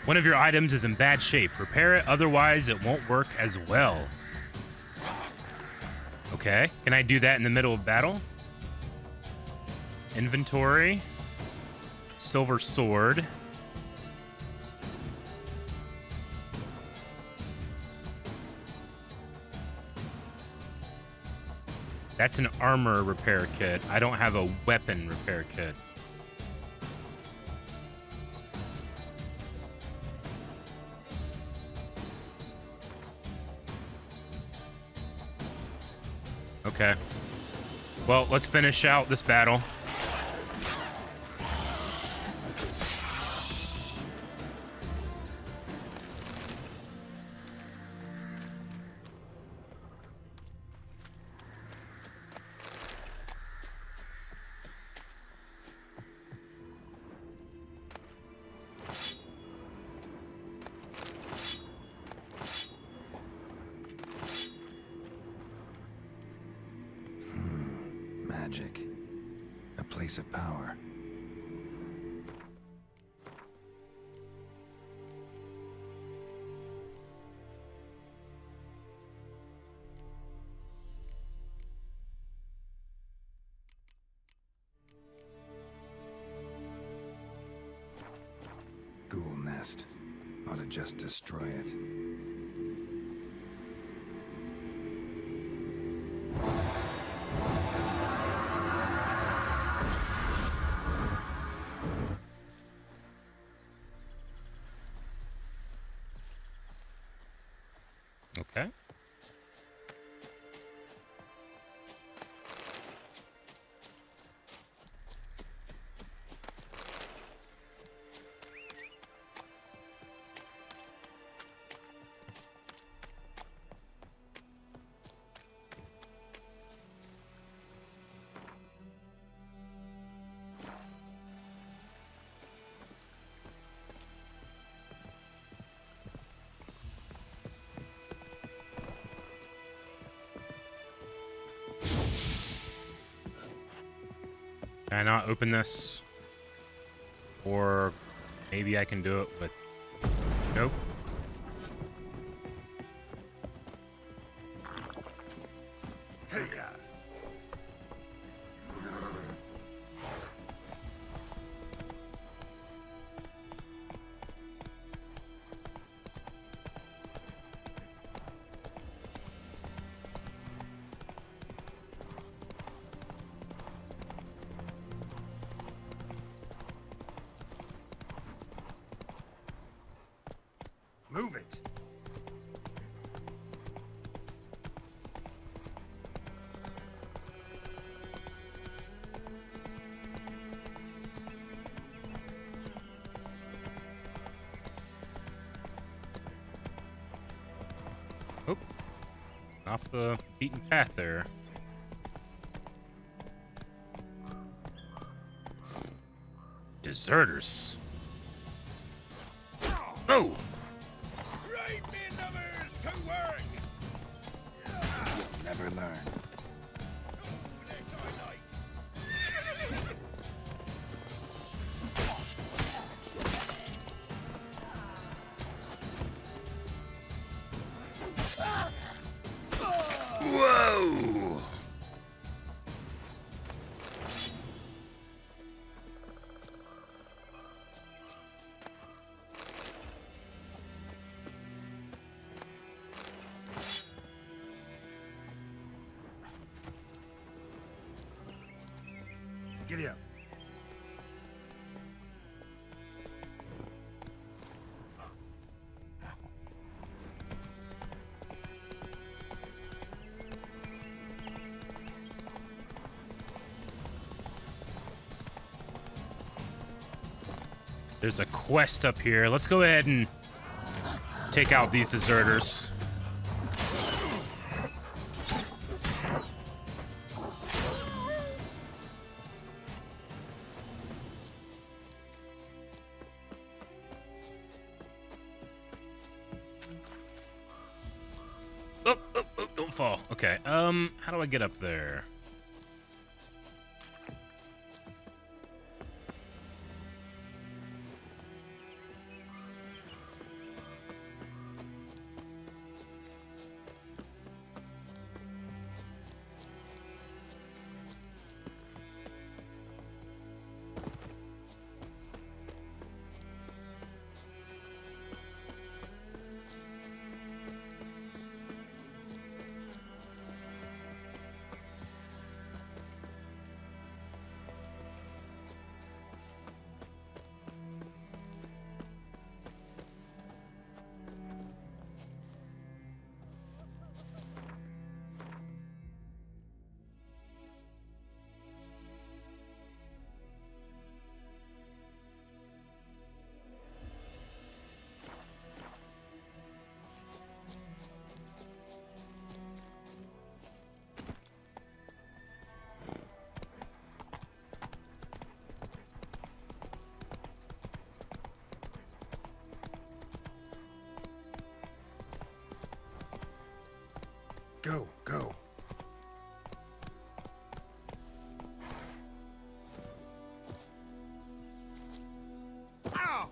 One of your items is in bad shape. Repair it, otherwise it won't work as well. Okay, can I do that in the middle of battle? Inventory. Silver sword. That's an armor repair kit. I don't have a weapon repair kit. Okay. Well, let's finish out this battle. Magic. A place of power. Ghoul nest. Ought to just destroy it. Okay. Can I not open this? Or maybe I can do it with... Nope. Move it! Oh. Off the beaten path there. Deserters. Oh! Right, me lovers, to work! Never learn. Whoa! Giddy up. There's a quest up here. Let's go ahead and take out these deserters. Oh, don't fall. Okay, how do I get up there? Go, go. Ow!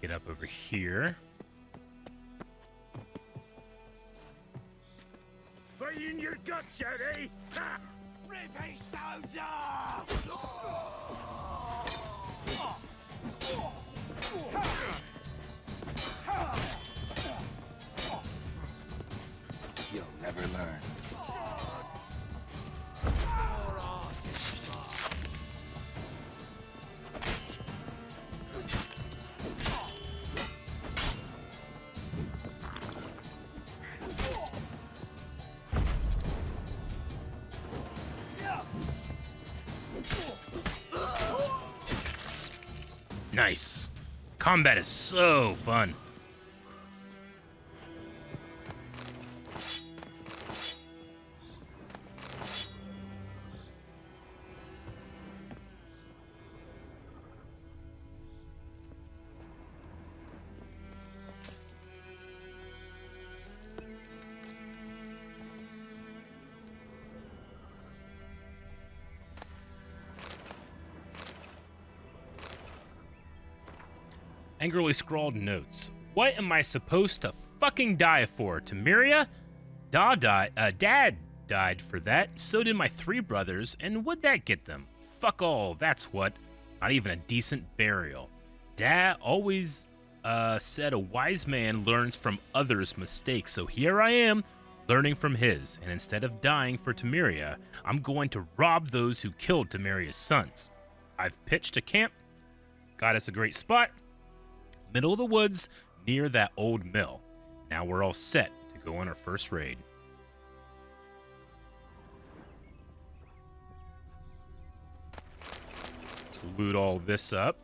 Get up over here. Fighting your guts out, eh? Ha! Ribby soldier! You'll never learn. Nice. Combat is so fun. Angrily scrawled notes. What am I supposed to fucking die for? Temeria? Dad died for that. So did my 3 brothers. And what'd that get them? Fuck all, that's what. Not even a decent burial. Dad always said a wise man learns from others' mistakes. So here I am, learning from his. And instead of dying for Temeria, I'm going to rob those who killed Temeria's sons. I've pitched a camp. Got us a great spot. Middle of the woods, near that old mill. Now we're all set to go on our first raid. Let's loot all this up.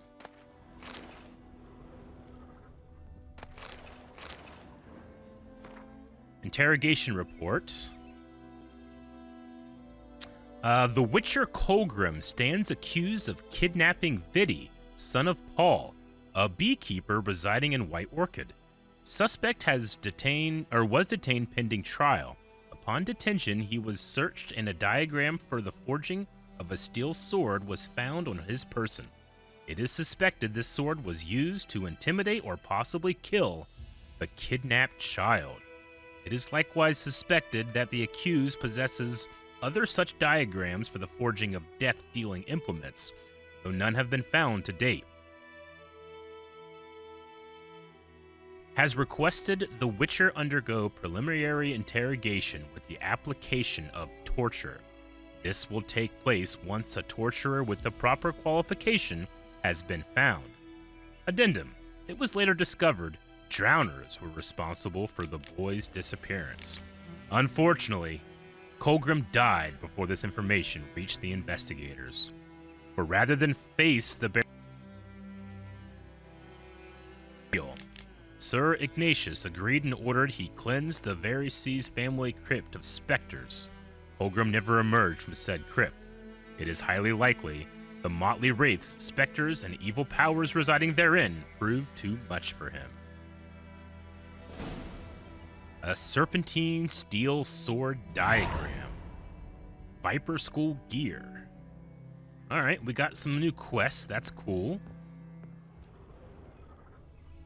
Interrogation report. The Witcher Colgrim stands accused of kidnapping Vidi, son of Paul, a beekeeper residing in White Orchid. Suspect was detained pending trial. Upon detention, he was searched and a diagram for the forging of a steel sword was found on his person. It is suspected this sword was used to intimidate or possibly kill the kidnapped child. It is likewise suspected that the accused possesses other such diagrams for the forging of death-dealing implements, though none have been found to date. Has requested the Witcher undergo preliminary interrogation with the application of torture. This will take place once a torturer with the proper qualification has been found. Addendum. It was later discovered drowners were responsible for the boy's disappearance. Unfortunately, Colgrim died before this information reached the investigators. For rather than face the burial, Sir Ignatius agreed and ordered he cleanse the Varices family crypt of specters. Colgrim never emerged from said crypt. It is highly likely the motley wraiths, specters, and evil powers residing therein proved too much for him. A serpentine steel sword diagram. Viper School gear. Alright, we got some new quests. That's cool.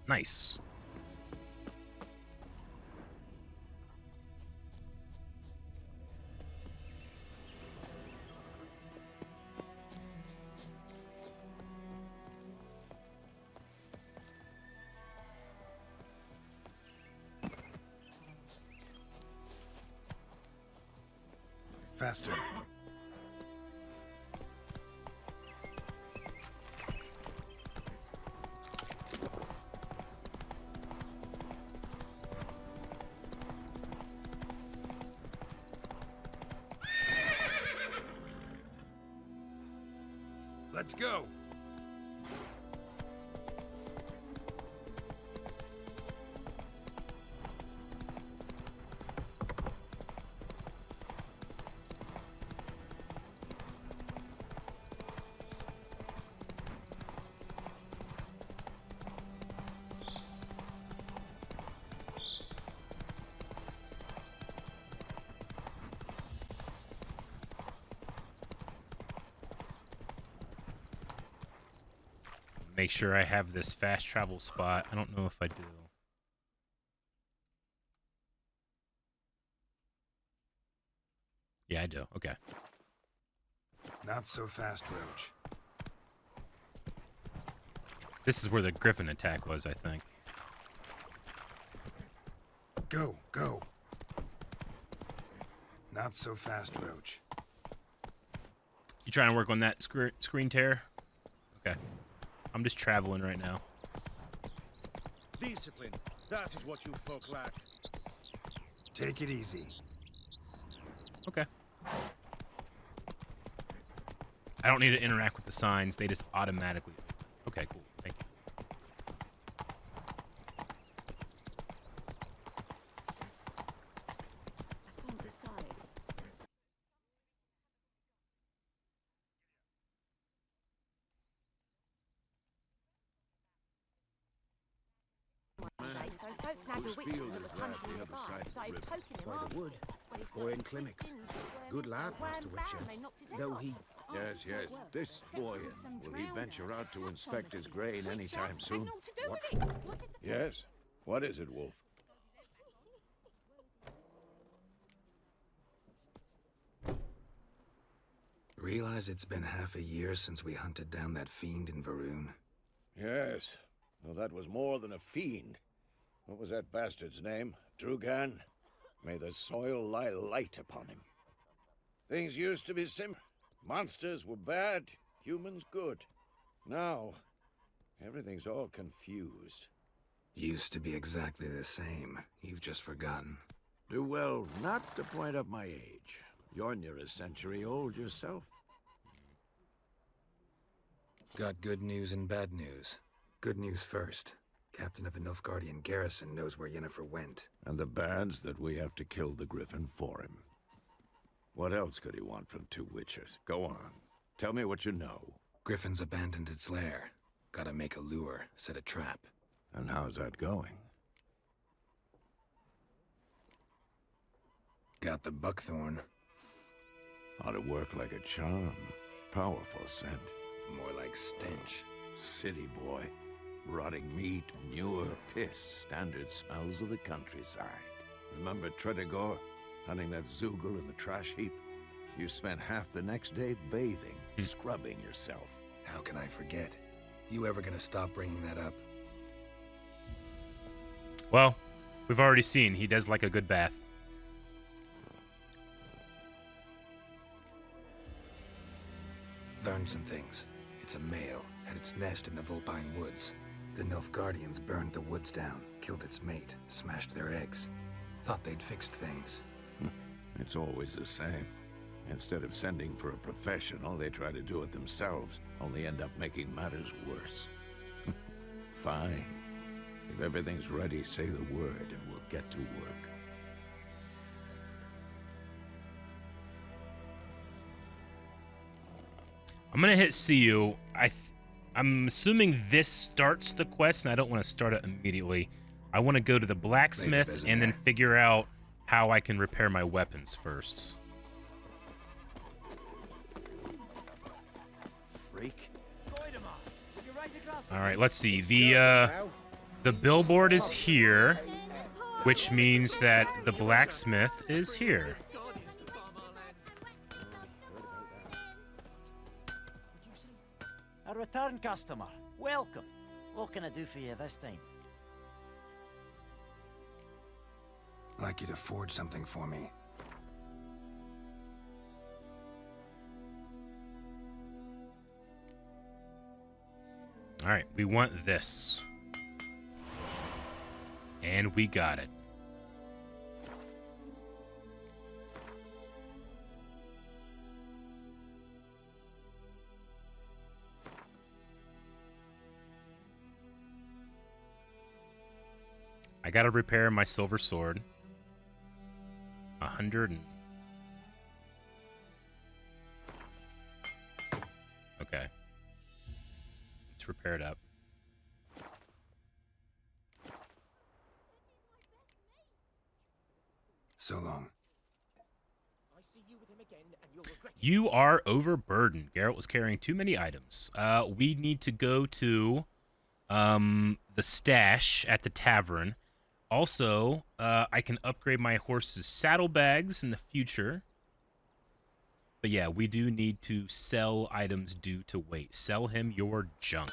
Nice. Faster. Let's go. Make sure I have this fast travel spot. I don't know if I do. Yeah, I do. Okay. Not so fast, Roach. This is where the griffin attack was, I think. Go, go. Not so fast, Roach. You trying to work on that screen tear? Okay. I'm just traveling right now. Discipline. That is what you folk lack. Take it easy. Okay. I don't need to interact with the signs. They just automatically... Okay, cool. Thank you. I can't decide. Whose field is that the other side of the river? By the wood. Boy in clinics. Good lad, Master Witcher. Though he... Yes, yes, this boy. Will he venture out to inspect his grain anytime soon? What? Yes? What is it, Wolf? Realize it's been half a year since we hunted down that fiend in Varun? Yes. Well, that was more than a fiend. What was that bastard's name? Drugan? May the soil lie light upon him. Things used to be simple. Monsters were bad, humans good. Now, everything's all confused. Used to be exactly the same. You've just forgotten. Do well not to point up my age. You're near a century old yourself. Got good news and bad news. Good news first. Captain of a Nilfgaardian garrison knows where Yennefer went. And the bad's that we have to kill the Griffin for him. What else could he want from two witchers? Go on. Tell me what you know. Griffin's abandoned its lair. Gotta make a lure, set a trap. And how's that going? Got the buckthorn. Ought to work like a charm. Powerful scent. More like stench. City boy. Rotting meat, manure, piss. Standard smells of the countryside. Remember Tredegor? Hunting that Zoogle in the trash heap? You spent half the next day bathing, scrubbing yourself. How can I forget? You ever gonna stop bringing that up? Well, we've already seen he does like a good bath. Learned some things. It's a male, had its nest in the Vulpine Woods. The Nilfgaardians burned the woods down, killed its mate, smashed their eggs. Thought they'd fixed things. It's always the same. Instead of sending for a professional, they try to do it themselves, only end up making matters worse. Fine. If everything's ready, say the word and we'll get to work. I'm gonna hit see you. I'm assuming this starts the quest, and I don't want to start it immediately. I want to go to the blacksmith and then figure out how I can repair my weapons first. Freak. All right, let's see. The billboard is here, which means that the blacksmith is here. A return customer. Welcome. What can I do for you this time? I'd like you to forge something for me. All right, we want this. And we got it. I gotta repair my silver sword. 100 and... Okay. Let's repair it up. So long. You are overburdened. Geralt was carrying too many items. We need to go to the stash at the tavern. Also, I can upgrade my horse's saddlebags in the future. But yeah, we do need to sell items due to weight. Sell him your junk.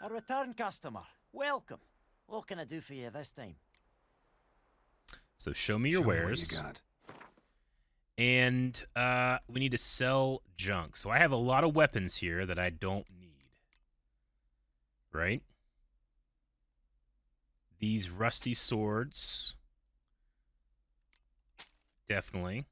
A return customer. Welcome. What can I do for you this time? So show me your wares. What you got. And we need to sell junk. So I have a lot of weapons here that I don't need. Right? These rusty swords. Definitely.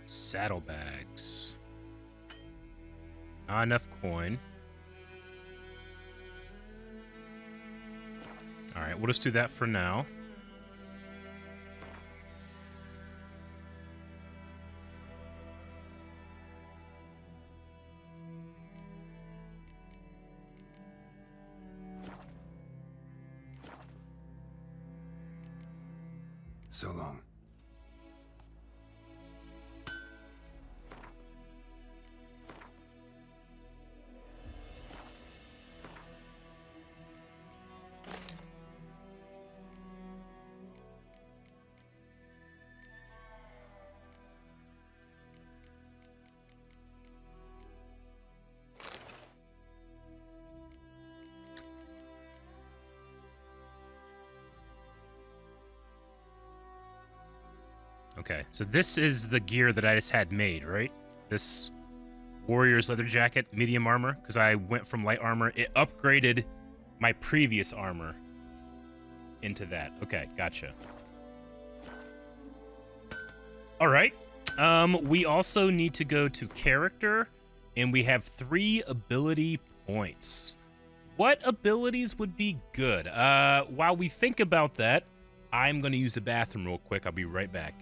Saddlebags. Not enough coin. Alright, we'll just do that for now. So long. Okay, so this is the gear that I just had made, right? This Warrior's leather jacket, medium armor, because I went from light armor. It upgraded my previous armor into that. Okay, gotcha. All right. We also need to go to character, and we have 3 ability points. What abilities would be good? While we think about that, I'm going to use the bathroom real quick. I'll be right back.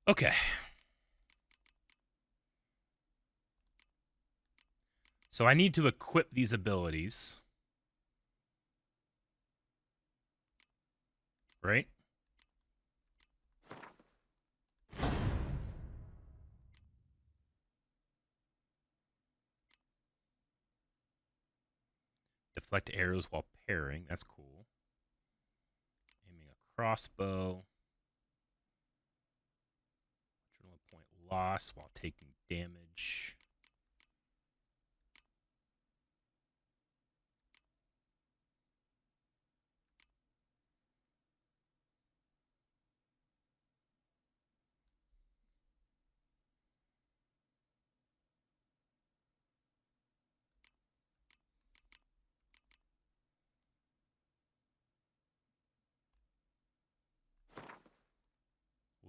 Okay. So I need to equip these abilities. Right? Deflect arrows while parrying. That's cool. Aiming a crossbow. Adrenaline point loss while taking damage.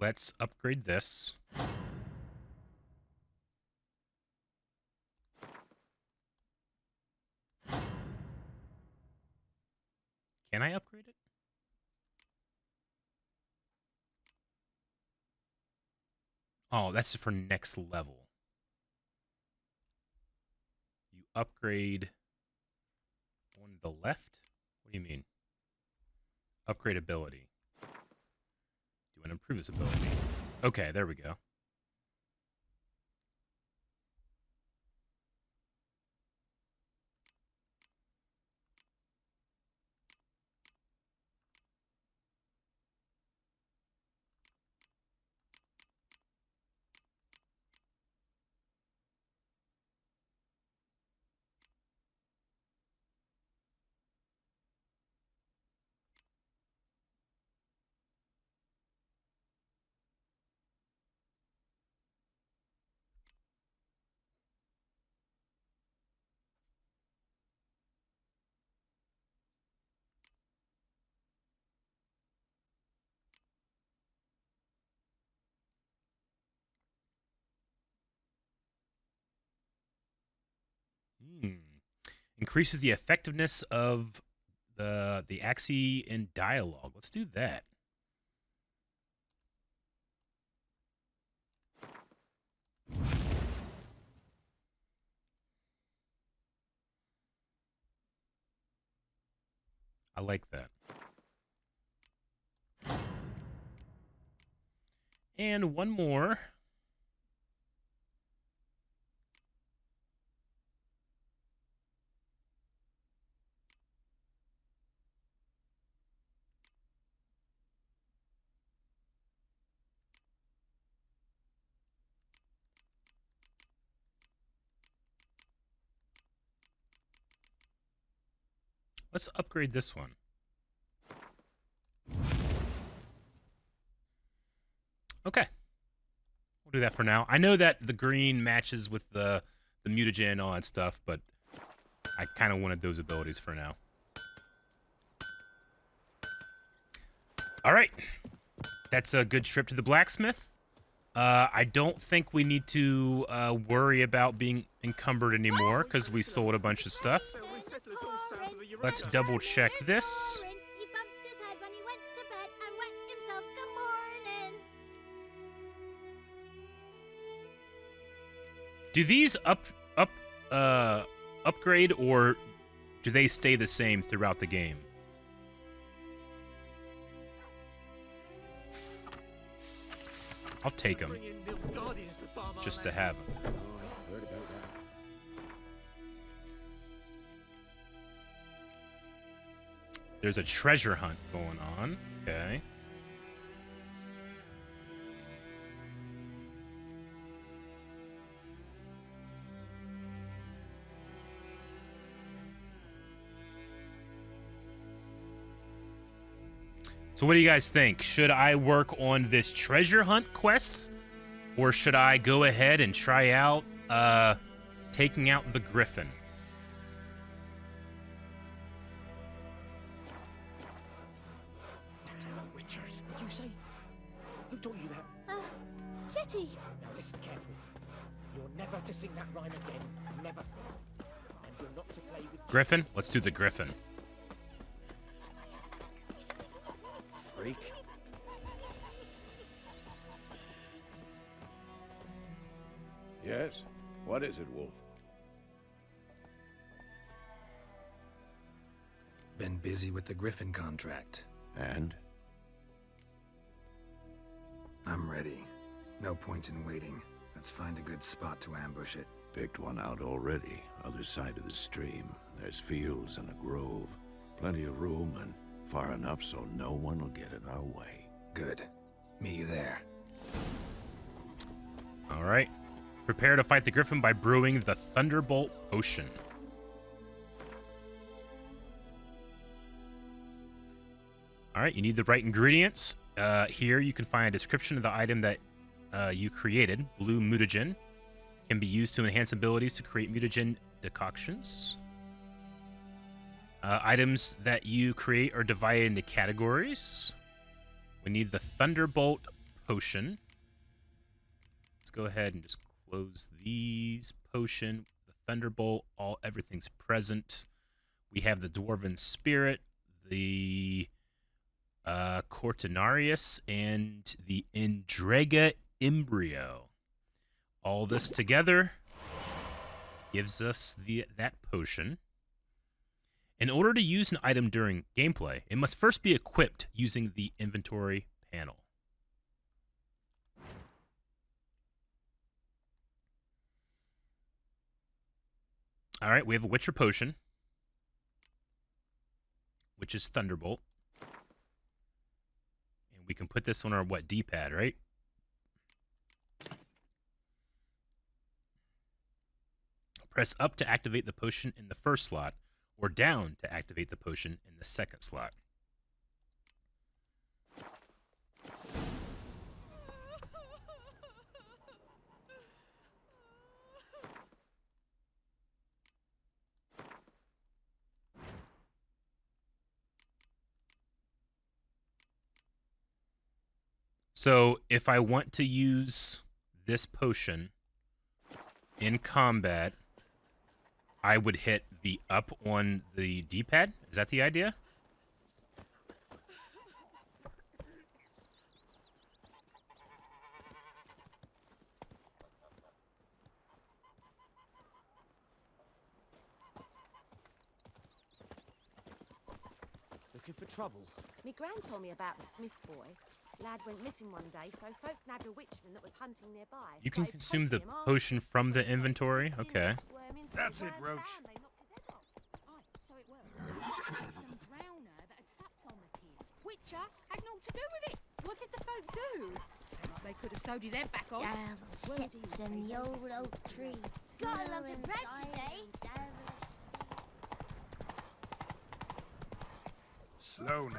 Let's upgrade this. Can I upgrade it? Oh, that's for next level. You upgrade on the left? What do you mean? Upgrade ability. Do an improve this ability. Okay, there we go. Increases the effectiveness of the Axie in dialogue. Let's do that. I like that. And one more. Let's upgrade this one. Okay. We'll do that for now. I know that the green matches with the mutagen and all that stuff, but I kind of wanted those abilities for now. All right. That's a good trip to the blacksmith. I don't think we need to worry about being encumbered anymore because we sold a bunch of stuff. Let's double check this. He bumped his head when he went to bed and wet himself. Good morning. Do these upgrade or do they stay the same throughout the game? I'll take them just to have them. There's a treasure hunt going on. Okay. So what do you guys think? Should I work on this treasure hunt quest? Or should I go ahead and try out taking out the griffin? Witchers, what'd you say? Who taught you that? Jetty. Now listen carefully. You're never to sing that rhyme again. Never. And you're not to play with... Griffin? Let's do the griffin. Freak. Yes? What is it, Wolf? Been busy with the Griffin contract. And? I'm ready. No point in waiting. Let's find a good spot to ambush it. Picked one out already. Other side of the stream. There's fields and a grove. Plenty of room and far enough so no one will get in our way. Good. Meet you there. All right. Prepare to fight the griffin by brewing the Thunderbolt Potion. All right, you need the right ingredients. Here you can find a description of the item that you created. Blue mutagen can be used to enhance abilities to create mutagen decoctions. Items that you create are divided into categories. We need the Thunderbolt Potion. Let's go ahead and just close these. Potion, the Thunderbolt, everything's present. We have the Dwarven Spirit, the Cortinarius, and the Endrega Embryo. All this together gives us that potion. In order to use an item during gameplay, it must first be equipped using the inventory panel. All right, we have a Witcher Potion, which is Thunderbolt. And we can put this on our, D-pad, right? Press up to activate the potion in the first slot, or down to activate the potion in the second slot. So if I want to use this potion in combat, I would hit the up on the D-pad? Is that the idea? The looking for trouble? Me gran told me about the Smith's boy. Lad went missing one day, so folk nabbed a witchman that was hunting nearby. You can Started consume the poking him, potion from the inventory. Okay. That's it, Roach. Aye, so it was. Some drowner that had sapped on the kid. Witcher had naught to do with it. What did the folk do? Seemed like they could have sewed his head back on. Sits in the old oak tree. Gotta love the bread today. Slow now.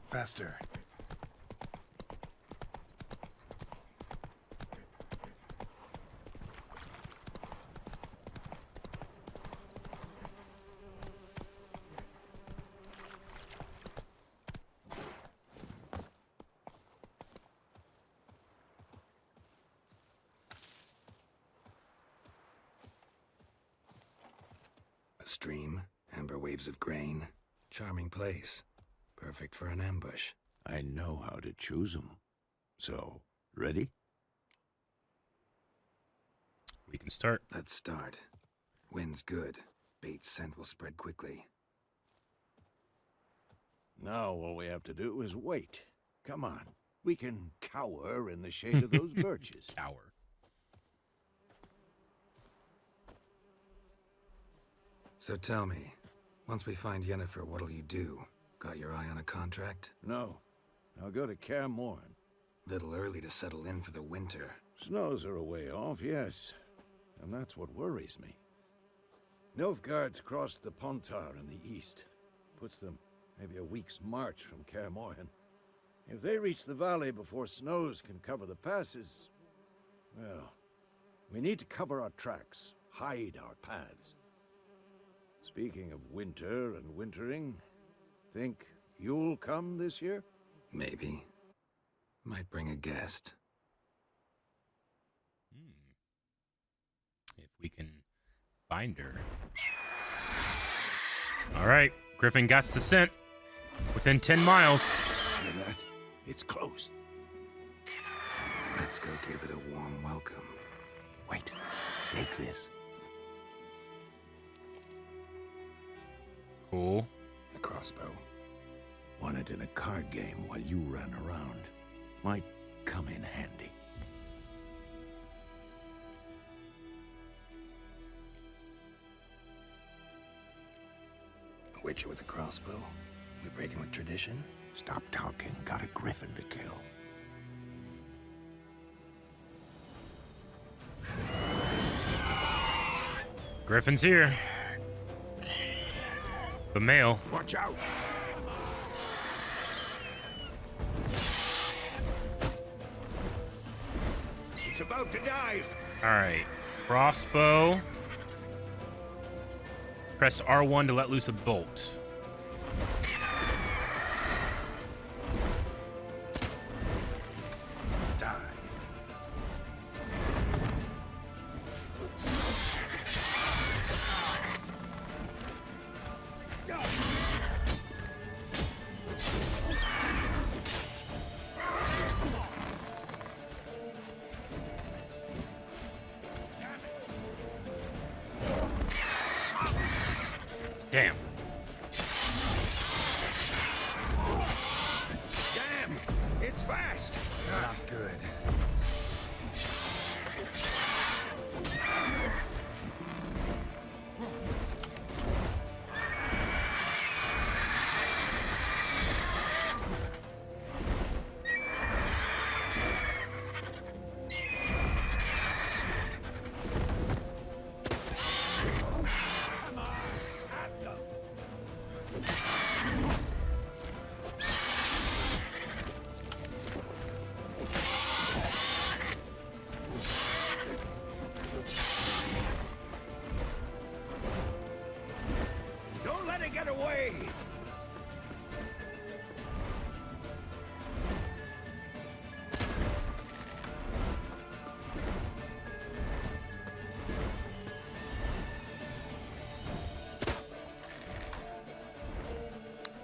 Faster. A stream, amber waves of grain, charming place. Perfect for an ambush. I know how to choose them. So, ready? We can start. Let's start. Wind's good. Bait's scent will spread quickly. Now all we have to do is wait. Come on. We can cower in the shade of those birches. Cower. So tell me, once we find Yennefer, what'll you do? Got your eye on a contract? No. I'll go to Kaer Morhen. Little early to settle in for the winter. Snows are a way off, yes. And that's what worries me. Nilfgaard's crossed the Pontar in the east. Puts them maybe a week's march from Kaer Morhen. If they reach the valley before snows can cover the passes, well, we need to cover our tracks, hide our paths. Speaking of winter and wintering, think you'll come this year? Maybe. Might bring a guest. If we can find her. All right, Griffin got the scent. Within 10 miles. Hear that? It's close. Let's go give it a warm welcome. Wait, take this. Cool. A crossbow. Won it in a card game while you ran around. Might come in handy. A witcher with a crossbow? We breaking with tradition? Stop talking. Got a griffin to kill. Griffin's here. The male. Watch out! It's about to dive. All right, crossbow. Press R1 to let loose a bolt. Die. Damn. Damn! It's fast! Not good. Don't let it get away!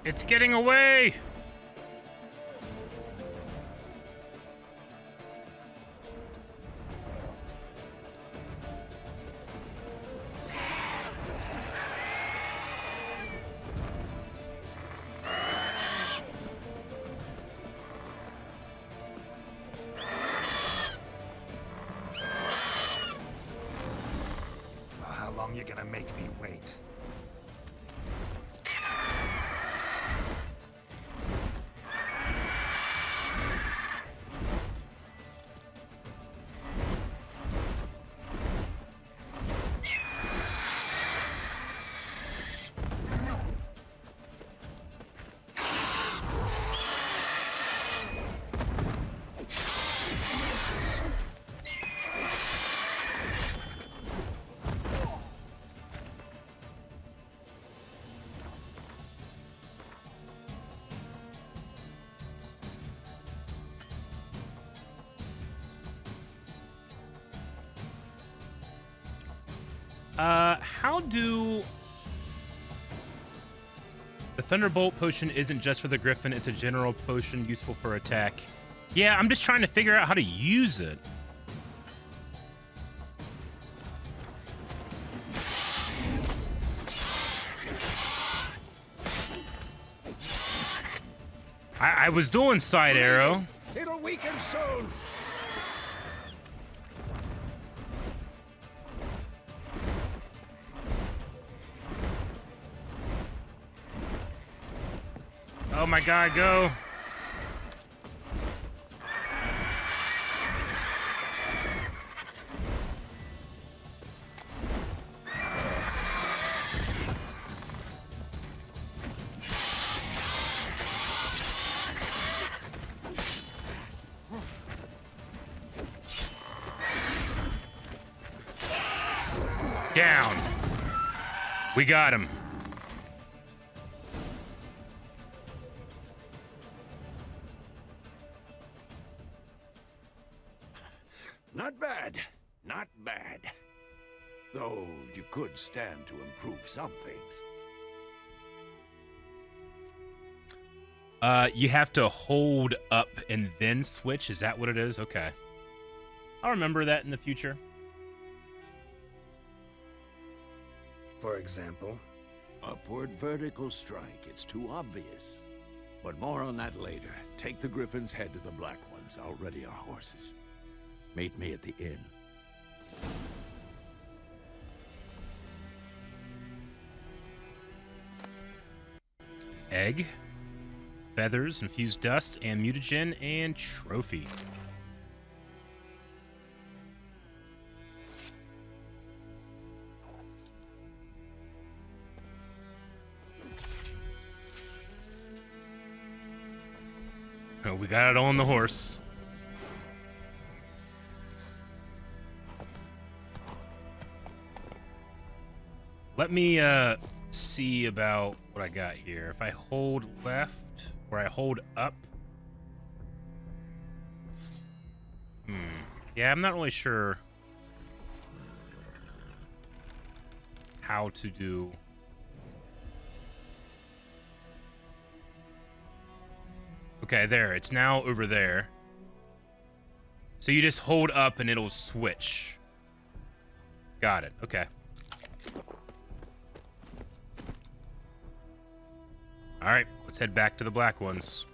It's getting away. you're gonna make me wait. How do... The Thunderbolt potion isn't just for the Griffin, it's a general potion useful for attack. Yeah, I'm just trying to figure out how to use it. I was doing side arrow. It'll weaken soon. Oh my god, go. Down. We got him. Not bad. Not bad. Though you could stand to improve some things. You have to hold up and then switch. Is that what it is? Okay. I'll remember that in the future. For example? Upward vertical strike. It's too obvious. But more on that later. Take the Griffin's head to the Black Ones. I'll ready our horses. Meet me at the inn. Egg, feathers, infused dust, and mutagen, and trophy. Oh, we got it on the horse. Let me see about what I got here. If I hold left or I hold up. Yeah, I'm not really sure how to do. Okay, there. It's now over there. So you just hold up and it'll switch. Got it. Okay. All right, let's head back to the Black Ones.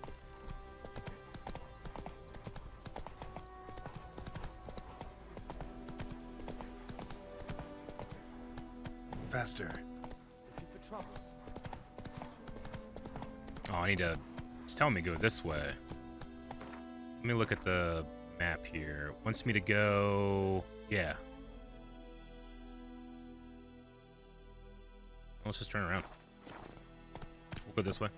Faster. Looking for trouble. Oh, I need to... It's telling me to go this way. Let me look at the map here. It wants me to go... Yeah. Let's just turn around. We'll go this way.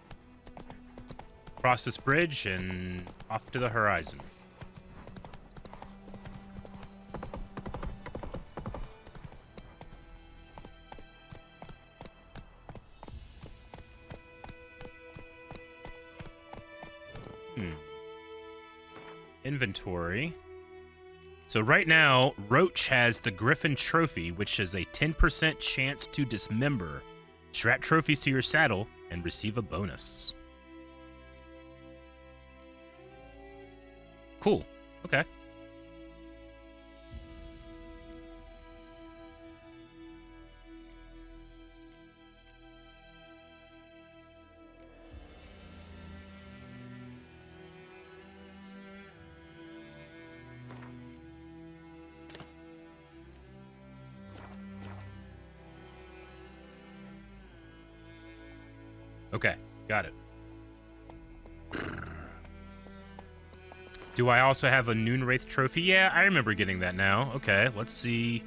Cross this bridge and off to the horizon. Inventory. So right now, Roach has the Griffin Trophy, which is a 10% chance to dismember. Strap trophies to your saddle and receive a bonus. Cool. Okay. Okay, got it. Do I also have a Noonwraith trophy? Yeah, I remember getting that now. Okay, let's see.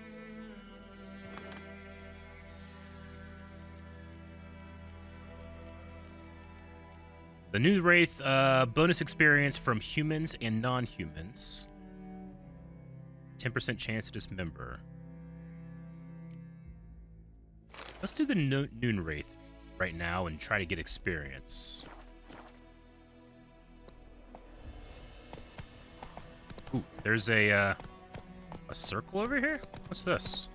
The Noonwraith bonus experience from humans and non-humans. 10% chance to dismember. Let's do the Noonwraith right now and try to get experience. Ooh, there's a circle over here? What's this?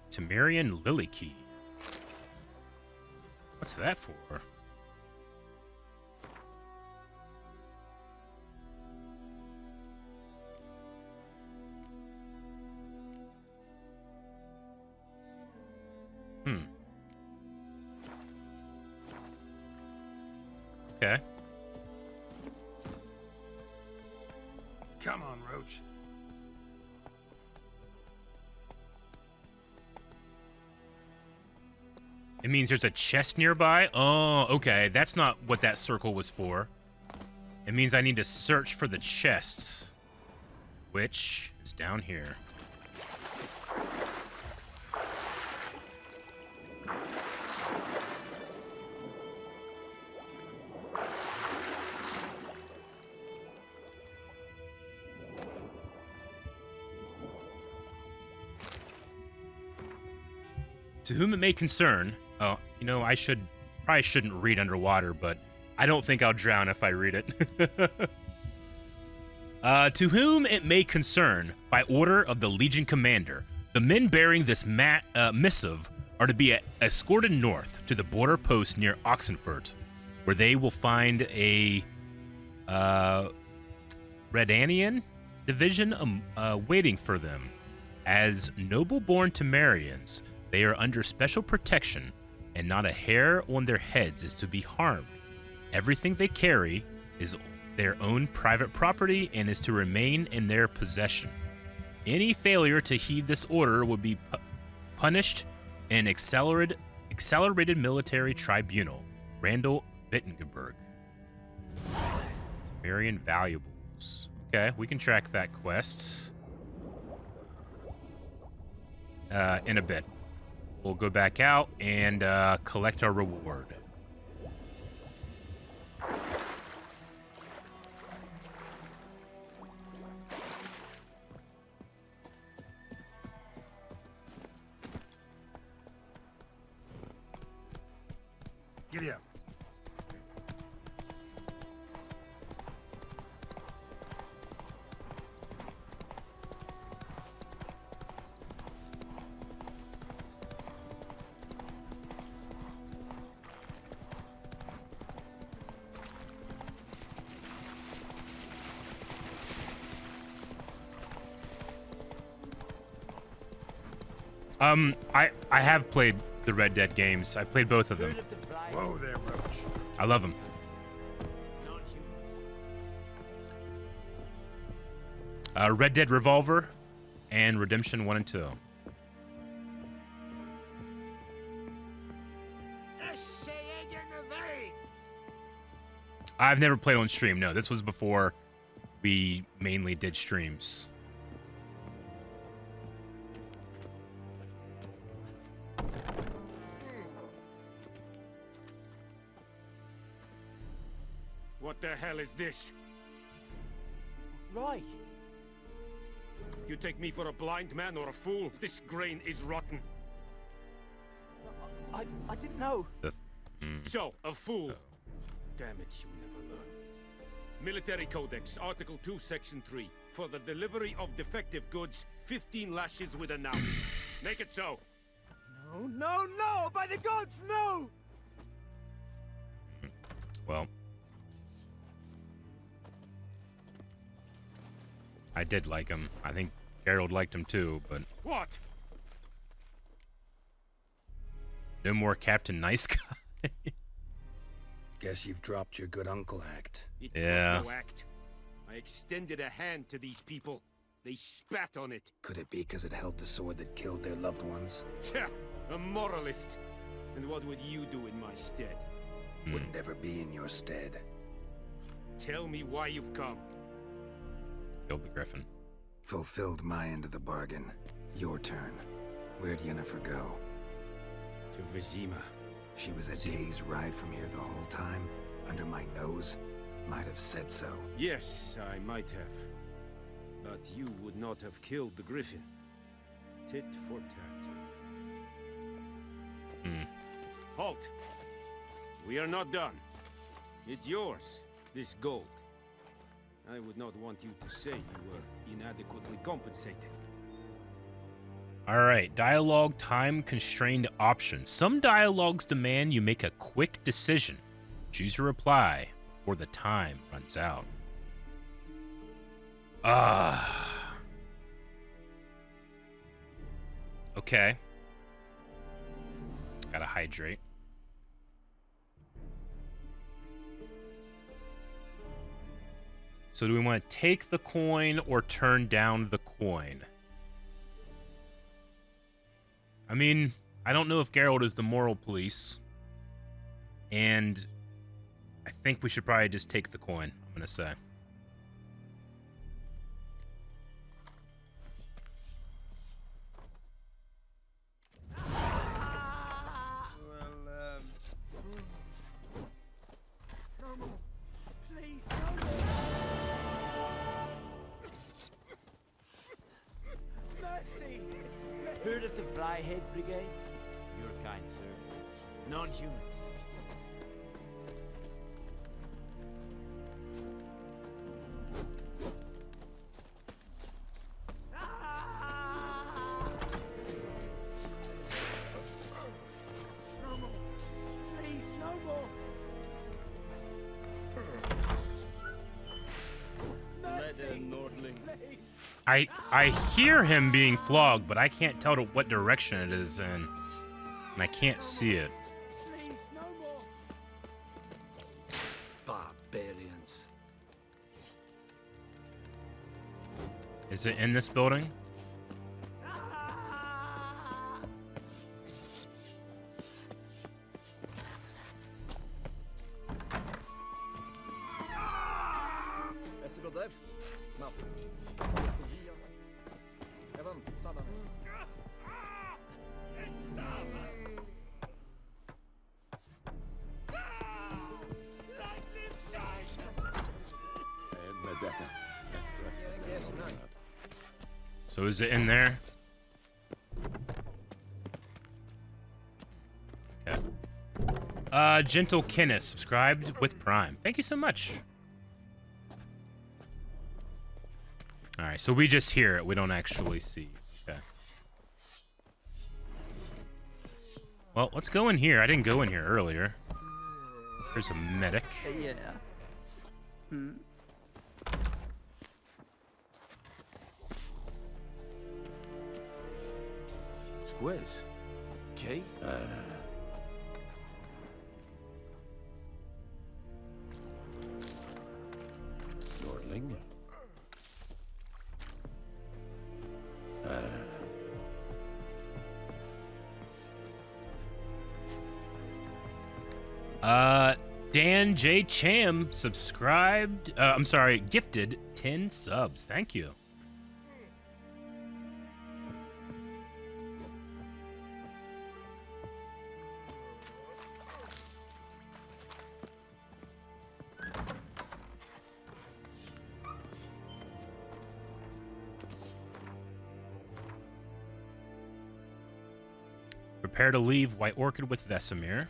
Temerian Lily Key. What's that for? Okay. Come on, Roach. It means there's a chest nearby? Oh, okay. That's not what that circle was for. It means I need to search for the chest, which is down here. To whom it may concern, oh, you know, probably shouldn't read underwater, but I don't think I'll drown if I read it. To whom it may concern, by order of the Legion Commander, the men bearing this missive are to be escorted north to the border post near Oxenfurt, where they will find a Redanian division waiting for them. As noble-born Temerians, they are under special protection, and not a hair on their heads is to be harmed. Everything they carry is their own private property and is to remain in their possession. Any failure to heed this order would be punished in accelerated military tribunal. Randall Wittenberg. Temerian valuables. Okay, we can track that quest in a bit. We'll go back out and collect our reward. Giddy up. I have played the Red Dead games. I've played both of them. Whoa there, Roach. I love them. Red Dead Revolver and Redemption 1 and 2. I've never played on stream. No, this was before we mainly did streams. What the hell is this? Right. You take me for a blind man or a fool? This grain is rotten. I didn't know. So, a fool. Damn it, you never learn. Military Codex, Article 2, Section 3. For the delivery of defective goods, 15 lashes with a noun. Make it so. No, no, no! By the gods, no! Well, I did like him. I think Geralt liked him too, but... What? No more Captain Nice Guy. Guess you've dropped your good uncle act. It Yeah. was no act. I extended a hand to these people. They spat on it. Could it be because it held the sword that killed their loved ones? Tja, a moralist. And what would you do in my stead? Wouldn't ever be in your stead. Tell me why you've come. Killed the griffin. Fulfilled my end of the bargain. Your turn. Where'd Yennefer go? To Vizima. She was a day's ride from here the whole time? Under my nose? Might have said so. Yes, I might have. But you would not have killed the griffin. Tit for tat. Halt! We are not done. It's yours, this gold. I would not want you to say you were inadequately compensated. All right, dialogue time constrained options. Some dialogues demand you make a quick decision. Choose your reply before the time runs out. Okay. Gotta hydrate. So do we want to take the coin or turn down the coin? I mean, I don't know if Geralt is the moral police. And I think we should probably just take the coin, I'm going to say. Please, no more. Mercy! Heard of the Flyhead Brigade? Your kind, sir. Non-humans. No more. Please, no more. Mercy! Please. I hear him being flogged, but I can't tell to what direction it is in. And I can't see it. Please, no more. Barbarians. Is it in this building? So is it in there? Okay. Gentle Kenneth subscribed with Prime. Thank you so much. All right, so we just hear it. We don't actually see. Okay. Well, let's go in here. I didn't go in here earlier. There's a medic. Yeah. Hmm. Squares. Okay. Nordling. Dan J. Cham subscribed. I'm sorry, gifted 10 subs. Thank you. Prepare to leave White Orchid with Vesemir.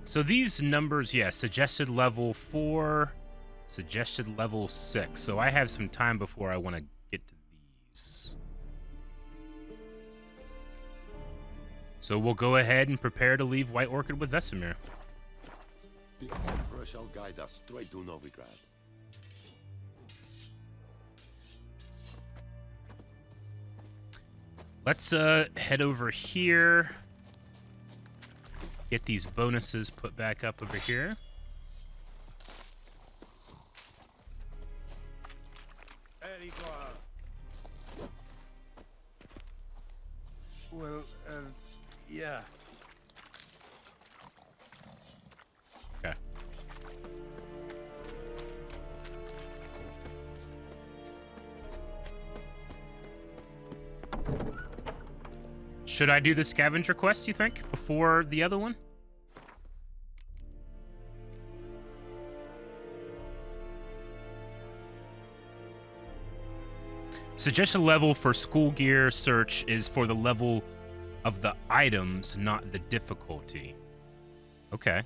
So these numbers, yeah, suggested level 4, suggested level 6. So I have some time before I want to get to these. So we'll go ahead and prepare to leave White Orchid with Vesemir. The Emperor shall guide us straight to Novigrad. Let's head over here. Get these bonuses put back up over here. Well, yeah. Okay. Should I do the scavenger quest, you think, before the other one? Suggested level for school gear search is for the level of the items, not the difficulty. Okay.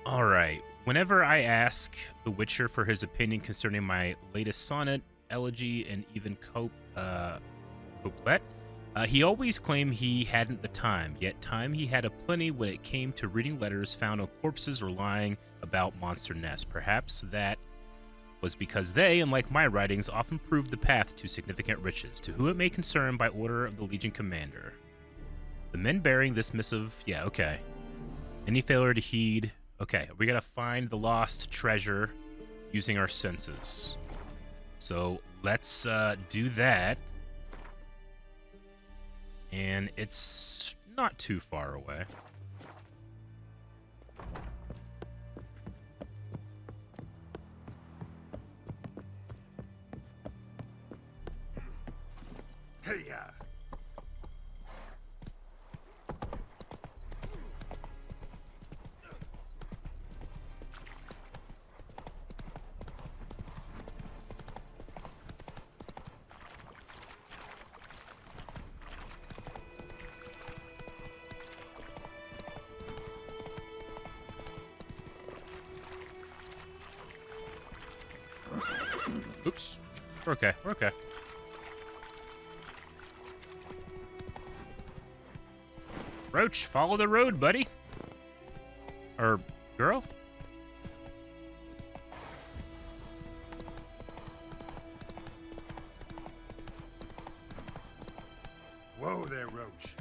All right. Whenever I ask the Witcher for his opinion concerning my latest sonnet, elegy, and even couplet, he always claimed he hadn't the time, yet time he had aplenty when it came to reading letters found on corpses or lying about monster nests. Perhaps that was because they, unlike my writings, often proved the path to significant riches, to whom it may concern by order of the Legion Commander. The men bearing this missive, yeah, okay. Any failure to heed, okay, we gotta find the lost treasure using our senses. So let's do that. And it's not too far away. Hey, Oops. We're okay. We're okay. Roach, follow the road, buddy. Or girl? Whoa there, Roach.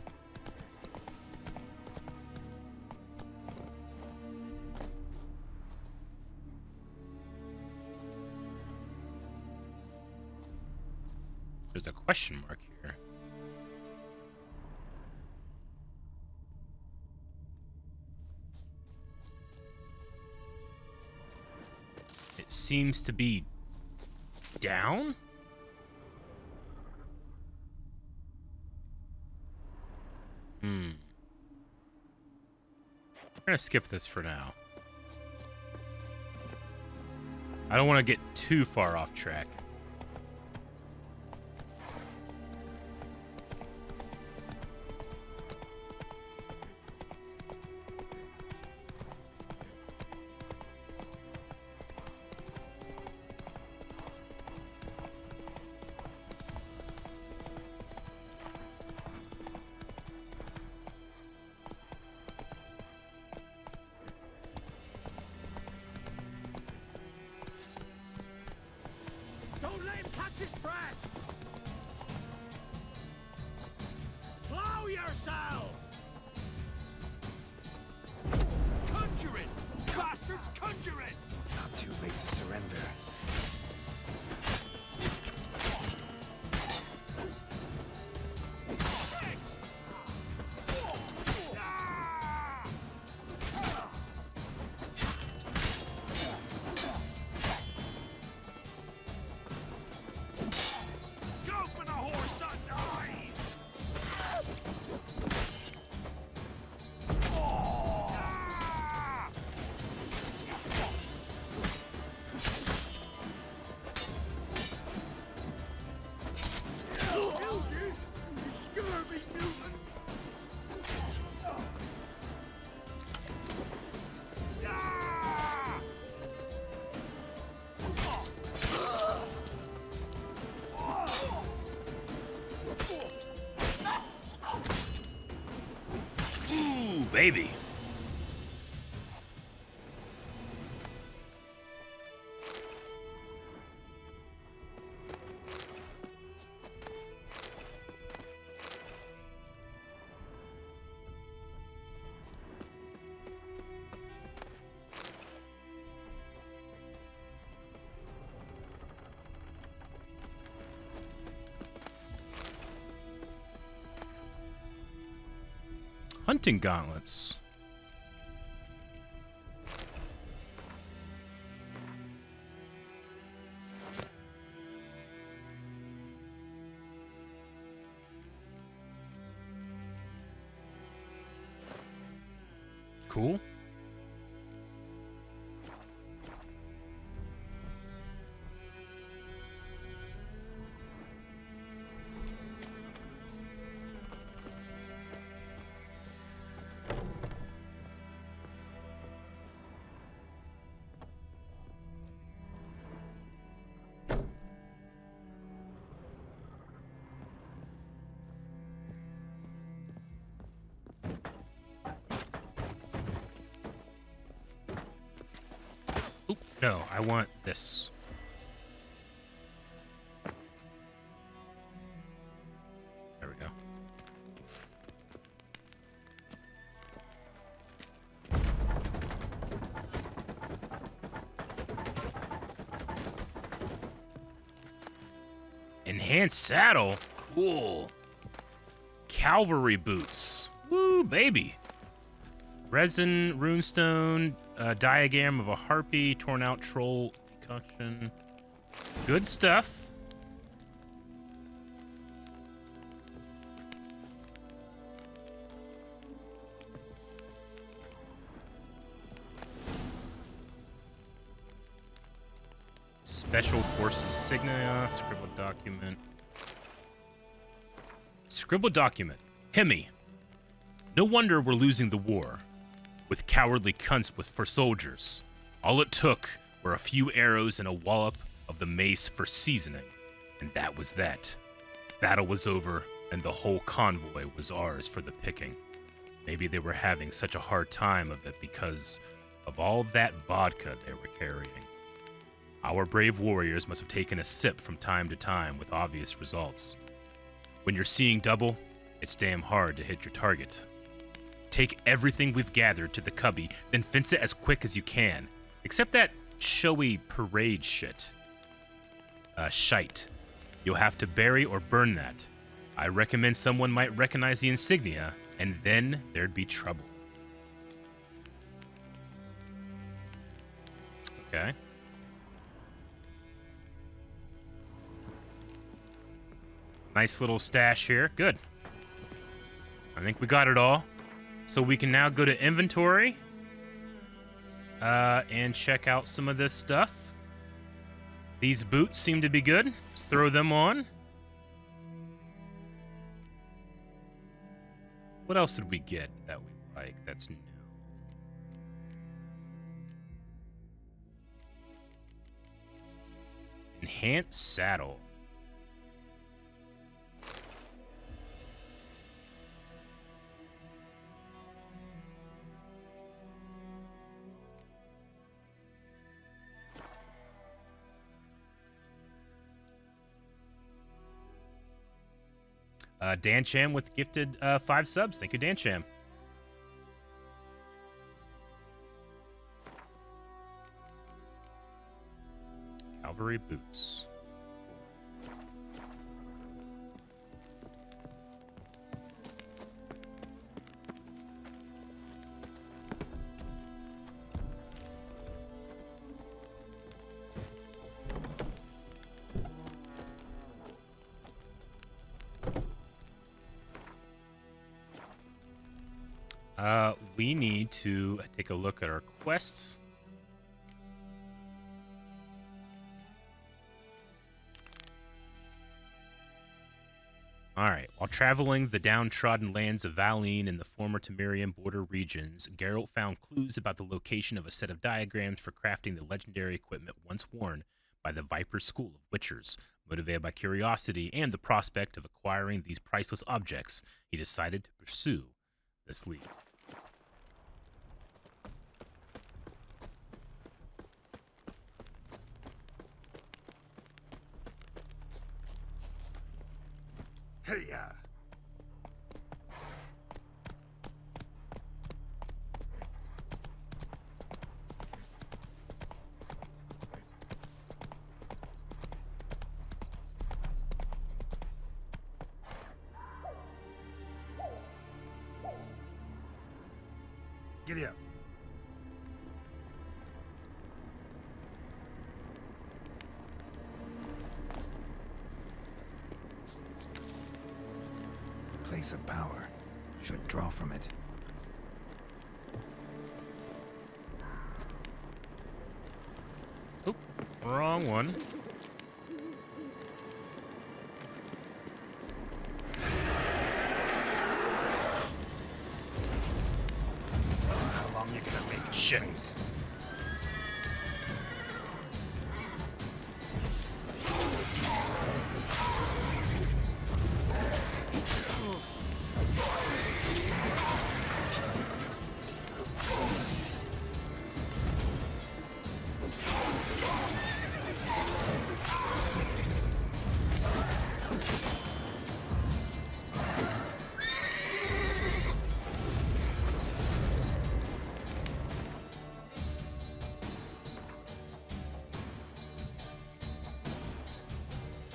There's a question mark here. It seems to be down? I'm gonna skip this for now. I don't want to get too far off track. Don't let him catch his breath! Plow yourself! Conjuring! Bastards, conjuring! Not too late to surrender. Baby. Hunting gauntlets. Cool. Oop, no, I want this. There we go. Enhanced saddle? Cool. Cavalry boots. Woo, baby. Resin, runestone, diagram of a harpy, torn out troll decoction. Good stuff. Special Forces Signia, scribbled document. Scribbled document. Hemi. No wonder we're losing the war. With cowardly cunts for soldiers. All it took were a few arrows and a wallop of the mace for seasoning. And that was that. Battle was over, and the whole convoy was ours for the picking. Maybe they were having such a hard time of it because of all that vodka they were carrying. Our brave warriors must have taken a sip from time to time with obvious results. When you're seeing double, it's damn hard to hit your target. Take everything we've gathered to the cubby, then fence it as quick as you can. Except that showy parade shit. Shite. You'll have to bury or burn that. I recommend someone might recognize the insignia, and then there'd be trouble. Okay. Nice little stash here. Good. I think we got it all. So we can now go to inventory and check out some of this stuff. These boots seem to be good. Let's throw them on. What else did we get that we like that's new? Enhanced saddle. Dan Cham with gifted 5 subs. Thank you, Dan Cham. Cavalry boots. We need to take a look at our quests. Alright, while traveling the downtrodden lands of Valine and the former Temerian border regions, Geralt found clues about the location of a set of diagrams for crafting the legendary equipment once worn by the Viper School of Witchers. Motivated by curiosity and the prospect of acquiring these priceless objects, he decided to pursue this lead. Hey-ya! Giddy up. The place of power should draw from it. Oop, wrong one. How long you gonna make shit?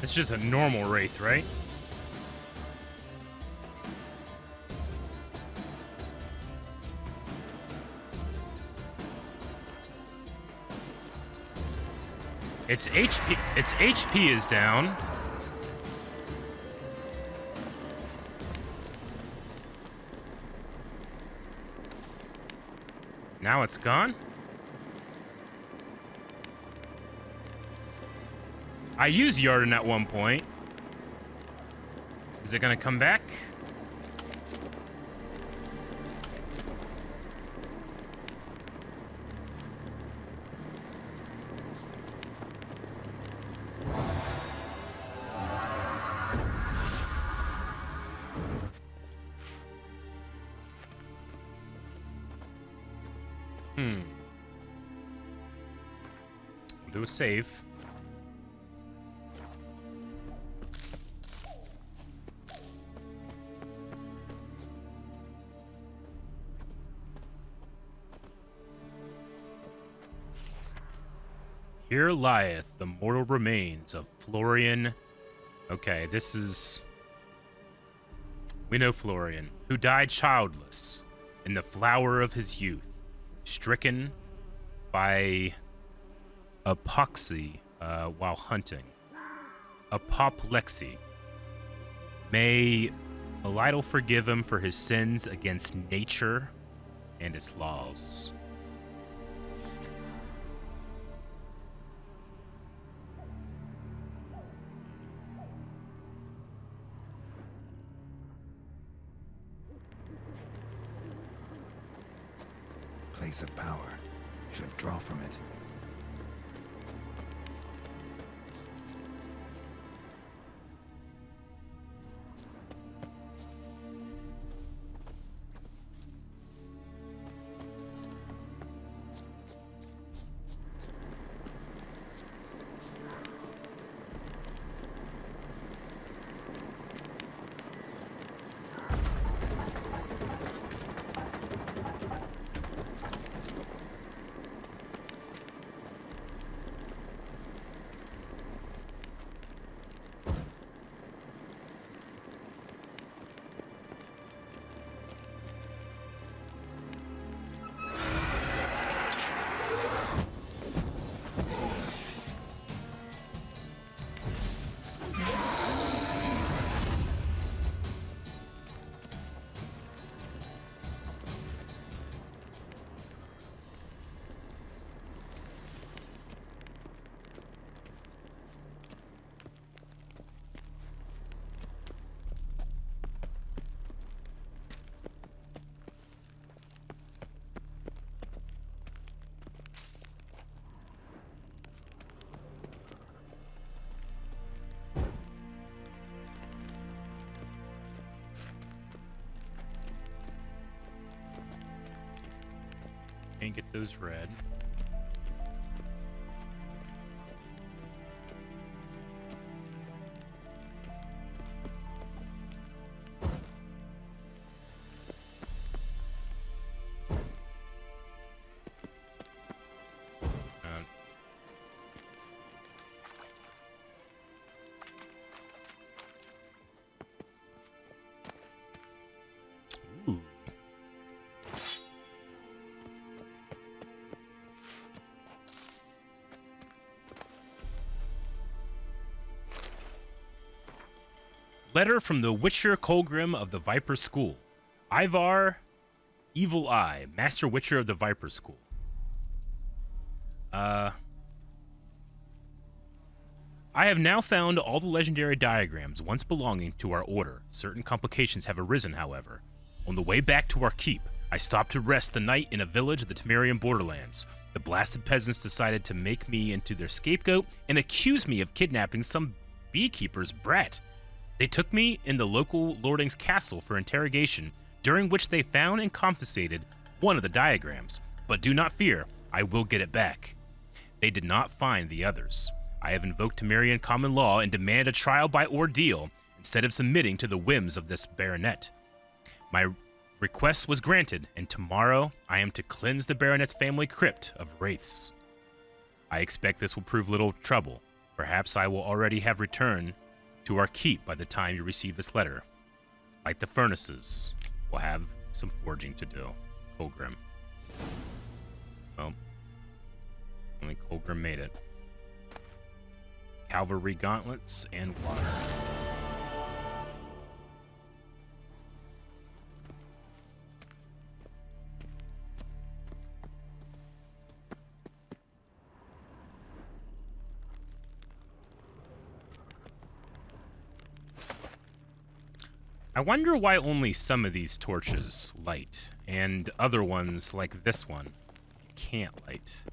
It's just a normal wraith, right? Its HP is down. Now it's gone? I used Yarden at one point. Is it gonna come back? Do a save. Here lieth the mortal remains of Florian. Okay, this is... We know Florian, who died childless in the flower of his youth, stricken by apoplexy while hunting. Apoplexy. May Elidal forgive him for his sins against nature and its laws. Place of power should draw from it. Can't get those red. Letter from the Witcher Colgrim of the Viper School. Ivar, Evil Eye, Master Witcher of the Viper School. I have now found all the legendary diagrams once belonging to our order. Certain complications have arisen, however. On the way back to our keep, I stopped to rest the night in a village of the Temerian borderlands. The blasted peasants decided to make me into their scapegoat and accuse me of kidnapping some beekeeper's brat. They took me in the local lording's castle for interrogation, during which they found and confiscated one of the diagrams. But do not fear, I will get it back. They did not find the others. I have invoked Temerian common law and demand a trial by ordeal instead of submitting to the whims of this baronet. My request was granted, and tomorrow I am to cleanse the baronet's family crypt of wraiths. I expect this will prove little trouble. Perhaps I will already have returned to our keep by the time you receive this letter. Like the furnaces, we'll have some forging to do. Colgrim. Well, only Colgrim made it. Cavalry gauntlets and water. I wonder why only some of these torches light, and other ones, like this one, can't light.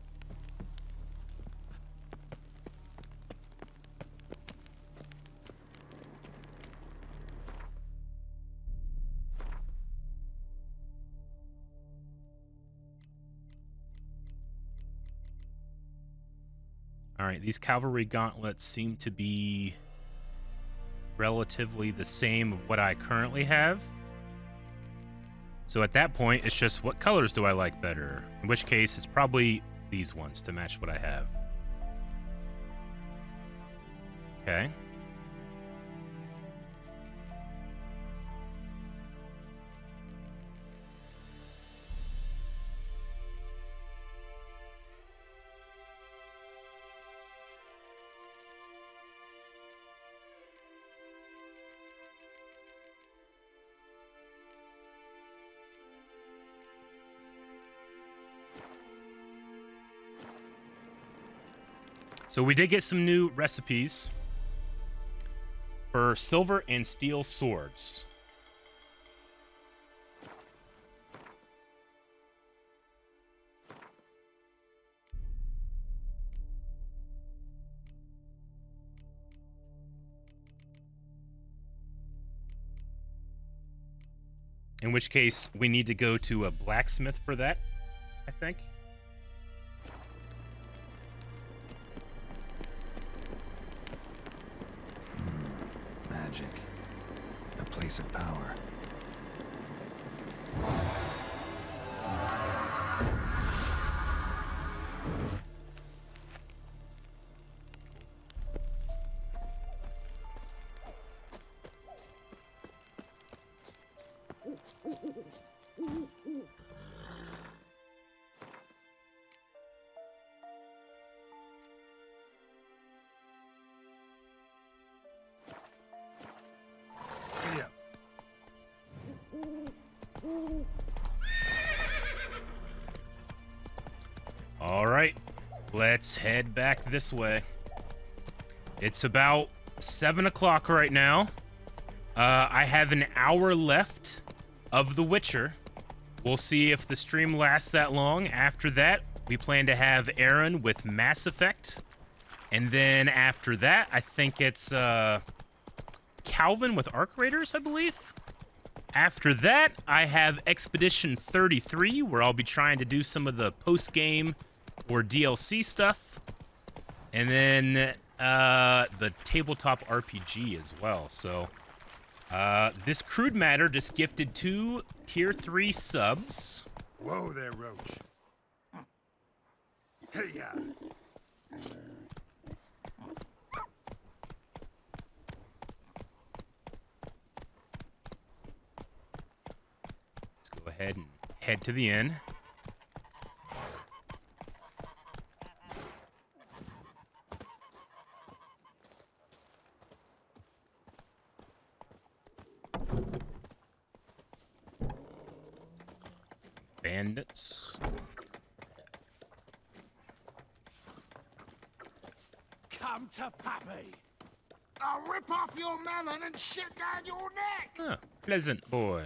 Alright, these cavalry gauntlets seem to be relatively the same of what I currently have. So at that point, it's just what colors do I like better? In which case, it's probably these ones to match what I have. Okay. So we did get some new recipes for silver and steel swords. In which case, we need to go to a blacksmith for that, I think. Magic. A place of power. All right, let's head back this way. It's about 7 o'clock right now. I have an hour left of The Witcher. We'll see if the stream lasts that long. After that, we plan to have Aaron with Mass Effect. And then after that, I think it's Calvin with Arc Raiders, I believe. After that, I have Expedition 33, where I'll be trying to do some of the post-game or DLC stuff. And then the tabletop RPG as well. So this Crude Matter just gifted 2 Tier 3 subs. Whoa there, Roach. Hey, ya. Let's go ahead and head to the inn. Bandits. Come to Pappy. I'll rip off your melon and shit down your neck. Huh. Pleasant boy.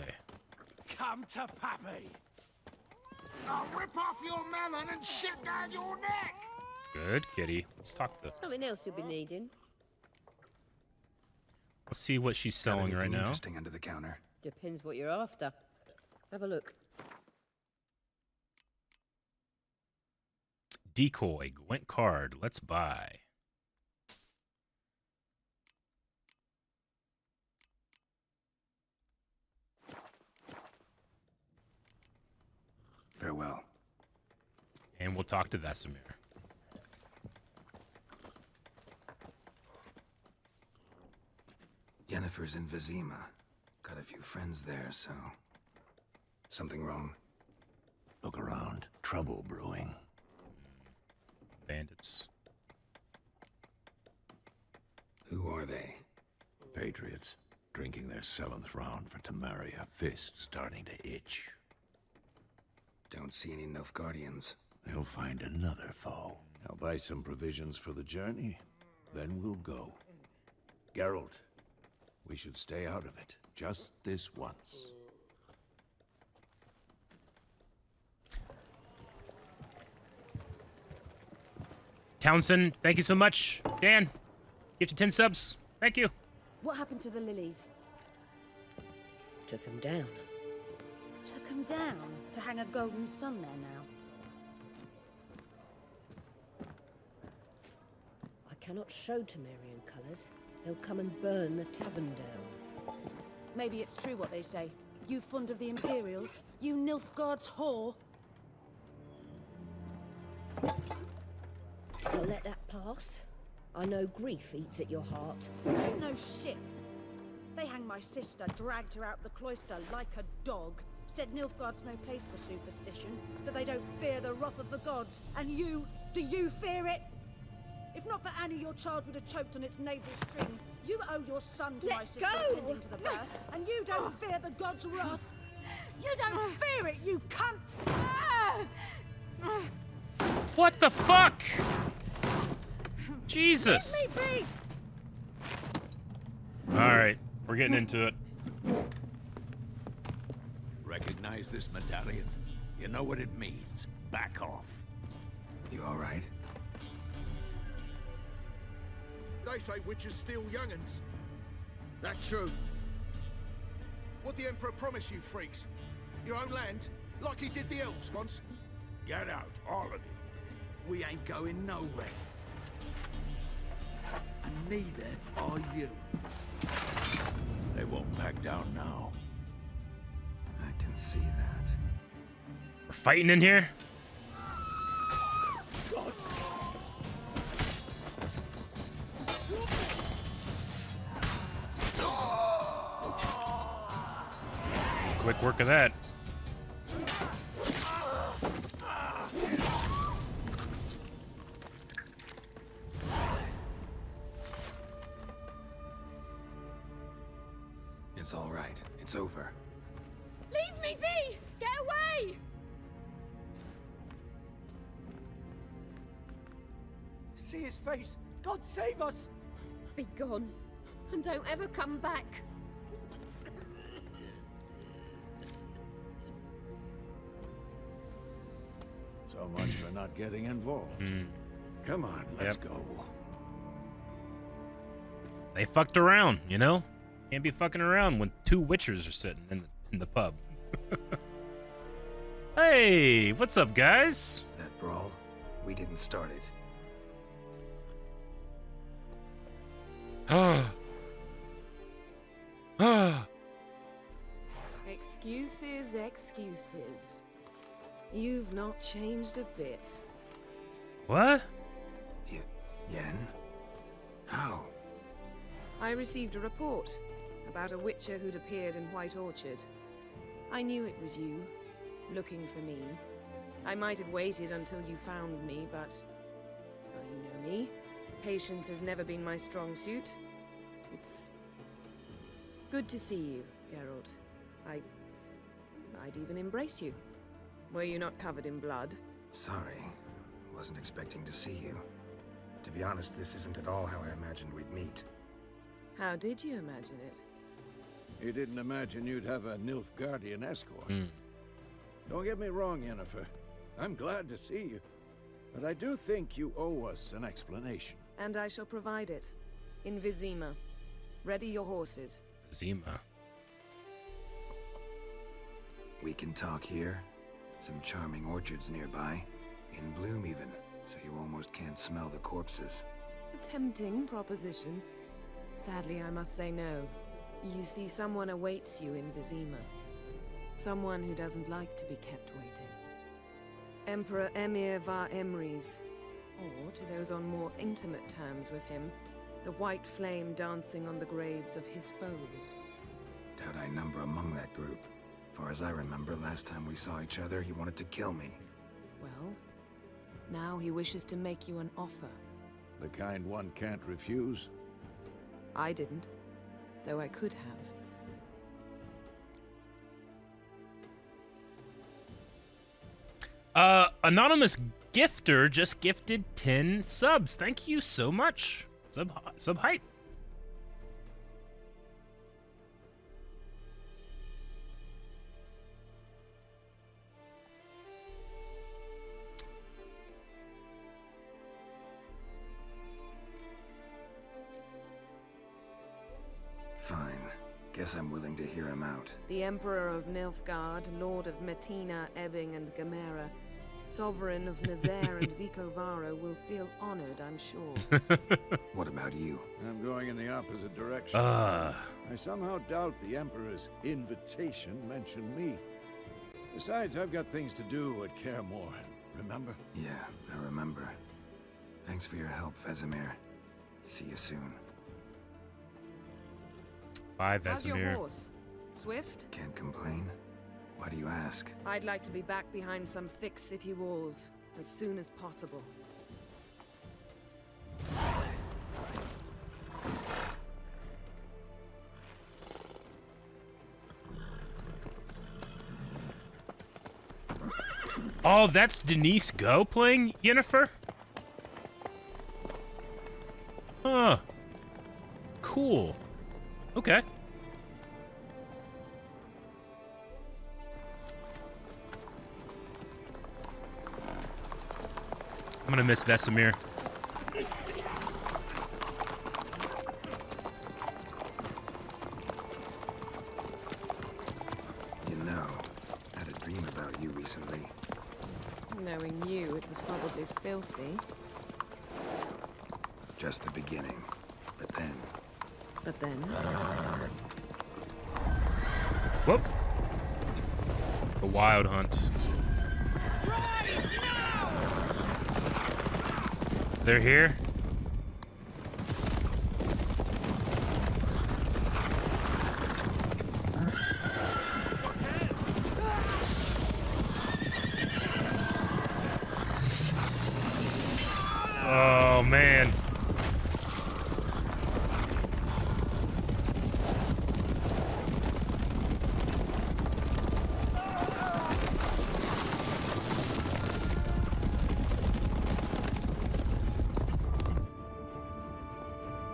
Come to Pappy. I'll rip off your melon and shit down your neck. Good kitty. Let's talk to. Something else you'll be needing. Let's see what she's selling right now. Interesting under the counter. Depends what you're after. Have a look. Decoy, Gwent card. Let's buy. Farewell. And we'll talk to Vesemir. Yennefer's in Vizima. Got a few friends there, so... Something wrong? Look around. Trouble brewing. Bandits. Who are they? Patriots. Drinking their 7th round for Temeria. Fists starting to itch. Don't see any Nilfgaardians. They'll find another foe. I'll buy some provisions for the journey. Then we'll go. Geralt, we should stay out of it. Just this once. Townsend, thank you so much. Dan, give you 10 subs. Thank you. What happened to the lilies? Took them down. Took them down to hang a golden sun there now. I cannot show Temerian colours. They'll come and burn the tavern down. Maybe it's true what they say. You fond of the Imperials? You Nilfgaard's whore? I'll let that pass. I know grief eats at your heart. You know shit. They hanged my sister, dragged her out the cloister like a dog. Said Nilfgaard's no place for superstition, that they don't fear the wrath of the gods. And you, do you fear it? If not for Annie, your child would have choked on its navel string. You owe your son to my sister attending to the birth, and you don't fear the gods' wrath. You don't fear it, you cunt! What the fuck? Jesus. Let me be! All right, we're getting into it. Recognize this medallion? You know what it means. Back off. You all right? They say witches steal young'uns. That's true. What'd the Emperor promise you, freaks? Your own land? Like he did the elves once? Get out, all of you. We ain't going nowhere. And neither are you. They won't back down now. I can see that. We're fighting in here? Quick work of that. It's all right. It's over. Leave me be! Get away! See his face! God save us! Be gone, and don't ever come back. So much for not getting involved. Come on, let's go. They fucked around, you know? Can't be fucking around when 2 witchers are sitting in the pub. Hey, what's up, guys? That brawl, we didn't start it. Excuses, excuses. You've not changed a bit. What? Yen? How? I received a report about a witcher who'd appeared in White Orchard. I knew it was you, looking for me. I might have waited until you found me, but... well, you know me. Patience has never been my strong suit. It's... good to see you, Geralt. I'd even embrace you. Were you not covered in blood? Sorry. Wasn't expecting to see you. To be honest, this isn't at all how I imagined we'd meet. How did you imagine it? You didn't imagine you'd have a Nilfgaardian escort. Hmm. Don't get me wrong, Yennefer. I'm glad to see you. But I do think you owe us an explanation. And I shall provide it. In Vizima. Ready your horses. Zima. We can talk here. Some charming orchards nearby. In bloom even, so you almost can't smell the corpses. A tempting proposition. Sadly, I must say no. You see, someone awaits you in Vizima. Someone who doesn't like to be kept waiting. Emperor Emir var Emrys. Or, to those on more intimate terms with him, the white flame dancing on the graves of his foes. Doubt I number among that group. Far as I remember, last time we saw each other, he wanted to kill me. Well, now he wishes to make you an offer. The kind one can't refuse? I didn't, though I could have. Anonymous gifter just gifted 10 subs. Thank you so much. Sub hype. Fine. Guess I'm willing to hear him out. The Emperor of Nilfgaard, Lord of Metina, Ebbing, and Gamera, Sovereign of Nazaire and Vicovaro will feel honored, I'm sure. What about you? I'm going in the opposite direction. I somehow doubt the Emperor's invitation mentioned me. Besides, I've got things to do at Kaer Morhen, remember? Yeah, I remember. Thanks for your help, Vesemir. See you soon. Bye, How's your Vesemir. horse? Swift? Can't complain. Why do you ask? I'd like to be back behind some thick city walls as soon as possible. Oh, that's Denise Go playing Yennefer? Huh. Cool. Okay. I'm gonna miss Vesemir. You know, I had a dream about you recently. Knowing you, it was probably filthy. Just the beginning. But then... But then... Whoop. A wild hunt. They're here? Oh, man.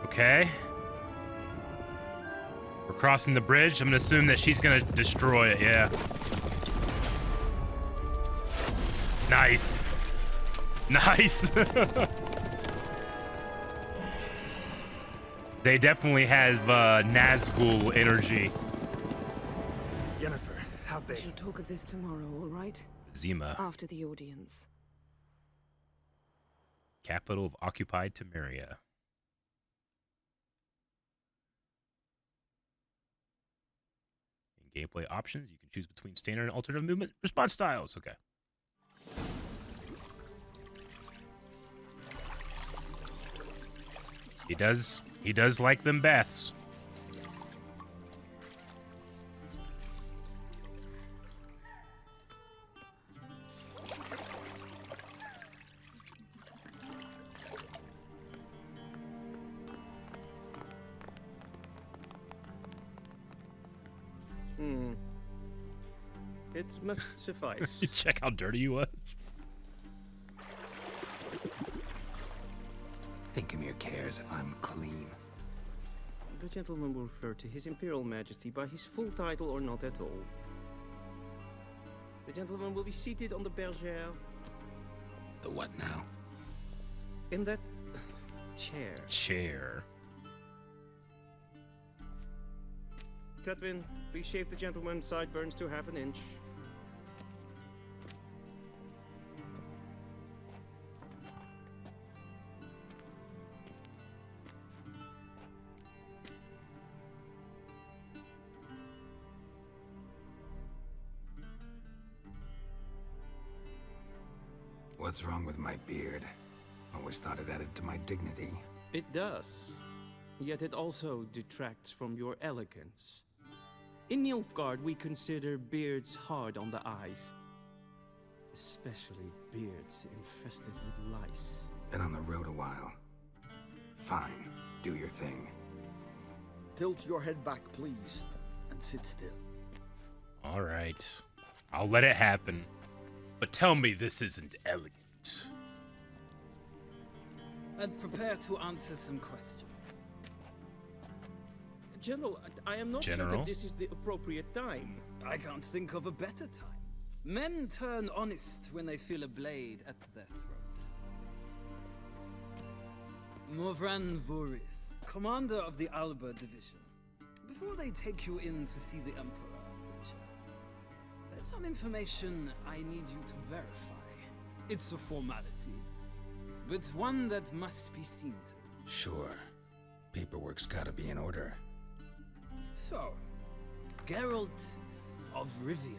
Okay. We're crossing the bridge. I'm gonna assume that she's gonna destroy it, yeah. Nice. Nice. They definitely have Nazgul energy. Yennefer, how'd We shall talk of this tomorrow, all right? Zima, After the audience. capital of occupied Temeria. In gameplay options, you can choose between standard and alternative movement response styles. Okay. He does like them baths. It must suffice. You check how dirty he was. Thinkamere cares if I'm clean. The gentleman will refer to His Imperial Majesty by his full title or not at all. The gentleman will be seated on the bergère. The what now? In that chair. Chair. Cutwin, please shave the gentleman's sideburns to half an inch. What's wrong with my beard? Always thought it added to my dignity. It does. Yet it also detracts from your elegance. In Nilfgaard, we consider beards hard on the eyes. Especially beards infested with lice. Been on the road a while. Fine, do your thing. Tilt your head back, please, and sit still. All right. I'll let it happen. But tell me this isn't elegant. And prepare to answer some questions. General, I am not sure that this is the appropriate time. I can't think of a better time. Men turn honest when they feel a blade at their throat. Morvran Voris, commander of the Alba Division. Before they take you in to see the Emperor, Witcher, there's some information I need you to verify. It's a formality, but one that must be seen to. Sure. Paperwork's gotta be in order. So, Geralt of Rivia.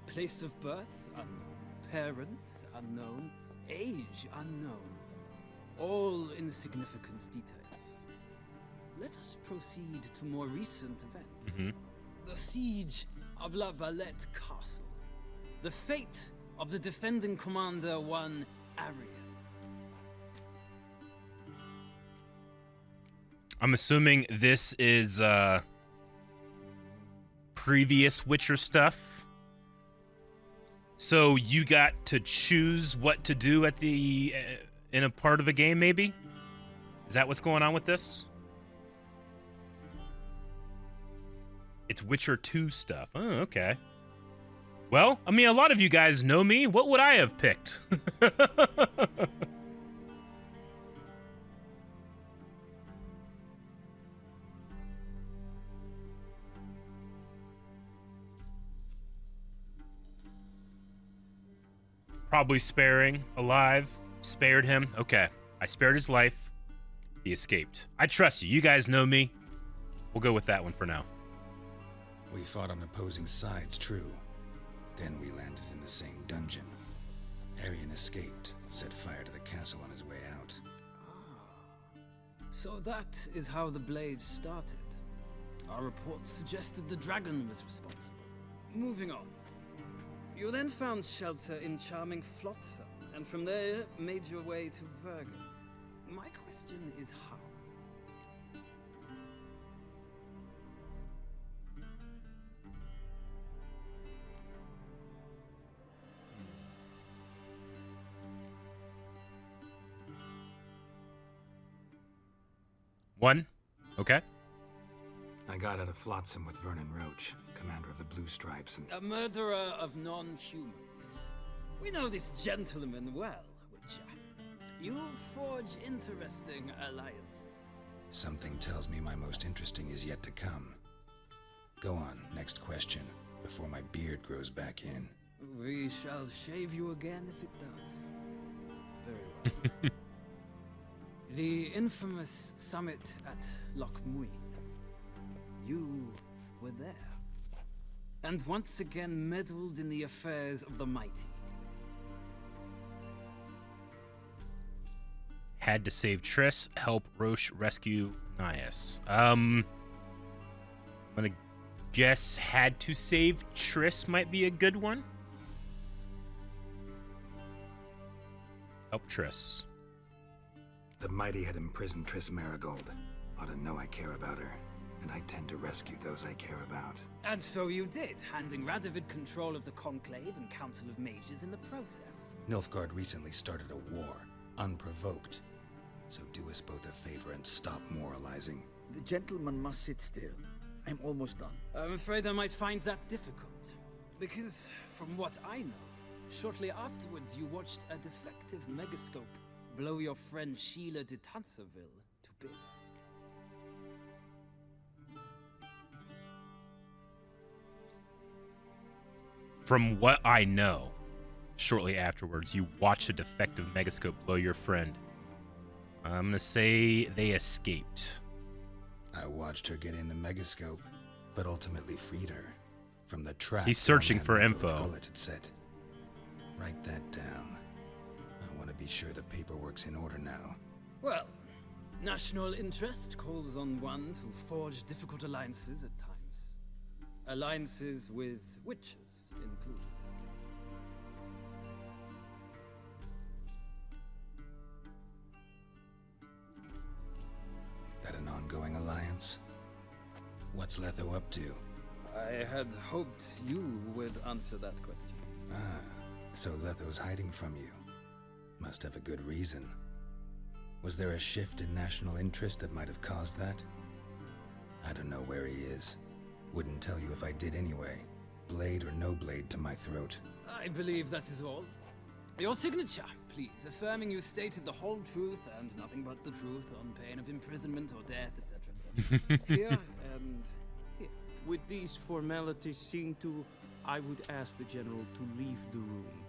Place of birth unknown. Parents unknown. Age unknown. All insignificant details. Let us proceed to more recent events. The siege of La Valette Castle. The fate of the defending commander, one Arian. I'm assuming this is previous Witcher stuff. So you got to choose what to do at the in a part of the game, maybe? Is that what's going on with this? It's Witcher 2 stuff. Oh, okay. Well, I mean, a lot of you guys know me. What would I have picked? Probably sparing, alive, spared him. Okay, I spared his life. He escaped. I trust you. You guys know me. We'll go with that one for now. We fought on opposing sides, true. Then we landed in the same dungeon. Arian escaped, set fire to the castle on his way out. So that is how the blade started. Our reports suggested the dragon was responsible. Moving on. You then found shelter in charming Flotsam, and from there made your way to Vergen. My question is how? One. Okay. I got out of Flotsam with Vernon Roach, commander of the Blue Stripes, and... A murderer of non-humans. We know this gentleman well, Witcher. You forge interesting alliances. Something tells me my most interesting is yet to come. Go on, next question, before my beard grows back in. We shall shave you again if it does. Very well. The infamous summit at Loch Muin. You were there. And once again meddled in the affairs of the mighty. Had to save Triss, help Roche rescue Nias. I'm gonna guess had to save Triss might be a good one. Help Triss. The mighty had imprisoned Triss Marigold. Ought to know I care about her. and I tend to rescue those I care about. And so you did, handing Radovid control of the Conclave and Council of Mages in the process. Nilfgaard recently started a war, unprovoked. So do us both a favor and stop moralizing. The gentleman must sit still. I'm almost done. I'm afraid I might find that difficult. Because, from what I know, shortly afterwards you watched a defective megascope blow your friend Sheila de Tanserville to bits. From what I know, shortly afterwards, you watched a defective megascope blow your friend. I'm gonna say they escaped. I watched her get in the megascope, but ultimately freed her from the trap. He's searching for info. Gullet had set. Write that down. I want to be sure the paperwork's in order now. Well, national interest calls on one to forge difficult alliances at times. Alliances with witches included. That an ongoing alliance? What's Letho up to? I had hoped you would answer that question. Ah, so Letho's hiding from you. Must have a good reason. Was there a shift in national interest that might have caused that? I don't know where he is. Wouldn't tell you if I did anyway. Blade or no blade to my throat. I believe that is all. Your signature, please, affirming you stated the whole truth and nothing but the truth on pain of imprisonment or death, etc., etc. Here and here. With these formalities seen to, I would ask the general to leave the room.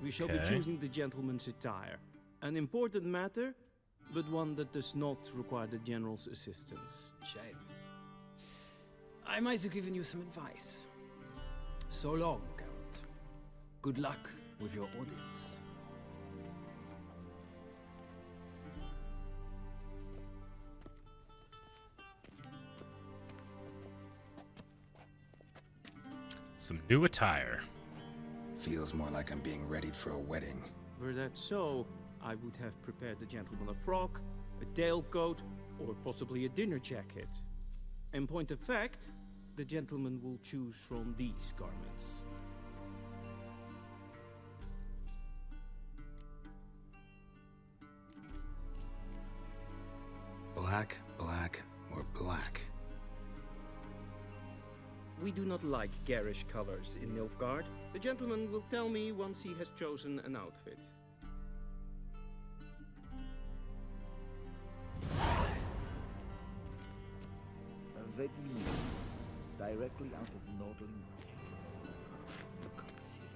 We shall be choosing the gentleman's attire. An important matter, but one that does not require the general's assistance. Shame. I might have given you some advice. So long, Geralt. Good luck with your audience. Some new attire. Feels more like I'm being readied for a wedding. Were that so, I would have prepared the gentleman a frock, a tailcoat, or possibly a dinner jacket. In point of fact, the gentleman will choose from these garments. Black, black, or black? We do not like garish colors in Nilfgaard. The gentleman will tell me once he has chosen an outfit. A ready meal, directly out of Nordling tales. Inconceivable.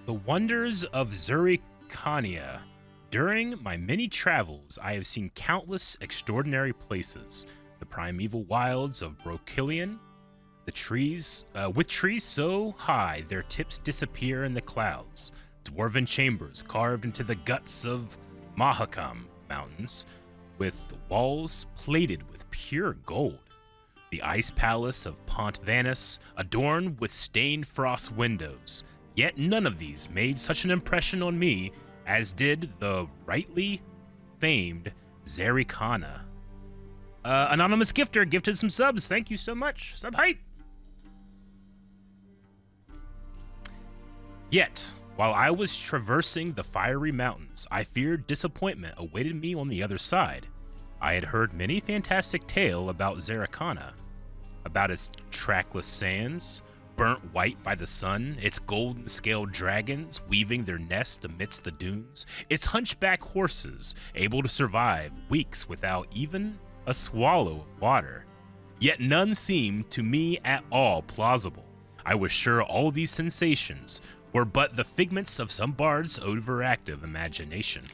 The wonders of Zurikania. During my many travels, I have seen countless extraordinary places. The primeval wilds of Brokillion, the trees, with trees so high their tips disappear in the clouds. Dwarven chambers carved into the guts of Mahakam mountains, with walls plated with pure gold. The ice palace of Pont Vanus, adorned with stained frost windows. Yet none of these made such an impression on me as did the rightly famed Zerikana. Anonymous gifter gifted some subs. Thank you so much. Sub hype. Yet, while I was traversing the fiery mountains, I feared disappointment awaited me on the other side. I had heard many fantastic tales about Zerikana, about its trackless sands, burnt white by the sun, its golden-scaled dragons weaving their nest amidst the dunes, its hunchback horses able to survive weeks without even a swallow of water. Yet none seemed to me at all plausible. I was sure all these sensations were but the figments of some bard's overactive imagination.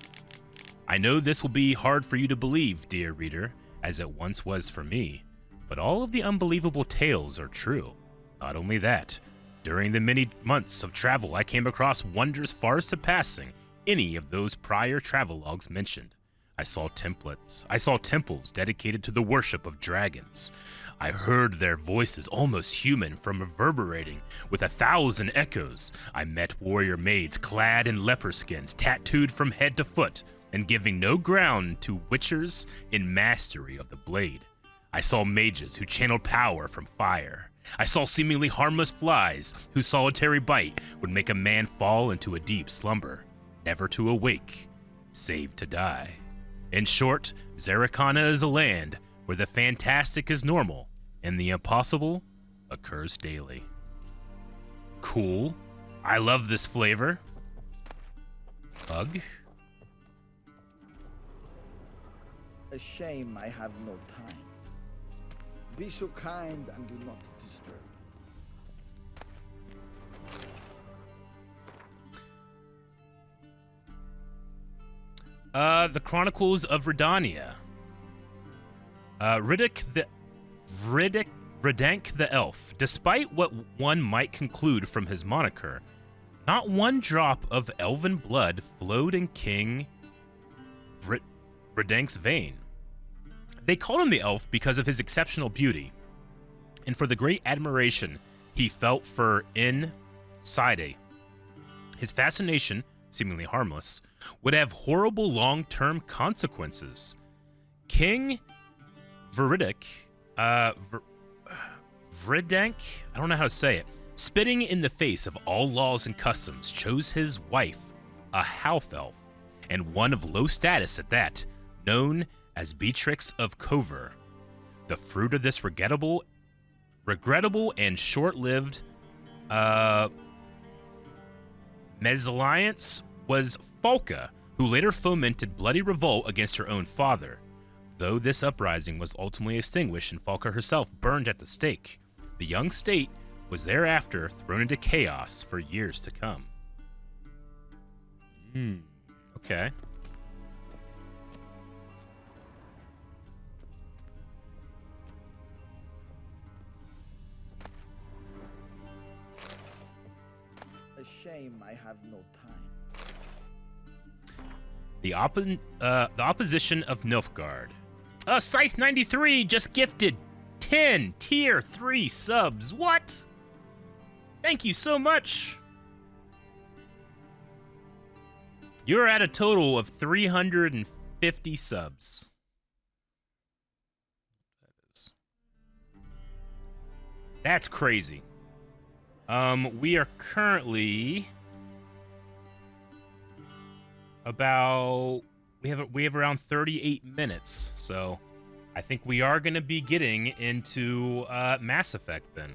I know this will be hard for you to believe, dear reader, as it once was for me, but all of the unbelievable tales are true. Not only that, during the many months of travel I came across wonders far surpassing any of those prior travelogues mentioned. I saw temples dedicated to the worship of dragons. I heard their voices, almost human, from reverberating with 1,000 echoes. I met warrior maids clad in leper skins, tattooed from head to foot, and giving no ground to witchers in mastery of the blade. I saw mages who channeled power from fire. I saw seemingly harmless flies whose solitary bite would make a man fall into a deep slumber, never to awake, save to die. In short, Zarikana is a land where the fantastic is normal and the impossible occurs daily. Cool. I love this flavor. Ugh. A shame I have no time. Be so kind and do not disturb. The Chronicles of Redania. Ridank the Elf. Despite what one might conclude from his moniker, not one drop of elven blood flowed in King Ridank's vein. They called him the Elf because of his exceptional beauty, and for the great admiration he felt for Side. His fascination, seemingly harmless, would have horrible long-term consequences. King Vridank, I don't know how to say it, spitting in the face of all laws and customs, chose his wife, a half-elf, and one of low status at that, known as Beatrix of Cover. The fruit of this regrettable and short-lived mesalliance was Falca, who later fomented bloody revolt against her own father. Though this uprising was ultimately extinguished and Falca herself burned at the stake, the young state was thereafter thrown into chaos for years to come. Okay. A shame I have no time. The opposition of Nilfgaard. Scythe93 just gifted 10 tier 3 subs. What? Thank you so much. You're at a total of 350 subs. That's crazy. We are currently about we have around 38 minutes, so I think we are going to be getting into Mass Effect then.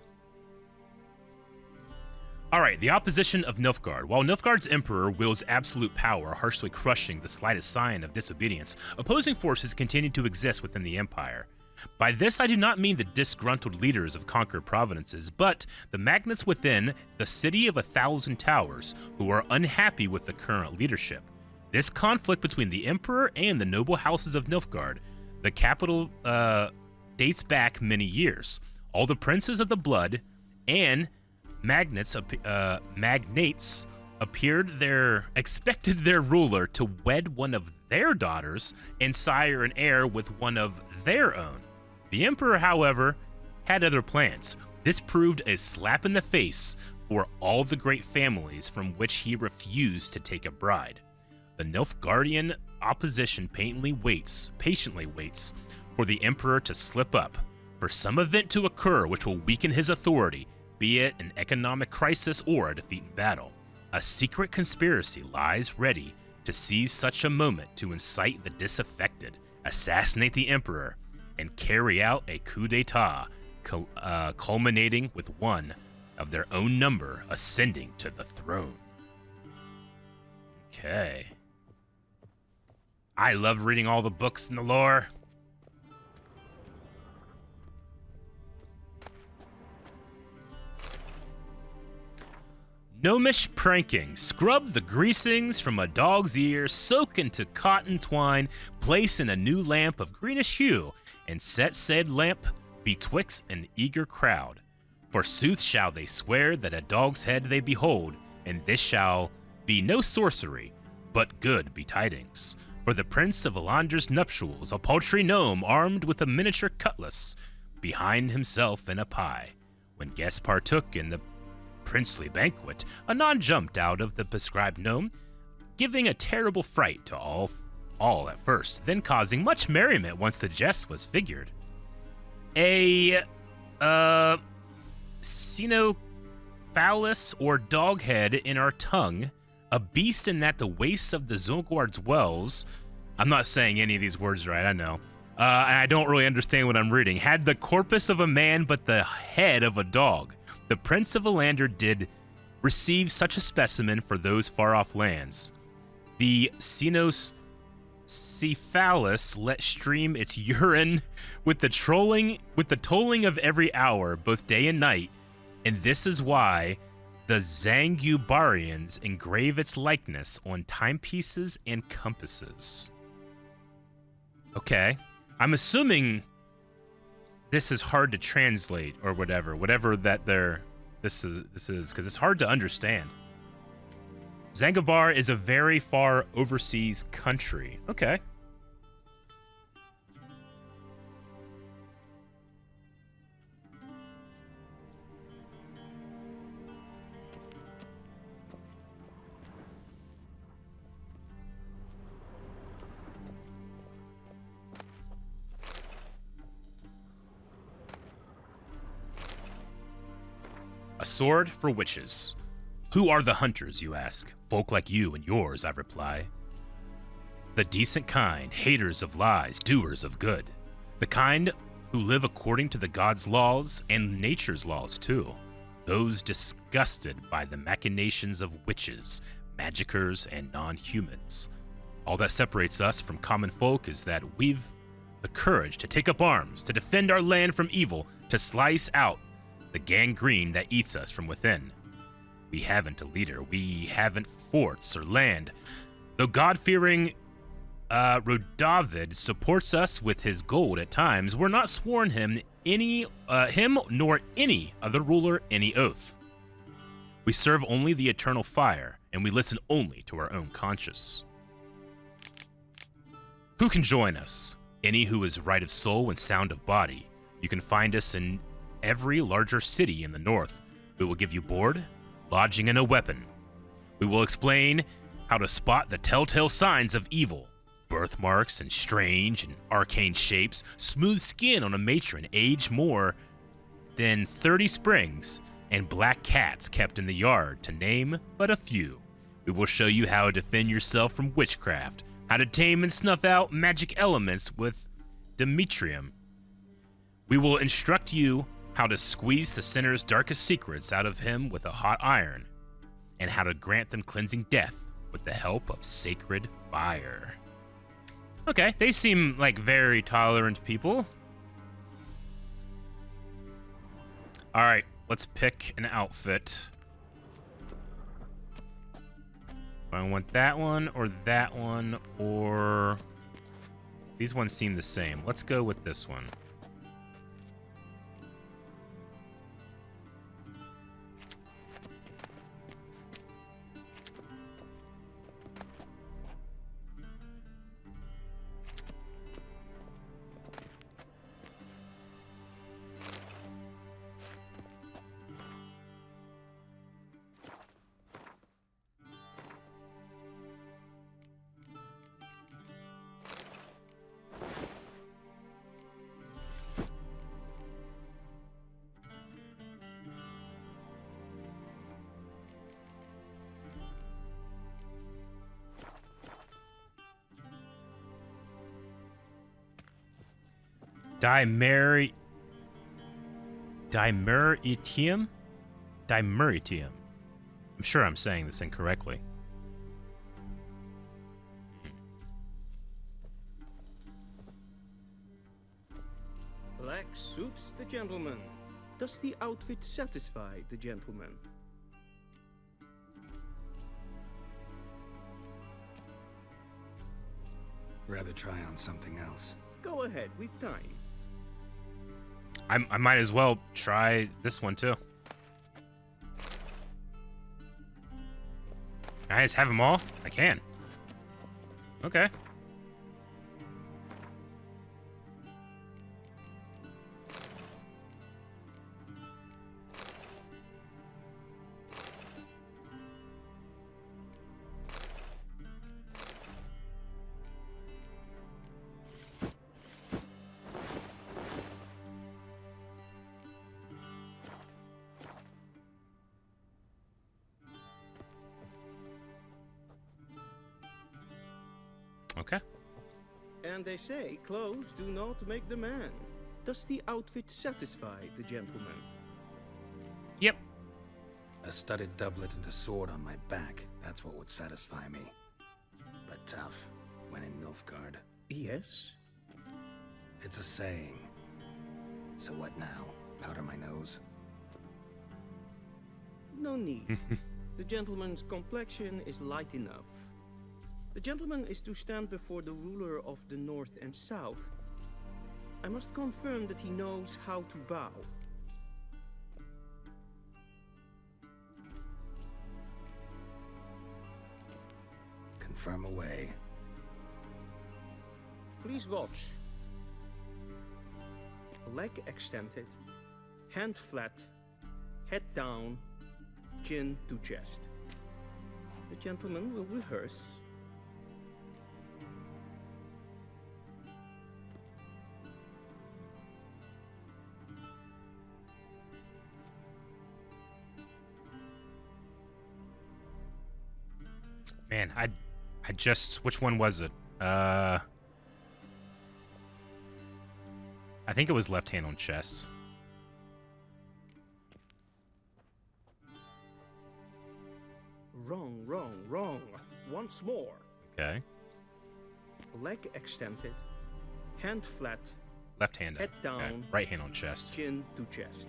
All right, the opposition of Nilfgaard. While Nilfgaard's emperor wields absolute power, harshly crushing the slightest sign of disobedience, opposing forces continue to exist within the empire. By this, I do not mean the disgruntled leaders of conquered provinces, but the magnates within the City of 1,000 Towers who are unhappy with the current leadership. This conflict between the Emperor and the noble houses of Nilfgaard, the capital, dates back many years. All the princes of the blood and magnates expected their ruler to wed one of their daughters and sire an heir with one of their own. The Emperor, however, had other plans. This proved a slap in the face for all the great families from which he refused to take a bride. The Nilfgaardian opposition patiently waits for the Emperor to slip up, for some event to occur which will weaken his authority, be it an economic crisis or a defeat in battle. A secret conspiracy lies ready to seize such a moment to incite the disaffected, assassinate the Emperor, and carry out a coup d'etat, culminating with one of their own number ascending to the throne. Okay. I love reading all the books in the lore. Gnomish pranking. Scrub the greasings from a dog's ear, soak into cotton twine, place in a new lamp of greenish hue, and set said lamp betwixt an eager crowd. Forsooth shall they swear that a dog's head they behold, and this shall be no sorcery, but good betidings. for the Prince of Elander's nuptials, a paltry gnome armed with a miniature cutlass, behind himself in a pie. When guests partook in the princely banquet, Anon jumped out of the prescribed gnome, giving a terrible fright to all at first, then causing much merriment once the jest was figured. A Cenophallus or doghead in our tongue, a beast in that the wastes of the Zolgward's wells, I'm not saying any of these words right, I know, and I don't really understand what I'm reading, had the corpus of a man but the head of a dog. The Prince of Elander did receive such a specimen for those far-off lands. The Cenocephalus let stream its urine with the tolling of every hour, both day and night, and this is why the Zangubarians engrave its likeness on timepieces and compasses. Okay, I'm assuming this is hard to translate or whatever that this is because it's hard to understand. Zanzibar is a very far overseas country. Okay. A sword for witches. Who are the hunters, you ask? Folk like you and yours, I reply. The decent kind, haters of lies, doers of good. The kind who live according to the gods' laws and nature's laws, too. Those disgusted by the machinations of witches, magicers, and non-humans. All that separates us from common folk is that we've the courage to take up arms, to defend our land from evil, to slice out the gangrene that eats us from within. We haven't a leader. We haven't forts or land. Though God-fearing Rodavid supports us with his gold at times, we're not sworn him nor any other ruler any oath. We serve only the eternal fire, and we listen only to our own conscience. Who can join us? Any who is right of soul and sound of body. You can find us in every larger city in the north. We will give you board, lodging, and a weapon. We will explain how to spot the telltale signs of evil, birthmarks and strange and arcane shapes, smooth skin on a matron aged more than 30 springs, and black cats kept in the yard, to name but a few. We will show you how to defend yourself from witchcraft, how to tame and snuff out magic elements with Demetrium. We will instruct you how to squeeze the sinner's darkest secrets out of him with a hot iron, and how to grant them cleansing death with the help of sacred fire. Okay, they seem like very tolerant people. All right, let's pick an outfit. I want that one, or these ones seem the same. Let's go with this one. Dimeritium? Dimeritium. I'm sure I'm saying this incorrectly. Black suits the gentleman. Does the outfit satisfy the gentleman? Rather try on something else. Go ahead, we've time. I might as well try this one too. Can I just have them all? I can. Okay. And they say clothes do not make the man. Does the outfit satisfy the gentleman? Yep. A studded doublet and a sword on my back, that's what would satisfy me. But tough, when in Nilfgaard. Yes? It's a saying. So what now? Powder my nose? No need. The gentleman's complexion is light enough. The gentleman is to stand before the ruler of the North and South. I must confirm that he knows how to bow. Confirm away. Please watch. Leg extended, hand flat, head down, chin to chest. The gentleman will rehearse. Man, I just, which one was it? I think it was left hand on chest. Wrong, wrong, wrong. Once more. Okay. Leg extended, hand flat, Left hand head up. down, Okay. Right hand on chest. chin to chest.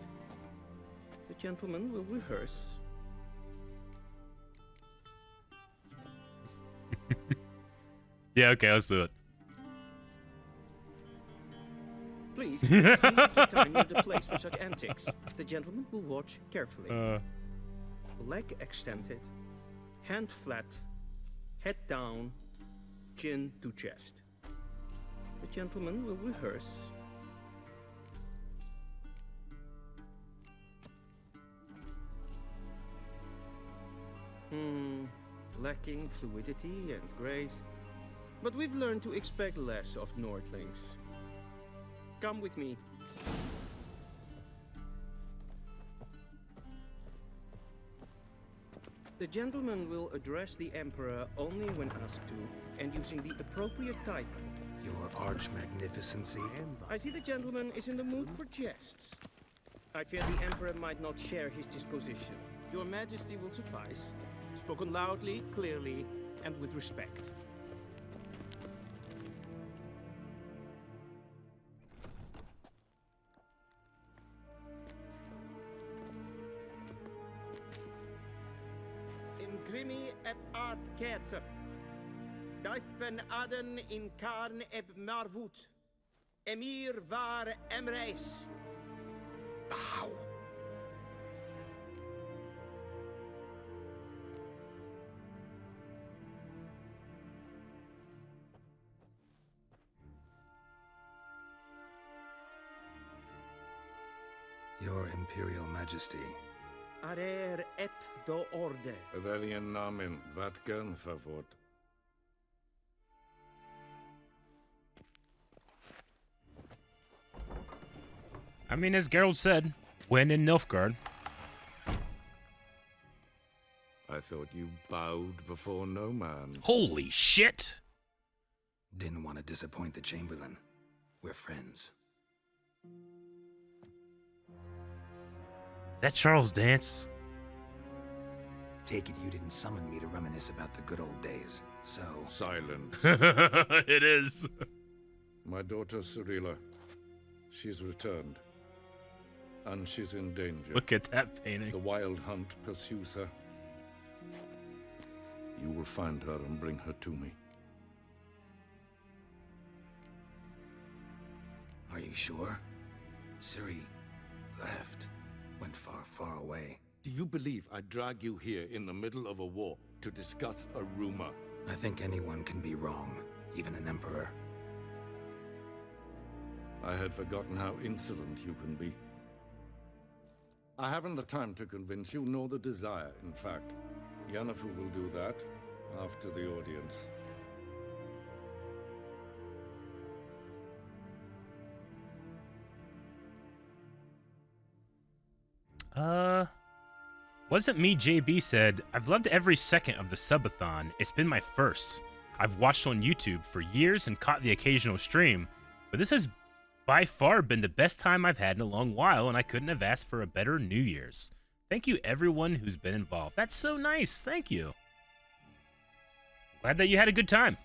The gentleman will rehearse. Yeah, okay, let's do it. Please, take your time near the place for such antics. The gentleman will watch carefully. Leg extended, hand flat, head down, chin to chest. The gentleman will rehearse. Lacking fluidity and grace. But we've learned to expect less of Nordlings. Come with me. The gentleman will address the Emperor only when asked to, and using the appropriate title. Your arch magnificency. I see the gentleman is in the mood for jests. I fear the Emperor might not share his disposition. Your Majesty will suffice. Spoken loudly, clearly, and with respect. Imgrimi eb art ketzer. Daifen aden in karn eb marvut. Emir var emreis. Bow. Your Imperial Majesty. Arer ep do orde. Weljen namen, wat kan favort? I mean, as Geralt said, when in Nilfgaard. I thought you bowed before no man. Holy shit! Didn't want to disappoint the Chamberlain. We're friends. That Charles dance. Take it you didn't summon me to reminisce about the good old days, so... Silence. It is. My daughter Cirilla. She's returned. And she's in danger. Look at that painting. The wild hunt pursues her. You will find her and bring her to me. Are you sure? Ciri left. Went far, far away. Do you believe I drag you here in the middle of a war to discuss a rumor? I think anyone can be wrong, even an emperor. I had forgotten how insolent you can be. I haven't the time to convince you, nor the desire, in fact. Yennefer will do that after the audience. Wasn't me, JB said, I've loved every second of the subathon. It's been my first. I've watched on YouTube for years and caught the occasional stream, but this has by far been the best time I've had in a long while, and I couldn't have asked for a better New Year's. Thank you everyone who's been involved. That's so nice. Thank you. Glad that you had a good time.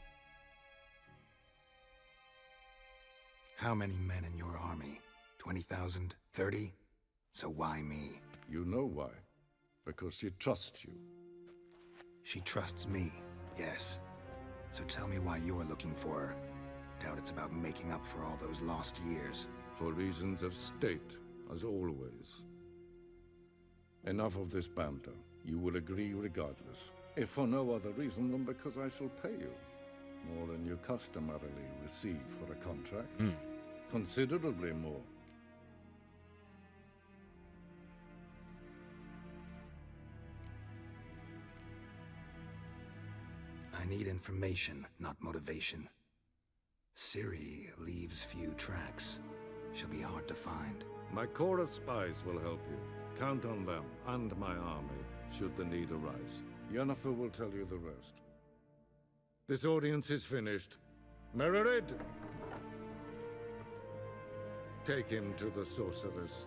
How many men in your army? 20,000? 30? So why me? You know why. Because she trusts you. She trusts me, yes. So tell me why you're looking for her. Doubt it's about making up for all those lost years. For reasons of state, as always. Enough of this banter. You will agree regardless. If for no other reason than because I shall pay you. More than you customarily receive for a contract. Considerably more. I need information, not motivation. Ciri leaves few tracks. She'll be hard to find. My corps of spies will help you. Count on them, and my army, should the need arise. Yennefer will tell you the rest. This audience is finished. Mererid! Take him to the sorceress.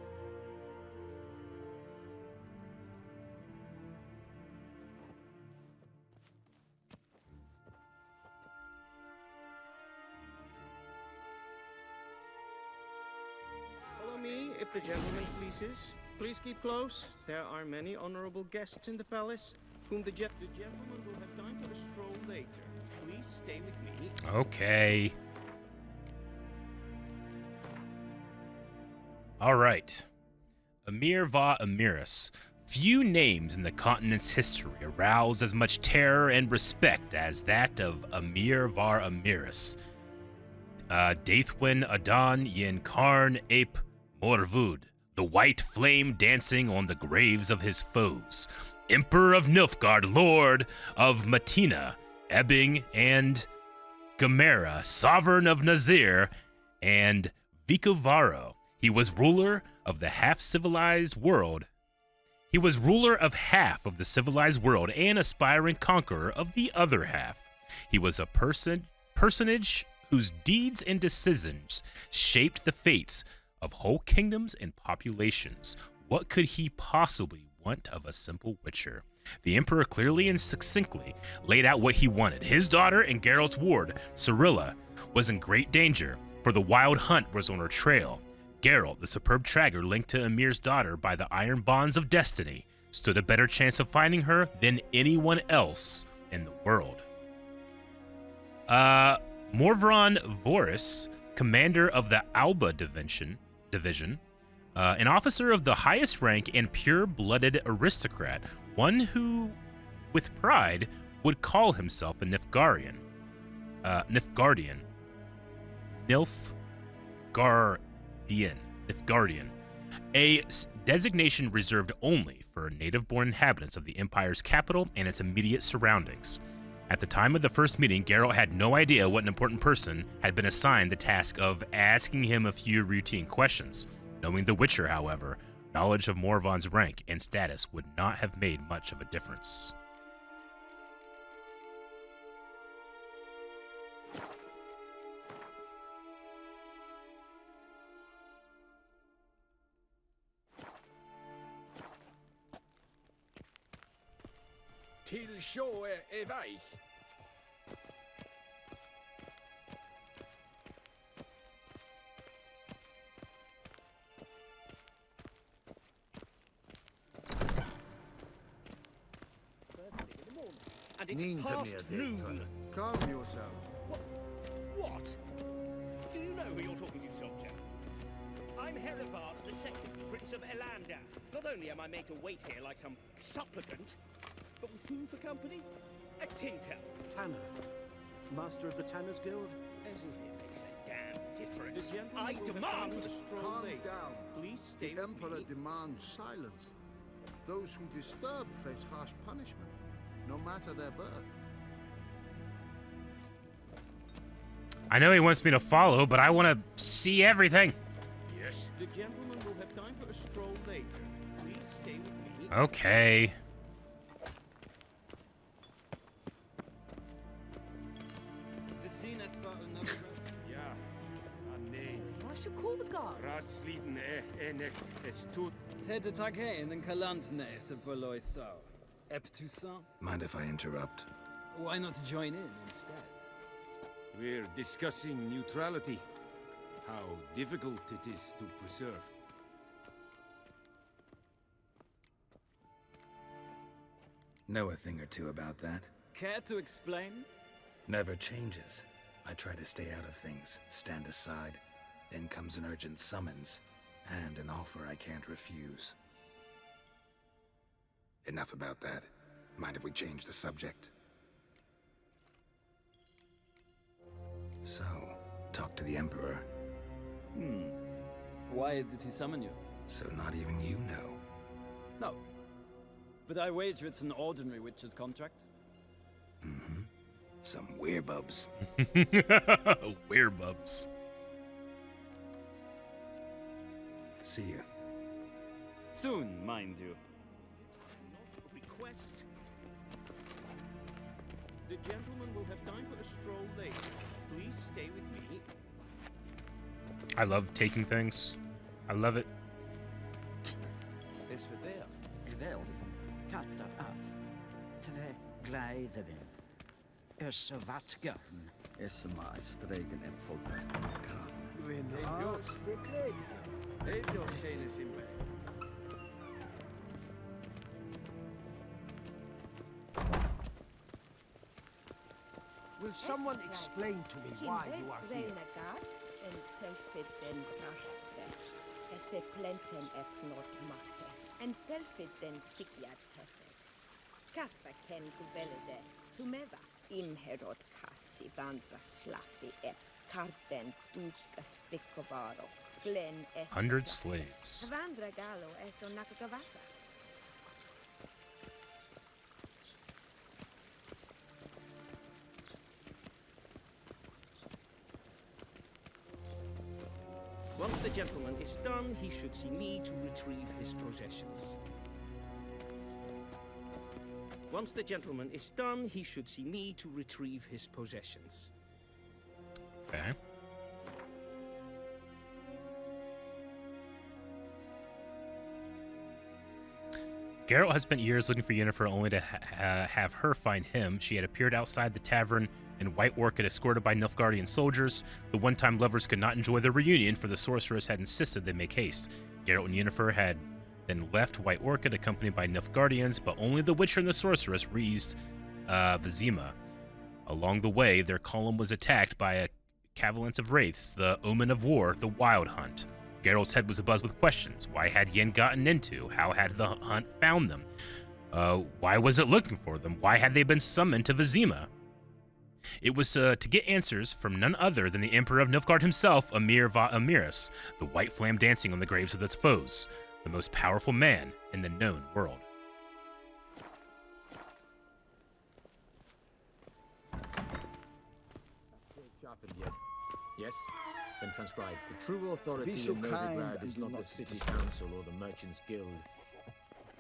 Follow me, if the gentleman pleases. Please keep close. There are many honorable guests in the palace, whom the gentleman will have time for a stroll later. Please stay with me. Okay. All right. Emir va Emiris. Few names in the continent's history arouse as much terror and respect as that of Emir var Emiris. Daithwin Adan Yin Karn Ape Morvud, the white flame dancing on the graves of his foes. Emperor of Nilfgaard, Lord of Matina, Ebbing and Gamera, Sovereign of Nazir, and Vicovaro. He was ruler of the half-civilized world. He was ruler of half of the civilized world and aspiring conqueror of the other half. He was a personage whose deeds and decisions shaped the fates of whole kingdoms and populations. What could he possibly want of a simple witcher? The Emperor clearly and succinctly laid out what he wanted. His daughter and Geralt's ward, Cirilla, was in great danger, for the wild hunt was on her trail. Geralt, the superb tracker linked to Emir's daughter by the iron bonds of destiny, stood a better chance of finding her than anyone else in the world. Morvron Voris, commander of the Alba division, an officer of the highest rank and pure-blooded aristocrat, one who, with pride, would call himself a Nilfgaardian. Nilfgaardian, a designation reserved only for native-born inhabitants of the Empire's capital and its immediate surroundings. At the time of the first meeting, Geralt had no idea what an important person had been assigned the task of asking him a few routine questions. Knowing the Witcher, however, knowledge of Morvon's rank and status would not have made much of a difference. Till sjå är väg. And it's past noon. Calm yourself. What? Do you know who you're talking to, soldier? I'm Herivard II, Prince of Elander. Not only am I made to wait here like some supplicant, but with who for company? A tinter. Tanner. Master of the Tanners Guild? As if it makes a damn difference. The gentleman I will have demand... time for a stroll Calm later. down. Please stay The with Emperor me. demands silence. Those who disturb face harsh punishment, no matter their birth. I know he wants me to follow, but I want to see everything. Yes. The gentleman will have time for a stroll later. Please stay with me. Okay. I shall call the guards. Ratsliden nicht es tut. Täte Taghain and Kalantne Sephaloi so. Eptusan? Mind if I interrupt? Why not join in instead? We're discussing neutrality. How difficult it is to preserve. Know a thing or two about that? Care to explain? Never changes. I try to stay out of things, stand aside. Then comes an urgent summons, and an offer I can't refuse. Enough about that. Mind if we change the subject? So, talk to the Emperor. Why did he summon you? So not even you know. No. But I wager it's an ordinary witcher's contract. Mm-hmm. Some werebubs. Werebubs. See you. Soon, mind you. Not request. The gentleman will have time for a stroll later. Please stay with me. I love taking things. I love it. Is for Dave. Wel, katter af. Tre gleidevin. Så vart garn. Esma stregen epfoldast karn. Vin Avs verkleed. Evjos kenes in way. Will someone explain to me why you are here? En selfid den karfe. Esse plenten et not marte. En selfid den sikjad hefet. Kasper ken gvelede. Tumeva. Inherod kassi vandra slaffi ep. Karten dukas vikovaro. Glen es. 100 slaves. Vandra galo eso nakagavasa. Once the gentleman is done, he should see me to retrieve his possessions. Once the gentleman is done, he should see me to retrieve his possessions. Okay. Geralt has spent years looking for Yennefer only to have her find him. She had appeared outside the tavern in White Orchid escorted by Nilfgaardian soldiers. The one-time lovers could not enjoy their reunion, for the sorceress had insisted they make haste. Geralt and Yennefer had then left White Orchid accompanied by Nilfgaardians, but only the Witcher and the sorceress reached Vizima. Along the way, their column was attacked by a cavalcade of wraiths, the Omen of War, the Wild Hunt. Geralt's head was abuzz with questions. Why had Yen gotten into? How had the hunt found them? Why was it looking for them? Why had they been summoned to Vizima? It was to get answers from none other than the Emperor of Nilfgaard himself, Emir va Emiris, the white flame dancing on the graves of its foes, the most powerful man in the known world. Sharpened yet? Yes? Then transcribe. The true authority Be so in kind Novigrad and is do not not the city disturb. council or the merchants guild,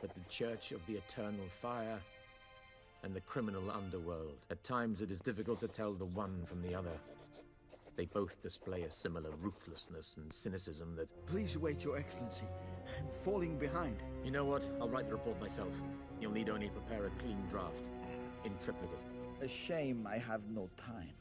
but the Church of the Eternal Fire and the criminal underworld. At times it is difficult to tell the one from the other. They both display a similar ruthlessness and cynicism that... Please wait, Your Excellency. I'm falling behind. You know what? I'll write the report myself. You'll need only prepare a clean draft. In triplicate. A shame I have no time.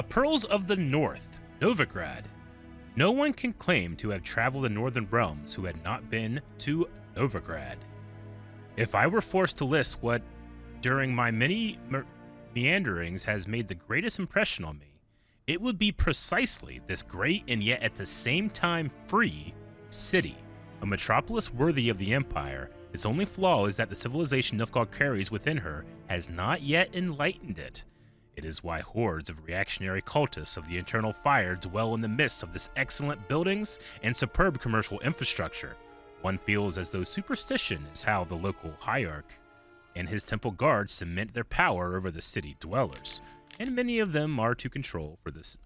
Pearls of the North, Novigrad. No one can claim to have traveled the Northern Realms who had not been to Novigrad. If I were forced to list what, during my many meanderings, has made the greatest impression on me, it would be precisely this great and yet at the same time free city, a metropolis worthy of the Empire. Its only flaw is that the civilization Nilfgaard carries within her has not yet enlightened it. It is why hordes of reactionary cultists of the Eternal Fire dwell in the midst of this excellent buildings and superb commercial infrastructure. One feels as though superstition is how the local hierarch and his temple guards cement their power over the city dwellers, and many of them are to control for this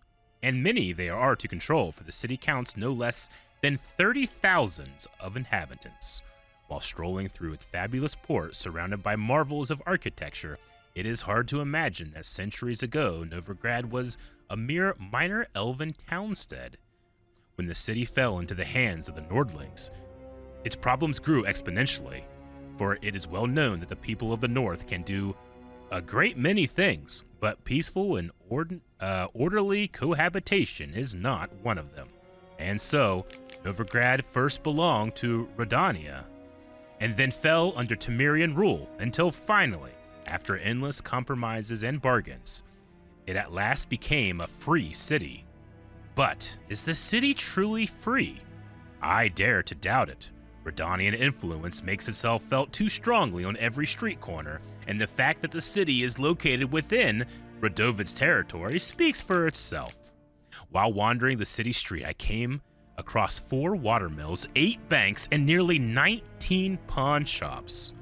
and many they are to control, for the city counts no less than 30,000 of inhabitants. While strolling through its fabulous port surrounded by marvels of architecture, it is hard to imagine that centuries ago Novigrad was a mere minor elven townstead. When the city fell into the hands of the Nordlings, its problems grew exponentially, for it is well known that the people of the North can do a great many things, but peaceful and orderly cohabitation is not one of them. And so, Novigrad first belonged to Redania, and then fell under Temerian rule until finally, after endless compromises and bargains, it at last became a free city. But is the city truly free? I dare to doubt it. Redanian influence makes itself felt too strongly on every street corner, and the fact that the city is located within Radovid's territory speaks for itself. While wandering the city street, I came across 4 watermills, 8 banks, and nearly 19 pawn shops.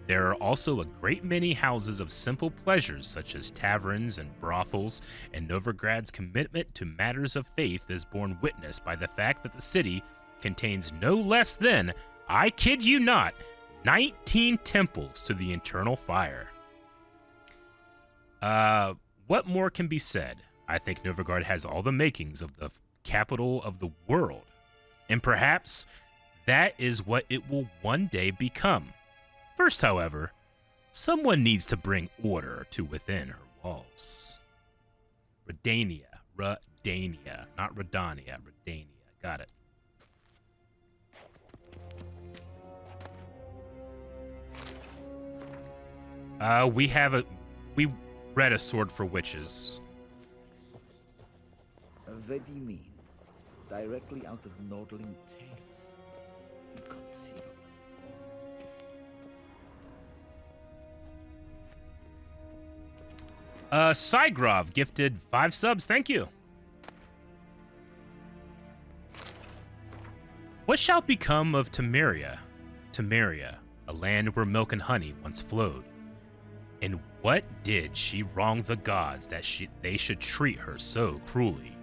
There are also a great many houses of simple pleasures such as taverns and brothels, and Novigrad's commitment to matters of faith is borne witness by the fact that the city contains no less than, I kid you not, 19 temples to the eternal fire. What more can be said? I think Novigrad has all the makings of the capital of the world, and perhaps that is what it will one day become. First, however, someone needs to bring order to within her walls. Redania, not Redania, Redania. Got it. We read a sword for witches. What do you mean? Directly out of Nordling tales? Inconceivable. Sygrov gifted 5 subs. Thank you. What shall become of Temeria? Temeria, a land where milk and honey once flowed. And what did she wrong the gods that they should treat her so cruelly?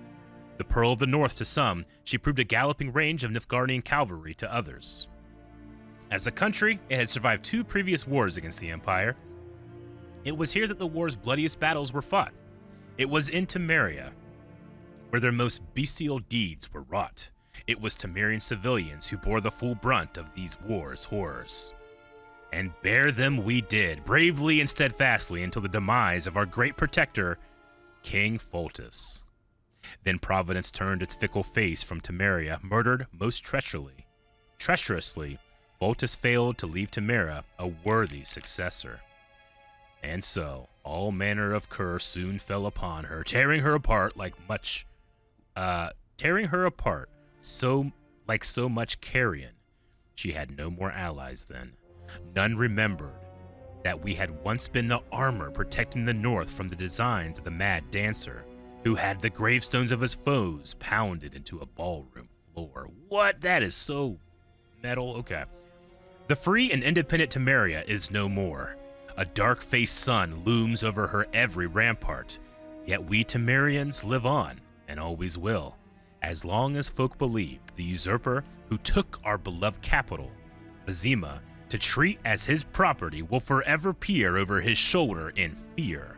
The Pearl of the North to some, she proved a galloping range of Nilfgaardian cavalry to others. As a country, it had survived 2 previous wars against the Empire. It was here that the war's bloodiest battles were fought. It was in Temeria, where their most bestial deeds were wrought. It was Temerian civilians who bore the full brunt of these wars' horrors. And bear them we did, bravely and steadfastly, until the demise of our great protector, King Foltest. Then Providence turned its fickle face from Temeria, murdered most treacherously. Foltest failed to leave Temeria a worthy successor. And so, all manner of curse soon fell upon her, tearing her apart so much carrion. She had no more allies then. None remembered that we had once been the armor protecting the North from the designs of the Mad Dancer, who had the gravestones of his foes pounded into a ballroom floor. What? That is so metal. Okay. The free and independent Temeria is no more. A dark-faced sun looms over her every rampart. Yet we Temerians live on, and always will, as long as folk believe the usurper who took our beloved capital, Vizima, to treat as his property will forever peer over his shoulder in fear.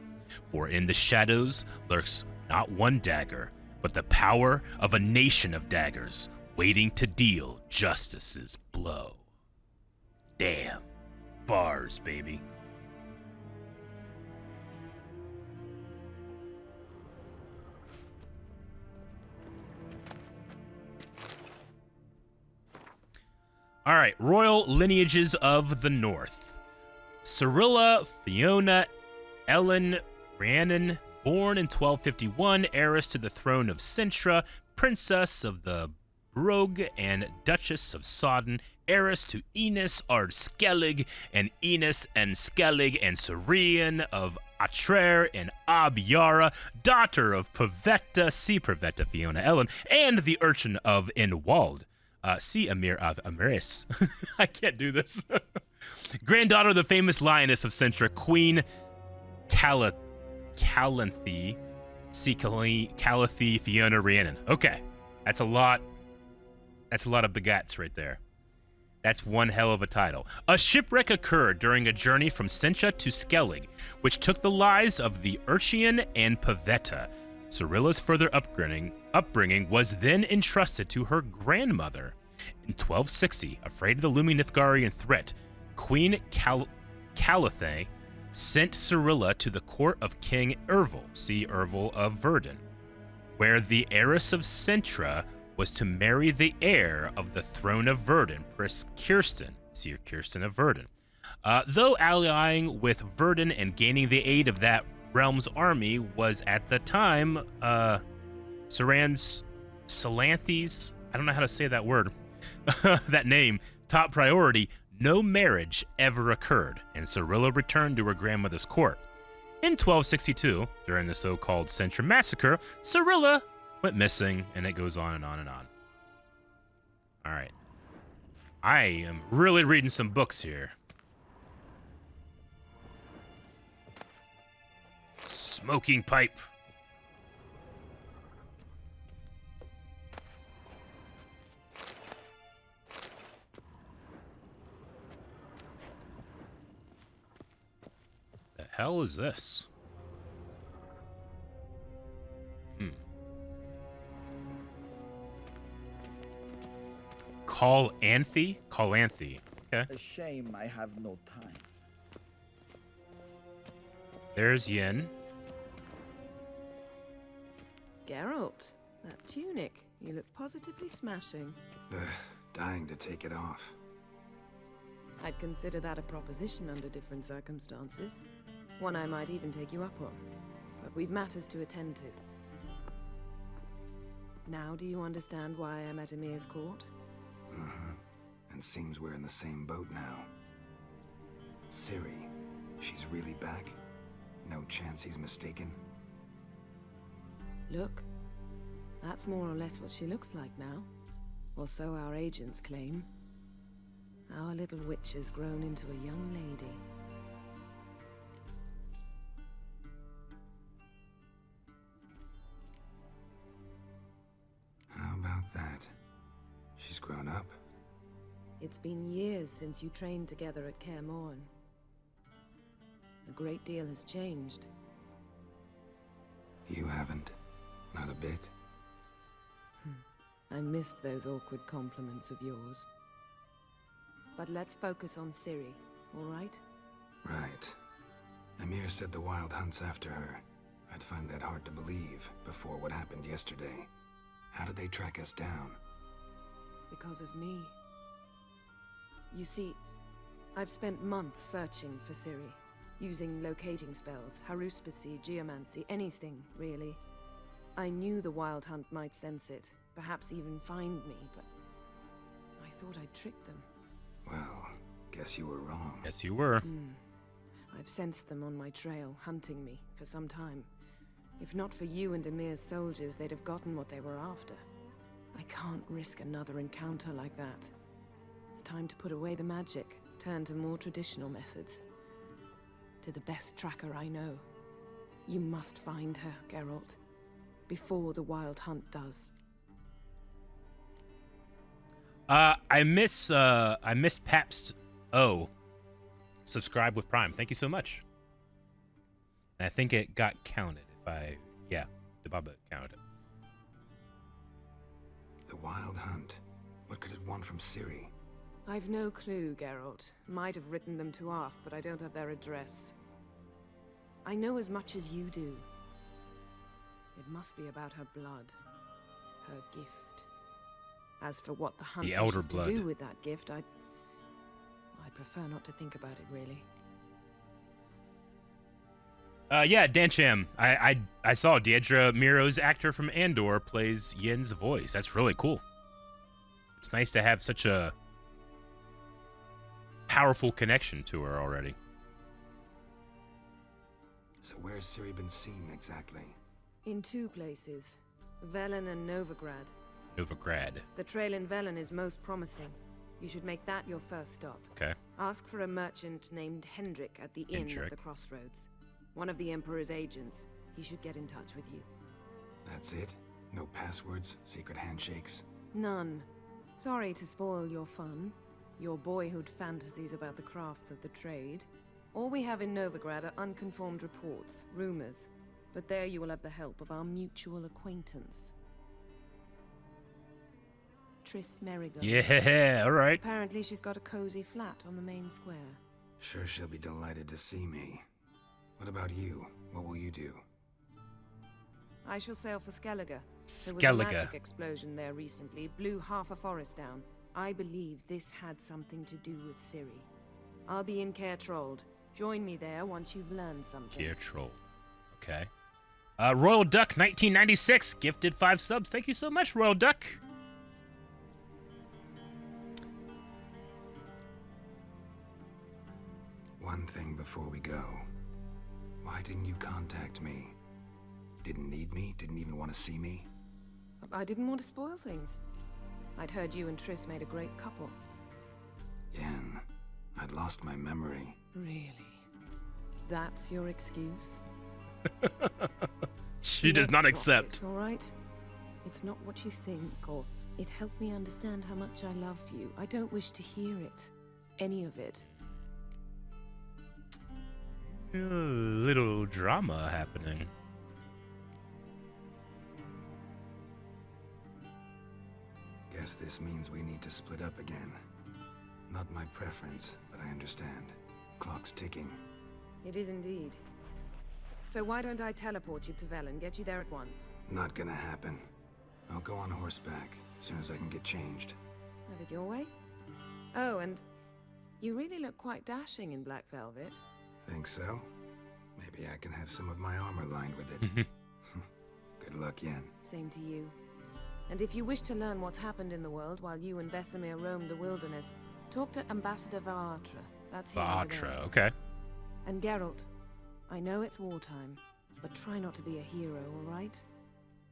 For in the shadows lurks not one dagger, but the power of a nation of daggers, waiting to deal justice's blow. Damn. Bars, baby. All right, royal lineages of the North. Cyrilla Fiona Ellen Rhiannon, born in 1251, heiress to the throne of Sintra, princess of the Brogue and Duchess of Sodden, heiress to Enis Ard Skellig and Enis and Skellig and Cirian of Atrer and Ab Yara, daughter of Pavetta, see Pavetta Fiona Ellen, and the urchin of Inwald. See Amir of Amaris. I can't do this. Granddaughter of the famous lioness of Sintra, Queen Calanthe, See Calathi Fiona Rhiannon. Okay. That's a lot. That's a lot of begats right there. That's one hell of a title. A shipwreck occurred during a journey from Sencha to Skellig, which took the lives of the Urchian and Pavetta. Cyrilla's further upbringing was then entrusted to her grandmother. In 1260, afraid of the looming Nilfgaardian threat, Queen Calathe sent Cyrilla to the court of King Ervil, see Ervil of Verdun, where the heiress of Sentra was to marry the heir of the throne of Verdun, Prince Kirsten, see Kirsten of Verdun. Though allying with Verdun and gaining the aid of that realm's army was at the time Saran's Salanthes, I don't know how to say that word, that name, top priority, no marriage ever occurred, and Cyrilla returned to her grandmother's court. In 1262, during the so-called Sentra Massacre, Cyrilla went missing, and it goes on and on and on. All right. I am really reading some books here. Smoking pipe. The hell is this? Call Anthe? Okay. A shame I have no time. There's Yen. Geralt, that tunic. You look positively smashing. Dying to take it off. I'd consider that a proposition under different circumstances. One I might even take you up on. But we've matters to attend to. Now do you understand why I'm at Emir's court? And seems we're in the same boat now. Ciri, she's really back? No chance he's mistaken? Look, that's more or less what she looks like now. Or so our agents claim. Our little witch has grown into a young lady. How about that? She's grown up. It's been years since you trained together at Kaer Morhen. A great deal has changed. You haven't. Not a bit. I missed those awkward compliments of yours. But let's focus on Ciri, all right? Right. Emir said the Wild Hunt's after her. I'd find that hard to believe before what happened yesterday. How did they track us down? Because of me. You see, I've spent months searching for Ciri, using locating spells, haruspicy, geomancy, anything, really. I knew the Wild Hunt might sense it, perhaps even find me, but I thought I'd trick them. Well, guess you were wrong. Yes, you were. I've sensed them on my trail, hunting me, for some time. If not for you and Emir's soldiers, they'd have gotten what they were after. I can't risk another encounter like that. It's time to put away the magic, turn to more traditional methods. To the best tracker I know. You must find her, Geralt. Before the Wild Hunt does. I miss Pabst O. Subscribe with Prime. Thank you so much. And I think it got counted. The Baba counted it. The Wild Hunt. What could it want from Ciri? I've no clue, Geralt. Might have written them to ask, but I don't have their address. I know as much as you do. It must be about her blood. Her gift. As for what the Hunt wishes to do with that gift, I'd prefer not to think about it, really. Yeah, Dancham. I saw Deirdre Miro's actor from Andor plays Yen's voice. That's really cool. It's nice to have such a powerful connection to her already. So where's Ciri been seen exactly? In two places. Velen and Novigrad. Novigrad. The trail in Velen is most promising. You should make that your first stop. Okay. Ask for a merchant named Hendrik at the inn at the crossroads. One of the Emperor's agents. He should get in touch with you. That's it? No passwords, secret handshakes? None. Sorry to spoil your fun, your boyhood fantasies about the crafts of the trade. All we have in Novigrad are unconformed reports, rumors. But there you will have the help of our mutual acquaintance. Triss Merigold. Yeah, all right. Apparently she's got a cozy flat on the main square. Sure she'll be delighted to see me. What about you? What will you do? I shall sail for Skellige. There was a Skellige. magic explosion there recently, blew half a forest down. I believe this had something to do with Ciri. I'll be in Caer Trold. Join me there once you've learned something. Caer Trold. Okay. Royal Duck 1996 gifted 5 subs. Thank you so much, Royal Duck. One thing before we go. Why didn't you contact me? Didn't need me? Didn't even want to see me? I didn't want to spoil things. I'd heard you and Triss made a great couple. Yen, I'd lost my memory. Really? That's your excuse? She does not accept. All right? It's not what you think, or it helped me understand how much I love you. I don't wish to hear it. Any of it. Little drama happening. Guess this means we need to split up again. Not my preference, but I understand. Clock's ticking. It is indeed. So why don't I teleport you to Velen, get you there at once? Not gonna happen. I'll go on horseback, as soon as I can get changed. Have it your way? Oh, and you really look quite dashing in black velvet. Think so? Maybe I can have some of my armor lined with it. Good luck, Yen. Same to you. And if you wish to learn what's happened in the world while you and Vesemir roamed the wilderness, talk to Ambassador Vaatra. That's him over there. Vaatra, okay. And Geralt, I know it's wartime, but try not to be a hero, all right?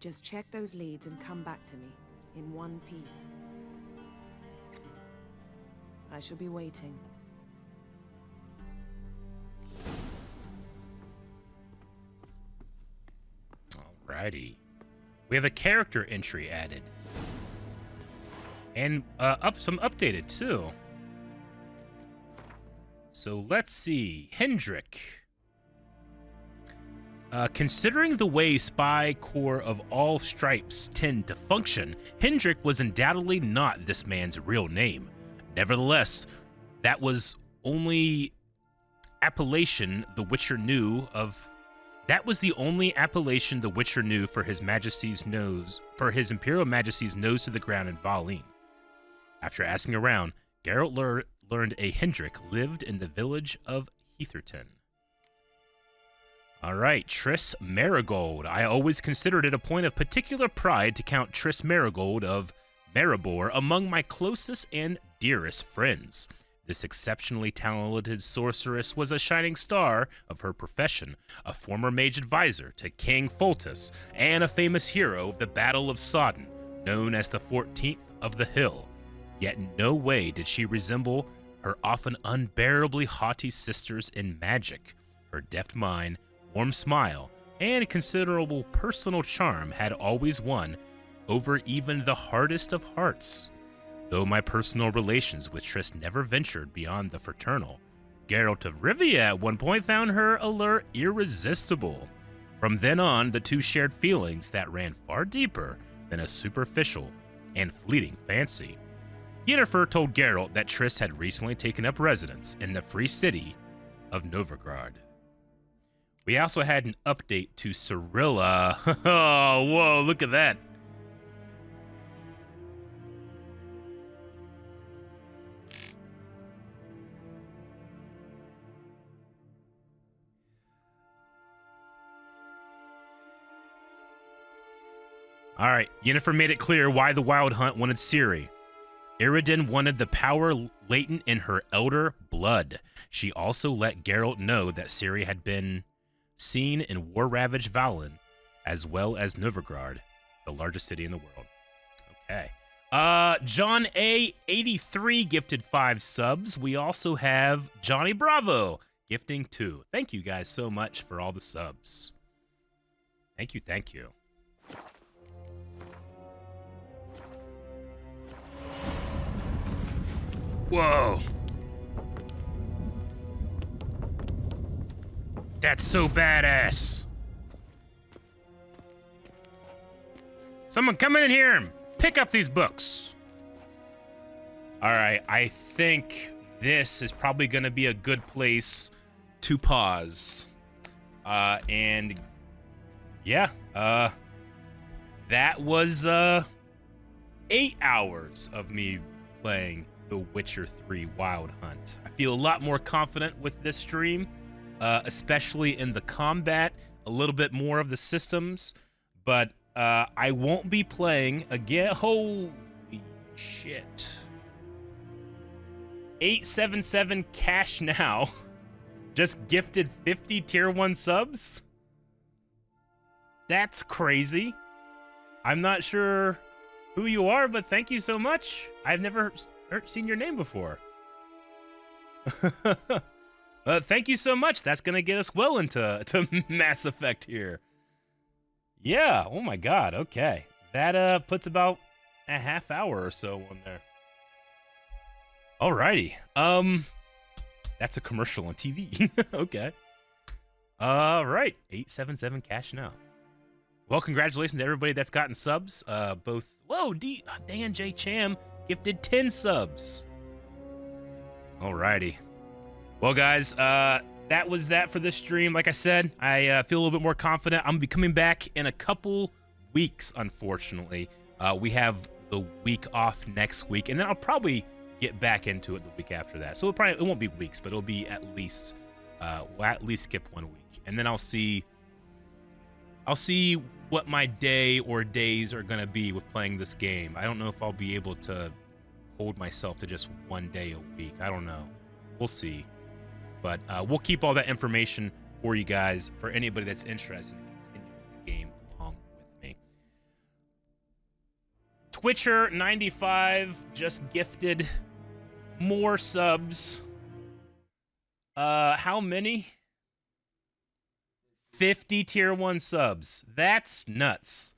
Just check those leads and come back to me, in one piece. I shall be waiting. Alrighty. We have a character entry added. And some updated too. So let's see. Hendrik. Considering the way spy corps of all stripes tend to function, Hendrik was undoubtedly not this man's real name. Nevertheless, that was only appellation the Witcher knew of. That was the only appellation the Witcher knew for his Majesty's nose, for his Imperial Majesty's nose to the ground in Valin. After asking around, Geralt learned a Hendrik lived in the village of Heatherton. All right, Triss Merigold. I always considered it a point of particular pride to count Triss Merigold of Maribor among my closest and dearest friends. This exceptionally talented sorceress was a shining star of her profession, a former mage advisor to King Foltest, and a famous hero of the Battle of Sodden, known as the 14th of the Hill. Yet in no way did she resemble her often unbearably haughty sisters in magic. Her deft mind, warm smile, and considerable personal charm had always won over even the hardest of hearts. Though my personal relations with Triss never ventured beyond the fraternal, Geralt of Rivia at one point found her allure irresistible. From then on, the two shared feelings that ran far deeper than a superficial and fleeting fancy. Yennefer told Geralt that Triss had recently taken up residence in the free city of Novigrad. We also had an update to Cirilla. Oh, whoa, look at that. All right, Yennefer made it clear why the Wild Hunt wanted Ciri. Iriden wanted the power latent in her elder blood. She also let Geralt know that Ciri had been seen in war-ravaged Valin, as well as Novigrad, the largest city in the world. Okay. John A. 83 gifted 5 subs. We also have Johnny Bravo gifting 2. Thank you guys so much for all the subs. Thank you, thank you. Whoa. That's so badass. Someone come in here and pick up these books. All right, I think this is probably going to be a good place to pause. And yeah, that was 8 hours of me playing The Witcher 3 Wild Hunt. I feel a lot more confident with this stream, especially in the combat, a little bit more of the systems, but I won't be playing again. Holy shit. 877 cash now. Just gifted 50 tier 1 subs? That's crazy. I'm not sure who you are, but thank you so much. I've never seen your name before. Thank you so much. That's going to get us well into Mass Effect here. Yeah, oh my god, okay. That puts about a half hour or so on there. Alrighty. That's a commercial on TV. Okay. Alright, 877 cash now. Well, congratulations to everybody that's gotten subs. Both, whoa, Dan J. Cham gifted 10 subs. Alrighty. Well, guys, that was that for this stream. Like I said, I feel a little bit more confident. I'm going to be coming back in a couple weeks, unfortunately. We have the week off next week, and then I'll probably get back into it the week after that. So it won't be weeks, but it'll be at least skip 1 week. And then I'll see what my day or days are going to be with playing this game. I don't know if I'll be able to hold myself to just 1 day a week. I don't know. We'll see. But we'll keep all that information for you guys, for anybody that's interested in continuing the game along with me. Twitcher95 just gifted more subs. How many? 50 tier 1 subs. That's nuts.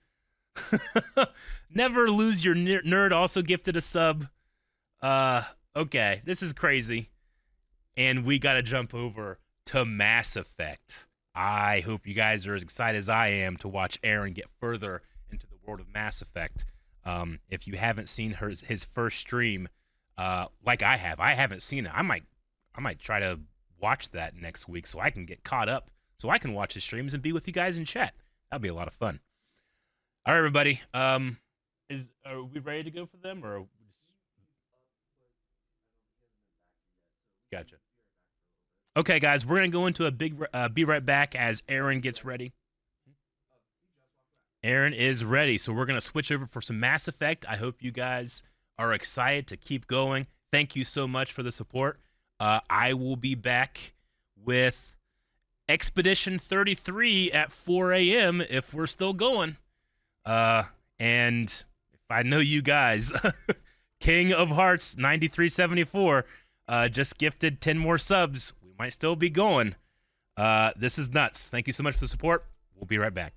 Never lose your nerd also gifted a sub. Okay, this is crazy. And we got to jump over to Mass Effect. I hope you guys are as excited as I am to watch Aaron get further into the world of Mass Effect. If you haven't seen his first stream, like I haven't seen it. I might try to watch that next week so I can get caught up, so I can watch his streams and be with you guys in chat. That'd be a lot of fun. All right, everybody. Are we ready to go for them, or? Gotcha. Okay, guys, we're gonna go into a big be right back as Aaron gets ready. Aaron is ready, so we're gonna switch over for some Mass Effect. I hope you guys are excited to keep going. Thank you so much for the support. I will be back with Expedition 33 at 4 a.m. if we're still going. And if I know you guys, King of Hearts 9374 just gifted 10 more subs. We might still be going. This is nuts. Thank you so much for the support. We'll be right back.